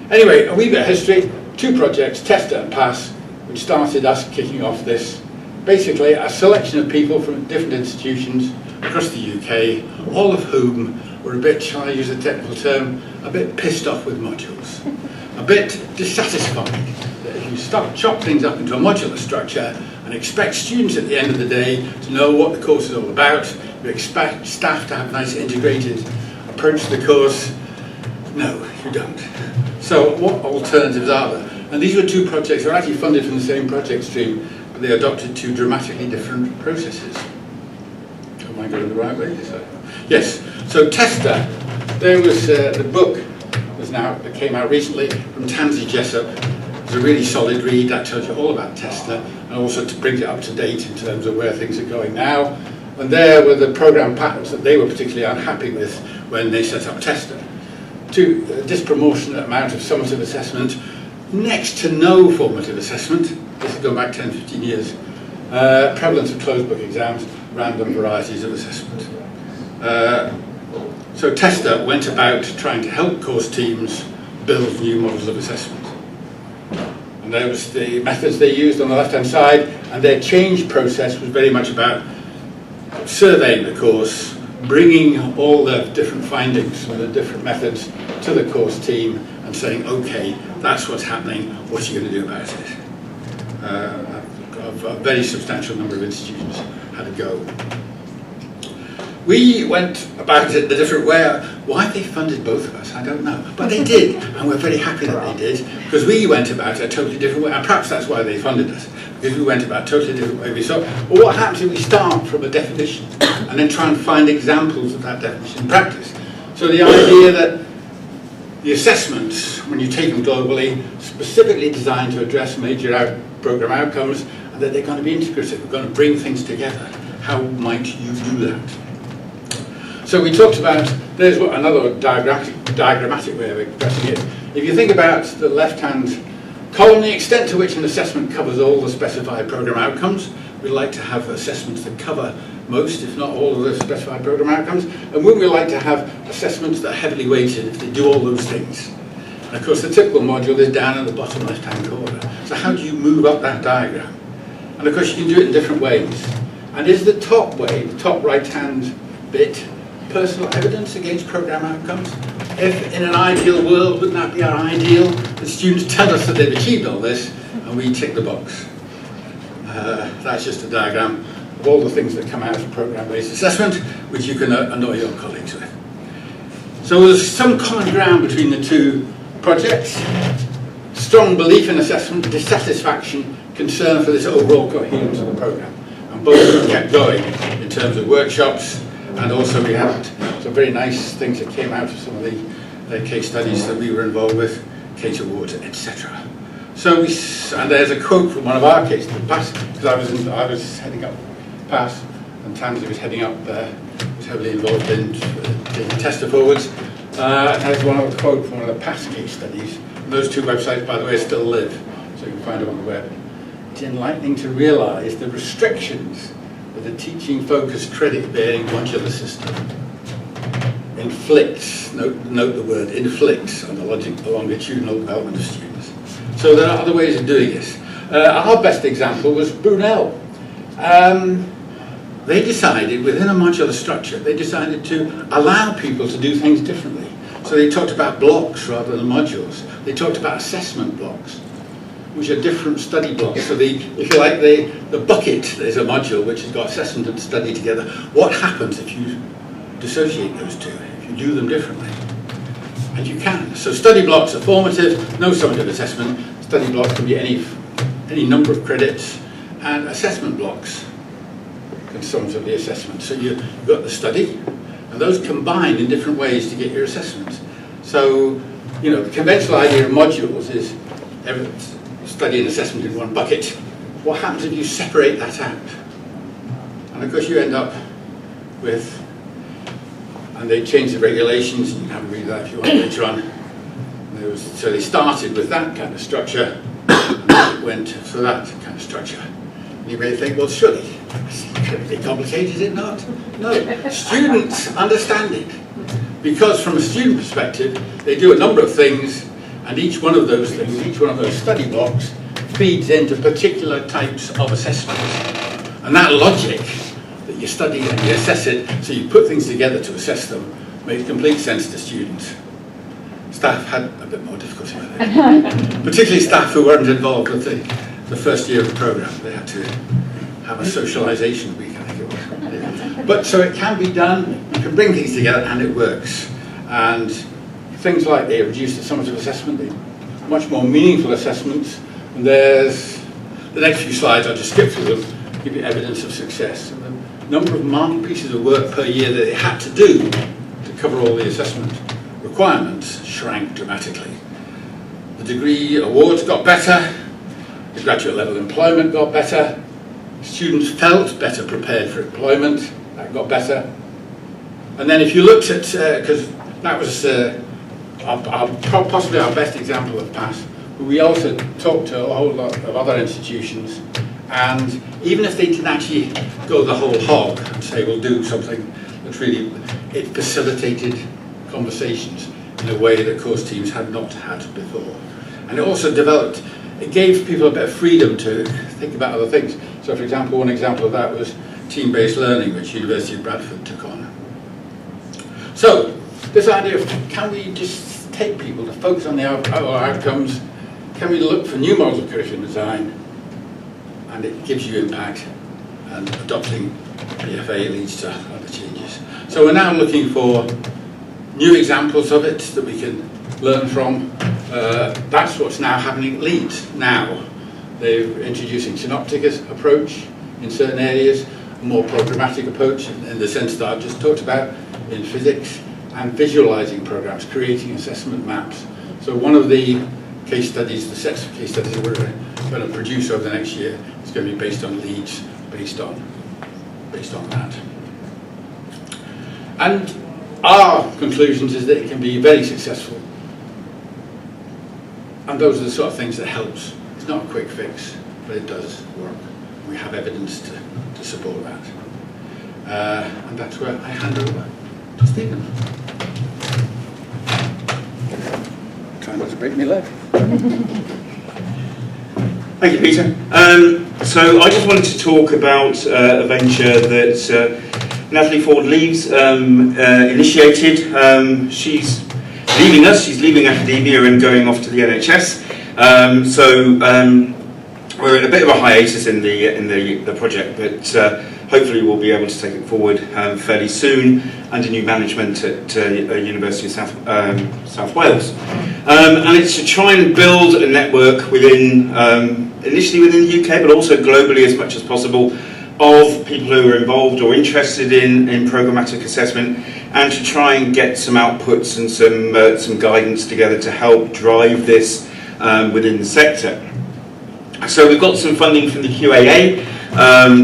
Speaker 13: Anyway, a wee bit of history. 2 projects, Tester and Pass, which started us kicking off this. Basically, a selection of people from different institutions across the UK, all of whom were a bit, shall I use a technical term, a bit pissed off with modules, a bit dissatisfied that if you chop things up into a modular structure and expect students at the end of the day to know what the course is all about, you expect staff to have a nice integrated approach to the course. No, you don't. So what alternatives are there? And these were 2 projects that were actually funded from the same project stream, but they adopted 2 dramatically different processes. Am I going the right way? Yes. So Tester, there was the book that came out recently from Tansy Jessup. It's a really solid read that tells you all about Tester, and also to bring it up to date in terms of where things are going now. And there were the programme patterns that they were particularly unhappy with when they set up Tester. To a disproportionate amount of summative assessment, next to no formative assessment, this is going back 10, 15 years, prevalence of closed book exams, random varieties of assessment. So Tester went about trying to help course teams build new models of assessment. And there was the methods they used on the left-hand side, and their change process was very much about surveying the course, bringing all the different findings from the different methods to the course team and saying, okay, that's what's happening, what are you going to do about it? A very substantial number of institutions had a go. We went about it a different way. Why they funded both of us, I don't know. But they did, and we're very happy that they did, because we went about it a totally different way. And perhaps that's why they funded us, because we went about a totally different way. We saw, well, what happens if we start from a definition and then try and find examples of that definition in practice? So the idea that the assessments, when you take them globally, specifically designed to address major programme outcomes, and that they're going to be integrative, we're going to bring things together. How might you do that? So we talked about, there's another diagrammatic way of expressing it. If you think about the left-hand column, the extent to which an assessment covers all the specified program outcomes, we'd like to have assessments that cover most, if not all, of those specified program outcomes. And we would like to have assessments that are heavily weighted if they do all those things. And of course, the typical module is down in the bottom left-hand corner. So how do you move up that diagram? And of course, you can do it in different ways. And is the top way, the top right-hand bit, personal evidence against program outcomes? If in an ideal world, wouldn't that be our ideal? The students tell us that they've achieved all this, and we tick the box. That's just a diagram of all the things that come out of program-based assessment, which you can annoy your colleagues with. So there's some common ground between the two projects. Strong belief in assessment, dissatisfaction, concern for this overall coherence of the program. And both kept going in terms of workshops, and also we had some very nice things that came out of some of the case studies that we were involved with, case awards, etc. So and there's a quote from one of our cases, PASS, because I was heading up PASS, and Tansy was heading up, was heavily involved in taking Tester forwards. There's one quote from one of the PASS case studies. And those two websites, by the way, still live, so you can find them on the web. It's enlightening to realise the restrictions that the teaching-focused credit-bearing modular system inflicts, note the word, inflicts on the longitudinal development of students. So there are other ways of doing this. Our best example was Brunel. They decided, within a modular structure, they decided to allow people to do things differently. So they talked about blocks rather than modules. They talked about assessment blocks, which are different study blocks. So if you like, the bucket is a module which has got assessment and study together. What happens if you dissociate those two, if you do them differently? And you can. So study blocks are formative, no summative assessment. Study blocks can be any number of credits, and assessment blocks can summatively assessment. So you've got the study, and those combine in different ways to get your assessment. So, the conventional idea of modules is study and assessment in one bucket. What happens if you separate that out? And of course you end up with, and they changed the regulations, you can have a read of that if you want later on. So they started with that kind of structure, and it went for that kind of structure. And you may think, well, surely, it's incredibly complicated, is it not? No, students understand it. Because from a student perspective, they do a number of things, and each one of those things, each one of those study blocks, feeds into particular types of assessments. And that logic, that you study and you assess it, so you put things together to assess them, makes complete sense to students. Staff had a bit more difficulty with it. Particularly staff who weren't involved with the first year of the programme. They had to have a socialisation week, I think it was. But so it can be done, you can bring things together, and it works. And things like they reduce the summative assessment, the much more meaningful assessments. And there's the next few slides, I'll just skip through them, give you evidence of success. And the number of marked pieces of work per year that they had to do to cover all the assessment requirements shrank dramatically. The degree awards got better, the graduate level employment got better, students felt better prepared for employment, that got better. And then if you looked at, because that was possibly our best example of PASS, but we also talked to a whole lot of other institutions, and even if they didn't actually go the whole hog and say we'll do something that's really, it facilitated conversations in a way that course teams had not had before. And it also developed, it gave people a bit of freedom to think about other things. So for example, one example of that was team-based learning, which University of Bradford took on. So, this idea of, can we just take people to focus on the outcomes? Can we look for new models of curriculum design? And it gives you impact, and adopting PFA leads to other changes. So we're now looking for new examples of it that we can learn from. That's what's now happening at Leeds now. They're introducing synoptic approach in certain areas, a more programmatic approach in the sense that I've just talked about in physics, and visualizing programs, creating assessment maps. So one of the case studies, the sets of case studies that we're going to produce over the next year is going to be based on Leeds, based on that. And our conclusions is that it can be very successful. And those are the sort of things that helps. It's not a quick fix, but it does work. We have evidence to support that. And that's where I hand over to Stephen. Try not to break me leg.
Speaker 10: Thank you, Peter. So I just wanted to talk about a venture that Natalie Ford Leaves initiated. She's leaving us, she's leaving academia and going off to the NHS. We're in a bit of a hiatus in the project, but hopefully we'll be able to take it forward fairly soon under new management at University of South Wales. And it's to try and build a network within, initially within the UK, but also globally as much as possible, of people who are involved or interested in programmatic assessment, and to try and get some outputs and some guidance together to help drive this within the sector. So we've got some funding from the QAA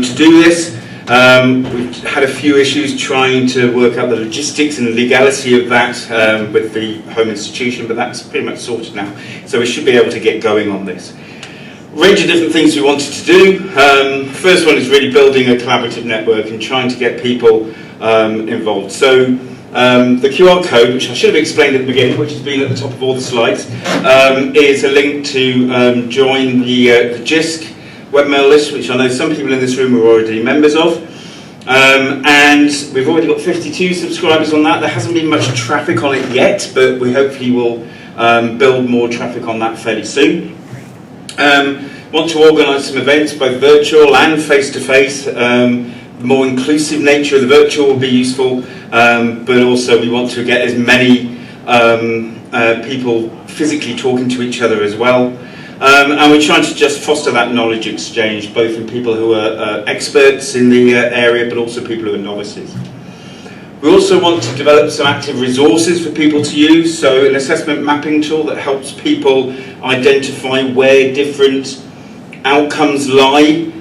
Speaker 10: to do this. We've had a few issues trying to work out the logistics and legality of that with the home institution, but that's pretty much sorted now. So we should be able to get going on this. Range of different things we wanted to do. First one is really building a collaborative network and trying to get people involved. So the QR code, which I should have explained at the beginning, which has been at the top of all the slides, is a link to join the GISC webmail list, which I know some people in this room are already members of. And we've already got 52 subscribers on that. There hasn't been much traffic on it yet, but we hopefully will build more traffic on that fairly soon. Want to organise some events, both virtual and face-to-face. The more inclusive nature of the virtual will be useful, but also we want to get as many people physically talking to each other as well. And we're trying to just foster that knowledge exchange, both in people who are experts in the area, but also people who are novices. We also want to develop some active resources for people to use, so an assessment mapping tool that helps people identify where different outcomes lie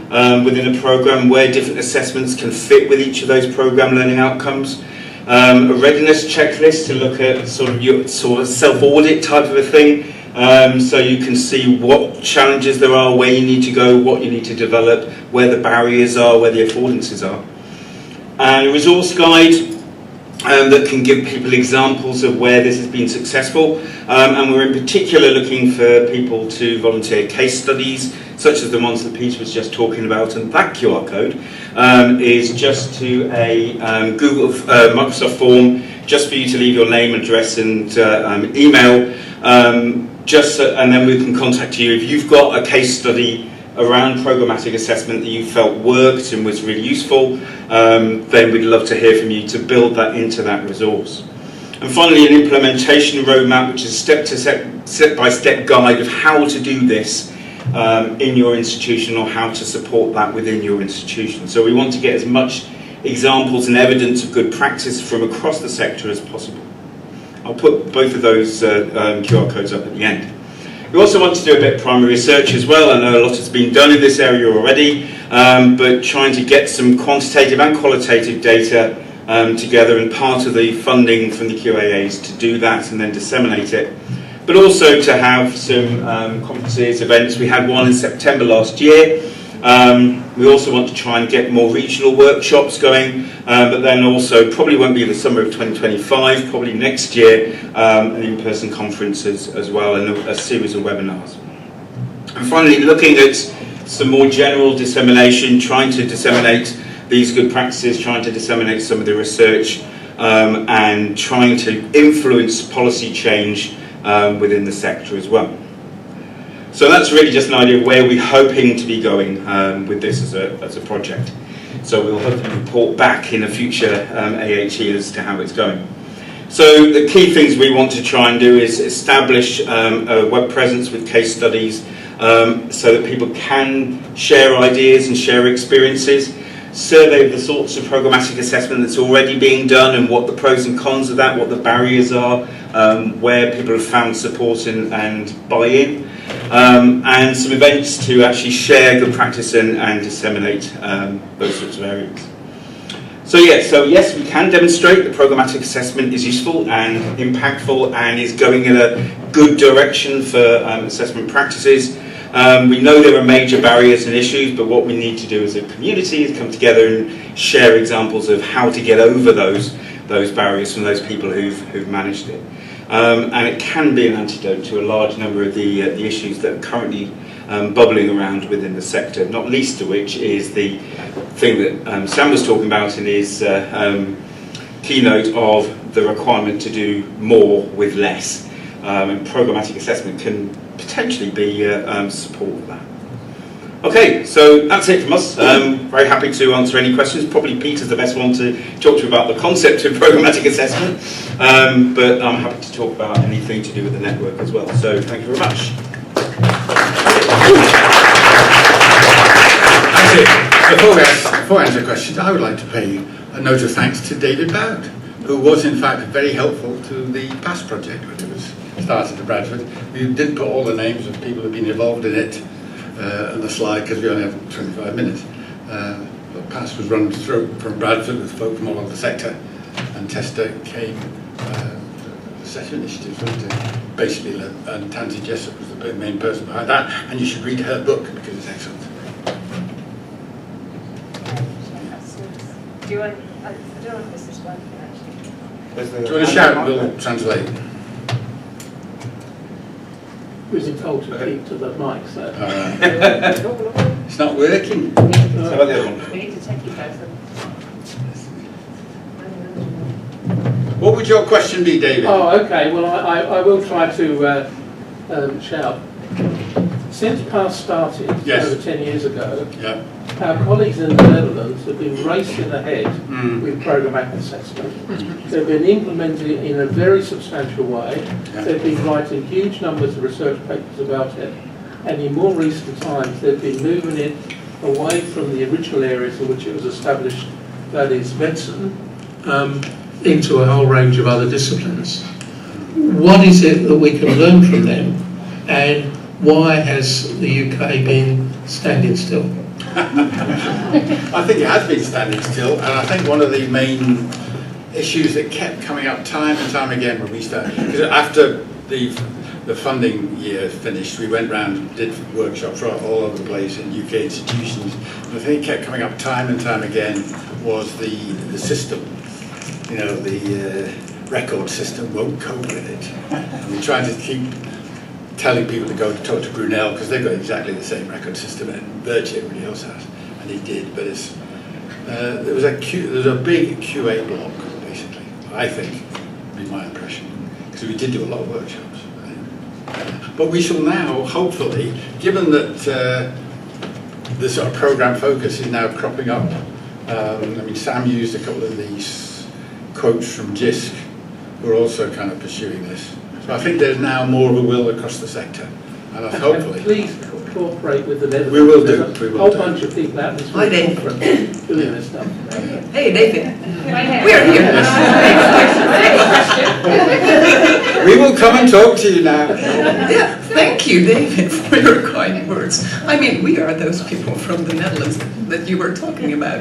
Speaker 10: within a program, where different assessments can fit with each of those program learning outcomes. A readiness checklist to look at sort of self-audit type of a thing, so you can see what challenges there are, where you need to go, what you need to develop, where the barriers are, where the affordances are. And a resource guide that can give people examples of where this has been successful. And we're in particular looking for people to volunteer case studies, such as the ones that Peter was just talking about. And that QR code is just to a Microsoft form, just for you to leave your name, address, and email. And then we can contact you if you've got a case study around programmatic assessment that you felt worked and was really useful, then we'd love to hear from you to build that into that resource. And finally, an implementation roadmap, which is a step-by-step guide of how to do this in your institution, or how to support that within your institution. So we want to get as much examples and evidence of good practice from across the sector as possible. I'll put both of those QR codes up at the end. We also want to do a bit of primary research as well. I know a lot has been done in this area already, but trying to get some quantitative and qualitative data together, and part of the funding from the QAAs to do that and then disseminate it. But also to have some conferences, events. We had one in September last year. We also want to try and get more regional workshops going, but then also probably won't be in the summer of 2025, probably next year, an in-person conference as well, and a series of webinars. And finally, looking at some more general dissemination, trying to disseminate these good practices, trying to disseminate some of the research, and trying to influence policy change within the sector as well. So that's really just an idea of where we're hoping to be going with this as a project. So we'll hopefully report back in a future AHE as to how it's going. So the key things we want to try and do is establish a web presence with case studies, so that people can share ideas and share experiences, survey the sorts of programmatic assessment that's already being done and what the pros and cons of that, what the barriers are, where people have found support and buy-in. And some events to actually share good practice and disseminate those sorts of areas. So yes, we can demonstrate that programmatic assessment is useful and impactful and is going in a good direction for assessment practices. We know there are major barriers and issues, but what we need to do as a community is come together and share examples of how to get over those barriers from those people who've managed it. And it can be an antidote to a large number of the issues that are currently bubbling around within the sector, not least of which is the thing that Sam was talking about in his keynote of the requirement to do more with less. And programmatic assessment can potentially be support for that. Okay, so that's it from us. Very happy to answer any questions. Probably Peter's the best one to talk to you about the concept of programmatic assessment, but I'm happy to talk about anything to do with the network as well. So thank you very much.
Speaker 13: Before I answer questions, I would like to pay a note of thanks to David Bowd, who was in fact very helpful to the PASS project when it was started at Bradford. We didn't put all the names of people who have been involved in it on the slide because we only have 25 minutes. But PASS was run through from Bradford with folk from all over the sector, and Tester came the session initiative basically, and Tansy Jessup was the main person behind that, and you should read her book because it's excellent.
Speaker 1: Do you want, I don't know if this is working actually.
Speaker 13: Do you want to shout? We'll translate.
Speaker 7: We've been told to keep to the mic, so.
Speaker 13: It's not working.
Speaker 1: We need to take you both.
Speaker 13: What would your question be, David?
Speaker 7: Oh, okay. Well, I will try to shout. Since PASS started over 10 years ago, our colleagues in the Netherlands have been racing ahead with programmatic assessment. They've been implementing it in a very substantial way. They've been writing huge numbers of research papers about it. And in more recent times, they've been moving it away from the original areas in which it was established, that is medicine, into a whole range of other disciplines. What is it that we can learn from them, and why has the UK been standing still?
Speaker 13: I think it has been standing still, and I think one of the main issues that kept coming up time and time again when we started, because after the funding year finished, we went round and did workshops right all over the place in UK institutions, and the thing that kept coming up time and time again was the system. You know, the record system won't cope with it. And we tried to keep telling people to go to talk to Brunel because they've got exactly the same record system and virtually everybody else has, and they did. But it's there was a big QA block basically. I think, would be my impression, because we did do a lot of workshops. But we shall now, hopefully, given that the sort of program focus is now cropping up. I mean, Sam used a couple of these quotes from JISC, who are also kind of pursuing this. So I think there's now more of a will across the sector, and hopefully.
Speaker 7: Please cooperate with the Netherlands.
Speaker 13: We will do.
Speaker 7: There's a whole bunch of people out this conference doing this stuff.
Speaker 1: Hey, David.
Speaker 13: We're here. We will come and talk to you now.
Speaker 1: Yeah, thank you, David, for your kind words. I mean, we are those people from the Netherlands that you were talking about.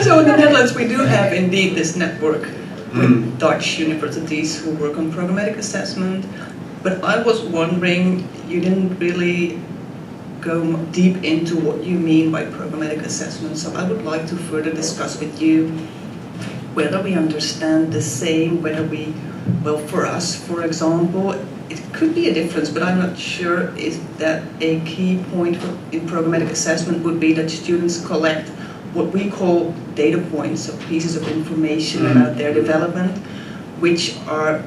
Speaker 1: So in the Netherlands, we do have indeed this network with Dutch universities who work on programmatic assessment. But I was wondering, you didn't really go deep into what you mean by programmatic assessment. So I would like to further discuss with you whether we understand the same, whether we, well, for us, for example, it could be a difference, but I'm not sure is that a key point in programmatic assessment would be that students collect what we call data points, so pieces of information about their development, which are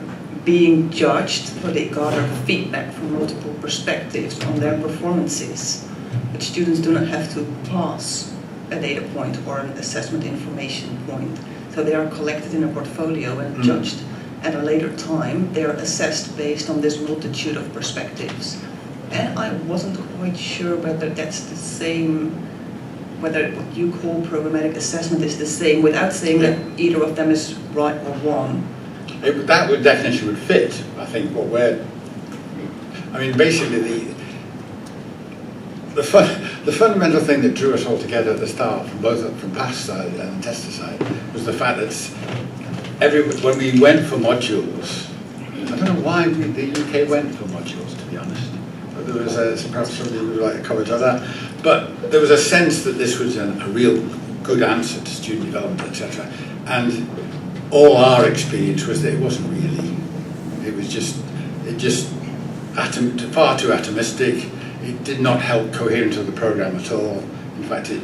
Speaker 1: being judged, or they gather feedback from multiple perspectives on their performances. But students do not have to pass a data point or an assessment information point. So they are collected in a portfolio and judged at a later time. They are assessed based on this multitude of perspectives. And I wasn't quite sure whether that's the same, whether what you call programmatic assessment is the same, without saying that either of them is right or wrong.
Speaker 13: That definition would fit, I think, what we're... I mean, basically, the fundamental thing that drew us all together at the start, from class side and tester side, was the fact that when we went for modules, I don't know why the UK went for modules, to be honest. But there was perhaps somebody would like to comment on that. But there was a sense that this was a real good answer to student development, etc. And all our experience was that it wasn't really. It just far too atomistic. It did not help coherence of the programme at all. In fact, it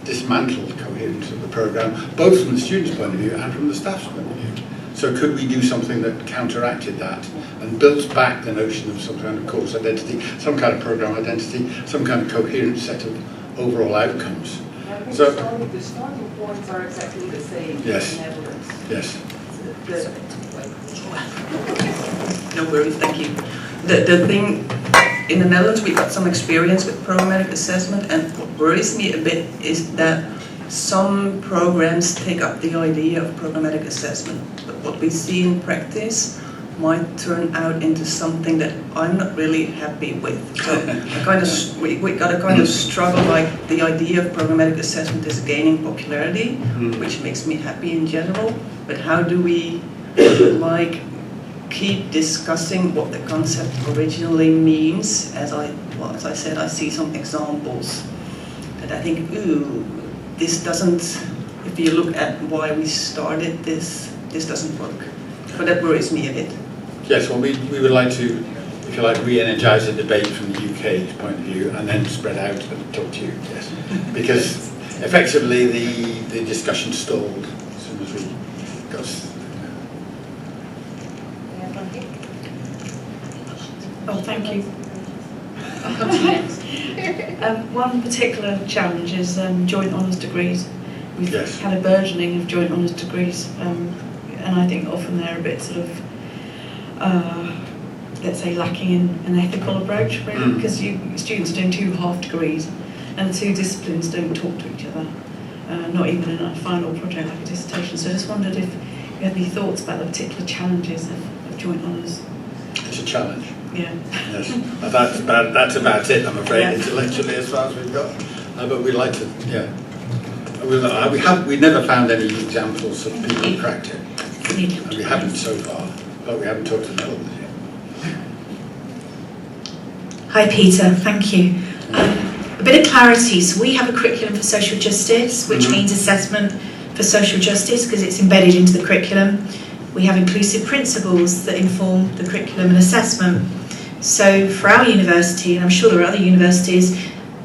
Speaker 13: dismantled coherence of the programme, both from the student's point of view and from the staff's point of view. So could we do something that counteracted that and built back the notion of some kind of course identity, some kind of programme identity, some kind of coherent set of overall outcomes?
Speaker 9: So the starting points are exactly the same
Speaker 13: yes.
Speaker 9: in the Netherlands.
Speaker 13: Yes.
Speaker 1: No worries, thank you. The thing, in the Netherlands we got some experience with programmatic assessment, and what worries me a bit is that some programs take up the idea of programmatic assessment, but what we see in practice might turn out into something that I'm not really happy with. So we got a kind of struggle, like the idea of programmatic assessment is gaining popularity, which makes me happy in general, but how do we keep discussing what the concept originally means? As I said, I see some examples that I think, ooh, this doesn't, if you look at why we started this doesn't work. But that worries me a bit.
Speaker 13: Yes, well, we would like to, if you like, re-energise the debate from the UK's point of view and then spread out and talk to you, yes. Because effectively the discussion stalled as soon as we got...
Speaker 16: Oh, thank you. I'll come to you next. One particular challenge is joint honours degrees. We've had a burgeoning of joint honours degrees, and I think often they're a bit sort of, let's say, lacking in an ethical approach, really, because students are doing 2 half degrees, and the 2 disciplines don't talk to each other, not even in a final project like a dissertation. So I just wondered if you had any thoughts about the particular challenges of joint honours.
Speaker 13: It's a challenge.
Speaker 16: Yeah.
Speaker 13: Yes. That's about it, I'm afraid, intellectually, as far as we've got. But we'd like to, yeah. We've never found any examples of people who cracked it. And we haven't so far, but we haven't talked to no others yet.
Speaker 17: Hi Peter, thank you. A bit of clarity. So we have a curriculum for social justice, which means assessment for social justice because it's embedded into the curriculum. We have inclusive principles that inform the curriculum and assessment. So for our university, and I'm sure there are other universities,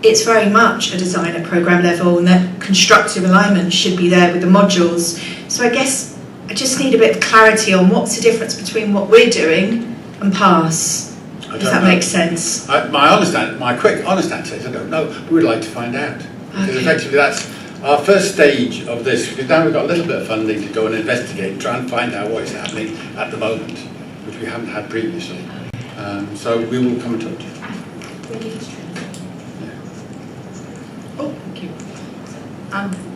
Speaker 17: it's very much a design at programme level, and that constructive alignment should be there with the modules. So I guess I just need a bit of clarity on what's the difference between what we're doing and PASS. Does that make sense?
Speaker 13: My quick honest answer is I don't know. We would like to find out. Because effectively that's our first stage of this, because now we've got a little bit of funding to go and investigate and try and find out what is happening at the moment, which we haven't had previously. So we will come and talk to you.
Speaker 24: Oh, thank you.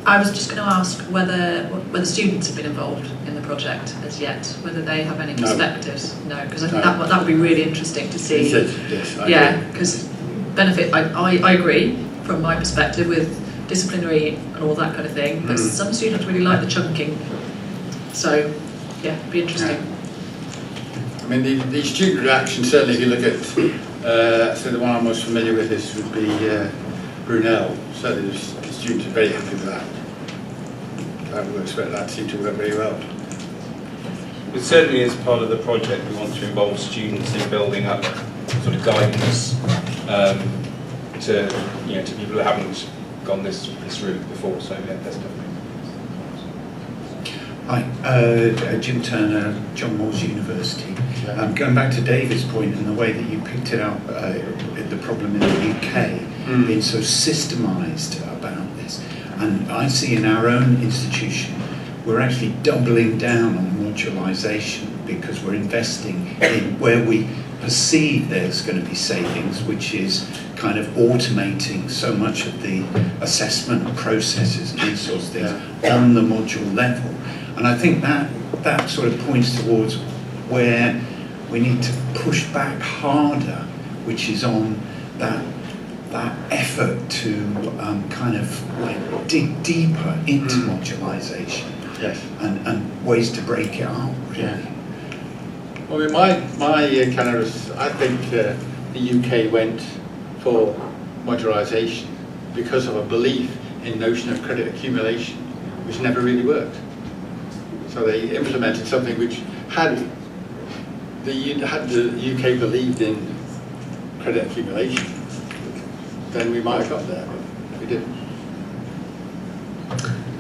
Speaker 24: I was just going to ask whether students have been involved in the project as yet, whether they have any perspectives. No, because I think that would be really interesting to see.
Speaker 13: Yes,
Speaker 24: yeah, because benefit. I agree from my perspective with disciplinary and all that kind of thing, but some students really like the chunking. So, yeah, it'd be interesting.
Speaker 13: Yeah. I mean, the student reaction, certainly if you look at, so the one I'm most familiar with would be Brunel. Certainly the students are very happy with that. That seemed to work very well.
Speaker 10: But certainly as part of the project we want to involve students in building up sort of guidance to people who haven't gone this route before, so yeah, that's definitely.
Speaker 18: Hi, Jim Turner, John Moores University. Going back to David's point and the way that you picked it up, the problem in the UK being so systemised about this. And I see in our own institution, we're actually doubling down on modularisation because we're investing in where we perceive there's going to be savings, which is kind of automating so much of the assessment processes and these sorts of things on the module level. And I think that sort of points towards where we need to push back harder, which is on that that effort to kind of like dig deeper into modularisation and ways to break it up, really.
Speaker 13: Yeah. Well, I think the UK went for modularisation because of a belief in notion of credit accumulation, which never really worked. So they implemented something which had the UK believed in credit accumulation, then we might have got there, but we didn't.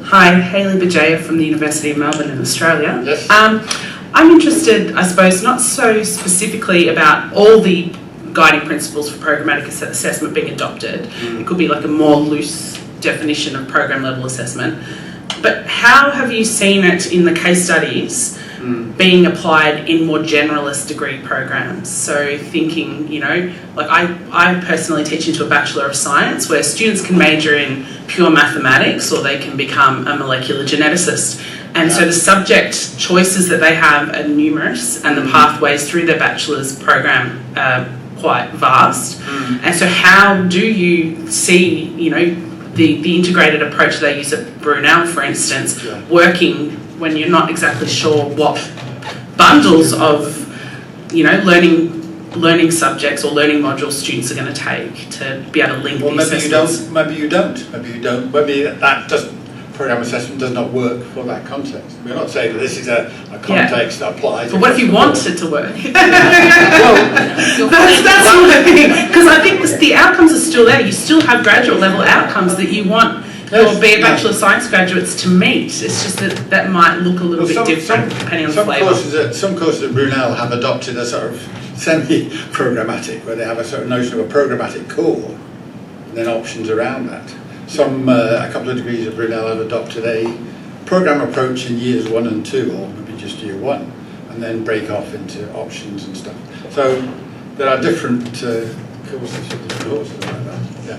Speaker 2: Hi, Hayley Bajaya from the University of Melbourne in Australia.
Speaker 13: Yes.
Speaker 2: I'm interested, I suppose, not so specifically about all the guiding principles for programmatic assessment being adopted. It could be like a more loose definition of program level assessment. But how have you seen it in the case studies being applied in more generalist degree programs? So thinking, you know, like I personally teach into a Bachelor of Science where students can major in pure mathematics or they can become a molecular geneticist. And so the subject choices that they have are numerous and the pathways through their bachelor's program are quite vast. And so how do you see, you know, the integrated approach they use at Brunel, for instance, working when you're not exactly sure what bundles of, you know, learning subjects or learning modules students are going to take to be able to link these assessments?
Speaker 13: Maybe you don't. Maybe that program assessment does not work for that context. We're not saying that this is a context that applies.
Speaker 2: But what if you want it to work? That's what I think. Because I think the outcomes are still there. You still have graduate level outcomes that you want your be a Bachelor of Science graduates to meet. It's just that might look a little bit different depending on the flavour.
Speaker 13: Some courses at Brunel have adopted a sort of semi-programmatic, where they have a sort of notion of a programmatic core, and then options around that. A couple of degrees at Brunel have adopted a program approach in years 1 and 2, or maybe just year 1, and then break off into options and stuff. So there are different courses like that. Yeah.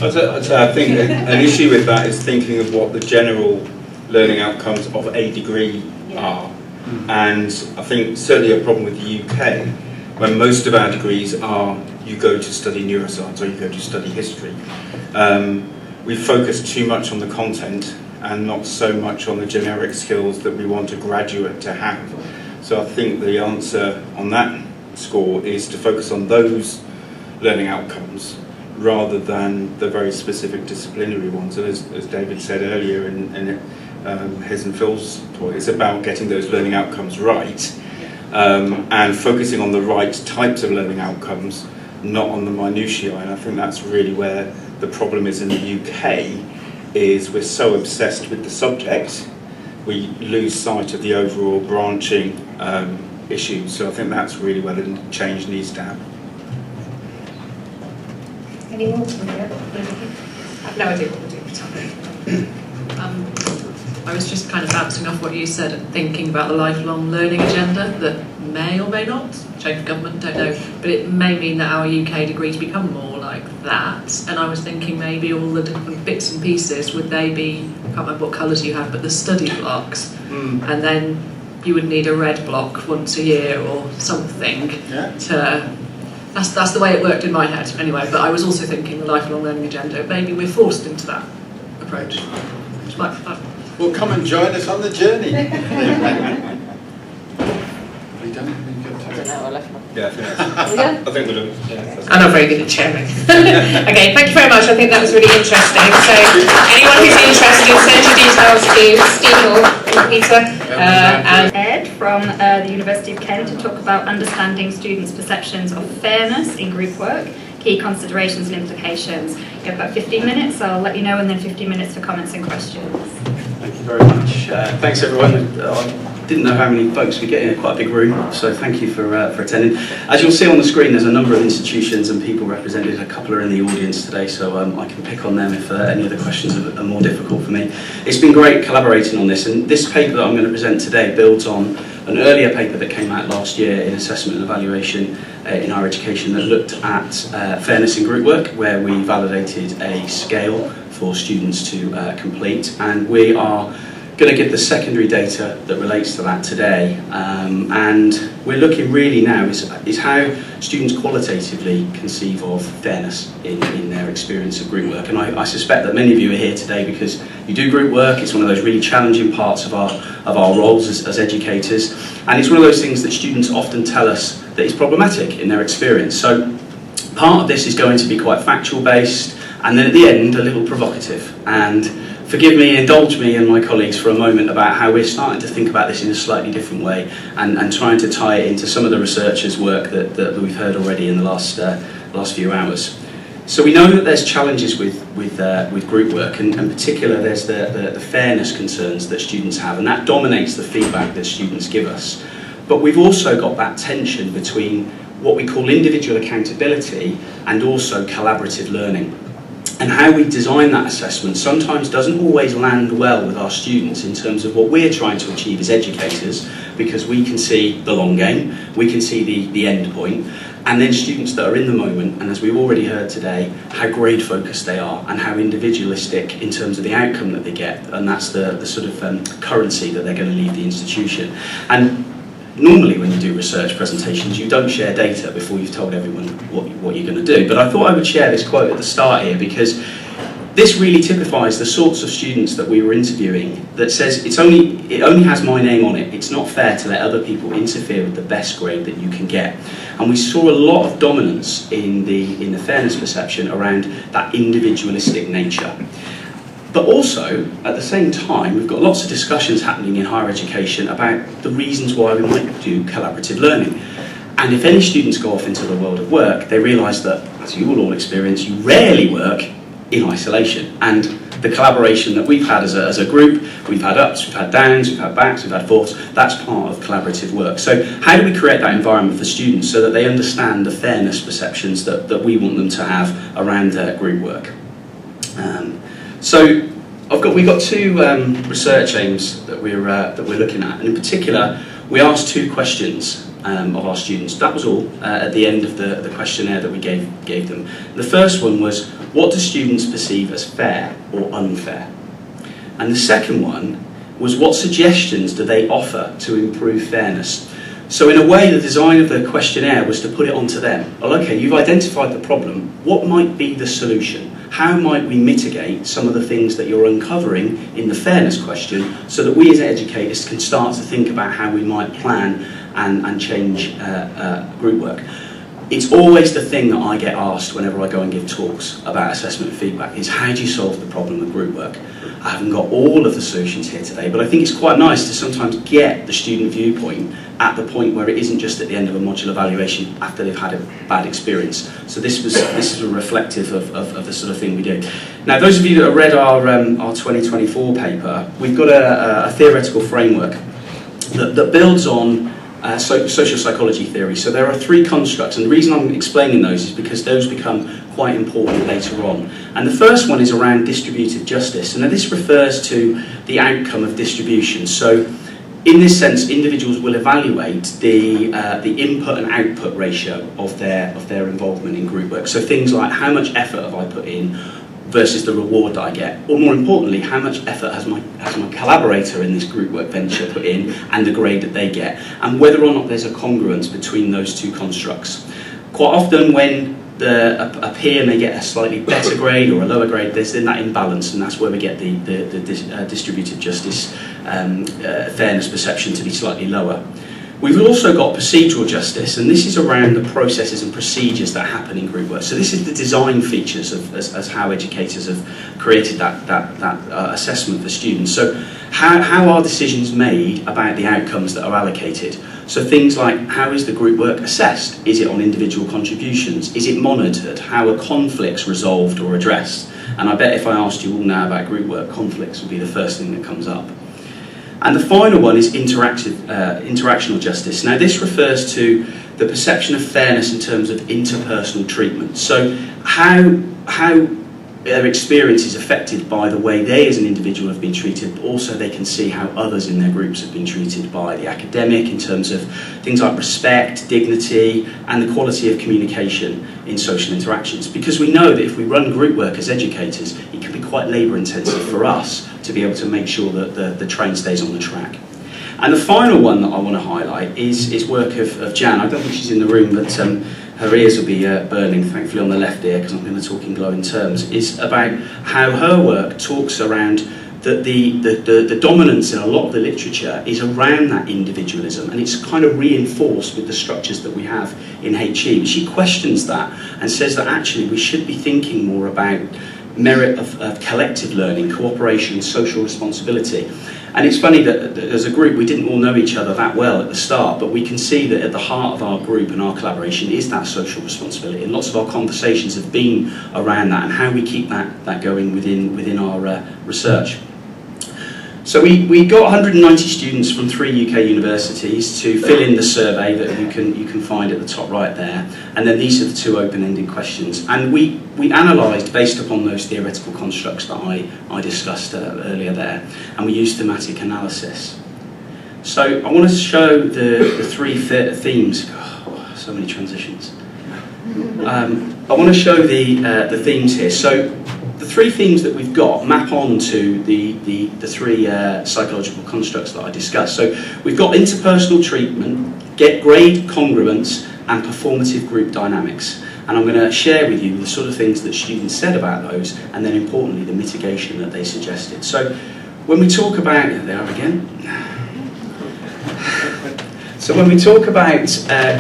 Speaker 10: I think an issue with that is thinking of what the general learning outcomes of a degree are. And I think certainly a problem with the UK, when most of our degrees are you go to study neuroscience or you go to study history. We focus too much on the content and not so much on the generic skills that we want a graduate to have. So I think the answer on that score is to focus on those learning outcomes rather than the very specific disciplinary ones. And as David said earlier in his and Phil's talk, it's about getting those learning outcomes right and focusing on the right types of learning outcomes, not on the minutiae. And I think that's really where the problem is in the UK, is we're so obsessed with the subject, we lose sight of the overall branching issues. So I think that's really where the change needs to happen.
Speaker 3: Any more? I've no idea what we're doing.
Speaker 24: I was just kind of bouncing off what you said and thinking about the lifelong learning agenda that may or may not, change of government, don't know, but it may mean that our UK degrees become more like that. And I was thinking maybe all the different bits and pieces, would they be, I can't remember what colours you have, but the study blocks, and then you would need a red block once a year or something to... That's the way it worked in my head anyway, but I was also thinking the lifelong learning agenda, maybe we're forced into that approach. It's like that.
Speaker 13: Well, come and join us on the journey.
Speaker 24: I
Speaker 10: think we're done.
Speaker 3: I'm not very good at chairing. Okay, thank you very much. I think that was really interesting. So anyone who's interested, send your details to Stephen or Peter and
Speaker 15: Ed from the University of Kent to talk about understanding students' perceptions of fairness in group work, key considerations and implications. You have about 15 minutes, so I'll let you know, and then 15 minutes for comments and questions.
Speaker 19: Thank you very much. Thanks everyone. I didn't know how many folks we get in quite a big room, so thank you for attending. As you'll see on the screen, there's a number of institutions and people represented. A couple are in the audience today, so I can pick on them if any other questions are more difficult for me. It's been great collaborating on this, and this paper that I'm going to present today builds on an earlier paper that came out last year in assessment and evaluation in higher education that looked at fairness in group work, where we validated a scale for students to complete, and we are going to give the secondary data that relates to that today, and we're looking really now is how students qualitatively conceive of fairness in their experience of group work. And I suspect that many of you are here today because you do group work. It's one of those really challenging parts of our roles as educators, and it's one of those things that students often tell us that is problematic in their experience. So part of this is going to be quite factual based, and then at the end a little provocative. And forgive me, indulge me and my colleagues for a moment about how we're starting to think about this in a slightly different way, and trying to tie it into some of the researchers' work that we've heard already in the last few hours. So we know that there's challenges with group work, and in particular there's the fairness concerns that students have, and that dominates the feedback that students give us. But we've also got that tension between what we call individual accountability and also collaborative learning. And how we design that assessment sometimes doesn't always land well with our students in terms of what we're trying to achieve as educators, because we can see the long game, we can see the end point, and then students that are in the moment, and as we've already heard today, how grade focused they are and how individualistic in terms of the outcome that they get, and that's the sort of currency that they're going to leave the institution. And normally when you do research presentations, you don't share data before you've told everyone what you're going to do. But I thought I would share this quote at the start here, because this really typifies the sorts of students that we were interviewing, that says it only has my name on it. It's not fair to let other people interfere with the best grade that you can get. And we saw a lot of dominance in the fairness perception around that individualistic nature. But also, at the same time, we've got lots of discussions happening in higher education about the reasons why we might do collaborative learning. And if any students go off into the world of work, they realise that, as you will all experience, you rarely work in isolation. And the collaboration that we've had as a group, we've had ups, we've had downs, we've had backs, we've had forths, that's part of collaborative work. So how do we create that environment for students so that they understand the fairness perceptions that we want them to have around group work? So we've got two research aims that we're looking at, and in particular we asked two questions of our students. That was all at the end of the questionnaire that we gave them. The first one was, what do students perceive as fair or unfair? And the second one was, what suggestions do they offer to improve fairness? So in a way, the design of the questionnaire was to put it onto them. Well, okay, you've identified the problem. What might be the solution? How might we mitigate some of the things that you're uncovering in the fairness question, so that we as educators can start to think about how we might plan and change group work? It's always the thing that I get asked whenever I go and give talks about assessment feedback, is how do you solve the problem of group work? I haven't got all of the solutions here today, but I think it's quite nice to sometimes get the student viewpoint at the point where it isn't just at the end of a module evaluation after they've had a bad experience. So this is a reflective of the sort of thing we do. Now, those of you that have read our 2024 paper, we've got a theoretical framework that builds on social psychology theory. So there are three constructs, and the reason I'm explaining those is because those become quite important later on. And the first one is around distributed justice, and this refers to the outcome of distribution. So in this sense, individuals will evaluate the input and output ratio of their involvement in group work. So things like, how much effort have I put in versus the reward that I get, or more importantly, how much effort has my collaborator in this group work venture put in and the grade that they get, and whether or not there's a congruence between those two constructs. Quite often when a peer may get a slightly better grade or a lower grade, there's then that imbalance, and that's where we get the distributed justice fairness perception to be slightly lower. We've also got procedural justice, and this is around the processes and procedures that happen in group work. So this is the design features of as how educators have created that assessment for students. So how are decisions made about the outcomes that are allocated? So things like, how is the group work assessed? Is it on individual contributions? Is it monitored? How are conflicts resolved or addressed? And I bet if I asked you all now about group work, conflicts would be the first thing that comes up. And the final one is interactional justice. Now this refers to the perception of fairness in terms of interpersonal treatment. So how their experience is affected by the way they as an individual have been treated, but also they can see how others in their groups have been treated by the academic in terms of things like respect, dignity, and the quality of communication in social interactions. Because we know that if we run group work as educators, it can be quite labour intensive for us to be able to make sure that the train stays on the track. And the final one that I want to highlight is work of Jan. I don't think she's in the room, but her ears will be burning, thankfully, on the left ear, because I'm going to talk in glowing terms, is about how her work talks around that the dominance in a lot of the literature is around that individualism, and it's kind of reinforced with the structures that we have in HE. She questions that and says that actually we should be thinking more about merit of collective learning, cooperation, social responsibility. And it's funny that as a group we didn't all know each other that well at the start, but we can see that at the heart of our group and our collaboration is that social responsibility, and lots of our conversations have been around that and how we keep that going within our research. So we got 190 students from 3 UK universities to fill in the survey that you can find at the top right there, and then these are the 2 open-ended questions, and we analysed based upon those theoretical constructs that I discussed earlier there, and we used thematic analysis. So I want to show the 3 themes. Oh, so many transitions. I want to show the themes here. So the 3 themes that we've got map on to the 3 psychological constructs that I discussed. So we've got interpersonal treatment, grade congruence, and performative group dynamics. And I'm going to share with you the sort of things that students said about those, and then importantly the mitigation that they suggested. So when we talk about, there they are again. So when we talk about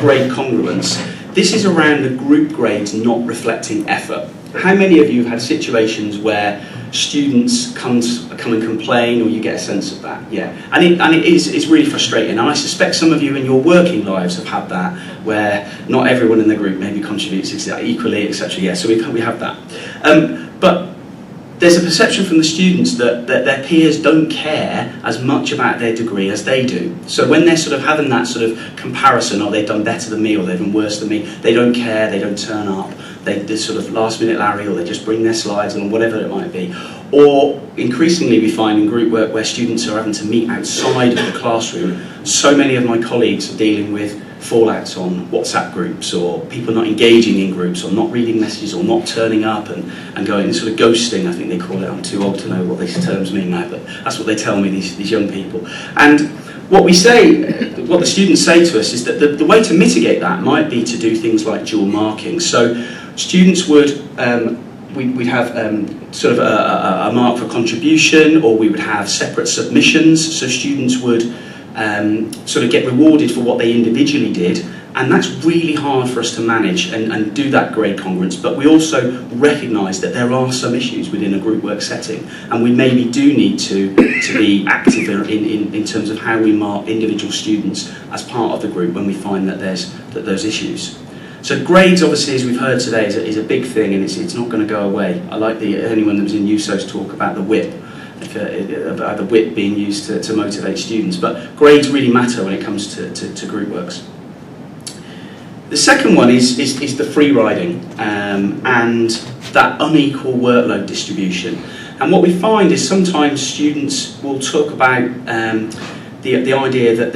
Speaker 19: grade congruence, this is around the group grades not reflecting effort. How many of you have had situations where students come and complain, or you get a sense of that? Yeah, and it's really frustrating. And I suspect some of you in your working lives have had that, where not everyone in the group maybe contributes equally, etc. Yeah, so we have that. But there's a perception from the students that their peers don't care as much about their degree as they do. So when they're sort of having that sort of comparison, or they've done better than me, or they've done worse than me, they don't care, they don't turn up, they sort of last minute Larry, or they just bring their slides on, whatever it might be. Or increasingly we find in group work where students are having to meet outside of the classroom, so many of my colleagues are dealing with fallouts on WhatsApp groups, or people not engaging in groups, or not reading messages, or not turning up and going sort of ghosting, I think they call it. I'm too old to know what these terms mean now, but that's what they tell me, these young people. And what we say, what the students say to us is that the way to mitigate that might be to do things like dual marking. So students would, we'd have sort of a mark for contribution, or we would have separate submissions, so students would sort of get rewarded for what they individually did, and that's really hard for us to manage and do that grade congruence. But we also recognise that there are some issues within a group work setting, and we maybe do need to be active in terms of how we mark individual students as part of the group when we find that there's those issues. So grades, obviously, as we've heard today, is a big thing, and it's not going to go away. I like anyone that was in USO's talk about the whip. About the whip being used to motivate students, but grades really matter when it comes to group works. The second one is the free riding and that unequal workload distribution. And what we find is sometimes students will talk about the idea that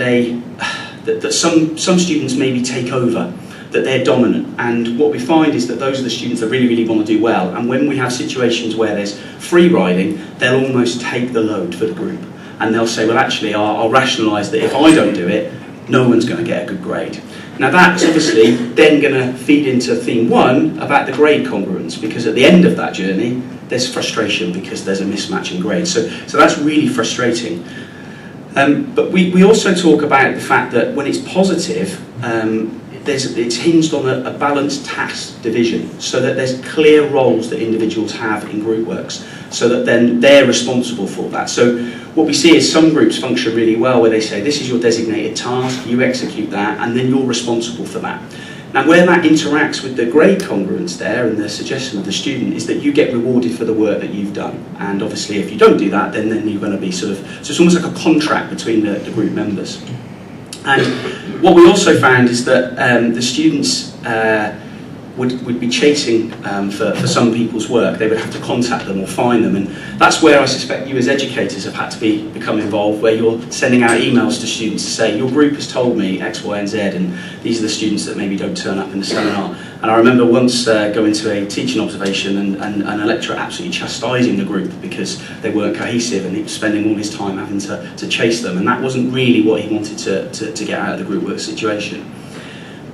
Speaker 19: that some students maybe take over, that they're dominant, and what we find is that those are the students that really want to do well, and when we have situations where there's free riding, they'll almost take the load for the group, and they'll say, well actually I'll rationalise that if I don't do it, no one's going to get a good grade. Now that's obviously then going to feed into theme 1 about the grade congruence, because at the end of that journey there's frustration because there's a mismatch in grades, so that's really frustrating. But we also talk about the fact that when it's positive, it's hinged on a balanced task division, so that there's clear roles that individuals have in group works, so that then they're responsible for that. So what we see is some groups function really well where they say, this is your designated task, you execute that, and then you're responsible for that. Now where that interacts with the grade congruence there and the suggestion of the student is that you get rewarded for the work that you've done, and obviously if you don't do that, then you're going to be sort of, so it's almost like a contract between the group members. And what we also found is that the students would be chasing for some people's work. They would have to contact them or find them, and that's where I suspect you as educators have had to become involved, where you're sending out emails to students to say, your group has told me X, Y and Z, and these are the students that maybe don't turn up in the seminar. And I remember once going to a teaching observation and a lecturer absolutely chastising the group because they weren't cohesive, and he was spending all his time having to chase them, and that wasn't really what he wanted to get out of the group work situation.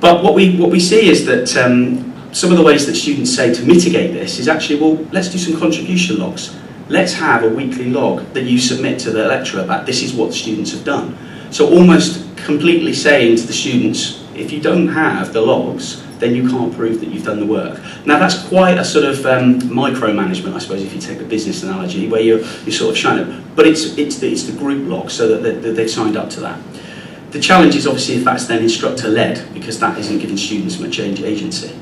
Speaker 19: But what we see is that some of the ways that students say to mitigate this is actually, well, let's do some contribution logs. Let's have a weekly log that you submit to the lecturer about this is what the students have done. So almost completely saying to the students, if you don't have the logs, then you can't prove that you've done the work. Now that's quite a sort of micromanagement, I suppose, if you take a business analogy, where you're sort of showing it. But it's the group log, so that they've signed up to that. The challenge is obviously if that's then instructor-led, because that isn't giving students much agency.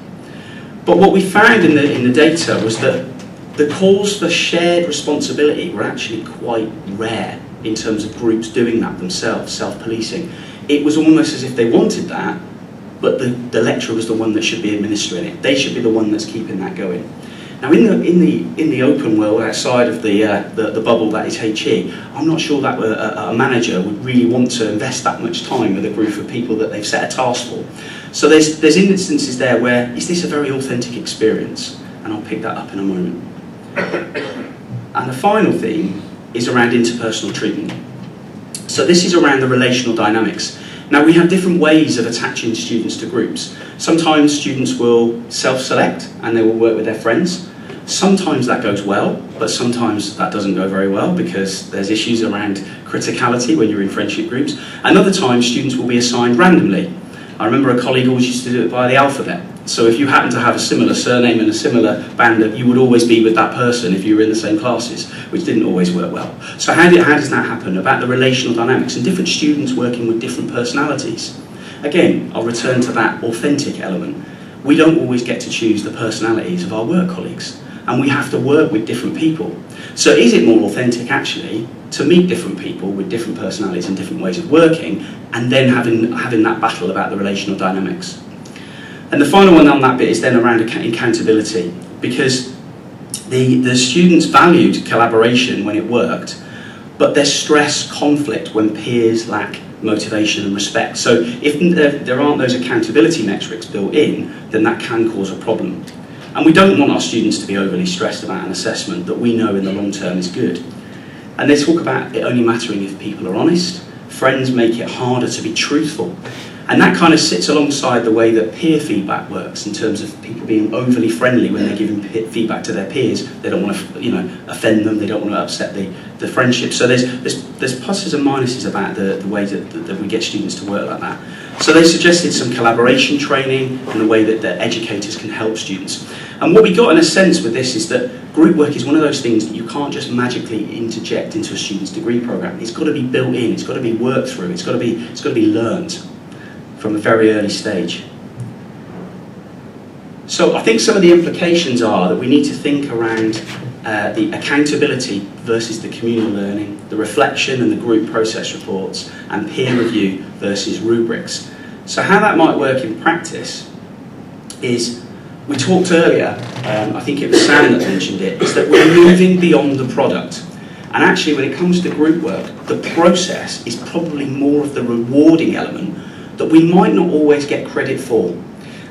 Speaker 19: But what we found in the data was that the calls for shared responsibility were actually quite rare in terms of groups doing that themselves, self-policing. It was almost as if they wanted that, but the lecturer was the one that should be administering it. They should be the one that's keeping that going. Now, in the open world outside of the bubble that is HE, I'm not sure that a manager would really want to invest that much time with a group of people that they've set a task for. So there's instances there where, is this a very authentic experience? And I'll pick that up in a moment. And the final theme is around interpersonal treatment. So this is around the relational dynamics. Now, we have different ways of attaching students to groups. Sometimes students will self-select and they will work with their friends. Sometimes that goes well, but sometimes that doesn't go very well because there's issues around criticality when you're in friendship groups. And other times students will be assigned randomly. I remember a colleague always used to do it by the alphabet. So if you happen to have a similar surname and a similar band, you would always be with that person if you were in the same classes, which didn't always work well. So how does that happen? About the relational dynamics and different students working with different personalities. Again, I'll return to that authentic element. We don't always get to choose the personalities of our work colleagues, and we have to work with different people. So is it more authentic actually to meet different people with different personalities and different ways of working, and then having that battle about the relational dynamics? And the final one on that bit is then around accountability, because the students valued collaboration when it worked, but they stress conflict when peers lack motivation and respect. So if there aren't those accountability metrics built in, then that can cause a problem. And we don't want our students to be overly stressed about an assessment that we know in the long term is good. And they talk about it only mattering if people are honest. Friends make it harder to be truthful. And that kind of sits alongside the way that peer feedback works in terms of people being overly friendly when they're giving feedback to their peers. They don't want to, offend them. They don't want to upset the friendship. So there's pluses and minuses about the way that we get students to work like that. So they suggested some collaboration training and the way that the educators can help students. And what we got in a sense with this is that group work is one of those things that you can't just magically interject into a student's degree program. It's got to be built in. It's got to be worked through. It's got to be learned from a very early stage. So I think some of the implications are that we need to think around the accountability versus the communal learning, the reflection and the group process reports, and peer review versus rubrics. So how that might work in practice is, we talked earlier, I think it was Sam that mentioned it, is that we're moving beyond the product. And actually when it comes to group work, the process is probably more of the rewarding element that we might not always get credit for.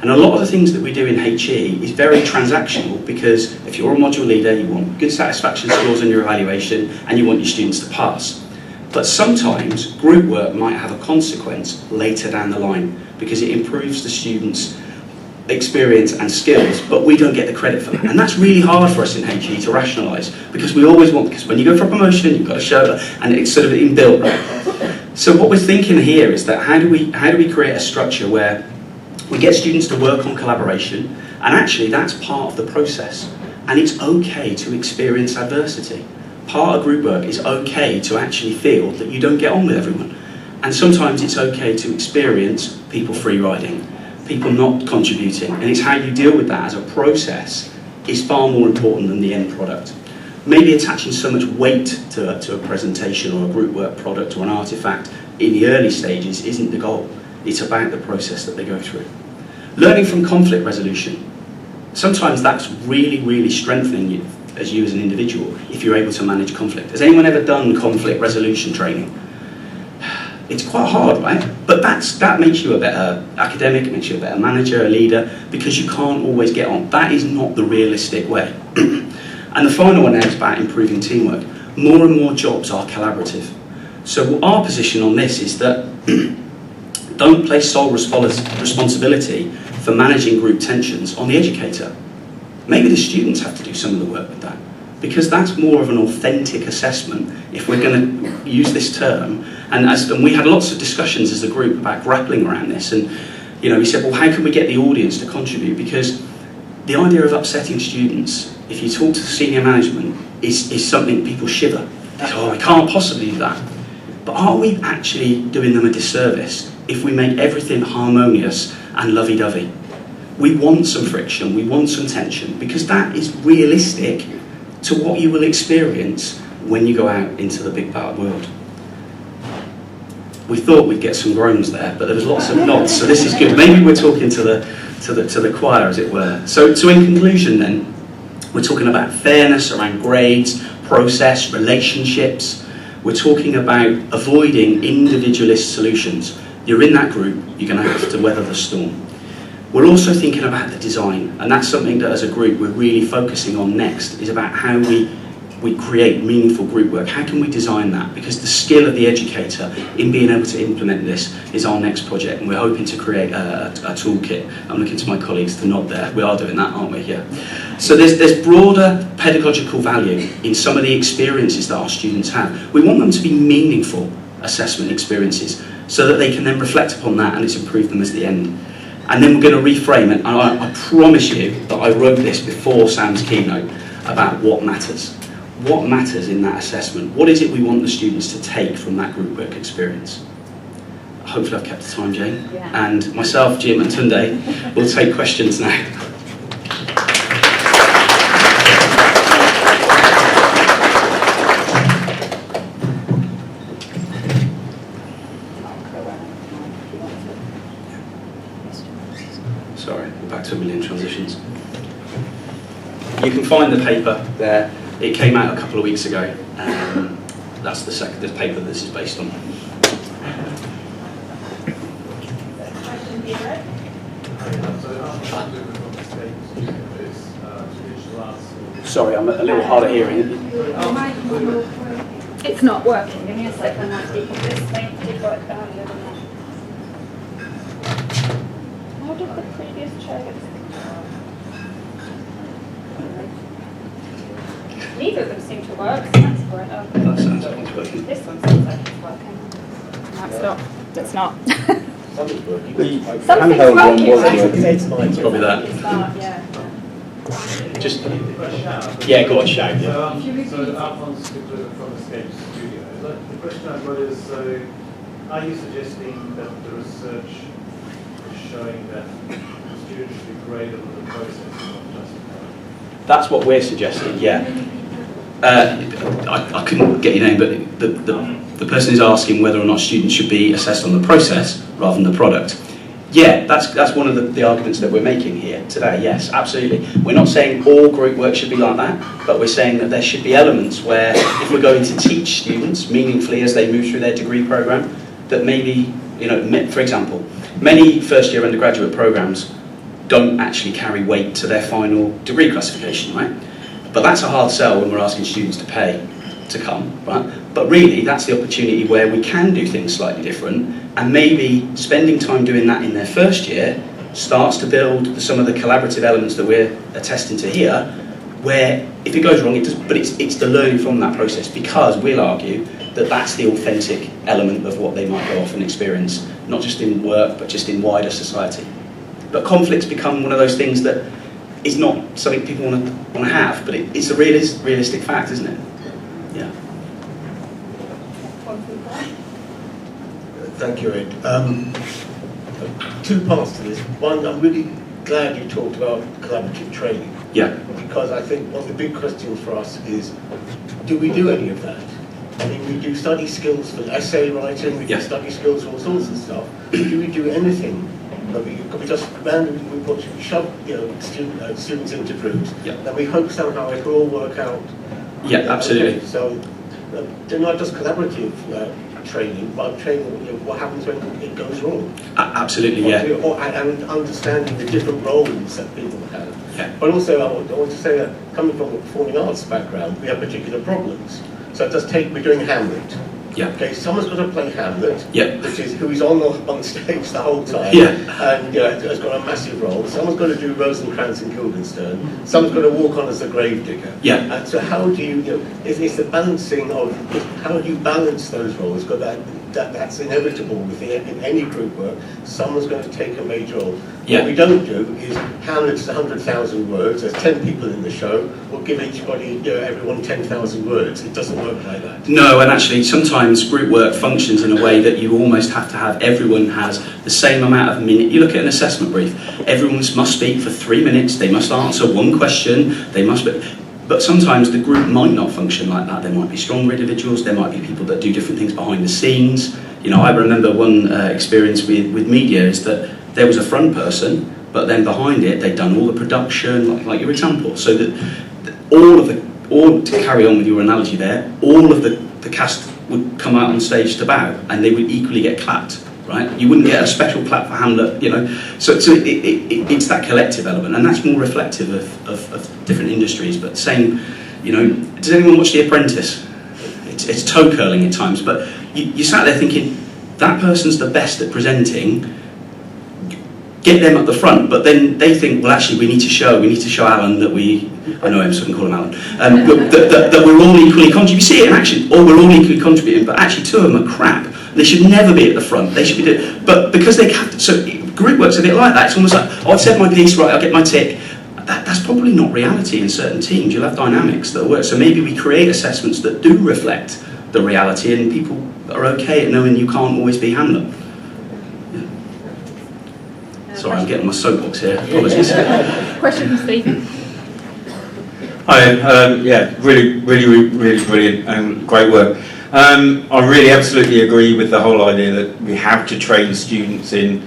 Speaker 19: And a lot of the things that we do in HE is very transactional, because if you're a module leader, you want good satisfaction scores on your evaluation and you want your students to pass. But sometimes group work might have a consequence later down the line because it improves the students' experience and skills, but we don't get the credit for that. And that's really hard for us in HE to rationalise, because we always want, because when you go for a promotion, you've got to show that, and it's sort of inbuilt, right? So what we're thinking here is that how do we create a structure where we get students to work on collaboration, and actually that's part of the process, and it's okay to experience adversity. Part of group work is okay to actually feel that you don't get on with everyone, and sometimes it's okay to experience people free riding, people not contributing, and it's how you deal with that as a process is far more important than the end product. Maybe attaching so much weight to a presentation or a group work product or an artifact in the early stages isn't the goal. It's about the process that they go through. Learning from conflict resolution. sometimes that's really, really strengthening you as an individual if you're able to manage conflict. Has anyone ever done conflict resolution training? It's quite hard, right? But that makes you a better academic, it makes you a better manager, a leader, because you can't always get on. That is not the realistic way. And the final one now is about improving teamwork. More and more jobs are collaborative. So our position on this is that don't place sole responsibility for managing group tensions on the educator. Maybe the students have to do some of the work with that, because that's more of an authentic assessment, if we're going to use this term. And we had lots of discussions as a group about grappling around this, and we said, well, how can we get the audience to contribute? Because the idea of upsetting students, if you talk to senior management, is something people shiver. They say, oh, I can't possibly do that. But are we actually doing them a disservice if we make everything harmonious and lovey-dovey? We want some friction, we want some tension, because that is realistic to what you will experience when you go out into the big bad world. We thought we'd get some groans there, but there was lots of nods, so this is good. Maybe we're talking to the choir, as it were. So in conclusion then, we're talking about fairness around grades, process, relationships. We're talking about avoiding individualist solutions. You're in that group, you're going to have to weather the storm. We're also thinking about the design, and that's something that as a group we're really focusing on next, is about how we create meaningful group work. How can we design that? Because the skill of the educator in being able to implement this is our next project, and we're hoping to create a toolkit. I'm looking to my colleagues to nod there. We are doing that, aren't we? Yeah. So there's broader pedagogical value in some of the experiences that our students have. We want them to be meaningful assessment experiences so that they can then reflect upon that and it's improved them as the end. And then we're going to reframe it. And I promise you that I wrote this before Sam's keynote about what matters. What matters in that assessment? What is it we want the students to take from that group work experience? Hopefully I've kept the time, Jane. Yeah. And myself, Jim and Tunde will take questions now. Sorry, we're back to a million transitions. You can find the paper there. It came out a couple of weeks ago. That's the paper this is based on. Sorry, I'm a little hard of hearing.
Speaker 11: It's not working. Give me a second. This thing did work earlier than that. How did the previous chair? Neither of them seem to work, so that's great.
Speaker 19: That sounds like it's working.
Speaker 11: This one sounds like it's working. No, it's not. It's not.
Speaker 19: Something's working.
Speaker 11: Something's working.
Speaker 19: It's probably that.
Speaker 11: It's that, yeah.
Speaker 19: Just, yeah, go on, shout. Yeah.
Speaker 14: So Alphonse from Escape Studio. The question I've got is, so are you suggesting that the research is showing that the students should be graded on the process and not just?
Speaker 19: That's what we're suggesting, yeah. I couldn't get your name, but the person is asking whether or not students should be assessed on the process rather than the product. Yeah, that's one of the arguments that we're making here today, yes, absolutely. We're not saying all group work should be like that, but we're saying that there should be elements where if we're going to teach students meaningfully as they move through their degree programme, that maybe, for example, many first-year undergraduate programmes don't actually carry weight to their final degree classification, right? But that's a hard sell when we're asking students to pay to come, right? But really, that's the opportunity where we can do things slightly different, and maybe spending time doing that in their first year starts to build some of the collaborative elements that we're attesting to here, where if it goes wrong, it does, but it's the learning from that process, because we'll argue that that's the authentic element of what they might go off and experience, not just in work, but just in wider society. But conflicts become one of those things that is not something people want to have, but it's a realistic fact, isn't it? Yeah.
Speaker 5: Thank you, Ed. Two parts to this. One, I'm really glad you talked about collaborative training.
Speaker 19: Yeah.
Speaker 5: Because I think one of the big questions for us is, do we do any of that? I mean, we do study skills for essay writing, we do study skills for all sorts of stuff. Do we do anything But we just randomly shove students into groups, and we hope somehow it will all work out.
Speaker 19: Yeah, absolutely.
Speaker 5: Okay. So they're not just collaborative training, but training what happens when it goes wrong.
Speaker 19: Absolutely, yeah.
Speaker 5: And understanding the different roles that people have.
Speaker 19: Yeah.
Speaker 5: But also, I want to say that coming from a performing arts background, we have particular problems. So just we're doing Hamlet.
Speaker 19: Yeah.
Speaker 5: Okay, someone's got to play Hamlet,
Speaker 19: yeah.
Speaker 5: which is who's on stage the whole time,
Speaker 19: yeah.
Speaker 5: and has got a massive role. Someone's got to do Rosencrantz and Guildenstern. Someone's got to walk on as the gravedigger.
Speaker 19: Yeah.
Speaker 5: And so how do you, it's the balancing of how do you balance those roles? Because that's inevitable in any group work. Someone's going to take a major role.
Speaker 19: Yeah.
Speaker 5: What we don't do is Hamlet's 100,000 words. There's 10 people in the show. We'll give everyone 10,000 words. It doesn't work like that.
Speaker 19: No, and actually sometimes group work functions in a way that you almost have to have everyone has the same amount of minute. You look at an assessment brief. Everyone must speak for 3 minutes. They must answer one question. They must be. But sometimes the group might not function like that. There might be stronger individuals. There might be people that do different things behind the scenes. You know, I remember one experience with media is that there was a front person, but then behind it they'd done all the production, like your example. So that to carry on with your analogy there, all of the cast would come out on stage to bow, and they would equally get clapped. Right? You wouldn't get a special clap for Hamlet, you know. So it's that collective element, and that's more reflective of different industries. But same, you know, does anyone watch The Apprentice? It's toe curling at times, but you sat there thinking that person's the best at presenting. Get them at the front, but then they think, well, actually, we need to show Alan that I know him, so I can call him Alan, that we're all equally contributing. You see it in action, or we're all equally contributing, but actually two of them are crap. They should never be at the front. They should be doing, but because they have to, so group work's a bit like that. It's almost like, I've said my piece, right, I'll get my tick. That's probably not reality in certain teams. You'll have dynamics that work. So maybe we create assessments that do reflect the reality, and people are okay at knowing you can't always be Hamlet. Sorry, I'm getting my soapbox here. Apologies.
Speaker 3: Question from Stephen.
Speaker 10: Hi, yeah, really brilliant and great work. I really absolutely agree with the whole idea that we have to train students in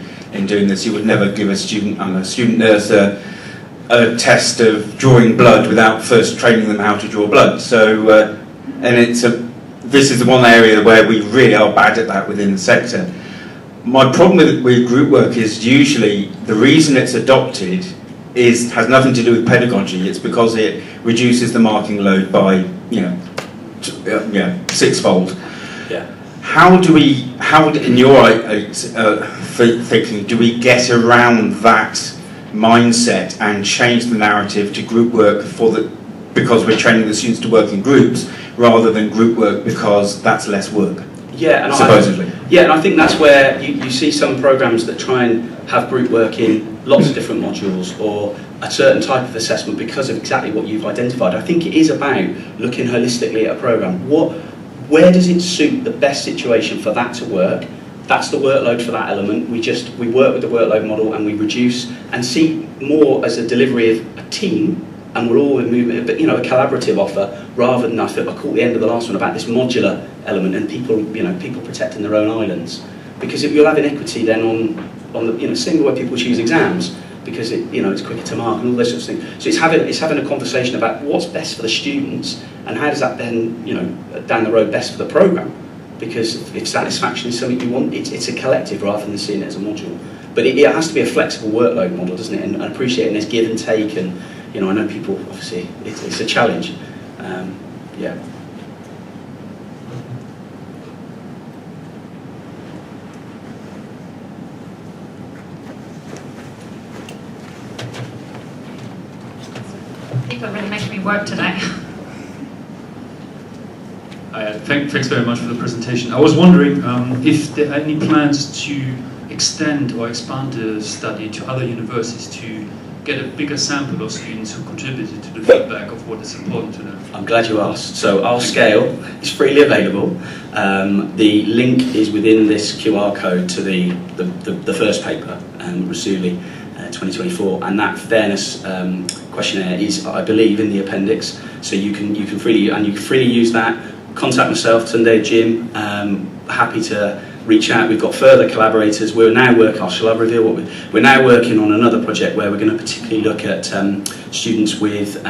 Speaker 10: doing this. You would never give a student nurse a test of drawing blood without first training them how to draw blood. So, and this is the one area where we really are bad at that within the sector. My problem with group work is usually the reason it's adopted has nothing to do with pedagogy. It's because it reduces the marking load by sixfold.
Speaker 19: Yeah.
Speaker 10: How in your thinking, do we get around that mindset and change the narrative to group work because we're training the students to work in groups rather than group work because that's less work?
Speaker 19: Yeah, and
Speaker 10: supposedly.
Speaker 19: And I think that's where you see some programs that try and have group work in lots of different modules or a certain type of assessment because of exactly what you've identified. I think it is about looking holistically at a program. Where does it suit the best situation for that to work? That's the workload for that element. We work with the workload model and we reduce and see more as a delivery of a team, and we're all in movement, but a collaborative offer rather than I caught the end of the last one about this modular element and people protecting their own islands, because if you'll have inequity then on the same way people choose exams because it's quicker to mark and all those sorts of things. So it's having a conversation about what's best for the students and how does that then down the road best for the program, because if satisfaction is something you want, it's a collective rather than seeing it as a module. But it has to be a flexible workload model, doesn't it? And appreciating there's give and take, and I know people obviously it's a challenge. Yeah.
Speaker 15: People are really making me work today.
Speaker 12: Thanks very much for the presentation. I was wondering if there are any plans to extend or expand the study to other universities to get a bigger sample of students who contributed to the feedback of what is important to them.
Speaker 19: I'm glad you asked. So our scale is freely available. The link is within this QR code to the first paper, Rasuli 2024, and that fairness questionnaire is, I believe, in the appendix. So you can freely use that. Contact myself, Tunde, Jim. Happy to reach out. We've got further collaborators. We're now working, shall I reveal what we're now working on another project where we're going to particularly look at students with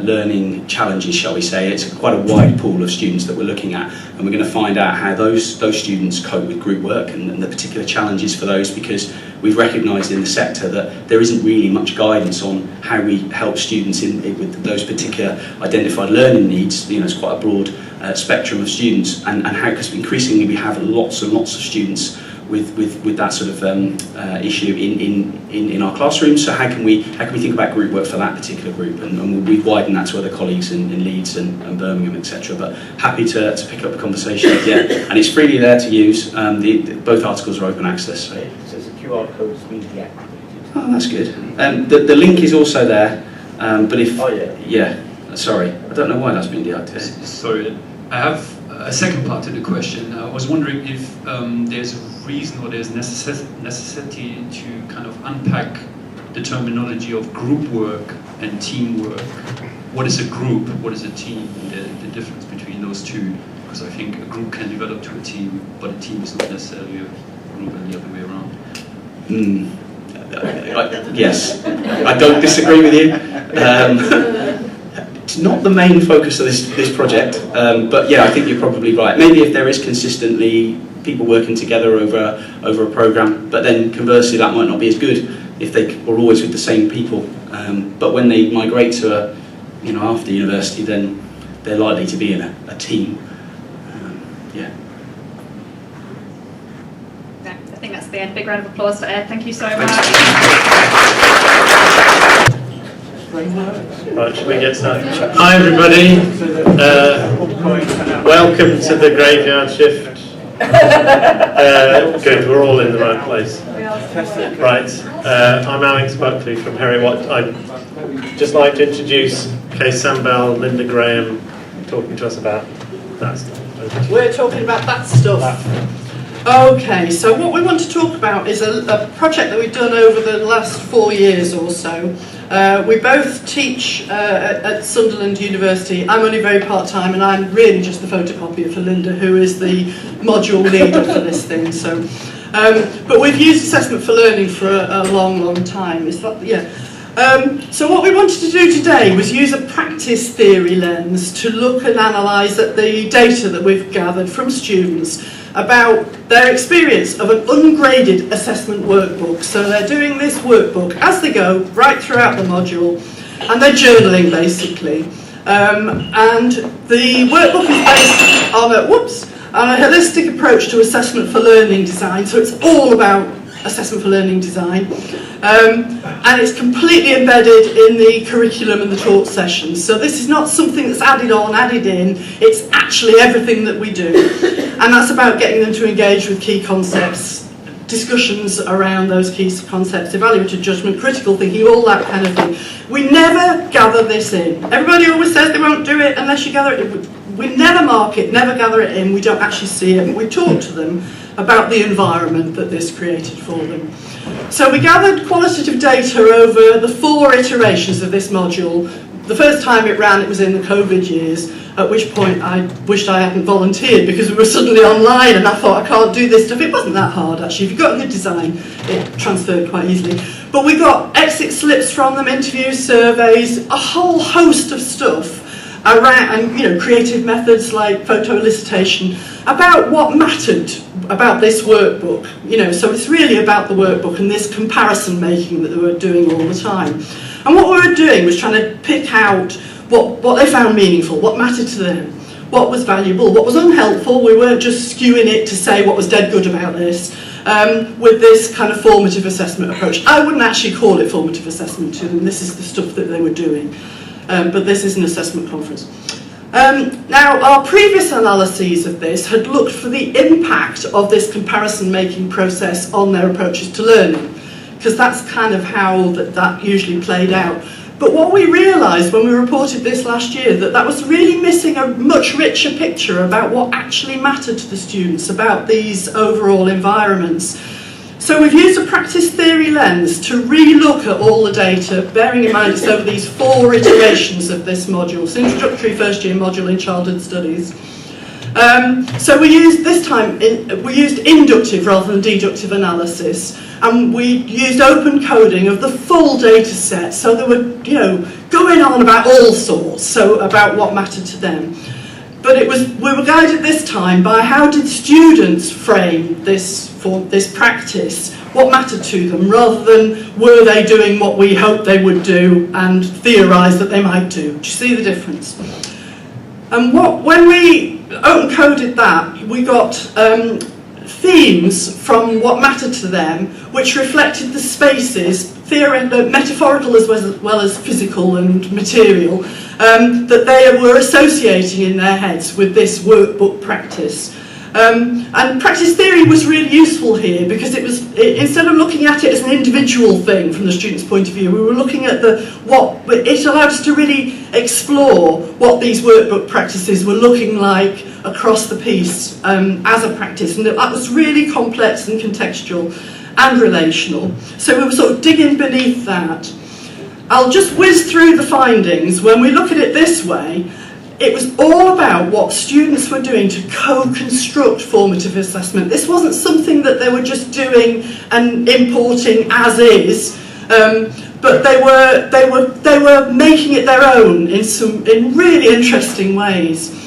Speaker 19: learning challenges, shall we say. It's quite a wide pool of students that we're looking at, and we're going to find out how those students cope with group work and the particular challenges for those, because we've recognised in the sector that there isn't really much guidance on how we help students with those particular identified learning needs. You know, it's quite a broad spectrum of students, and how, because increasingly we have lots and lots of students with that sort of issue in our classrooms. So how can we think about group work for that particular group, and we've widened that to other colleagues in Leeds and Birmingham, etc. But happy to pick up the conversation. Yeah, and it's freely there to use. Both articles are open access. So.
Speaker 5: There's a QR code to be deactivated.
Speaker 19: Oh, that's good. The link is also there, but if sorry, I don't know why that's been deactivated.
Speaker 12: Sorry, I have a second part to the question. I was wondering if there's a reason or there's necessity to kind of unpack the terminology of group work and teamwork. What is a group? What is a team? The difference between those two, because I think a group can develop to a team, but a team is not necessarily a group, and the other way around.
Speaker 19: Yes, I don't disagree with you. It's not the main focus of this project, but yeah, I think you're probably right. Maybe if there is consistently people working together over a programme, but then conversely that might not be as good if they are always with the same people. But when they migrate to after university, then they're likely to be in a team. Yeah.
Speaker 15: I think that's the end. Big round of applause for Ed. Thank you so much.
Speaker 14: Right, should we get started? Hi everybody, welcome to the graveyard shift. Good, we're all in the right place. Right, I'm Alex Buckley from Harry Watt. I'd just like to introduce Kay Sambell, Linda Graham, talking to us about that stuff.
Speaker 8: We're talking about that stuff. Okay, so what we want to talk about is a project that we've done over the last 4 years or so. We both teach at Sunderland University. I'm only very part-time, and I'm really just the photocopier for Linda, who is the module leader for this thing. So, but we've used assessment for learning for a long, long time. Is that, yeah. So what we wanted to do today was use a practice theory lens to look and analyse at the data that we've gathered from students about their experience of an ungraded assessment workbook. So they're doing this workbook as they go, right throughout the module, and they're journaling basically. And the workbook is based on a holistic approach to assessment for learning design. So it's all about assessment for learning design. And it's completely embedded in the curriculum and the talk sessions. So this is not something that's added on, added in. It's actually everything that we do. And that's about getting them to engage with key concepts, discussions around those key concepts, evaluative judgment, critical thinking, all that kind of thing. We never gather this in. Everybody always says they won't do it unless you gather it in. We never mark it, never gather it in. We don't actually see it. We talk to them about the environment that this created for them. So we gathered qualitative data over the 4 iterations of this module. The first time it ran, it was in the COVID years, at which point I wished I hadn't volunteered because we were suddenly online and I thought I can't do this stuff. It wasn't that hard actually. If you've got a good design, it transferred quite easily. But we got exit slips from them, interviews, surveys, a whole host of stuff around, and creative methods like photo elicitation about what mattered about this workbook. So it's really about the workbook and this comparison making that they were doing all the time. And what we were doing was trying to pick out what they found meaningful, what mattered to them, what was valuable, what was unhelpful. We weren't just skewing it to say what was dead good about this, with this kind of formative assessment approach. I wouldn't actually call it formative assessment to them. This is the stuff that they were doing. But this is an assessment conference. Now, our previous analyses of this had looked for the impact of this comparison-making process on their approaches to learning, because that's kind of how that usually played out. But what we realised when we reported this last year, that was really missing a much richer picture about what actually mattered to the students, about these overall environments. So we've used a practice theory lens to re-look at all the data, bearing in mind it's over these 4 iterations of this module. It's an introductory first year module in childhood studies. So we used we used inductive rather than deductive analysis, and we used open coding of the full data set. So they were, going on about all sorts, so about what mattered to them. But we were guided this time by how did students frame this practice, what mattered to them, rather than were they doing what we hoped they would do and theorised that they might do. Do you see the difference? And when we open coded that, we got themes from what mattered to them, which reflected the spaces, metaphorical as well as physical and material, that they were associating in their heads with this workbook practice. And practice theory was really useful here because instead of looking at it as an individual thing from the student's point of view, we were looking at it allowed us to really explore what these workbook practices were looking like across the piece as a practice, and that was really complex and contextual and relational. So we were sort of digging beneath that. I'll just whiz through the findings. When we look at it this way, it was all about what students were doing to co-construct formative assessment. This wasn't something that they were just doing and importing as is, but they were making it their own in really interesting ways.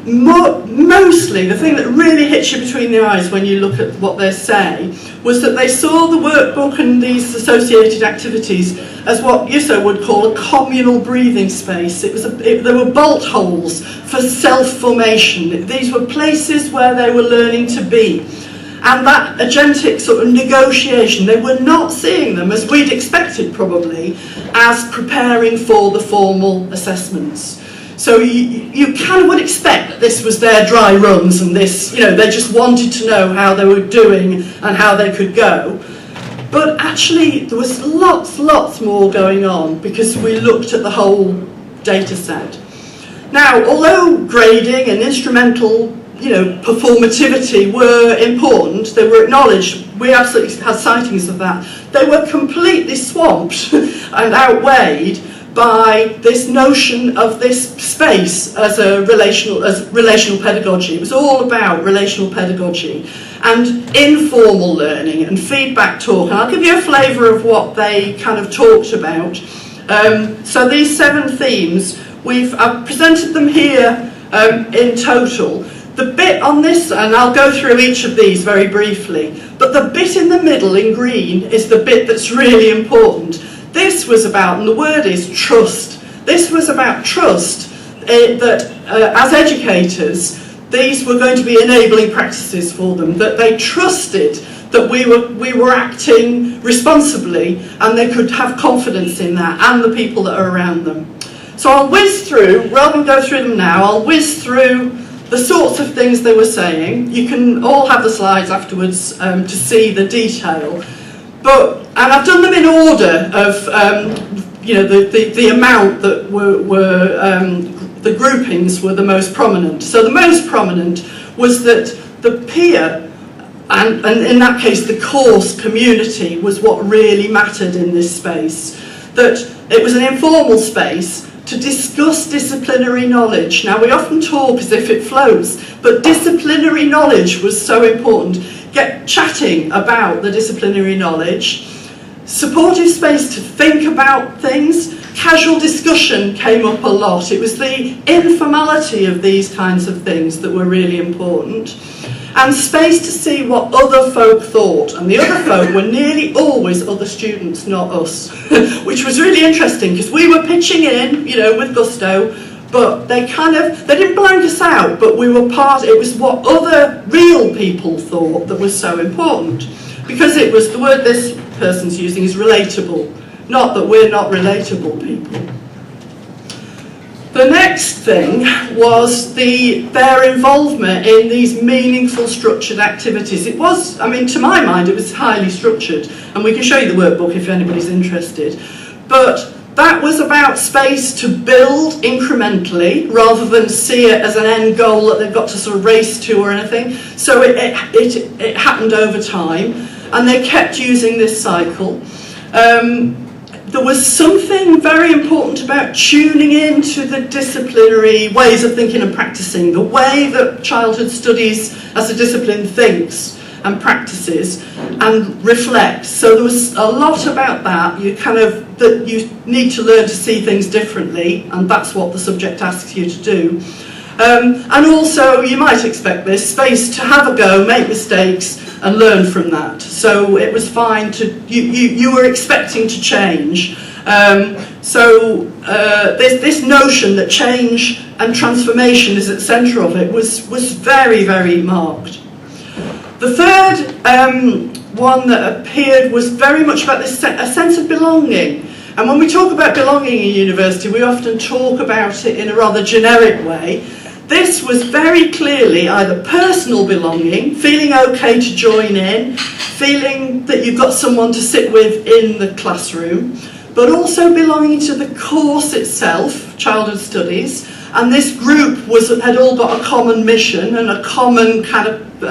Speaker 8: Mostly, the thing that really hits you between the eyes when you look at what they say was that they saw the workbook and these associated activities as what Yusso would call a communal breathing space. There were bolt holes for self-formation. These were places where they were learning to be. And that agentic sort of negotiation, they were not seeing them, as we'd expected probably, as preparing for the formal assessments. So you kind of would expect that this was their dry runs and this, they just wanted to know how they were doing and how they could go. But actually there was lots more going on because we looked at the whole data set. Now, although grading and instrumental, performativity were important, they were acknowledged, we absolutely had sightings of that, they were completely swamped and outweighed by this notion of this space as relational pedagogy. It was all about relational pedagogy and informal learning and feedback talk. And I'll give you a flavour of what they kind of talked about. So these 7 themes, I've presented them here in total. The bit on this, and I'll go through each of these very briefly, but the bit in the middle in green is the bit that's really important. This was about, and the word is trust. This was about trust that as educators, these were going to be enabling practices for them, that they trusted that we were acting responsibly and they could have confidence in that and the people that are around them. So I'll whiz through, rather than go through them now, I'll whiz through the sorts of things they were saying. You can all have the slides afterwards to see the detail. And I've done them in order of, the amount that the groupings were the most prominent. So the most prominent was that the peer, and in that case the course community, was what really mattered in this space. That it was an informal space to discuss disciplinary knowledge. Now we often talk as if it floats, but disciplinary knowledge was so important. Get chatting about the disciplinary knowledge, supportive space to think about things, casual discussion came up a lot. It was the informality of these kinds of things that were really important, and space to see what other folk thought, and the other folk were nearly always other students, not us, which was really interesting because we were pitching in, with gusto, but they didn't blank us out, but we were it was what other real people thought that was so important. Because it was, the word this person's using is relatable, not that we're not relatable people. The next thing was their involvement in these meaningful structured activities. It was, to my mind, it was highly structured, and we can show you the workbook if anybody's interested. But that was about space to build incrementally rather than see it as an end goal that they've got to sort of race to or anything. So it happened over time, and they kept using this cycle. there was something very important about tuning into the disciplinary ways of thinking and practicing, the way that childhood studies as a discipline thinks and practices and reflects. So there was a lot about that. That you need to learn to see things differently, and that's what the subject asks you to do. And also, you might expect this, space to have a go, make mistakes, and learn from that. So it was fine to, you were expecting to change. This notion that change and transformation is at the centre of it was very, very marked. The third one that appeared was very much about this a sense of belonging. And when we talk about belonging in university, we often talk about it in a rather generic way. This was very clearly either personal belonging, feeling okay to join in, feeling that you've got someone to sit with in the classroom, but also belonging to the course itself, childhood studies, and this group had all got a common mission and a common kind of,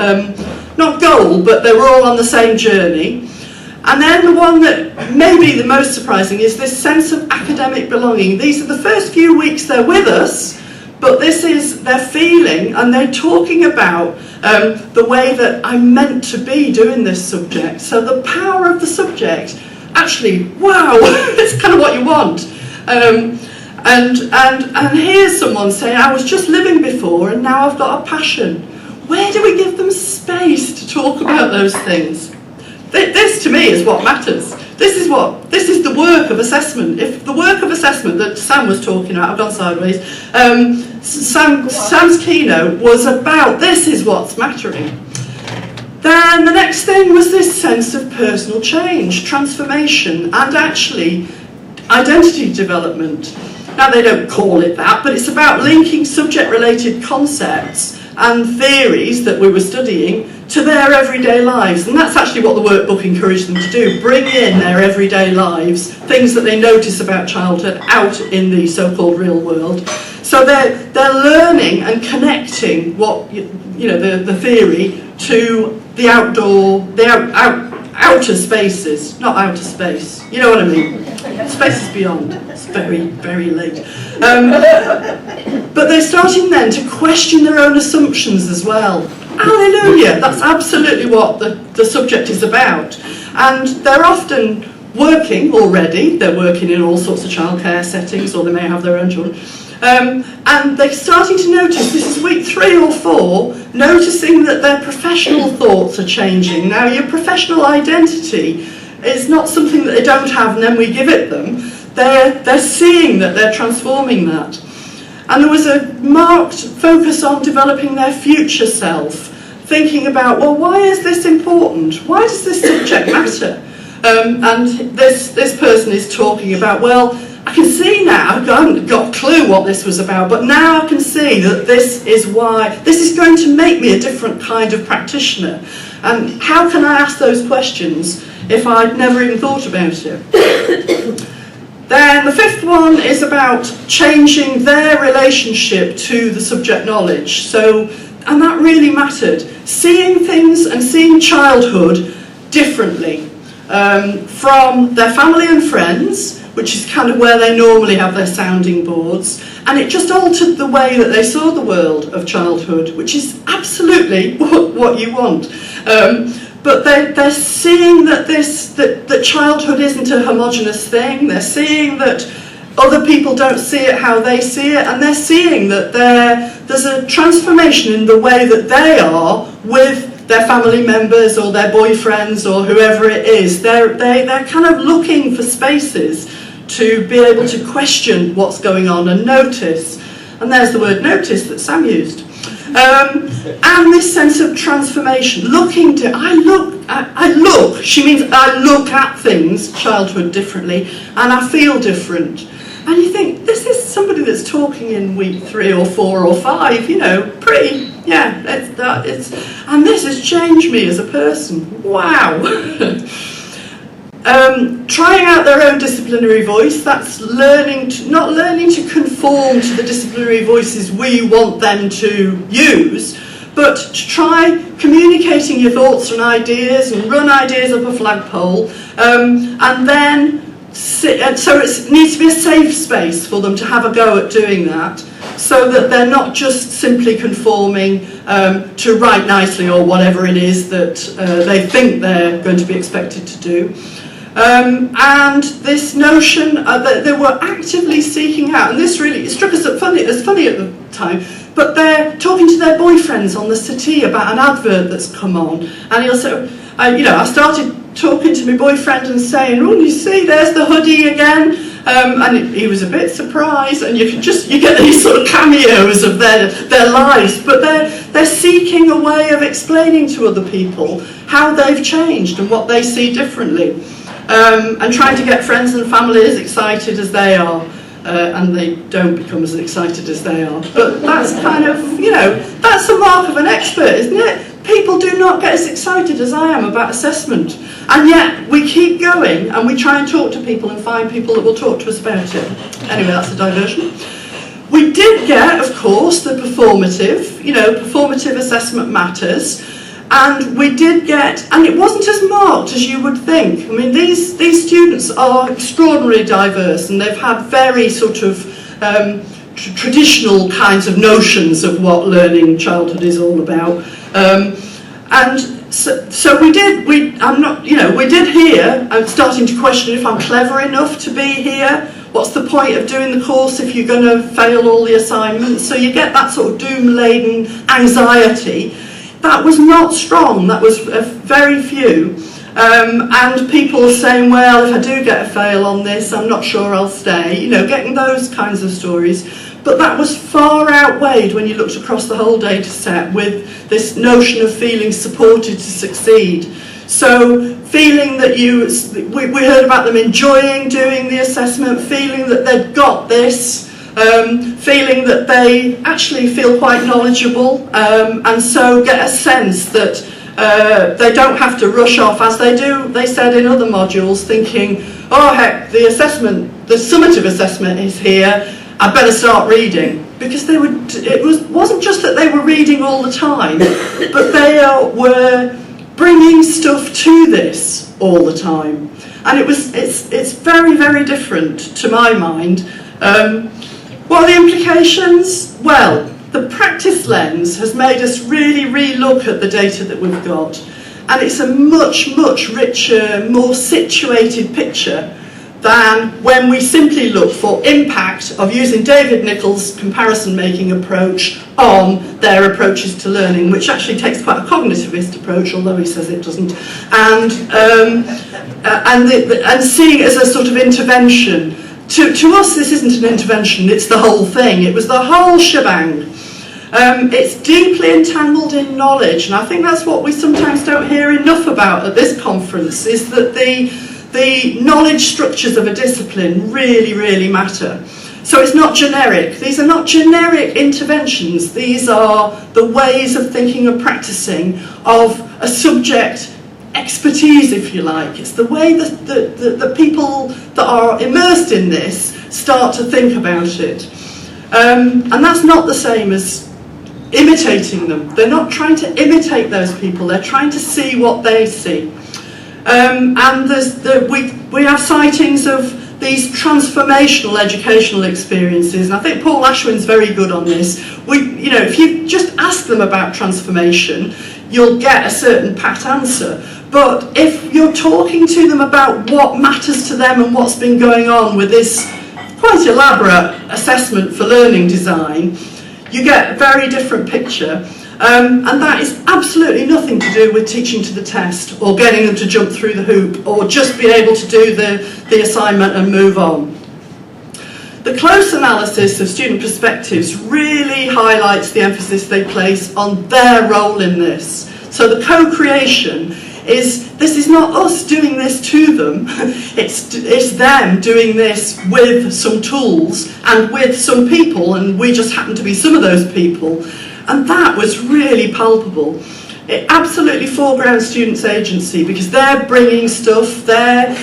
Speaker 8: not goal, but they were all on the same journey. And then the one that may be the most surprising is this sense of academic belonging. These are the first few weeks they're with us, but this is their feeling, and they're talking about the way that I'm meant to be doing this subject. So the power of the subject, actually, wow, it's kind of what you want. And here's someone saying, I was just living before and now I've got a passion. Where do we give them space to talk about those things? This to me is what matters. This is the work of assessment. If the work of assessment that Sam was talking about, I've gone sideways, Sam's keynote was about this is what's mattering. Then the next thing was this sense of personal change, transformation, and actually identity development. Now they don't call it that, but it's about linking subject-related concepts and theories that we were studying to their everyday lives. And that's actually what the workbook encouraged them to do, bring in their everyday lives, things that they notice about childhood out in the so-called real world. So they're learning and connecting what, the theory to the outdoor, outer spaces, not outer space. You know what I mean? Space is beyond. It's very, very late. But they're starting then to question their own assumptions as well. Hallelujah! That's absolutely what the subject is about. And they're often working already. They're working in all sorts of childcare settings, or they may have their own children. And they're starting to notice, this is week 3 or 4, noticing that their professional thoughts are changing. Now, your professional identity is not something that they don't have and then we give it them. They're seeing that they're transforming that. And there was a marked focus on developing their future self, thinking about, well, why is this important? Why does this subject matter? And this person is talking about, well, I can see now, I haven't got a clue what this was about, but now I can see that this is why, this is going to make me a different kind of practitioner. And how can I ask those questions if I'd never even thought about it? Then the 5th one is about changing their relationship to the subject knowledge. So, and that really mattered. Seeing things and seeing childhood differently from their family and friends, which is kind of where they normally have their sounding boards, and it just altered the way that they saw the world of childhood, which is absolutely what you want. But they're seeing that childhood isn't a homogenous thing. They're seeing that other people don't see it how they see it, and they're seeing that there's a transformation in the way that they are with their family members or their boyfriends or whoever it is. They're kind of looking for spaces to be able to question what's going on and notice. And there's the word notice that Sam used. And this sense of transformation, I look, she means I look at things, childhood, differently, and I feel different. And you think, this is somebody that's talking in week 3 or 4 or 5, pretty, yeah, and this has changed me as a person. Wow. Trying out their own disciplinary voice, that's not learning to conform to the disciplinary voices we want them to use, but to try communicating your thoughts and ideas and run ideas up a flagpole, and then so it needs to be a safe space for them to have a go at doing that, so that they're not just simply conforming to write nicely or whatever it is that they think they're going to be expected to do. And this notion that they were actively seeking out, and this really struck us as funny at the time, but they're talking to their boyfriends on the settee about an advert that's come on, and he'll say, I started talking to my boyfriend and saying, oh, you see, there's the hoodie again, and he was a bit surprised, and you get these sort of cameos of their lives, but they're seeking a way of explaining to other people how they've changed and what they see differently, and trying to get friends and family as excited as they are. And they don't become as excited as they are. But that's kind of, that's a mark of an expert, isn't it? People do not get as excited as I am about assessment. And yet we keep going and we try and talk to people and find people that will talk to us about it. Anyway, that's a diversion. We did get, of course, the performative assessment matters. And we did get, and it wasn't as marked as you would think. I mean, these students are extraordinarily diverse, and they've had very sort of traditional kinds of notions of what learning childhood is all about. And so we did hear, I'm starting to question if I'm clever enough to be here. What's the point of doing the course if you're going to fail all the assignments? So you get that sort of doom-laden anxiety. That was not strong, that was very few. And people saying, well, if I do get a fail on this, I'm not sure I'll stay. Getting those kinds of stories. But that was far outweighed when you looked across the whole data set with this notion of feeling supported to succeed. So feeling that we heard about them enjoying doing the assessment, feeling that they'd got this, feeling that they actually feel quite knowledgeable, and so get a sense that they don't have to rush off as they do, they said in other modules, thinking, oh heck, the summative assessment is here, I better start reading. Because wasn't just that they were reading all the time, but they were bringing stuff to this all the time. And it's very, very different to my mind. What are the implications? Well, the practice lens has made us really re-look at the data that we've got, and it's a much, much richer, more situated picture than when we simply look for impact of using David Nichols' comparison-making approach on their approaches to learning, which actually takes quite a cognitivist approach, although he says it doesn't, and seeing it as a sort of intervention. To us, this isn't an intervention, it's the whole thing. It was the whole shebang. It's deeply entangled in knowledge, and I think that's what we sometimes don't hear enough about at this conference, is that the knowledge structures of a discipline really, really matter. So it's not generic. These are not generic interventions. These are the ways of thinking and practicing of a subject expertise, if you like. It's the way that the people that are immersed in this start to think about it. And that's not the same as imitating them. They're not trying to imitate those people. They're trying to see what they see. And we have sightings of these transformational educational experiences, and I think Paul Ashwin's very good on this. If you just ask them about transformation, you'll get a certain pat answer. But if you're talking to them about what matters to them and what's been going on with this quite elaborate assessment for learning design, you get a very different picture. And that is absolutely nothing to do with teaching to the test or getting them to jump through the hoop or just be able to do the assignment and move on. The close analysis of student perspectives really highlights the emphasis they place on their role in this. So the co-creation this is not us doing this to them, it's them doing this with some tools and with some people, and we just happen to be some of those people. And that was really palpable. It absolutely foregrounds students' agency because they're bringing stuff, they're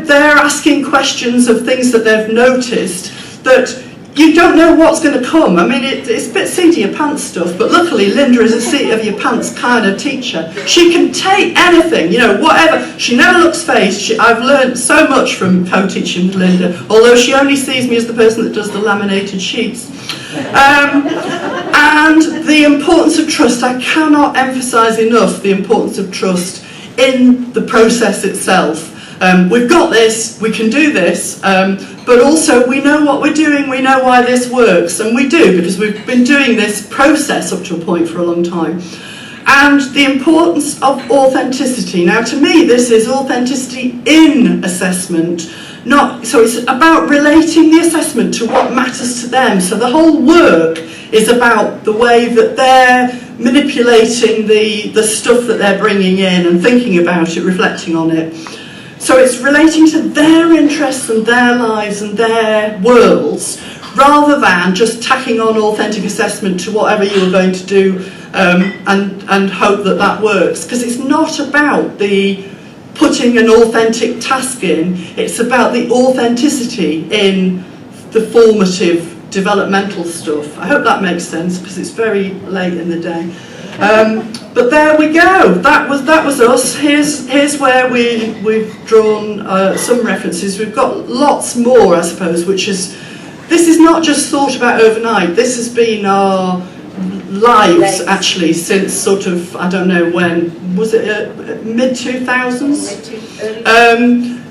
Speaker 8: asking questions of things that they've noticed that you don't know what's going to come. I mean, it's a bit seat of your pants stuff, but luckily Linda is a seat of your pants kind of teacher. She can take anything, you know, whatever. She never looks phased. I've learned so much from co-teaching with Linda, although she only sees me as the person that does the laminated sheets. And the importance of trust. I cannot emphasise enough the importance of trust in the process itself. We've got this, we can do this, but also we know what we're doing, we know why this works, and we do, because we've been doing this process up to a point for a long time. And the importance of authenticity. Now, to me, this is authenticity in assessment. So it's about relating the assessment to what matters to them. So the whole work is about the way that they're manipulating the stuff that they're bringing in and thinking about it, reflecting on it. So it's relating to their interests and their lives and their worlds, rather than just tacking on authentic assessment to whatever you were going to do and hope that that works. Because it's not about the putting an authentic task in, it's about the authenticity in the formative developmental stuff. I hope that makes sense, because it's very late in the day. But there we go. That was us. Here's where we've drawn some references. We've got lots more, I suppose, this is not just thought about overnight. This has been our lives, actually, since sort of, I don't know when, was it mid-2000s?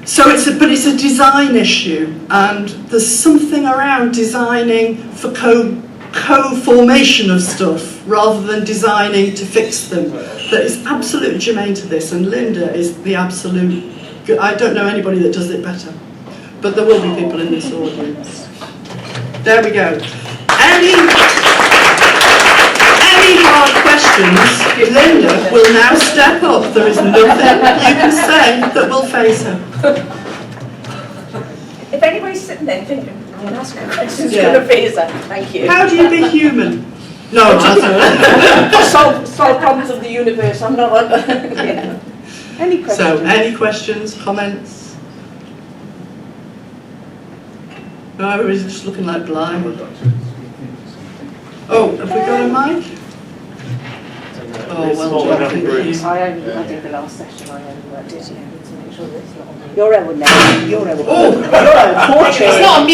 Speaker 8: So it's a design issue, and there's something around designing for co-formation of stuff rather than designing to fix them that is absolutely germane to this, and Linda is the absolute, I don't know anybody that does it better, but there will be people in this audience. There we go. Any hard questions, Linda will now step up. There is nothing you can say that will faze her.
Speaker 4: If anybody's sitting there thinking, I'm going to ask her questions, going to faze her, thank you.
Speaker 8: How do you be human? No,
Speaker 4: solve problems of the universe. I'm not. Yeah. Any questions?
Speaker 8: So, any questions, comments? No, everybody's just looking like blind. Oh, have we got a mic? Oh, well done.
Speaker 4: I did the last session. I only worked it to make sure that it's not on mute. You're Elwood now. You're Elwood. Oh, you're
Speaker 3: It's not on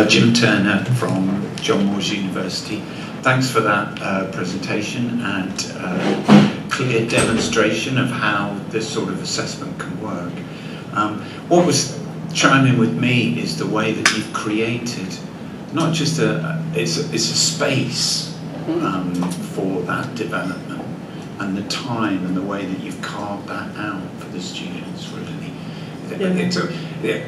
Speaker 3: mute.
Speaker 18: Jim Turner from John Moores University. Thanks for that presentation and clear demonstration of how this sort of assessment can work. What was chiming with me is the way that you've created not just it's a space for that development, and the time and the way that you've carved that out for the students, really. It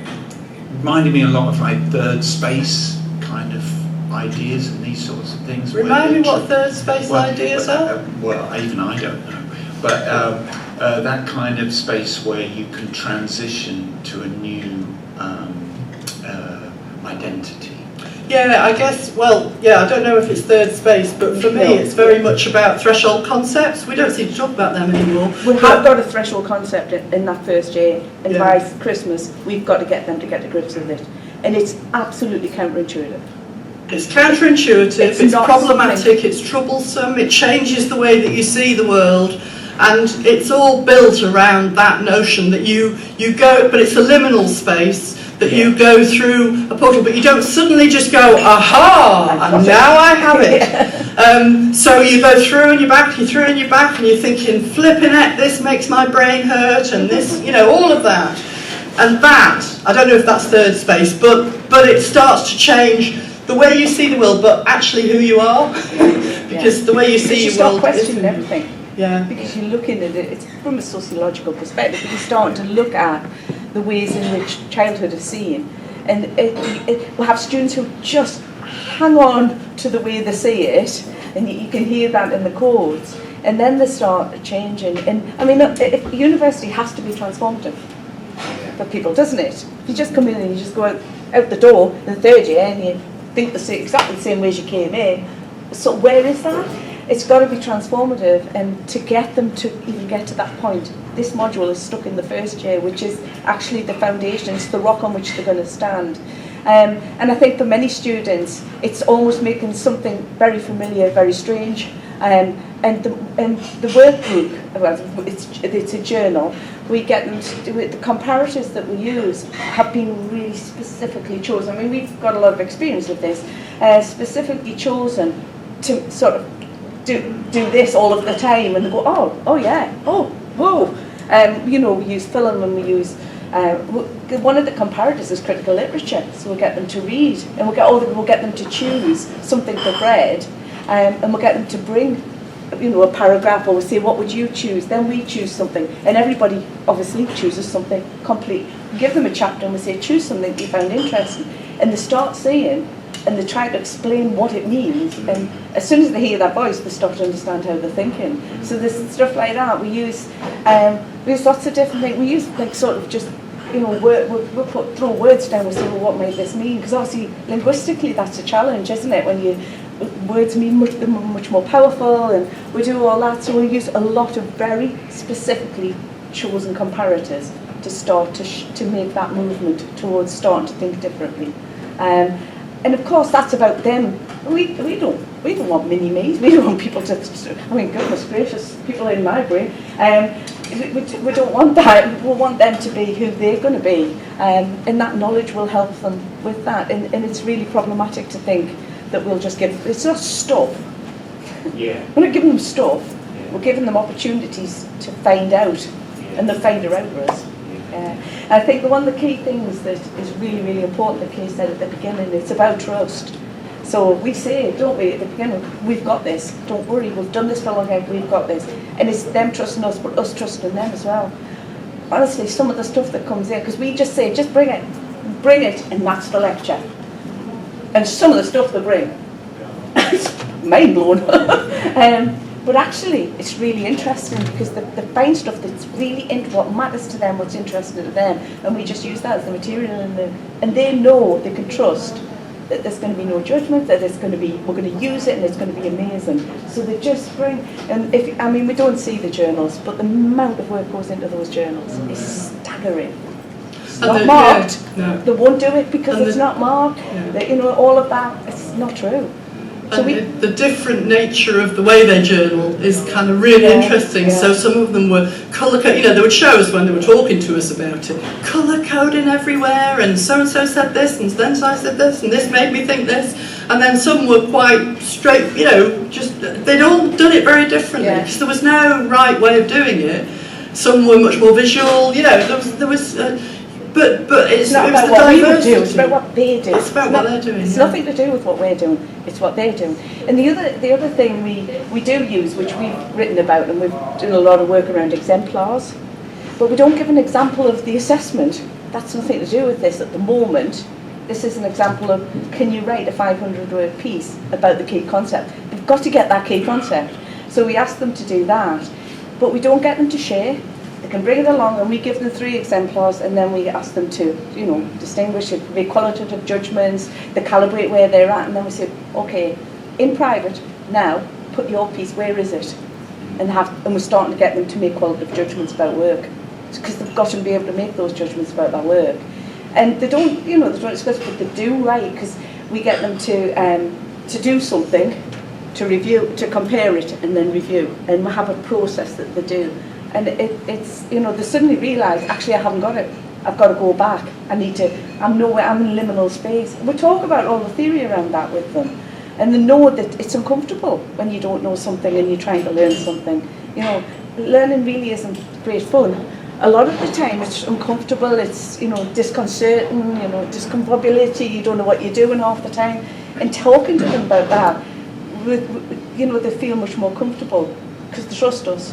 Speaker 18: reminded me a lot of like third space kind of ideas and these sorts of things.
Speaker 8: Remind me what third space ideas are?
Speaker 18: Even I don't know. But that kind of space where you can transition to a new identity.
Speaker 8: Yeah, I guess, well, yeah, I don't know if it's third space, but for me it's very much about threshold concepts. We don't seem to talk about them anymore.
Speaker 4: We have got a threshold concept in that first year, and by Christmas we've got to get them to get to grips with it. And it's absolutely counterintuitive.
Speaker 8: It's counterintuitive, it's problematic, it's troublesome, it changes the way that you see the world, and it's all built around that notion that you go, but it's a liminal space, that you go through a portal, but you don't suddenly just go, aha, and now I have it. So you go through and you're back, you're through and you're back, and you're thinking, flipping it, this makes my brain hurt, and this, all of that. And that, I don't know if that's third space, but it starts to change the way you see the world, but actually who you are. Because the way you see your world
Speaker 4: start questioning everything.
Speaker 8: Yeah.
Speaker 4: Because you're looking at it, it's from a sociological perspective, but you're starting to look at the ways in which childhood is seen. And we'll have students who just hang on to the way they see it, and you can hear that in the codes, and then they start changing. And I mean, university has to be transformative for people, doesn't it? If you just come in and you just go out the door in the third year and you think exactly the same way as you came in, so where is that? It's got to be transformative, and to get them to even get to that point, this module is stuck in the first year, which is actually the foundation, it's the rock on which they're going to stand. And I think for many students, it's almost making something very familiar very strange. And the work group, well, it's a journal, we get them to do it. The comparators that we use have been really specifically chosen. I mean, we've got a lot of experience with this, specifically chosen to sort of do this all of the time, and they go, oh yeah, oh, whoa. You know, we use film and we use, one of the comparators is critical literature, so we'll get them to read, and we'll get them to choose something for grade, and we'll get them to bring, you know, a paragraph, or we'll say, what would you choose? Then we choose something, and everybody obviously chooses something complete. We give them a chapter and we say, choose something you found interesting, and they start saying, and they try to explain what it means, and as soon as they hear that voice, they start to understand how they're thinking. So there's stuff like that. We use lots of different things. We use like sort of just, you know, we'll throw words down and say, well, what might this mean? Because obviously linguistically that's a challenge, isn't it? When words mean much more powerful, and we do all that. So we use a lot of very specifically chosen comparators to start to make that movement towards starting to think differently. And of course, that's about them. We don't want mini-me's. We don't want people to, I mean, goodness gracious, people in my brain. We don't want that. We want them to be who they're going to be. And that knowledge will help them with that. And it's really problematic to think that we'll just give, it's not stuff.
Speaker 14: Yeah.
Speaker 4: We're not giving them stuff. Yeah. We're giving them opportunities to find out. Yeah. And they'll find it out for us. I think one of the key things that is really, really important, that Kay said at the beginning, it's about trust. So we say, don't we, at the beginning, we've got this, don't worry, we've done this for a long time, we've got this. And it's them trusting us, but us trusting them as well. Honestly, some of the stuff that comes in, because we just say, just bring it, and that's the lecture. And some of the stuff they bring, it's mind blown. But actually, it's really interesting because they find stuff that's really what matters to them, what's interesting to them, and we just use that as the material, and they know, they can trust that there's going to be no judgment, that there's going to be, we're going to use it, and it's going to be amazing. So they just bring, and we don't see the journals, but the amount of work goes into those journals is staggering. It's not marked. Yeah, no. They won't do it because it's not marked. Yeah. You know, all of that, it's not true.
Speaker 8: So the different nature of the way they journal is kind of really interesting. Yeah. So some of them were colour coded, you know, they would show us when they were talking to us about it, colour coding everywhere, and so said this, and then I said this, and this made me think this, and then some were quite straight, you know, just, they'd all done it very differently, because there was no right way of doing it. Some were much more visual, you know, there was but it's not about what we would do, it's about what they do. It's about what they're doing.
Speaker 4: It's nothing to do with what we're doing, it's what they're doing. And the other thing we do use, which we've written about, and we've done a lot of work around exemplars, but we don't give an example of the assessment. That's nothing to do with this at the moment. This is an example of, can you write a 500-word piece about the key concept? You've got to get that key concept. So we ask them to do that, but we don't get them to share. They can bring it along, and we give them 3 exemplars, and then we ask them to, you know, distinguish it, make qualitative judgments, they calibrate where they're at, and then we say, okay, in private, now, put your piece, where is it? And we're starting to get them to make qualitative judgments about work, because they've got to be able to make those judgments about that work. And they don't, you know, they don't discuss, but they do write, because we get them to do something, to review, to compare it, and then review, and we have a process that they do. And it's, you know, they suddenly realise, actually, I haven't got it. I've got to go back. I'm nowhere, I'm in liminal space. We talk about all the theory around that with them. And they know that it's uncomfortable when you don't know something and you're trying to learn something. You know, learning really isn't great fun. A lot of the time it's uncomfortable, it's, you know, disconcerting, you know, discombobulity, you don't know what you're doing half the time. And talking to them about that, you know, they feel much more comfortable because they trust us.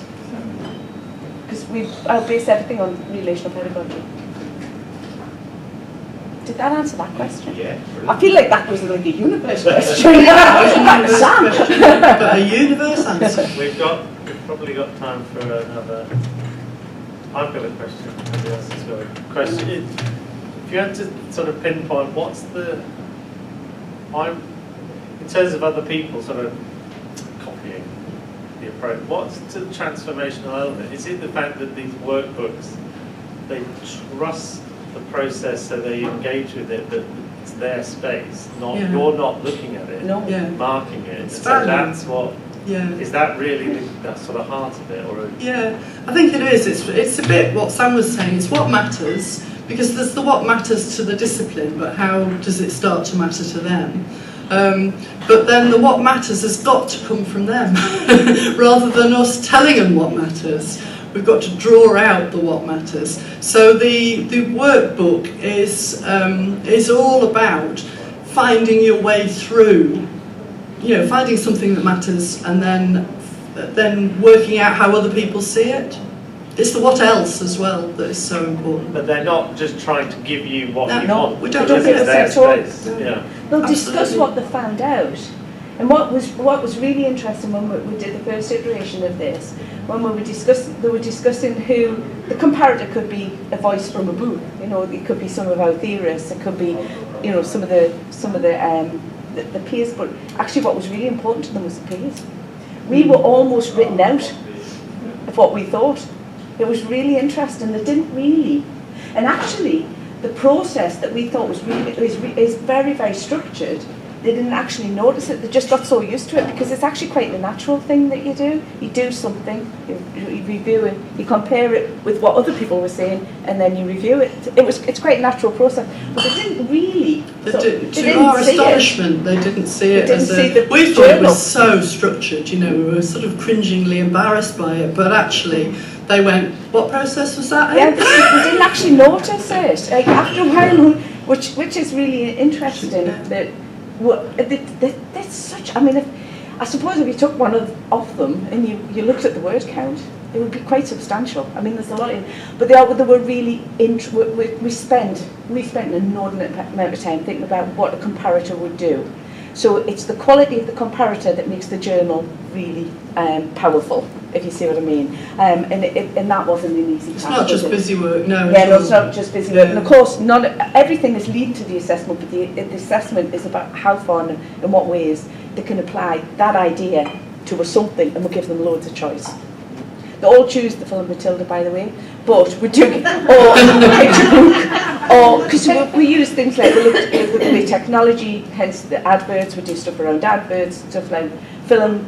Speaker 4: Because I base everything on relational pedagogy. Did that answer that question?
Speaker 14: Yeah.
Speaker 4: I feel like that was like a universe question.
Speaker 8: But a universe answer.
Speaker 14: We've probably got time for another. I've got a question. Maybe else has got a question. If you had to sort of pinpoint, what's in terms of other people sort of copying the approach, what's the transformational element? Is it the fact that these workbooks, they trust the process so they engage with it, that it's their space, not
Speaker 8: Yeah.
Speaker 14: you're not looking at it,
Speaker 8: No. Yeah.
Speaker 14: marking it.
Speaker 8: It's
Speaker 14: So
Speaker 8: value.
Speaker 14: that's what,
Speaker 8: Yeah.
Speaker 14: is that really that sort of heart of it? Or
Speaker 8: Yeah, I think it is. It's a bit what Sam was saying. It's what matters, because there's the what matters to the discipline, but how does it start to matter to them? But then the what matters has got to come from them, rather than us telling them what matters. We've got to draw out the what matters. So the workbook is all about finding your way through, finding something that matters, and then working out how other people see it. It's the what else as well that is so important.
Speaker 14: But they're not just trying to give you what you
Speaker 8: No,
Speaker 14: want.
Speaker 8: we don't
Speaker 14: because
Speaker 8: do
Speaker 14: it's
Speaker 8: that
Speaker 14: their
Speaker 8: at all.
Speaker 14: space. Yeah.
Speaker 4: They'll discuss
Speaker 8: Absolutely.
Speaker 4: what they found out. And what was really interesting when we did the first iteration of this, when they were discussing who the comparator could be a voice from a book. It could be some of our theorists, it could be, some of the peers. But actually, what was really important to them was the peers. We were almost written out of what we thought. It was really interesting. They didn't really, and actually, the process that we thought was is very, very structured. They didn't actually notice it. They just got so used to it, because it's actually quite a natural thing that you do. You do something, you review it, you compare it with what other people were saying, and then you review it. It's quite a natural process, but they didn't really.
Speaker 8: To our astonishment, they didn't see it as we thought it was so structured. We were sort of cringingly embarrassed by it, but actually, they went, "What process was that?"
Speaker 4: Yeah, they didn't actually notice it. Like, after a while, which is really interesting. That's such. I mean, I suppose if you took one of them and you looked at the word count, it would be quite substantial. I mean, there's a lot in, but they were really. We spent an inordinate amount of time thinking about what a comparator would do. So it's the quality of the comparator that makes the journal really powerful, if you see what I mean. And that wasn't an easy task.
Speaker 8: It's not just busy work, no.
Speaker 4: Yeah, no, it's not just busy work. And of course, not everything is leading to the assessment, but the assessment is about how far and in what ways they can apply that idea to a something, and we'll give them loads of choice. They all choose the film Matilda, by the way, but we do, or because we use things like the technology, hence the adverts. We do stuff around adverts, stuff like film,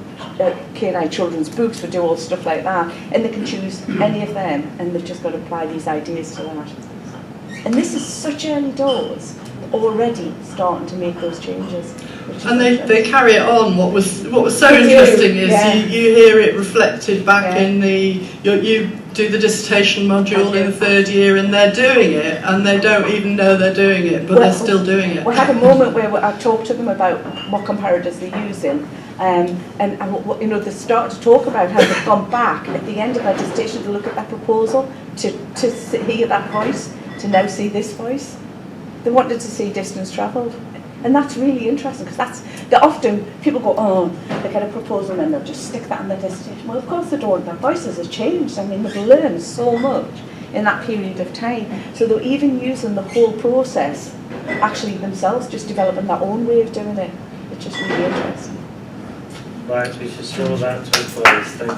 Speaker 4: K&I children's books. We do all stuff like that, and they can choose any of them, and they've just got to apply these ideas to that. And this is such early doors, already starting to make those changes.
Speaker 8: And they carry it on. What was so interesting is you hear it reflected back in you do the dissertation module in the third year, and they're doing it, and they don't even know they're doing it, but they're still doing it.
Speaker 4: We had a moment where I talked to them about what comparators they're using, and they started to talk about how they've gone back at the end of their dissertation to look at that proposal, to hear that voice, to now see this voice. They wanted to see distance travelled. And that's really interesting, because often people go, they get a proposal and they'll just stick that in their dissertation. Well, of course they don't. Their voices have changed. I mean, they've learned so much in that period of time. So they're even using the whole process, actually themselves, just developing their own way of doing it, which is really interesting.
Speaker 14: Right, we should draw that to a close. Thank you.